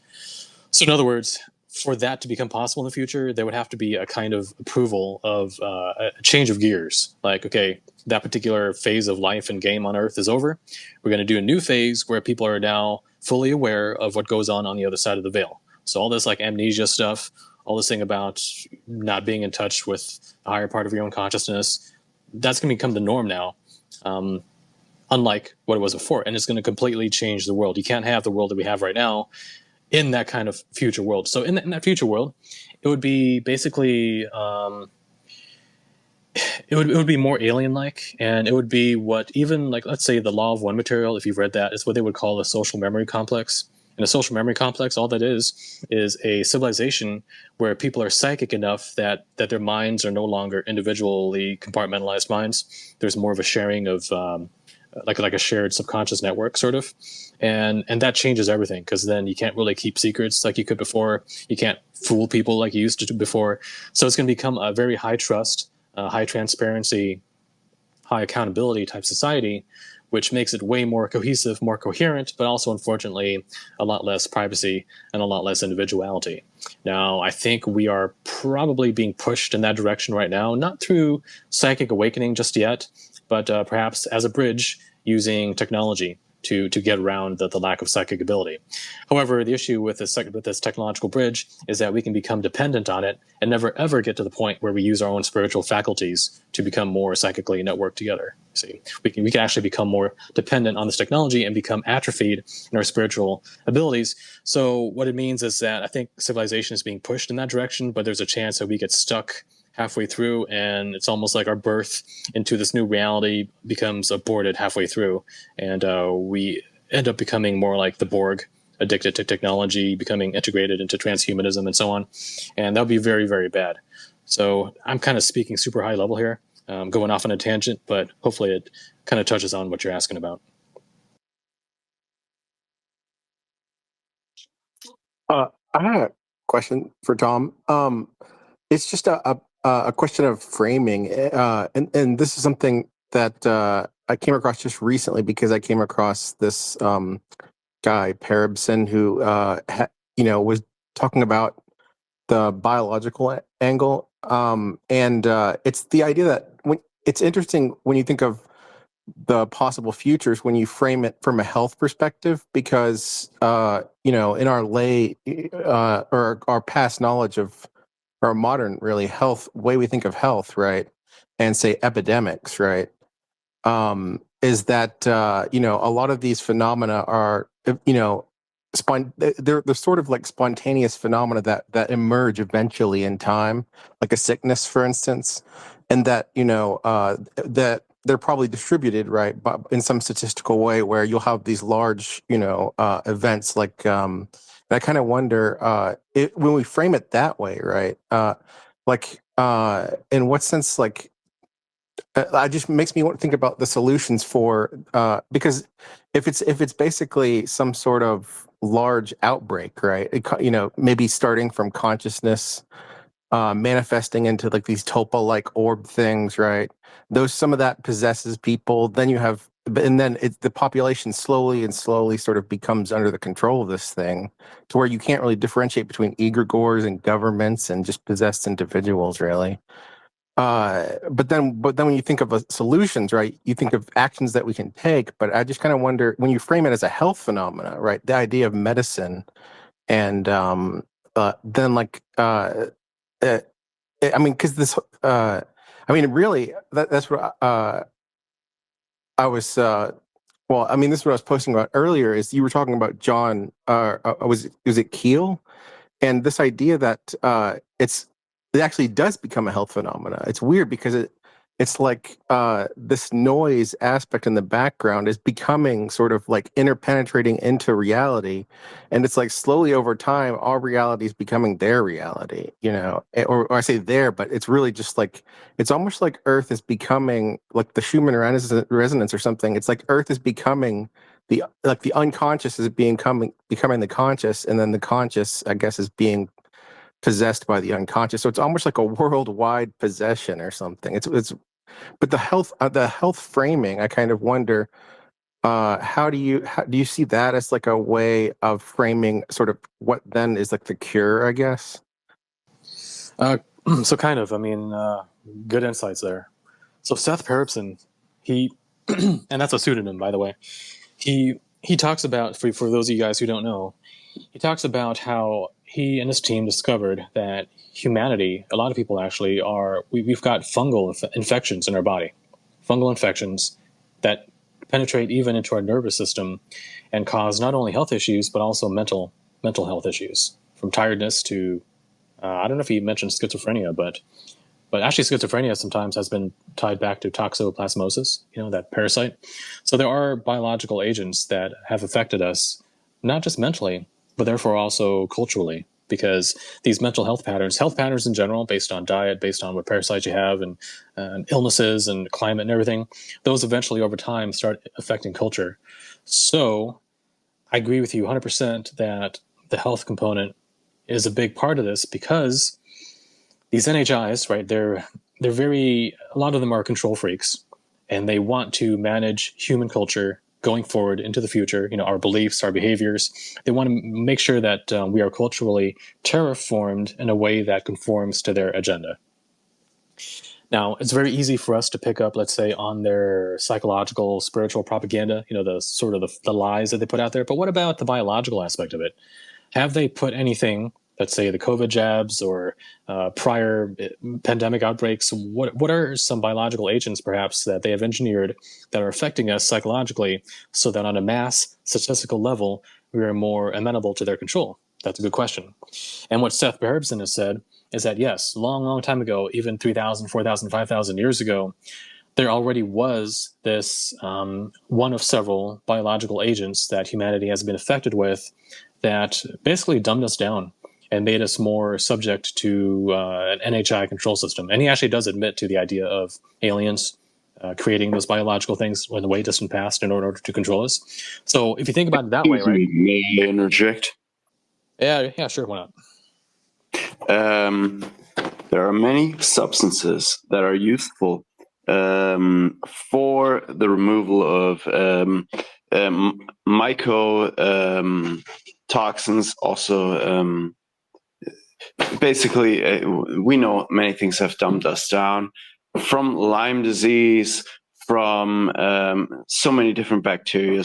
So in other words, for that to become possible in the future, there would have to be a kind of approval of a change of gears. Like, okay, that particular phase of life and game on Earth is over. We're going to do a new phase where people are now fully aware of what goes on the other side of the veil. So all this like amnesia stuff, all this thing about not being in touch with a higher part of your own consciousness, that's going to become the norm now, unlike what it was before. And it's going to completely change the world. You can't have the world that we have right now in that kind of future world. So in that future world, it would be basically, it would be more alien-like, and it would be what even, like, let's say the Law of One material, if you've read that, is what they would call a social memory complex. And a social memory complex, all that is a civilization where people are psychic enough that their minds are no longer individually compartmentalized minds. There's more of a sharing of like a shared subconscious network, sort of, and that changes everything, because then you can't really keep secrets like you could before. You can't fool people like you used to do before. So it's going to become a very high trust, high transparency, high accountability type society, which makes it way more cohesive, more coherent, but also, unfortunately, a lot less privacy and a lot less individuality. Now, I think we are probably being pushed in that direction right now, not through psychic awakening just yet, but perhaps as a bridge using technology. to get around the lack of psychic ability. However, the issue with this technological bridge is that we can become dependent on it and never ever get to the point where we use our own spiritual faculties to become more psychically networked together. See, we can actually become more dependent on this technology and become atrophied in our spiritual abilities. So what it means is that I think civilization is being pushed in that direction, but there's a chance that we get stuck halfway through, and it's almost like our birth into this new reality becomes aborted halfway through, and we end up becoming more like the Borg, addicted to technology, becoming integrated into transhumanism and so on, and that would be very, very bad. So I'm kind of speaking super high level here, going off on a tangent, but hopefully it kind of touches on what you're asking about. I had a question for Tom. It's just a question of framing, and this is something that I came across just recently because I came across this guy Parabson who was talking about the biological angle, and it's the idea that it's interesting when you think of the possible futures when you frame it from a health perspective, because in our or our past knowledge of our modern really health way we think of health, right, and say epidemics, right, is that a lot of these phenomena are they're sort of like spontaneous phenomena that emerge eventually in time, like a sickness, for instance, and that that they're probably distributed, right, but in some statistical way where you'll have these large events like and I kind of wonder when we frame it that way, right, in what sense, like it just makes me want to think about the solutions for because if it's basically some sort of large outbreak, right? Maybe starting from consciousness, manifesting into like these topo-like orb things, right? Some of that possesses people. Then you have, and then the population slowly and slowly sort of becomes under the control of this thing, to where you can't really differentiate between egregores and governments and just possessed individuals, really. But then when you think of solutions, right, you think of actions that we can take. But I just kind of wonder, when you frame it as a health phenomena, right, the idea of medicine, and then uh, I mean, because really, that's what I was. Well, I mean, this is what I was posting about earlier. Is you were talking about John? Was it Keel? And this idea that it actually does become a health phenomena. It's weird because it's like this noise aspect in the background is becoming sort of like interpenetrating into reality, and it's like slowly over time our reality is becoming their reality, or I say there, but it's really just like it's almost like Earth is becoming like the Schumann resonance or something. It's like Earth is becoming the unconscious is becoming the conscious, and then the conscious, I guess, is being possessed by the unconscious. So it's almost like a worldwide possession or something. But the health framing, I kind of wonder, how do you see that as like a way of framing sort of what then is like the cure, I guess? So kind of, I mean, good insights there. So Seth Parabson, he, and that's a pseudonym, by the way. He talks about, for those of you guys who don't know, he talks about how he and his team discovered that humanity, a lot of people actually we've got fungal infections in our body, fungal infections that penetrate even into our nervous system and cause not only health issues but also mental health issues, from tiredness to I don't know if he mentioned schizophrenia, but actually schizophrenia sometimes has been tied back to toxoplasmosis, that parasite. So there are biological agents that have affected us, not just mentally, but therefore also culturally, because these health patterns in general, based on diet, based on what parasites you have, and illnesses and climate and everything, those eventually over time start affecting culture. So I agree with you 100% that the health component is a big part of this, because these NHIs, right, they're a lot of them are control freaks, and they want to manage human culture going forward into the future, our beliefs, our behaviors. They want to make sure that we are culturally terraformed in a way that conforms to their agenda. Now, it's very easy for us to pick up, let's say, on their psychological, spiritual propaganda, the sort of the lies that they put out there. But what about the biological aspect of it? Have they put anything, let's say the COVID jabs or prior pandemic outbreaks? What are some biological agents, perhaps, that they have engineered that are affecting us psychologically so that on a mass statistical level, we are more amenable to their control? That's a good question. And what Seth Beribson has said is that, yes, long time ago, even 3,000, 4,000, 5,000 years ago, there already was this one of several biological agents that humanity has been affected with that basically dumbed us down and made us more subject to an NHI control system. And he actually does admit to the idea of aliens creating those biological things in the way distant past in order to control us. So if you think about it that way, right? May I interject? Yeah, sure, why not? There are many substances that are useful for the removal of mycotoxins. Also, basically, we know many things have dumbed us down, from Lyme disease, from so many different bacteria.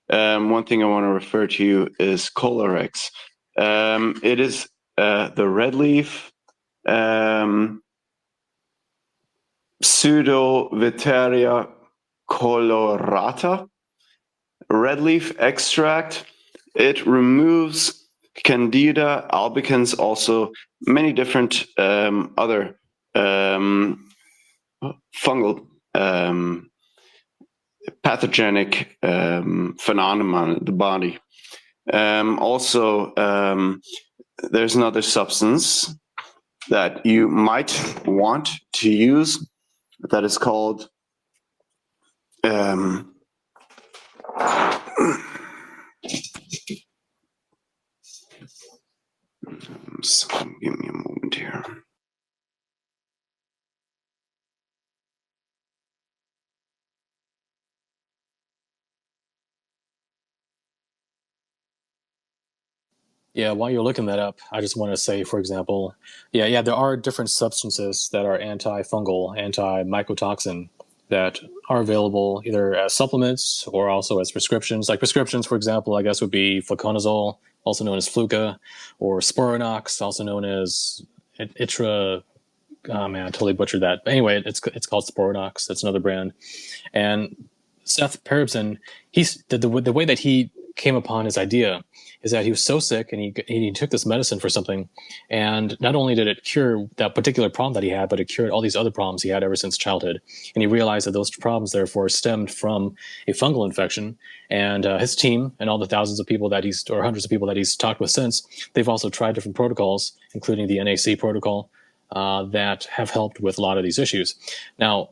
One thing I want to refer to you is Cholerax. It is the red leaf Pseudoviteria colorata red leaf extract. It removes Candida albicans, also many different other fungal pathogenic phenomena in the body. Also, there's another substance that you might want to use that is called so give me a moment here. Yeah, while you're looking that up, I just want to say, for example, there are different substances that are antifungal, anti-mycotoxin that are available either as supplements or also as prescriptions. Like prescriptions, for example, I guess would be fluconazole, also known as Fluca, or Sporonox, also known as Itra. Oh man, I totally butchered that. But anyway, it's called Sporonox. That's another brand. And Seth Peribson, the way that he came upon his idea is that he was so sick and he took this medicine for something, and not only did it cure that particular problem that he had, but it cured all these other problems he had ever since childhood. And he realized that those problems therefore stemmed from a fungal infection. And his team and all the thousands of people that or hundreds of people that he's talked with since, they've also tried different protocols, including the NAC protocol, that have helped with a lot of these issues. Now,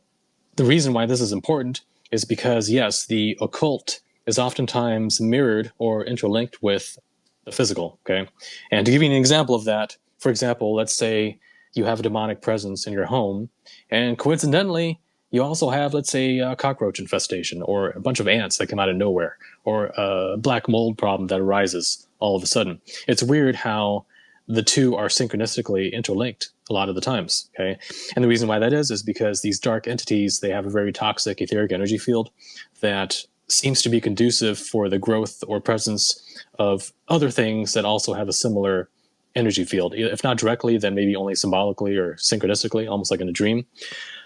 the reason why this is important is because, yes, the occult is oftentimes mirrored or interlinked with the physical, okay? And to give you an example of that, for example, let's say you have a demonic presence in your home, and coincidentally, you also have, let's say, a cockroach infestation, or a bunch of ants that come out of nowhere, or a black mold problem that arises all of a sudden. It's weird how the two are synchronistically interlinked a lot of the times, okay? And the reason why that is because these dark entities, they have a very toxic etheric energy field that seems to be conducive for the growth or presence of other things that also have a similar energy field. If not directly, then maybe only symbolically or synchronistically, almost like in a dream.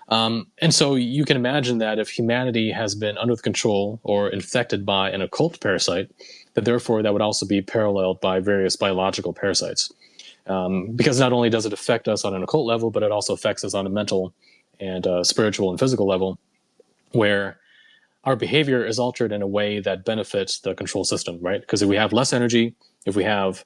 And so you can imagine that if humanity has been under the control or infected by an occult parasite, that therefore that would also be paralleled by various biological parasites. Because not only does it affect us on an occult level, but it also affects us on a mental and spiritual and physical level, where our behavior is altered in a way that benefits the control system, right? Because if we have less energy, if we have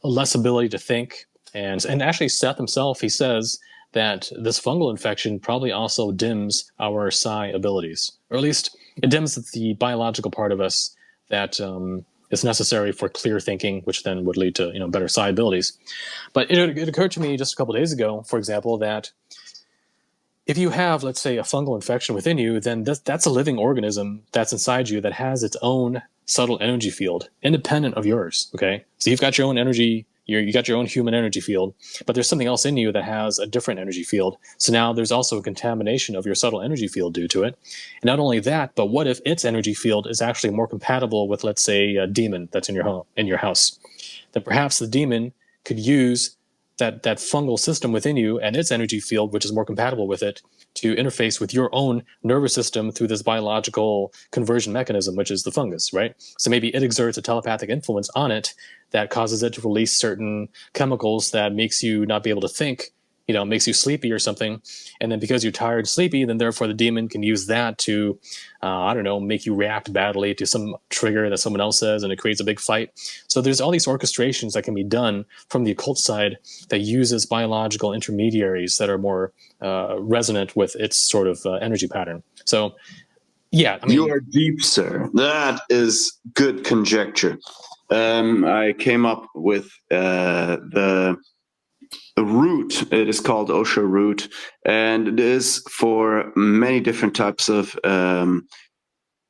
less ability to think, and actually Seth himself, he says that this fungal infection probably also dims our psi abilities, or at least it dims the biological part of us that is necessary for clear thinking, which then would lead to better psi abilities. But it occurred to me just a couple of days ago, for example, that if you have, let's say, a fungal infection within you, then that's a living organism that's inside you that has its own subtle energy field, independent of yours, okay? So you've got your own energy You got your own human energy field, but there's something else in you that has a different energy field. So now there's also a contamination of your subtle energy field due to it. And not only that, but what if its energy field is actually more compatible with, let's say, a demon that's in your home, in your house? Then perhaps the demon could use that fungal system within you and its energy field, which is more compatible with it, to interface with your own nervous system through this biological conversion mechanism, which is the fungus, right? So maybe it exerts a telepathic influence on it that causes it to release certain chemicals that makes you not be able to think, makes you sleepy or something. And then because you're tired and sleepy, then therefore the demon can use that to, make you react badly to some trigger that someone else says, and it creates a big fight. So there's all these orchestrations that can be done from the occult side that uses biological intermediaries that are more resonant with its sort of energy pattern. So, yeah, I mean, you are deep, sir. That is good conjecture. I came up with the root. It is called Osho root, and it is for many different types of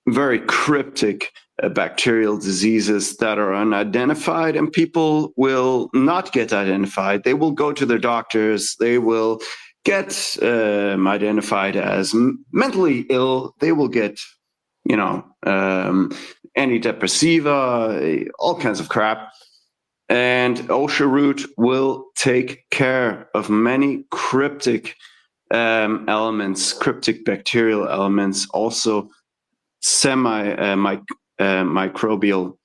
very cryptic bacterial diseases that are unidentified, and people will not get identified. They will go to their doctors. They will get identified as mentally ill. They will get, antidepressiva, all kinds of crap. And Osho root will take care of many cryptic elements, cryptic bacterial elements, also semi-microbial.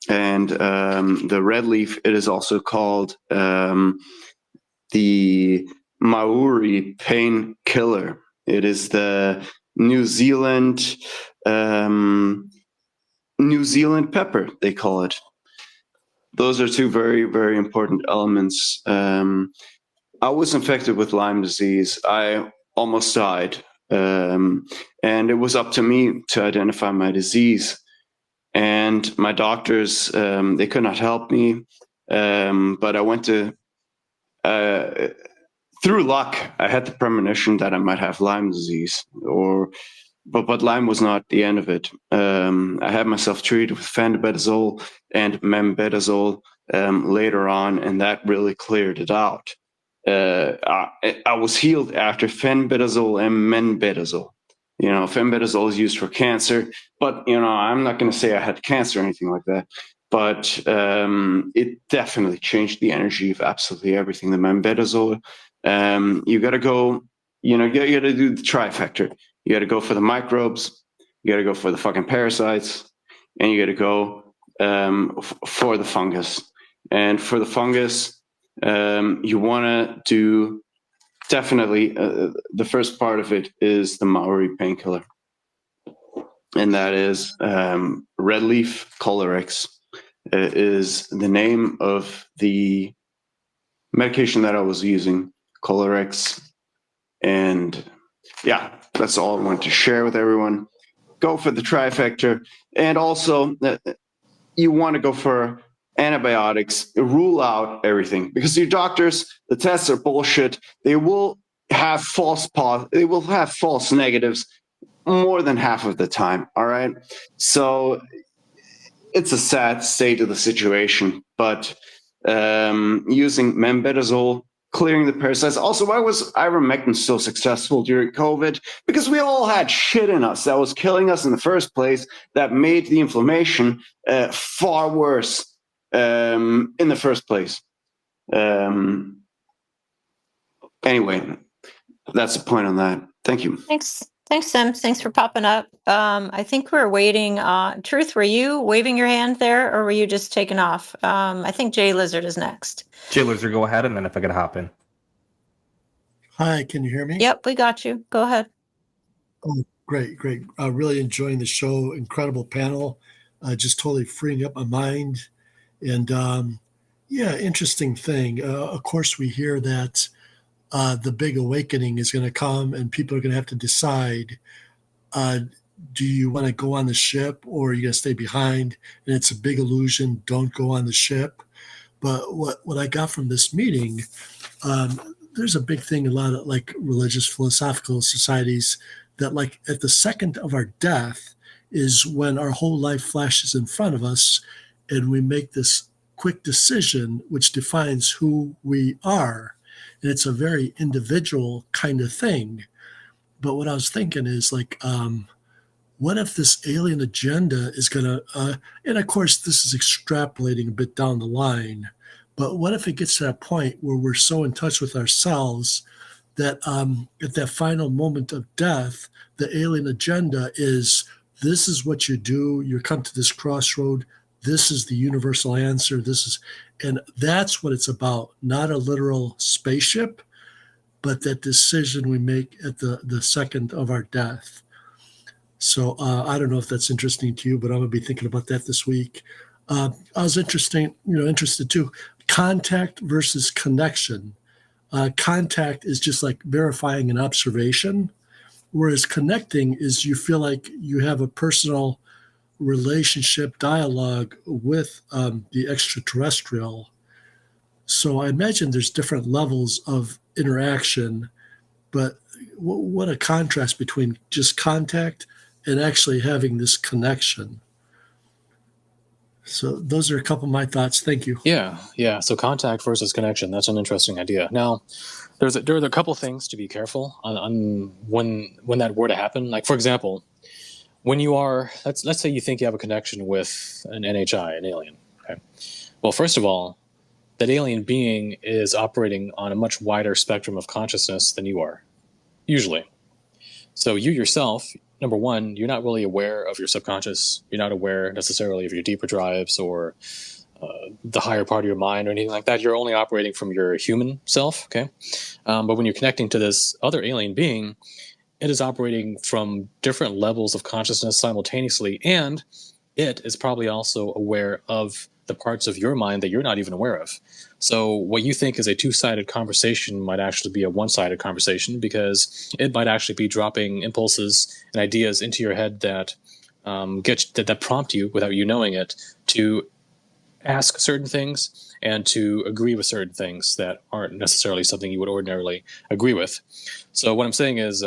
And the red leaf, it is also called the Maori painkiller. It is the New Zealand pepper, they call it. Those are two very, very important elements. I was infected with Lyme disease. I almost died. And it was up to me to identify my disease. And my doctors, they could not help me. But I went to, through luck, I had the premonition that I might have Lyme disease, but Lyme was not the end of it. I had myself treated with fenbendazole and mebendazole later on, and that really cleared it out. I was healed after fenbendazole and mebendazole. Fenbendazole is used for cancer, but I'm not going to say I had cancer or anything like that. But it definitely changed the energy of absolutely everything. The mebendazole, you got to go. You got to do the trifecta. You got to go for the microbes, you got to go for the fucking parasites, and you got to go for the fungus. And for the fungus, you want to do definitely the first part of it is the Maori painkiller, and that is red leaf Colorex. Is the name of the medication that I was using, Colorex, and yeah, that's all I wanted to share with everyone. Go for the trifecta. And also, you want to go for antibiotics. Rule out everything. Because your doctors, the tests are bullshit. They will have false negatives more than half of the time, all right? So it's a sad state of the situation. But using mebendazole, clearing the parasites. Also, why was ivermectin so successful during COVID? Because we all had shit in us that was killing us in the first place, that made the inflammation far worse in the first place. Anyway, that's the point on that. Thank you. Thanks, Sims. Thanks for popping up. I think we're waiting. Truth, were you waving your hand there, or were you just taking off? I think Jay Lizard is next. Jay Lizard, go ahead, and then if I could hop in. Hi, can you hear me? Yep, we got you. Go ahead. Oh, great. Really enjoying the show. Incredible panel. Just totally freeing up my mind. And interesting thing. Of course, we hear that the big awakening is going to come, and people are going to have to decide, do you want to go on the ship, or are you going to stay behind? And it's a big illusion. Don't go on the ship. But what I got from this meeting, there's a big thing, a lot of like religious philosophical societies, that like at the second of our death is when our whole life flashes in front of us, and we make this quick decision which defines who we are. And it's a very individual kind of thing. But what I was thinking is like, what if this alien agenda is going to, and of course, this is extrapolating a bit down the line, but what if it gets to that point where we're so in touch with ourselves that at that final moment of death, the alien agenda is this is what you do. You come to this crossroad. This is the universal answer. And that's what it's about, not a literal spaceship, but that decision we make at the second of our death. So I don't know if that's interesting to you, but I'm going to be thinking about that this week. I was interested too. Contact versus connection. Contact is just like verifying an observation, whereas connecting is you feel like you have a personal relationship dialogue with the extraterrestrial. So I imagine there's different levels of interaction, but what a contrast between just contact and actually having this connection. So those are a couple of my thoughts. Thank you. Yeah. So contact versus connection. That's an interesting idea. Now, there are a couple things to be careful on when that were to happen. Like, for example, when you are, let's say you think you have a connection with an NHI, an alien. Okay. Well, first of all, that alien being is operating on a much wider spectrum of consciousness than you are, usually. So you yourself, number one, you're not really aware of your subconscious. You're not aware necessarily of your deeper drives or the higher part of your mind or anything like that. You're only operating from your human self, okay? But when you're connecting to this other alien being, it is operating from different levels of consciousness simultaneously, and it is probably also aware of the parts of your mind that you're not even aware of. So what you think is a two-sided conversation might actually be a one-sided conversation, because it might actually be dropping impulses and ideas into your head that that prompt you, without you knowing it, to ask certain things and to agree with certain things that aren't necessarily something you would ordinarily agree with. So what I'm saying is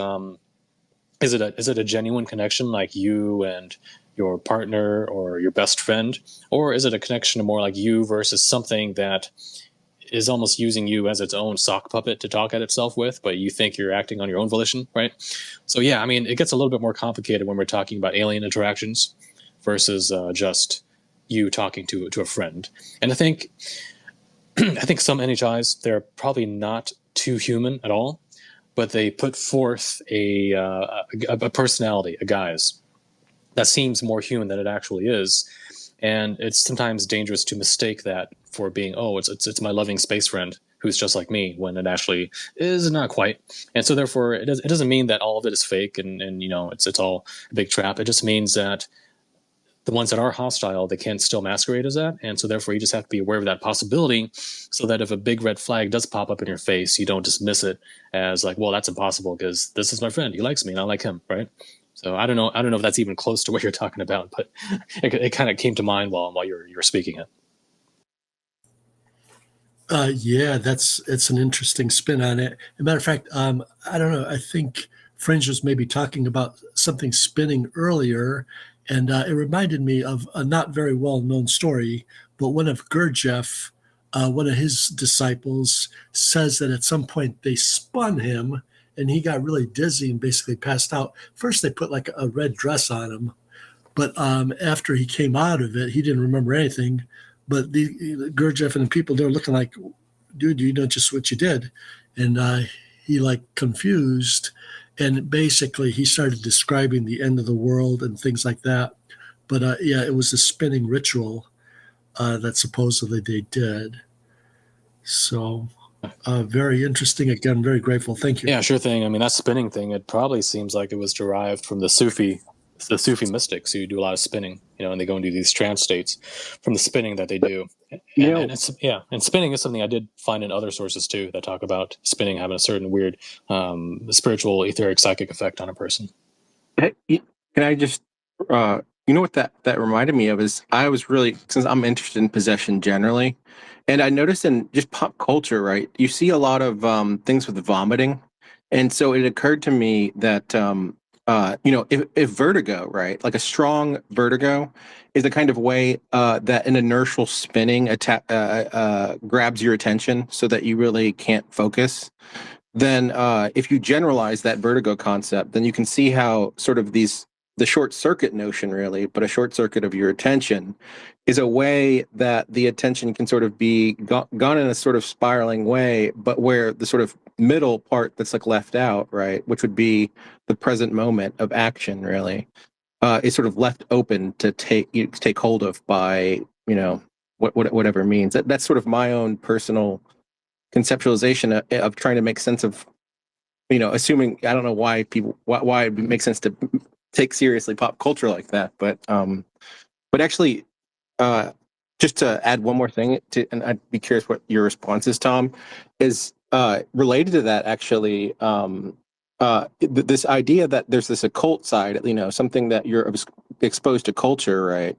it a genuine connection, like you and your partner or your best friend, or is it a connection more like you versus something that is almost using you as its own sock puppet to talk at itself with, but you think you're acting on your own volition, right? So yeah, I mean, it gets a little bit more complicated when we're talking about alien interactions versus just you talking to a friend. And I think some NHIs, they're probably not too human at all, but they put forth a personality, a guise that seems more human than it actually is. And it's sometimes dangerous to mistake that for being, it's my loving space friend who's just like me, when it actually is not quite. And so therefore it doesn't mean that all of it is fake and it's all a big trap. It just means that the ones that are hostile, they can still masquerade as that. And so therefore you just have to be aware of that possibility, so that if a big red flag does pop up in your face, you don't dismiss it as like, well, that's impossible because this is my friend. He likes me and I like him, right? So I don't know if that's even close to what you're talking about, but it kind of came to mind while you're speaking it. Yeah, it's an interesting spin on it. As a matter of fact, I don't know. I think Fringe was maybe talking about something spinning earlier, and it reminded me of a not very well-known story. But one of Gurdjieff, one of his disciples, says that at some point they spun him, and he got really dizzy and basically passed out. First, they put like a red dress on him, but after he came out of it, he didn't remember anything. But the Gurdjieff and the people, they're looking like, dude, you know just what you did. And he like confused. And basically he started describing the end of the world and things like that. But yeah, it was a spinning ritual that supposedly they did. So very interesting. Again, very grateful. Thank you. Yeah, sure thing. I mean, that spinning thing, it probably seems like it was derived from the Sufi mystics who do a lot of spinning, and they go into these trance states from the spinning that they do. And spinning is something I did find in other sources too that talk about spinning having a certain weird spiritual, etheric, psychic effect on a person. Can I just, what that reminded me of is, I was really, since I'm interested in possession generally, and I noticed in just pop culture, right, you see a lot of things with vomiting. And so it occurred to me that if vertigo, right, like a strong vertigo is the kind of way that an inertial spinning grabs your attention so that you really can't focus, then if you generalize that vertigo concept, then you can see how sort of the short circuit notion, really, but a short circuit of your attention is a way that the attention can sort of be gone in a sort of spiraling way, but where the sort of middle part that's like left out, right, which would be the present moment of action, really, is sort of left open to take hold of by, whatever means. That's sort of my own personal conceptualization of trying to make sense of, assuming, I don't know why it makes sense to take seriously pop culture like that, but actually, just to add one more thing and I'd be curious what your response is, Tom, is related to that, actually. This idea that there's this occult side, something that you're exposed to culture, right?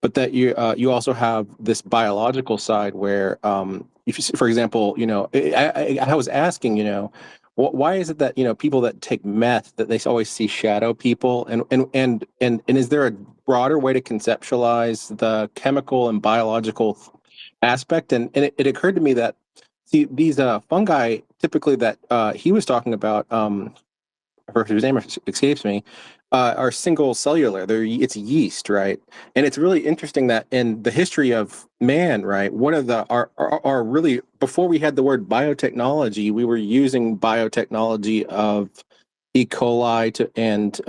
But that you also have this biological side where, if you, for example, I was asking, why is it that people that take meth, that they always see shadow people, and is there a broader way to conceptualize the chemical and biological aspect? And it occurred to me that, see, these fungi typically that he was talking about, whose name escapes me, are single cellular. It's yeast, right? And it's really interesting that in the history of man, right, one of our really, before we had the word biotechnology, we were using biotechnology of E. coli and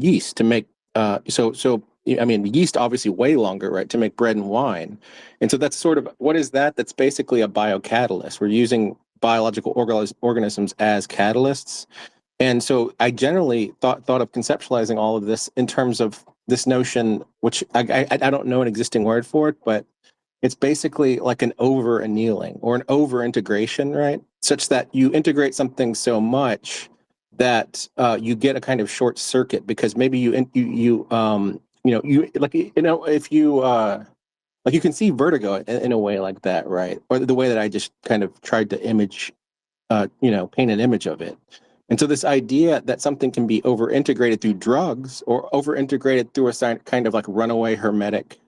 yeast to make. I mean, yeast obviously way longer, right, to make bread and wine. And so that's sort of, what is that? That's basically a biocatalyst. We're using biological organisms as catalysts. And so I generally thought of conceptualizing all of this in terms of this notion, which I don't know an existing word for it, but it's basically like an over annealing or an over integration, right? Such that you integrate something so much that you get a kind of short circuit, because maybe if you like, you can see vertigo in a way like that, right? Or the way that I just kind of tried to paint an image of it. And so this idea that something can be over integrated through drugs or over integrated through a kind of like runaway hermetic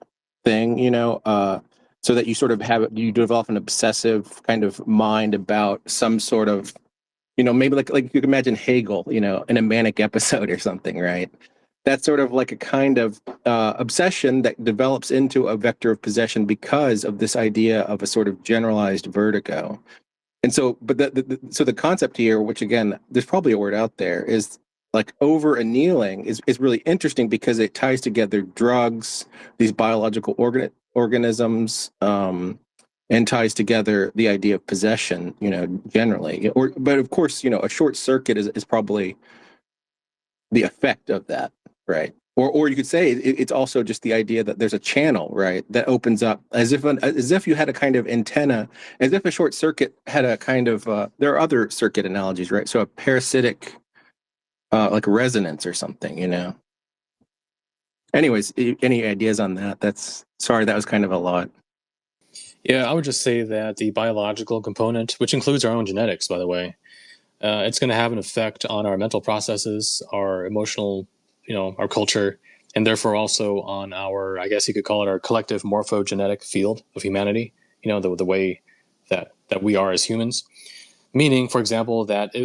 thing, so that you sort of you develop an obsessive kind of mind about some sort of, maybe like you can imagine Hegel, in a manic episode or something, right? That's sort of like a kind of obsession that develops into a vector of possession because of this idea of a sort of generalized vertigo. And so, but so the concept here, which again, there's probably a word out there, is like over annealing is really interesting because it ties together drugs, these biological organisms, and ties together the idea of possession, generally. But of course, a short circuit is probably the effect of that, right? Or you could say it's also just the idea that there's a channel, right, that opens up as if you had a kind of antenna, as if a short circuit had a kind of there are other circuit analogies, right? So a parasitic, like resonance or something. Anyways, any ideas on that? Sorry, that was kind of a lot. Yeah, I would just say that the biological component, which includes our own genetics, by the way, it's going to have an effect on our mental processes, our emotional, our culture, and therefore also on our, I guess you could call it, our collective morphogenetic field of humanity, the way that we are as humans. Meaning, for example, that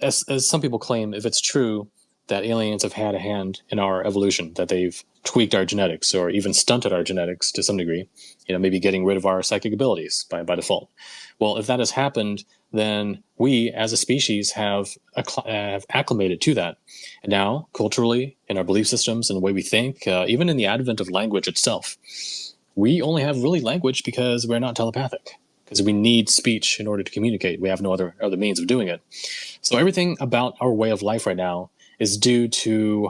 as some people claim, if it's true that aliens have had a hand in our evolution, that they've tweaked our genetics or even stunted our genetics to some degree, maybe getting rid of our psychic abilities by default. Well, if that has happened, then we as a species have acclimated to that. And now, culturally, in our belief systems and the way we think, even in the advent of language itself, we only have really language because we're not telepathic, because we need speech in order to communicate. We have no other means of doing it. So everything about our way of life right now is due to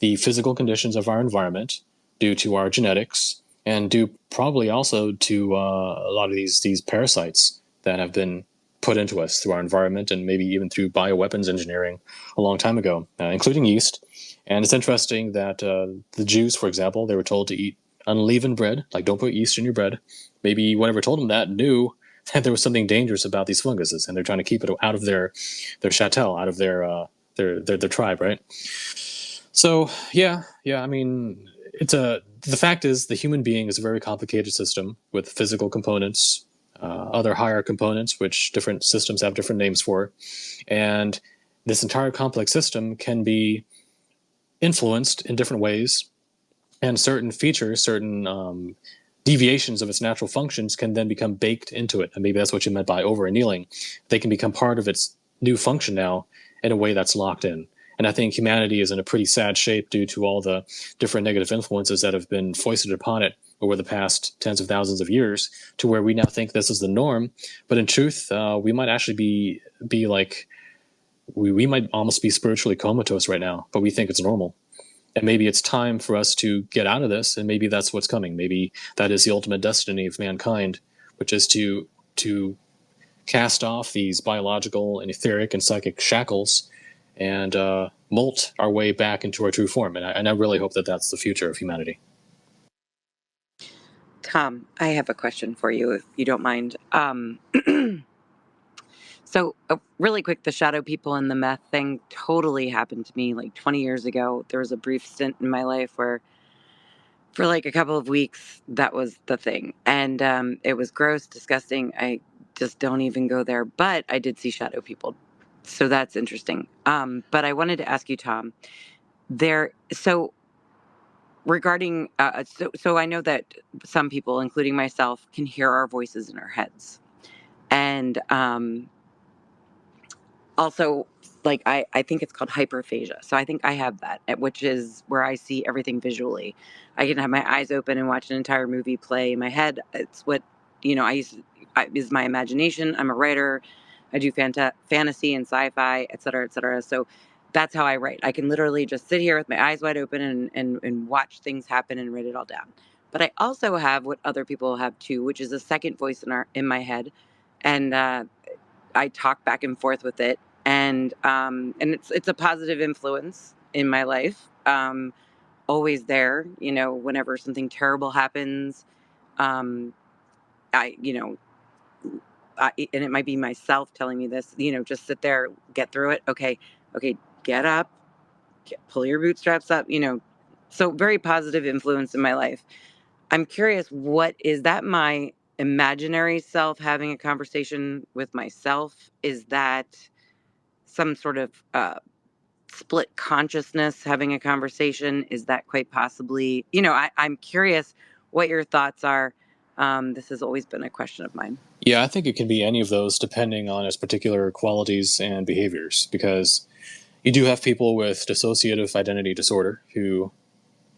the physical conditions of our environment, due to our genetics, and due probably also to a lot of these parasites that have been put into us through our environment and maybe even through bioweapons engineering a long time ago, including yeast. And it's interesting that the Jews, for example, they were told to eat unleavened bread, like don't put yeast in your bread. Maybe whatever told them that knew that there was something dangerous about these funguses, and they're trying to keep it out of their chattel, out of their tribe, right? So yeah. I mean, the fact is the human being is a very complicated system with physical components, other higher components, which different systems have different names for, and this entire complex system can be influenced in different ways, and certain features, certain deviations of its natural functions can then become baked into it. And maybe that's what you meant by over annealing. They can become part of its new function now in a way that's locked in. And I think humanity is in a pretty sad shape due to all the different negative influences that have been foisted upon it over the past tens of thousands of years, to where we now think this is the norm. But in truth, we might actually be like, we might almost be spiritually comatose right now, but we think it's normal. And maybe it's time for us to get out of this, and maybe that's what's coming. Maybe that is the ultimate destiny of mankind, which is to cast off these biological and etheric and psychic shackles and molt our way back into our true form. And I really hope that that's the future of humanity. Tom, I have a question for you, if you don't mind. So, really quick, the shadow people and the meth thing totally happened to me like 20 years ago. There was a brief stint in my life where, for like a couple of weeks, that was the thing. And it was gross, disgusting. I just don't even go there. But I did see shadow people. So that's interesting. But I wanted to ask you, Tom, so regarding, so I know that some people, including myself, can hear our voices in our heads. And also, like, I think it's called hyperphagia. So I think I have that, which is where I see everything visually. I can have my eyes open and watch an entire movie play in my head. It's what, is my imagination. I'm a writer. I do fantasy and sci-fi, et cetera, et cetera. So that's how I write. I can literally just sit here with my eyes wide open and watch things happen and write it all down. But I also have what other people have too, which is a second voice in my head. And I talk back and forth with it, and it's a positive influence in my life. Always there, whenever something terrible happens, I, and it might be myself telling me this, just sit there, get through it. Okay, get up, pull your bootstraps up, So very positive influence in my life. I'm curious, what is that? My imaginary self having a conversation with myself? Is that some sort of split consciousness having a conversation? Is that quite possibly, I'm curious what your thoughts are. This has always been a question of mine. Yeah, I think it can be any of those depending on its particular qualities and behaviors, because you do have people with dissociative identity disorder who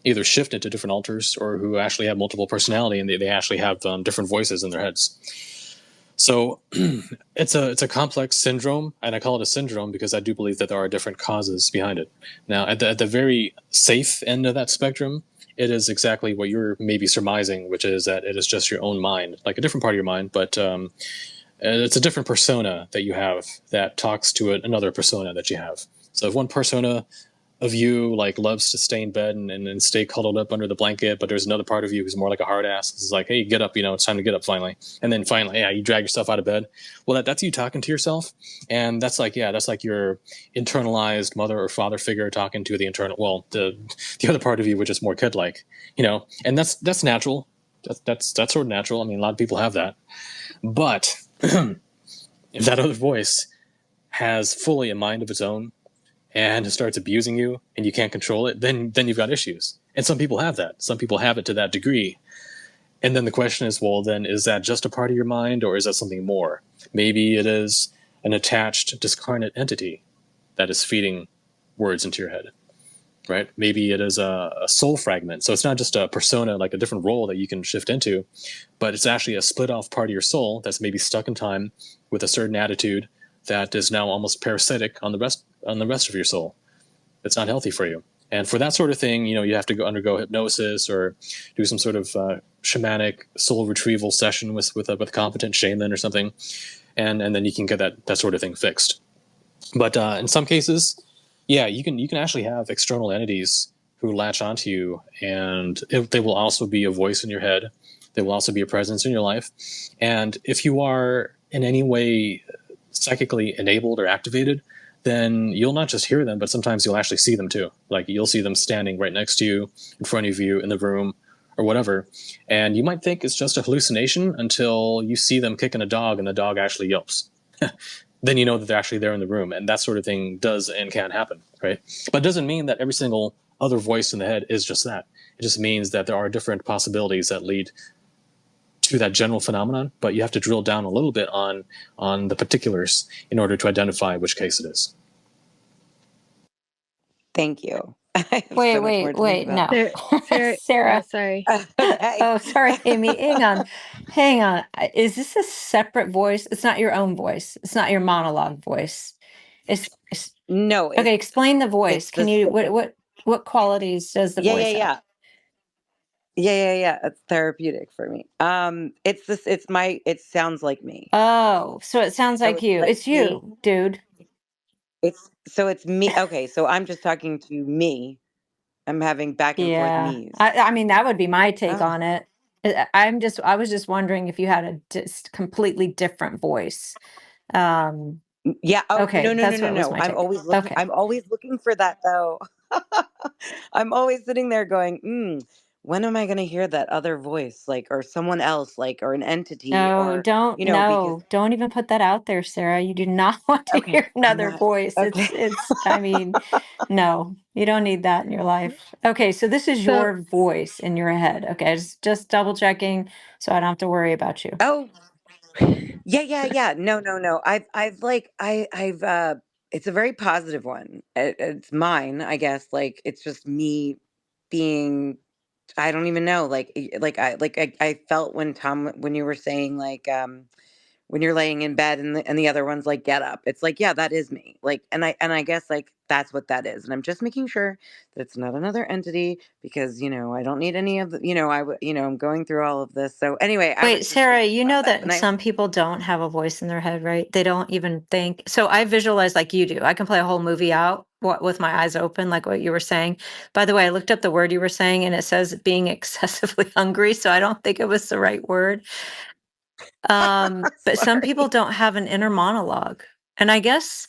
either shift into different alters or who actually have multiple personality, and they actually have different voices in their heads. So it's a complex syndrome, and I call it a syndrome because I do believe that there are different causes behind it. Now, at the very safe end of that spectrum, it is exactly what you're maybe surmising, which is that it is just your own mind, like a different part of your mind, but it's a different persona that you have that talks to another persona that you have. So if one persona of you like loves to stay in bed and stay cuddled up under the blanket, but there's another part of you who's more like a hard ass. It's like, hey, get up, it's time to get up finally. And then finally, you drag yourself out of bed. Well, that's you talking to yourself. And that's like your internalized mother or father figure talking to the other part of you, which is more kid-like, and that's natural. That's sort of natural. I mean, a lot of people have that. But if that other voice has fully a mind of its own and starts abusing you and you can't control it, then you've got issues. And some people have that. Some people have it to that degree. And then the question is, well, then is that just a part of your mind, or is that something more? Maybe it is an attached discarnate entity that is feeding words into your head, right? Maybe it is a soul fragment. So it's not just a persona, like a different role that you can shift into, but it's actually a split off part of your soul that's maybe stuck in time with a certain attitude that is now almost parasitic on the rest of your soul. It's not healthy for you. And for that sort of thing, you have to undergo hypnosis or do some sort of shamanic soul retrieval session with a competent shaman or something, and then you can get that sort of thing fixed. But in some cases, you can actually have external entities who latch onto you, and they will also be a voice in your head. They will also be a presence in your life. And if you are in any way psychically enabled or activated, then you'll not just hear them, but sometimes you'll actually see them too. Like you'll see them standing right next to you, in front of you, in the room, or whatever. And you might think it's just a hallucination until you see them kicking a dog and the dog actually yelps. Then you know that they're actually there in the room, and that sort of thing does and can happen, right? But it doesn't mean that every single other voice in the head is just that. It just means that there are different possibilities that lead to that general phenomenon, but you have to drill down a little bit on the particulars in order to identify which case it is. Thank you. I have so much more to think Wait, about. no. Sarah, Sarah. sorry. Okay. Oh, sorry, Amy. Hang on. Is this a separate voice? It's not your own voice. It's not your monologue voice. It's No, okay. Explain the voice. it's Can this. you what qualities does the Yeah, yeah, voice have? yeah. Yeah. It's therapeutic for me. It's this. It's my. It sounds like me. Oh, so it sounds So like it's you. like It's me. you, dude. It's me. Okay, so I'm just talking to me. I'm having back and forth Yeah. me's. I mean, that would be my take Oh, on it. I was just wondering if you had a just completely different voice. Um, yeah. Oh, okay, no, that's no, what was no. my take. Okay. I'm always looking for that though. I'm always sitting there going, when am I going to hear that other voice, like, or someone else, like, or an entity, No, or don't because no, don't even put that out there, Sarah. You do not want to okay, hear I'm another not voice. okay. I mean, no, you don't need that in your life. Okay, so this is So, your voice in your head. Okay, just double checking so I don't have to worry about you. Oh, yeah. No. I've it's a very positive one. It's mine, I guess. Like it's just me being I don't even know. I felt when when you were saying when you're laying in bed and the other one's like get up. It's like, yeah, that is me. Like and I guess like that's what that is. And I'm just making sure that it's not another entity because, I don't need any of the, I'm going through all of this. So anyway, I Wait, was just Sarah, thinking you about know that. And that some people don't have a voice in their head, right? They don't even think. So I visualize like you do. I can play a whole movie out with my eyes open, like what you were saying. By the way, I looked up the word you were saying and it says being excessively hungry. So I don't think it was the right word. But some sorry. people don't have an inner monologue. And I guess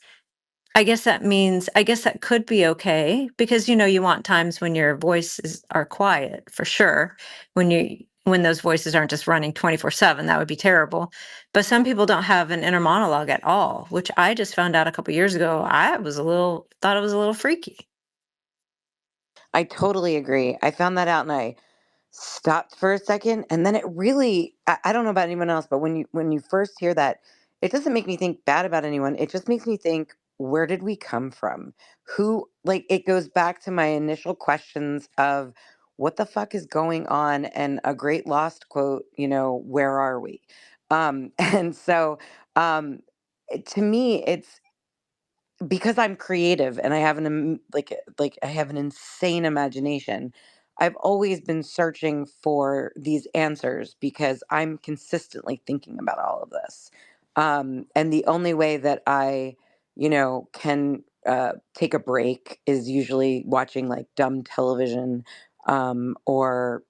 that could be okay because you want times when your voices are quiet for sure. When those voices aren't just running 24/7, that would be terrible. But some people don't have an inner monologue at all, which I just found out a couple years ago. Thought it was a little freaky. I totally agree. I found that out and I stopped for a second and then it really I don't know about anyone else, but when you first hear that, it doesn't make me think bad about anyone. It just makes me think, where did we come from? Who like it goes back to my initial questions of what the fuck is going on and a great lost quote, where are we? And so to me it's because I'm creative and I have like I have an insane imagination. I've always been searching for these answers because I'm consistently thinking about all of this. And the only way that I, can take a break is usually watching like dumb television or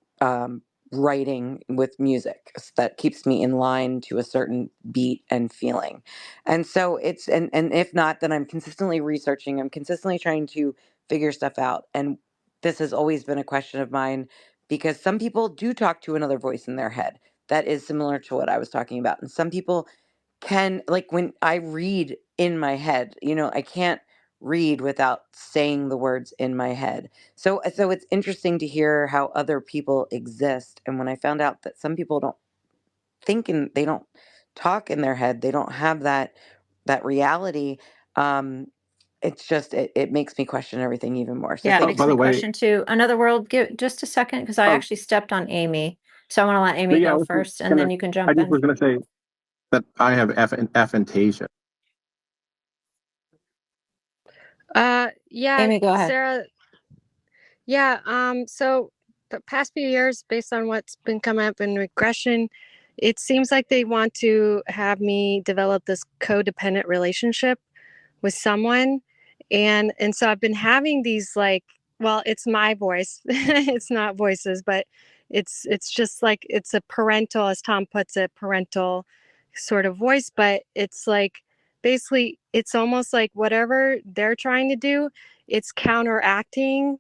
writing with music that keeps me in line to a certain beat and feeling. And so and if not, then I'm consistently researching, I'm consistently trying to figure stuff out. And this has always been a question of mine because some people do talk to another voice in their head that is similar to what I was talking about. And some people can, like when I read in my head, I can't read without saying the words in my head. So it's interesting to hear how other people exist. And when I found out that some people don't think and they don't talk in their head, they don't have that reality, um it's just it makes me question everything even more. So Yeah, it thank you makes By so me the much. way, question too. Another world, give just a second because I oh, actually stepped on Amy. So I want to let Amy but yeah, go first and gonna, then you can I jump just in. was gonna say that I have aphantasia. yeah, Amy, go ahead. Sarah, yeah, so the past few years, based on what's been coming up in regression, it seems like they want to have me develop this codependent relationship with someone. And so I've been having these like, well, it's my voice. It's not voices, but it's just like it's a parental, as Tom puts it, parental sort of voice, but it's like basically it's almost like whatever they're trying to do, it's counteracting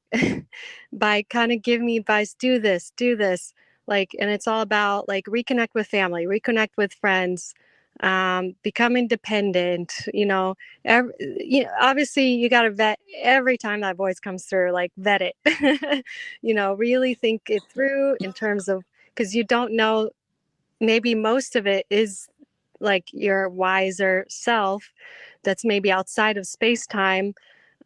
by kind of giving me advice, do this, like, and it's all about like reconnect with family, reconnect with friends, become independent, obviously you got to vet every time that voice comes through, like vet it, really think it through in terms of, because you don't know, maybe most of it is like your wiser self that's maybe outside of space time,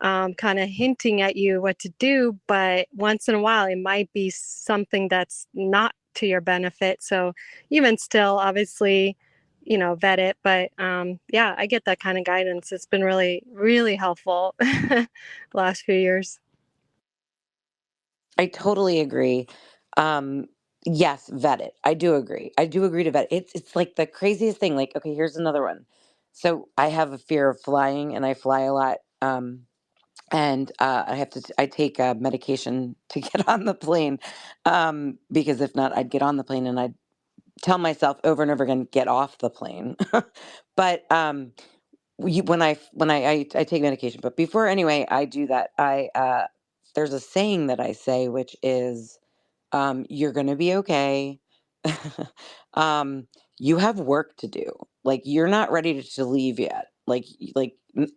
kind of hinting at you what to do. But once in a while, it might be something that's not to your benefit. So even still, obviously, vet it. But yeah, I get that kind of guidance. It's been really, really helpful the last few years. I totally agree. Um, yes, vet it. I do agree. I do agree to vet. It's like the craziest thing. Like, okay, here's another one. So I have a fear of flying, and I fly a lot. And I take medication to get on the plane, because if not, I'd get on the plane and I'd tell myself over and over again, get off the plane. But when I take medication, but before anyway, I do that. There's a saying that I say, which is, you're going to be okay. um, you have work to do. Like, you're not ready to leave yet.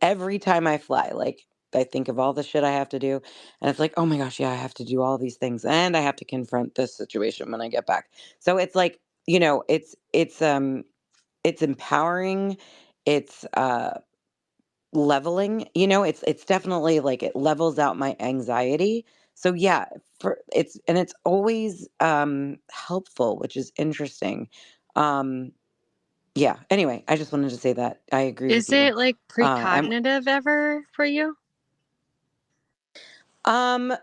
Every time I fly, like, I think of all the shit I have to do, and it's like, oh my gosh, yeah, I have to do all these things, and I have to confront this situation when I get back. So it's like, it's empowering. It's leveling, it's definitely like it levels out my anxiety. So yeah, it's always helpful, which is interesting. um yeah, anyway, I just wanted to say that I agree with Is you. it like I'm precognitive ever for you? um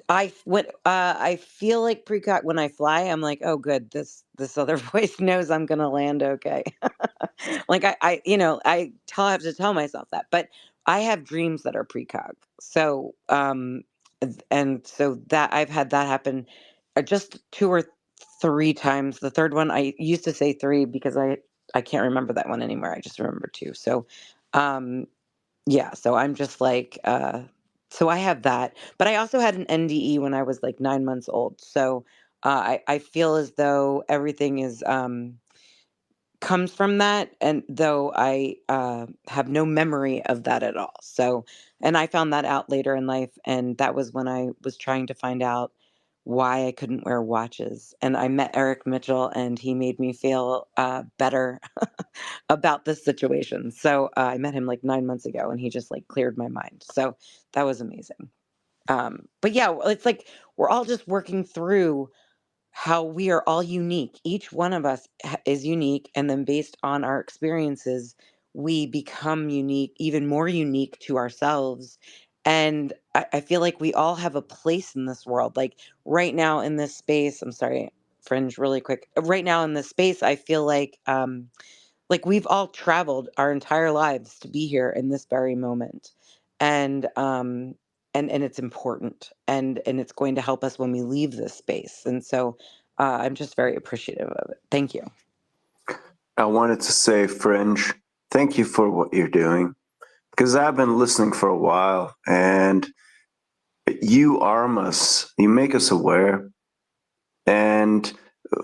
I feel like precog when I fly, I'm like, oh good, this other voice knows I'm gonna land okay. Like have to tell myself that. But I have dreams that are precog. So and so that I've had that happen just two or three times. The third one, I used to say three because I can't remember that one anymore. I just remember two. So um yeah, so I'm just like, so I have that, but I also had an NDE when I was like 9 months old. So I feel as though everything is comes from that, and though I have no memory of that at all. So, and I found that out later in life, and that was when I was trying to find out why I couldn't wear watches. And I met Eric Mitchell, and he made me feel better about this situation. So I met him like 9 months ago, and he just like cleared my mind. So that was amazing. But yeah, it's like we're all just working through how we are all unique. Each one of us is unique, and then based on our experiences, we become unique, even more unique to ourselves. And I feel like we all have a place in this world. Like right now in this space, I'm sorry, Fringe, really quick. Right now in this space, I feel like we've all traveled our entire lives to be here in this very moment. And and it's important, and it's going to help us when we leave this space. And so I'm just very appreciative of it. Thank you. I wanted to say, Fringe, thank you for what you're doing, because I've been listening for a while, and you arm us, you make us aware, and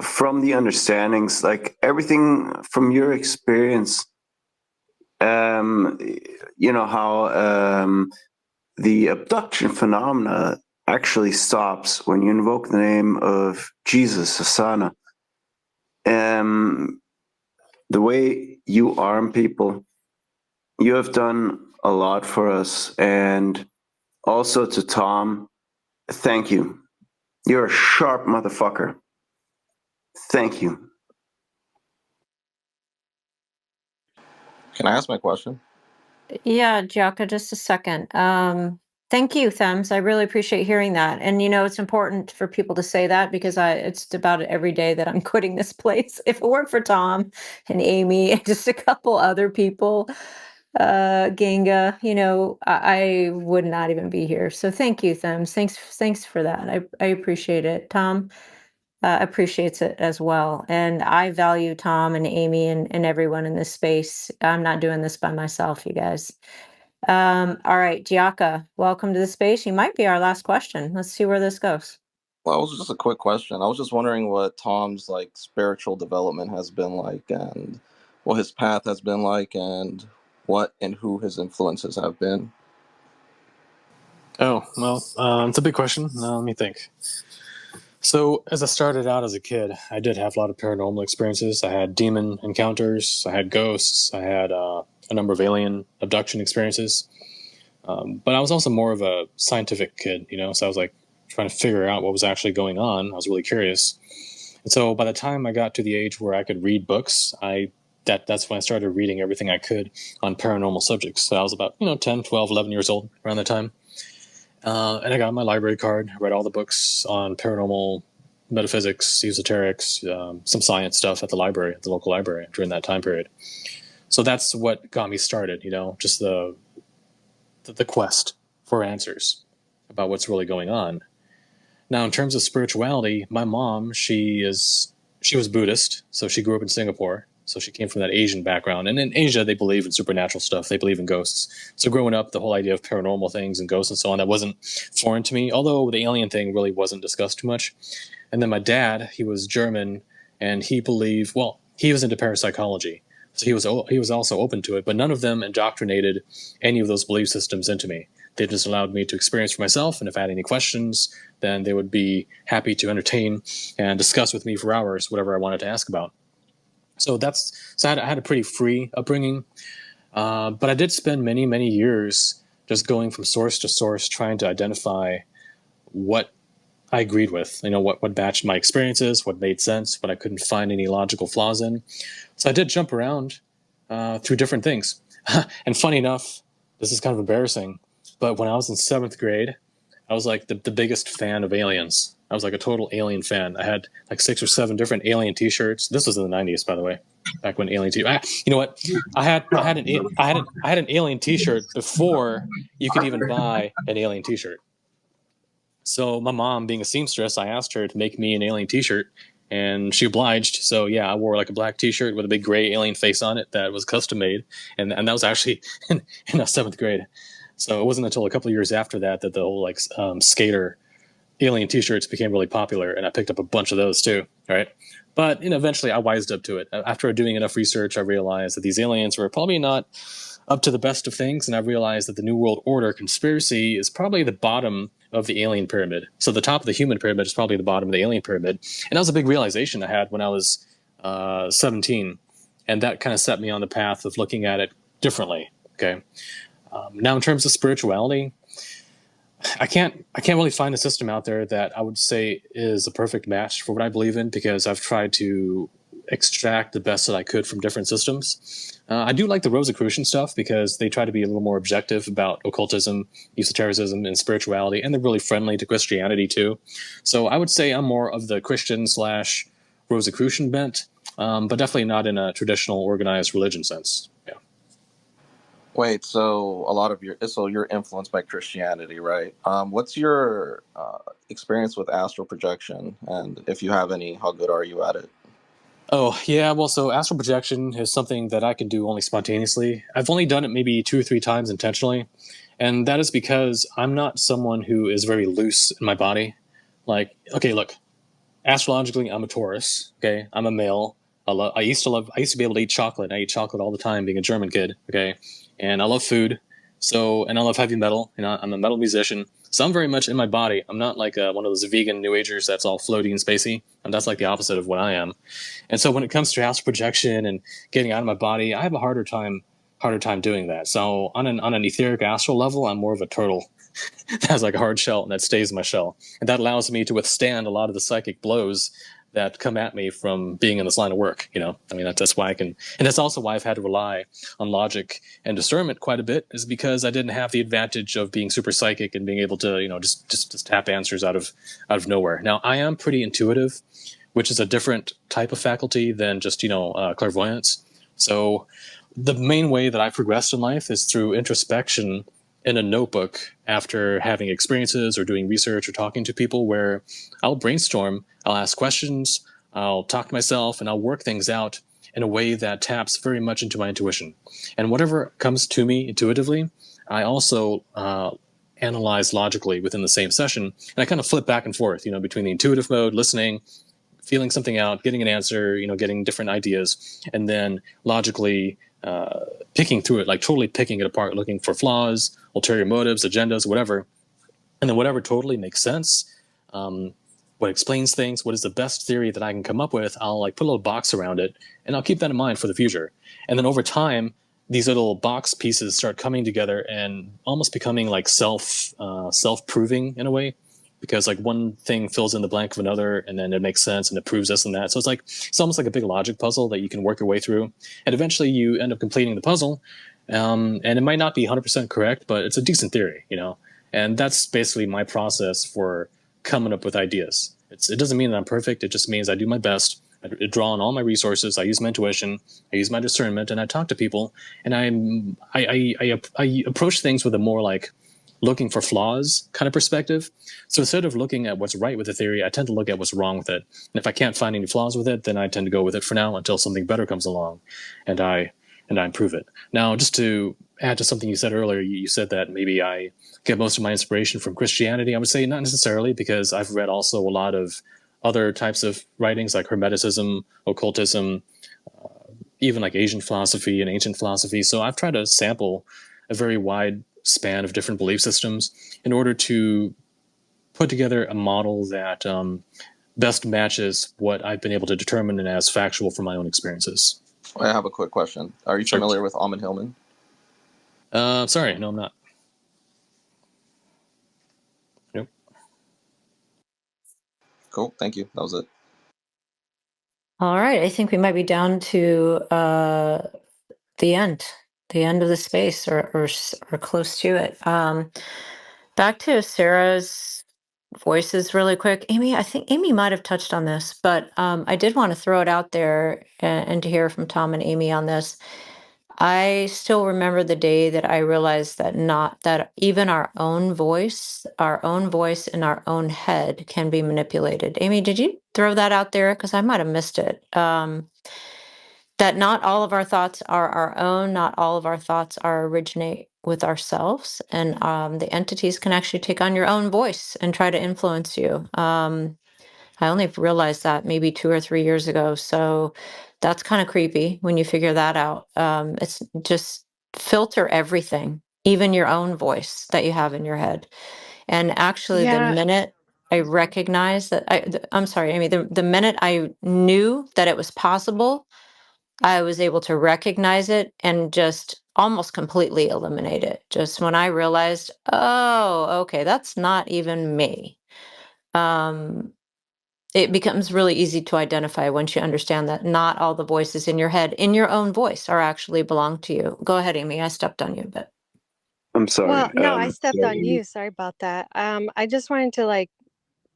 from the understandings, like everything from your experience, um, how the abduction phenomena actually stops when you invoke the name of Jesus, Asana. The way you arm people, you have done a lot for us. And also to Tom, thank you. You're a sharp motherfucker. Thank you. Can I ask my question? Yeah, Jaka, just a second. Thank you, Thames. I really appreciate hearing that. And it's important for people to say that because it's about every day that I'm quitting this place. If it weren't for Tom and Amy and just a couple other people, Ganga, I would not even be here. So thank you, Thames. Thanks for that. I appreciate it. Tom. appreciates it as well. And I value Tom and Amy and everyone in this space. I'm not doing this by myself, you guys. All right, Giaca, welcome to the space. You might be our last question. Let's see where this goes. Well, it was just a quick question. I was just wondering what Tom's like spiritual development has been like, and what his path has been like, and what and who his influences have been. Oh, well, it's a big question. Let me think. So, as I started out as a kid, I did have a lot of paranormal experiences. I had demon encounters, I had ghosts, I had a number of alien abduction experiences. But I was also more of a scientific kid, so I was like trying to figure out what was actually going on. I was really curious. And so by the time I got to the age where I could read books, that's when I started reading everything I could on paranormal subjects. So I was about 10, 12, 11 years old around that time. And I got my library card, read all the books on paranormal, metaphysics, esoterics, some science stuff at the local library during that time period. So that's what got me started, just the quest for answers about what's really going on. Now, in terms of spirituality, my mom, she was Buddhist, so she grew up in Singapore. So she came from that Asian background. And in Asia, they believe in supernatural stuff. They believe in ghosts. So growing up, the whole idea of paranormal things and ghosts and so on, that wasn't foreign to me, although the alien thing really wasn't discussed too much. And then my dad, he was German, and he believed, well, he was into parapsychology. So he was also open to it, but none of them indoctrinated any of those belief systems into me. They just allowed me to experience for myself, and if I had any questions, then they would be happy to entertain and discuss with me for hours whatever I wanted to ask about. So I had a pretty free upbringing, but I did spend many, many years just going from source to source trying to identify what I agreed with, what matched my experiences, what made sense, what I couldn't find any logical flaws in. So I did jump around through different things. And funny enough, this is kind of embarrassing, but when I was in 7th grade, I was like the biggest fan of aliens. I was like a total alien fan. I had like 6 or 7 different alien T-shirts. This was in the 90s, by the way, back when alien you know what? I had an alien T-shirt before you could even buy an alien T-shirt. So my mom, being a seamstress, I asked her to make me an alien T-shirt, and she obliged. So yeah, I wore like a black T-shirt with a big gray alien face on it that was custom made, and that was actually in 7th grade. So it wasn't until a couple of years after that the whole like skater alien T-shirts became really popular, and I picked up a bunch of those too. Right, but eventually I wised up to it. After doing enough research, I realized that these aliens were probably not up to the best of things, and I realized that the New World Order conspiracy is probably the bottom of the alien pyramid. So the top of the human pyramid is probably the bottom of the alien pyramid, and that was a big realization I had when I was 17, and that kind of set me on the path of looking at it differently. Okay. Now, in terms of spirituality, I can't really find a system out there that I would say is a perfect match for what I believe in, because I've tried to extract the best that I could from different systems. I do like the Rosicrucian stuff because they try to be a little more objective about occultism, esotericism, and spirituality, and they're really friendly to Christianity too. So I would say I'm more of the Christian / Rosicrucian bent, but definitely not in a traditional organized religion sense. Yeah. Wait, so you're influenced by Christianity, right? What's your experience with astral projection, and if you have any, how good are you at it? Oh, yeah, well, so astral projection is something that I can do only spontaneously. I've only done it maybe 2 or 3 times intentionally, and that is because I'm not someone who is very loose in my body. Like, okay, look, astrologically, I'm a Taurus, okay? I'm a male. I used to be able to eat chocolate. I ate chocolate all the time being a German kid, okay? And I love food, and I love heavy metal, I'm a metal musician. So I'm very much in my body. I'm not like one of those vegan New Agers that's all floaty and spacey. And that's like the opposite of what I am. And so when it comes to astral projection and getting out of my body, I have a harder time doing that. So on an etheric astral level, I'm more of a turtle that has like a hard shell and that stays in my shell. And that allows me to withstand a lot of the psychic blows that come at me from being in this line of work. That's why I can, and that's also why I've had to rely on logic and discernment quite a bit, is because I didn't have the advantage of being super psychic and being able to, just tap answers out of nowhere. Now, I am pretty intuitive, which is a different type of faculty than just, clairvoyance. So the main way that I progressed in life is through introspection in a notebook after having experiences or doing research or talking to people where I'll brainstorm, I'll ask questions, I'll talk to myself, and I'll work things out in a way that taps very much into my intuition. And whatever comes to me intuitively, I also analyze logically within the same session. And I kind of flip back and forth, between the intuitive mode, listening, feeling something out, getting an answer, getting different ideas, and then logically picking through it, like totally picking it apart, looking for flaws, ulterior motives, agendas, whatever. And then whatever totally makes sense, what explains things, what is the best theory that I can come up with, I'll like put a little box around it, and I'll keep that in mind for the future. And then over time, these little box pieces start coming together and almost becoming like self-proving in a way, because like one thing fills in the blank of another, and then it makes sense and it proves this and that. So it's almost like a big logic puzzle that you can work your way through, and eventually you end up completing the puzzle. And it might not be 100% correct, but it's a decent theory, and that's basically my process for coming up with ideas. It doesn't mean that I'm perfect. It just means I do my best. I draw on all my resources. I use my intuition. I use my discernment, and I talk to people. And I approach things with a more like looking for flaws kind of perspective. So instead of looking at what's right with the theory, I tend to look at what's wrong with it. And if I can't find any flaws with it, then I tend to go with it for now until something better comes along, and I improve it. Now, just to add to something you said earlier, you said that maybe I get most of my inspiration from Christianity. I would say not necessarily, because I've read also a lot of other types of writings like Hermeticism, occultism, even like Asian philosophy and ancient philosophy. So I've tried to sample a very wide span of different belief systems in order to put together a model that best matches what I've been able to determine and as factual from my own experiences. I have a quick question. Are you familiar with Amon Hillman? Sorry, no, I'm not. Nope. Cool. Thank you. That was it. All right. I think we might be down to the end of the space, or close to it. Back to Sarah's voices really quick. Amy, I think Amy might have touched on this, but I did want to throw it out there and to hear from Tom and Amy on this. I still remember the day that I realized that even our own voice in our own head can be manipulated. Amy, did you throw that out there? Because I might have missed it. That not all of our thoughts are our own, not all of our thoughts originate with ourselves, and the entities can actually take on your own voice and try to influence you. I only realized that maybe 2 or 3 years ago, so that's kind of creepy when you figure that out. It's just filter everything, even your own voice that you have in your head. And actually, the Yeah. minute I recognized that, I'm sorry, Amy, the minute I knew that it was possible, I was able to recognize it and just almost completely eliminate it. Just when I realized, oh, okay, that's not even me. It becomes really easy to identify once you understand that not all the voices in your head, in your own voice, are actually belong to you. Go ahead, Amy. I stepped on you a bit. I'm sorry. Well, no, I stepped on Amy. you. Sorry about that. I just wanted to like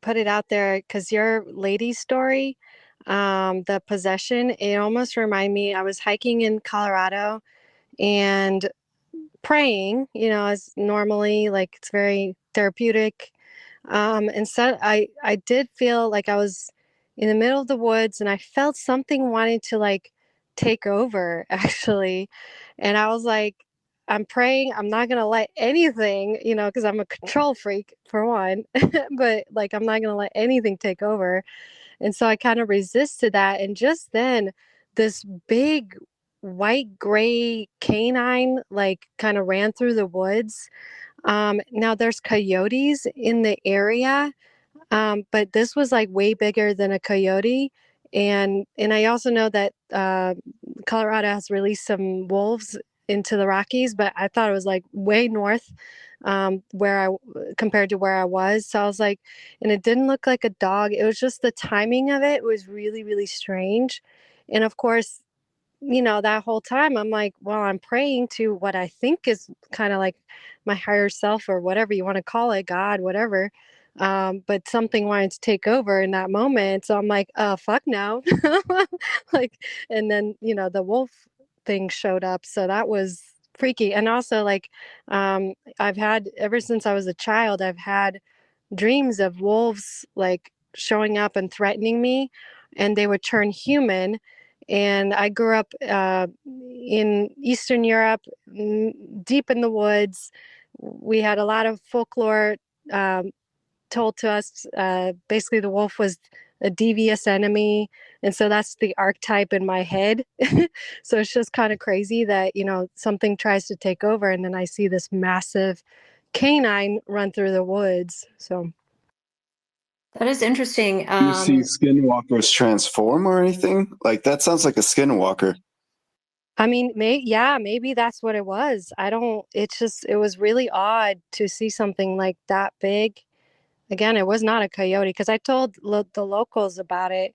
put it out there because your lady story, the possession, it almost reminded me. I was hiking in Colorado and praying, as normally, like it's very therapeutic. And so I did feel like I was in the middle of the woods and I felt something wanting to like take over actually. And I was like, I'm praying, I'm not going to let anything, because I'm a control freak for one, but like, I'm not going to let anything take over. And so I kind of resisted that. And just then, this big white gray canine like kind of ran through the woods. Now there's coyotes in the area, but this was like way bigger than a coyote. And I also know that Colorado has released some wolves into the Rockies, but I thought it was like way north, compared to where I was. So I was like, and it didn't look like a dog. It was just the timing of it was really, really strange. And of course, that whole time I'm like, well, I'm praying to what I think is kind of like my higher self or whatever you want to call it, God, whatever. But something wanted to take over in that moment. So I'm like, fuck no. Like, and then, the wolf thing showed up. So that was freaky. And also, like, I've had, ever since I was a child, I've had dreams of wolves like showing up and threatening me, and they would turn human. And I grew up in Eastern Europe, deep in the woods. We had a lot of folklore um, told to us. Basically, the wolf was a devious enemy. And so that's the archetype in my head. So it's just kind of crazy that, something tries to take over, and then I see this massive canine run through the woods. So That is interesting. Do you see skinwalkers transform or anything? Like that sounds like a skinwalker. I mean, maybe that's what it was. I don't, it was really odd to see something like that big. Again, it was not a coyote, because I told the locals about it,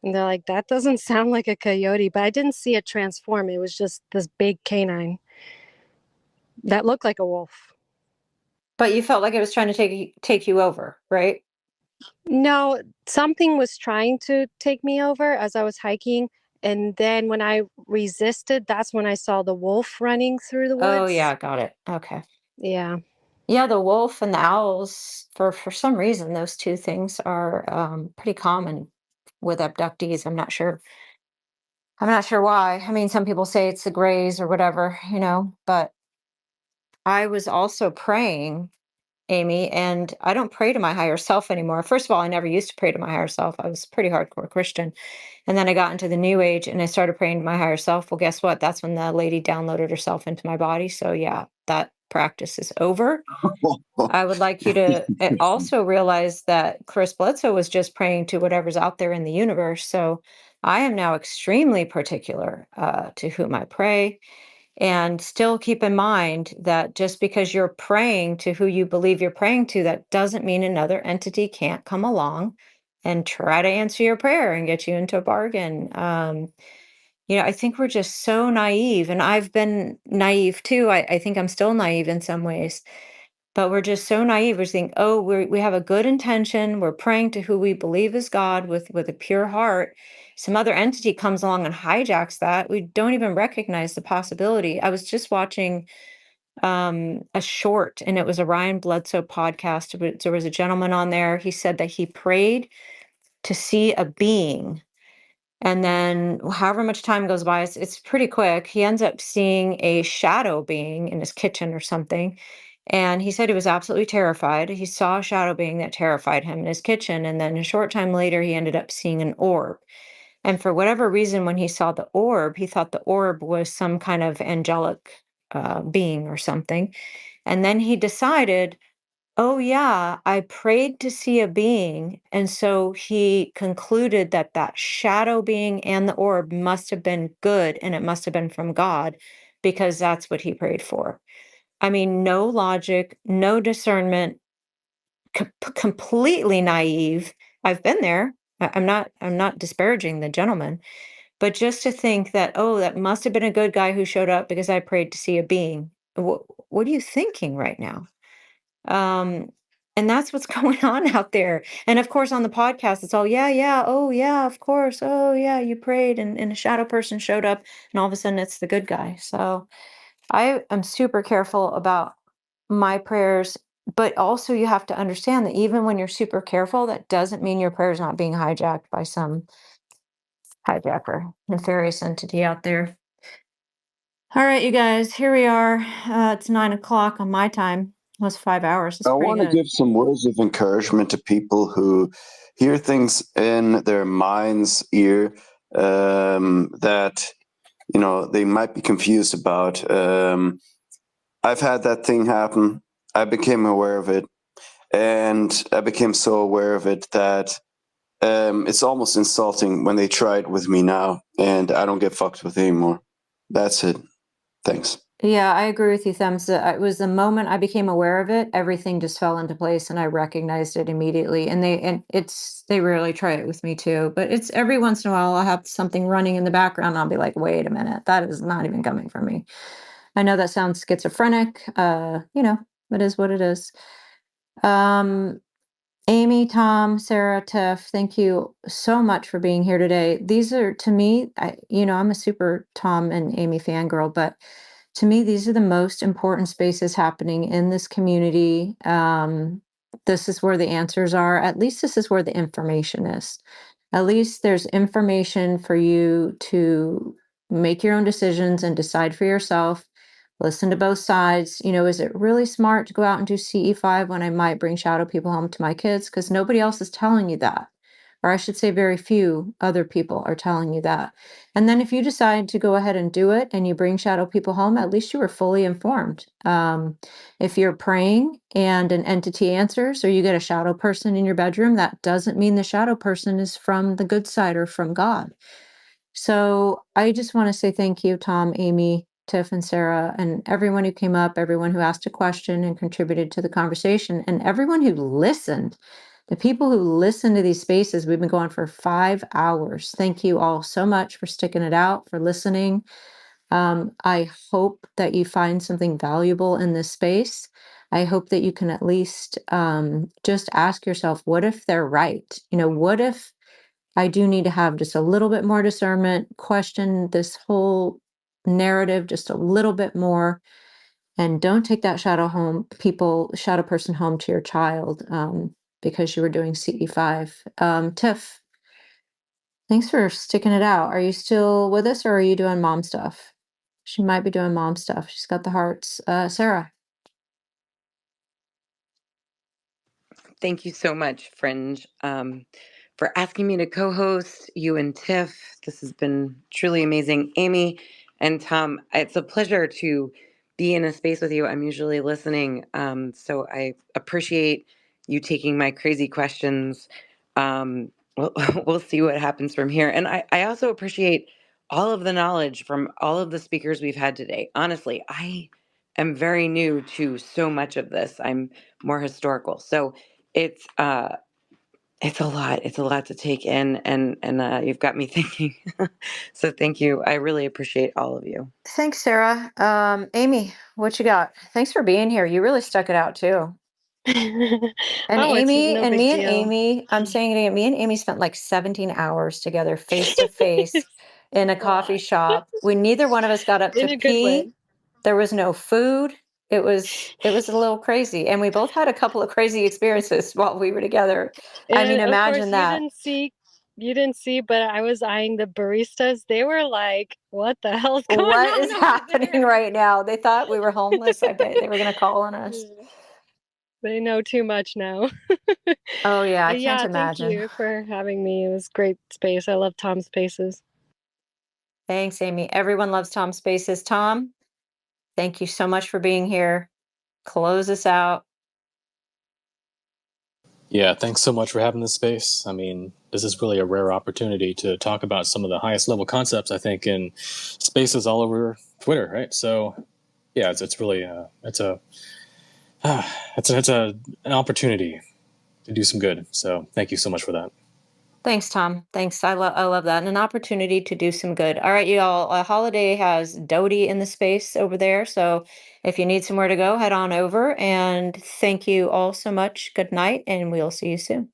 and they're like, that doesn't sound like a coyote, but I didn't see it transform. It was just this big canine that looked like a wolf. But you felt like it was trying to take you over, right? No, something was trying to take me over as I was hiking. And then when I resisted, that's when I saw the wolf running through the Oh woods. yeah, got it. Okay. Yeah. Yeah, the wolf and the owls, for some reason, those two things are pretty common with abductees. I'm not sure. I'm not sure why. I mean, some people say it's the grays or whatever, but I was also praying, Amy, and I don't pray to my higher self anymore. First of all, I never used to pray to my higher self. I was a pretty hardcore Christian. And then I got into the new age and I started praying to my higher self. Well, guess what? That's when the lady downloaded herself into my body. So yeah, that practice is over. I would like you to also realize that Chris Bledsoe was just praying to whatever's out there in the universe. So I am now extremely particular to whom I pray. And still keep in mind that just because you're praying to who you believe you're praying to, that doesn't mean another entity can't come along and try to answer your prayer and get you into a bargain. I think we're just so naive, and I've been naive too. I think I'm still naive in some ways, but we're just so naive. We think, oh, we have a good intention. We're praying to who we believe is God with a pure heart. Some other entity comes along and hijacks that. We don't even recognize the possibility. I was just watching a short, and it was a Ryan Bledsoe podcast. There was a gentleman on there. He said that he prayed to see a being. And then however much time goes by, it's pretty quick. He ends up seeing a shadow being in his kitchen or something. And he said he was absolutely terrified. He saw a shadow being that terrified him in his kitchen. And then a short time later, he ended up seeing an orb. And for whatever reason, when he saw the orb, he thought the orb was some kind of angelic being or something. And then he decided, oh, yeah, I prayed to see a being. And so he concluded that that shadow being and the orb must have been good, and it must have been from God, because that's what he prayed for. I mean, no logic, no discernment, completely naive. I've been there. I'm not disparaging the gentleman, but just to think that, oh, that must have been a good guy who showed up because I prayed to see a being. What are you thinking right now? Um, and that's what's going on out there. And of course, on the podcast, it's all, yeah, yeah, oh, yeah, of course. Oh, yeah, you prayed and a shadow person showed up, and all of a sudden it's the good guy. So I am super careful about my prayers. But also, you have to understand that even when you're super careful, that doesn't mean your prayer is not being hijacked by some hijacker, nefarious entity out there. All right, you guys, here we are. It's 9 o'clock on my time. It was 5 hours. It's I pretty want to good. give some words of encouragement to people who hear things in their mind's ear that they might be confused about. I've had that thing happen. I became aware of it, and I became so aware of it that it's almost insulting when they try it with me now, and I don't get fucked with anymore. That's it. Thanks. Yeah, I agree with you, Thumbs. It was the moment I became aware of it, everything just fell into place, and I recognized it immediately. And they rarely try it with me too, but it's every once in a while I'll have something running in the background. And I'll be like, wait a minute, that is not even coming from me. I know that sounds schizophrenic. It is what it is. Amy, Tom, Sarah, Tiff, thank you so much for being here today. These are, to me, I'm a super Tom and Amy fangirl, but To me, these are the most important spaces happening in this community. This is where the answers are. At least this is where the information is. At least there's information for you to make your own decisions and decide for yourself. Listen to both sides. You know, is it really smart to go out and do CE5 when I might bring shadow people home to my kids? Because nobody else is telling you that. Or I should say, very few other people are telling you that. And then if you decide to go ahead and do it and you bring shadow people home, at least you were fully informed. If you're praying and an entity answers, or you get a shadow person in your bedroom, that doesn't mean the shadow person is from the good side or from God. So I just want to say thank you, Tom, Amy, Tiff, and Sarah, and everyone who came up, everyone who asked a question and contributed to the conversation, and everyone who listened. The people who listen to these spaces, we've been going for 5 hours. Thank you all so much for sticking it out, for listening. I hope that you find something valuable in this space. I hope that you can at least just ask yourself, what if they're right? You know, what if I do need to have just a little bit more discernment, question this whole narrative just a little bit more, and don't take that shadow person home to your child because you were doing CE5. Tiff, thanks for sticking it out. Are you still with us or are you doing mom stuff? She might be doing mom stuff. She's got the hearts. Sarah. Thank you so much, Fringe, for asking me to co-host, you and Tiff. This has been truly amazing. Amy and Tom, it's a pleasure to be in a space with you. I'm usually listening, so I appreciate you taking my crazy questions. We'll, we'll see what happens from here. And I also appreciate all of the knowledge from all of the speakers we've had today. Honestly, I am very new to so much of this. I'm more historical. So it's a lot. It's a lot to take in, and you've got me thinking. So thank you. I really appreciate all of you. Thanks, Sarah. Amy, what you got? Thanks for being here. You really stuck it out too. And Oh, it's Amy no and big me and deal. Amy, I'm saying it again, me and Amy spent like 17 hours together face to face in a A lot. coffee shop. We neither one of us got up to In a good pee. way. There was no food. It was a little crazy. And we both had a couple of crazy experiences while we were together. I mean, And of course, imagine that. you didn't see, but I was eyeing the baristas. They were like, what the hell's going What is on over happening there? right now? They thought we were homeless. I bet they were going to call on us. Yeah. They know too much now. Oh, yeah, I But can't yeah, thank imagine. you for having me. It was great space. I love Tom's spaces. Thanks, Amy. Everyone loves Tom Spaces. Tom, thank you so much for being here. Close us out. Yeah, thanks so much for having this space. I mean, this is really a rare opportunity to talk about some of the highest level concepts, I think, in spaces all over Twitter, right? So, yeah, it's really it's an opportunity to do some good. So, thank you so much for that. Thanks, Tom. Thanks. I love that. And an opportunity to do some good. All right, you all. Holiday has Dodie in the space over there. So if you need somewhere to go, head on over. And thank you all so much. Good night, and we'll see you soon.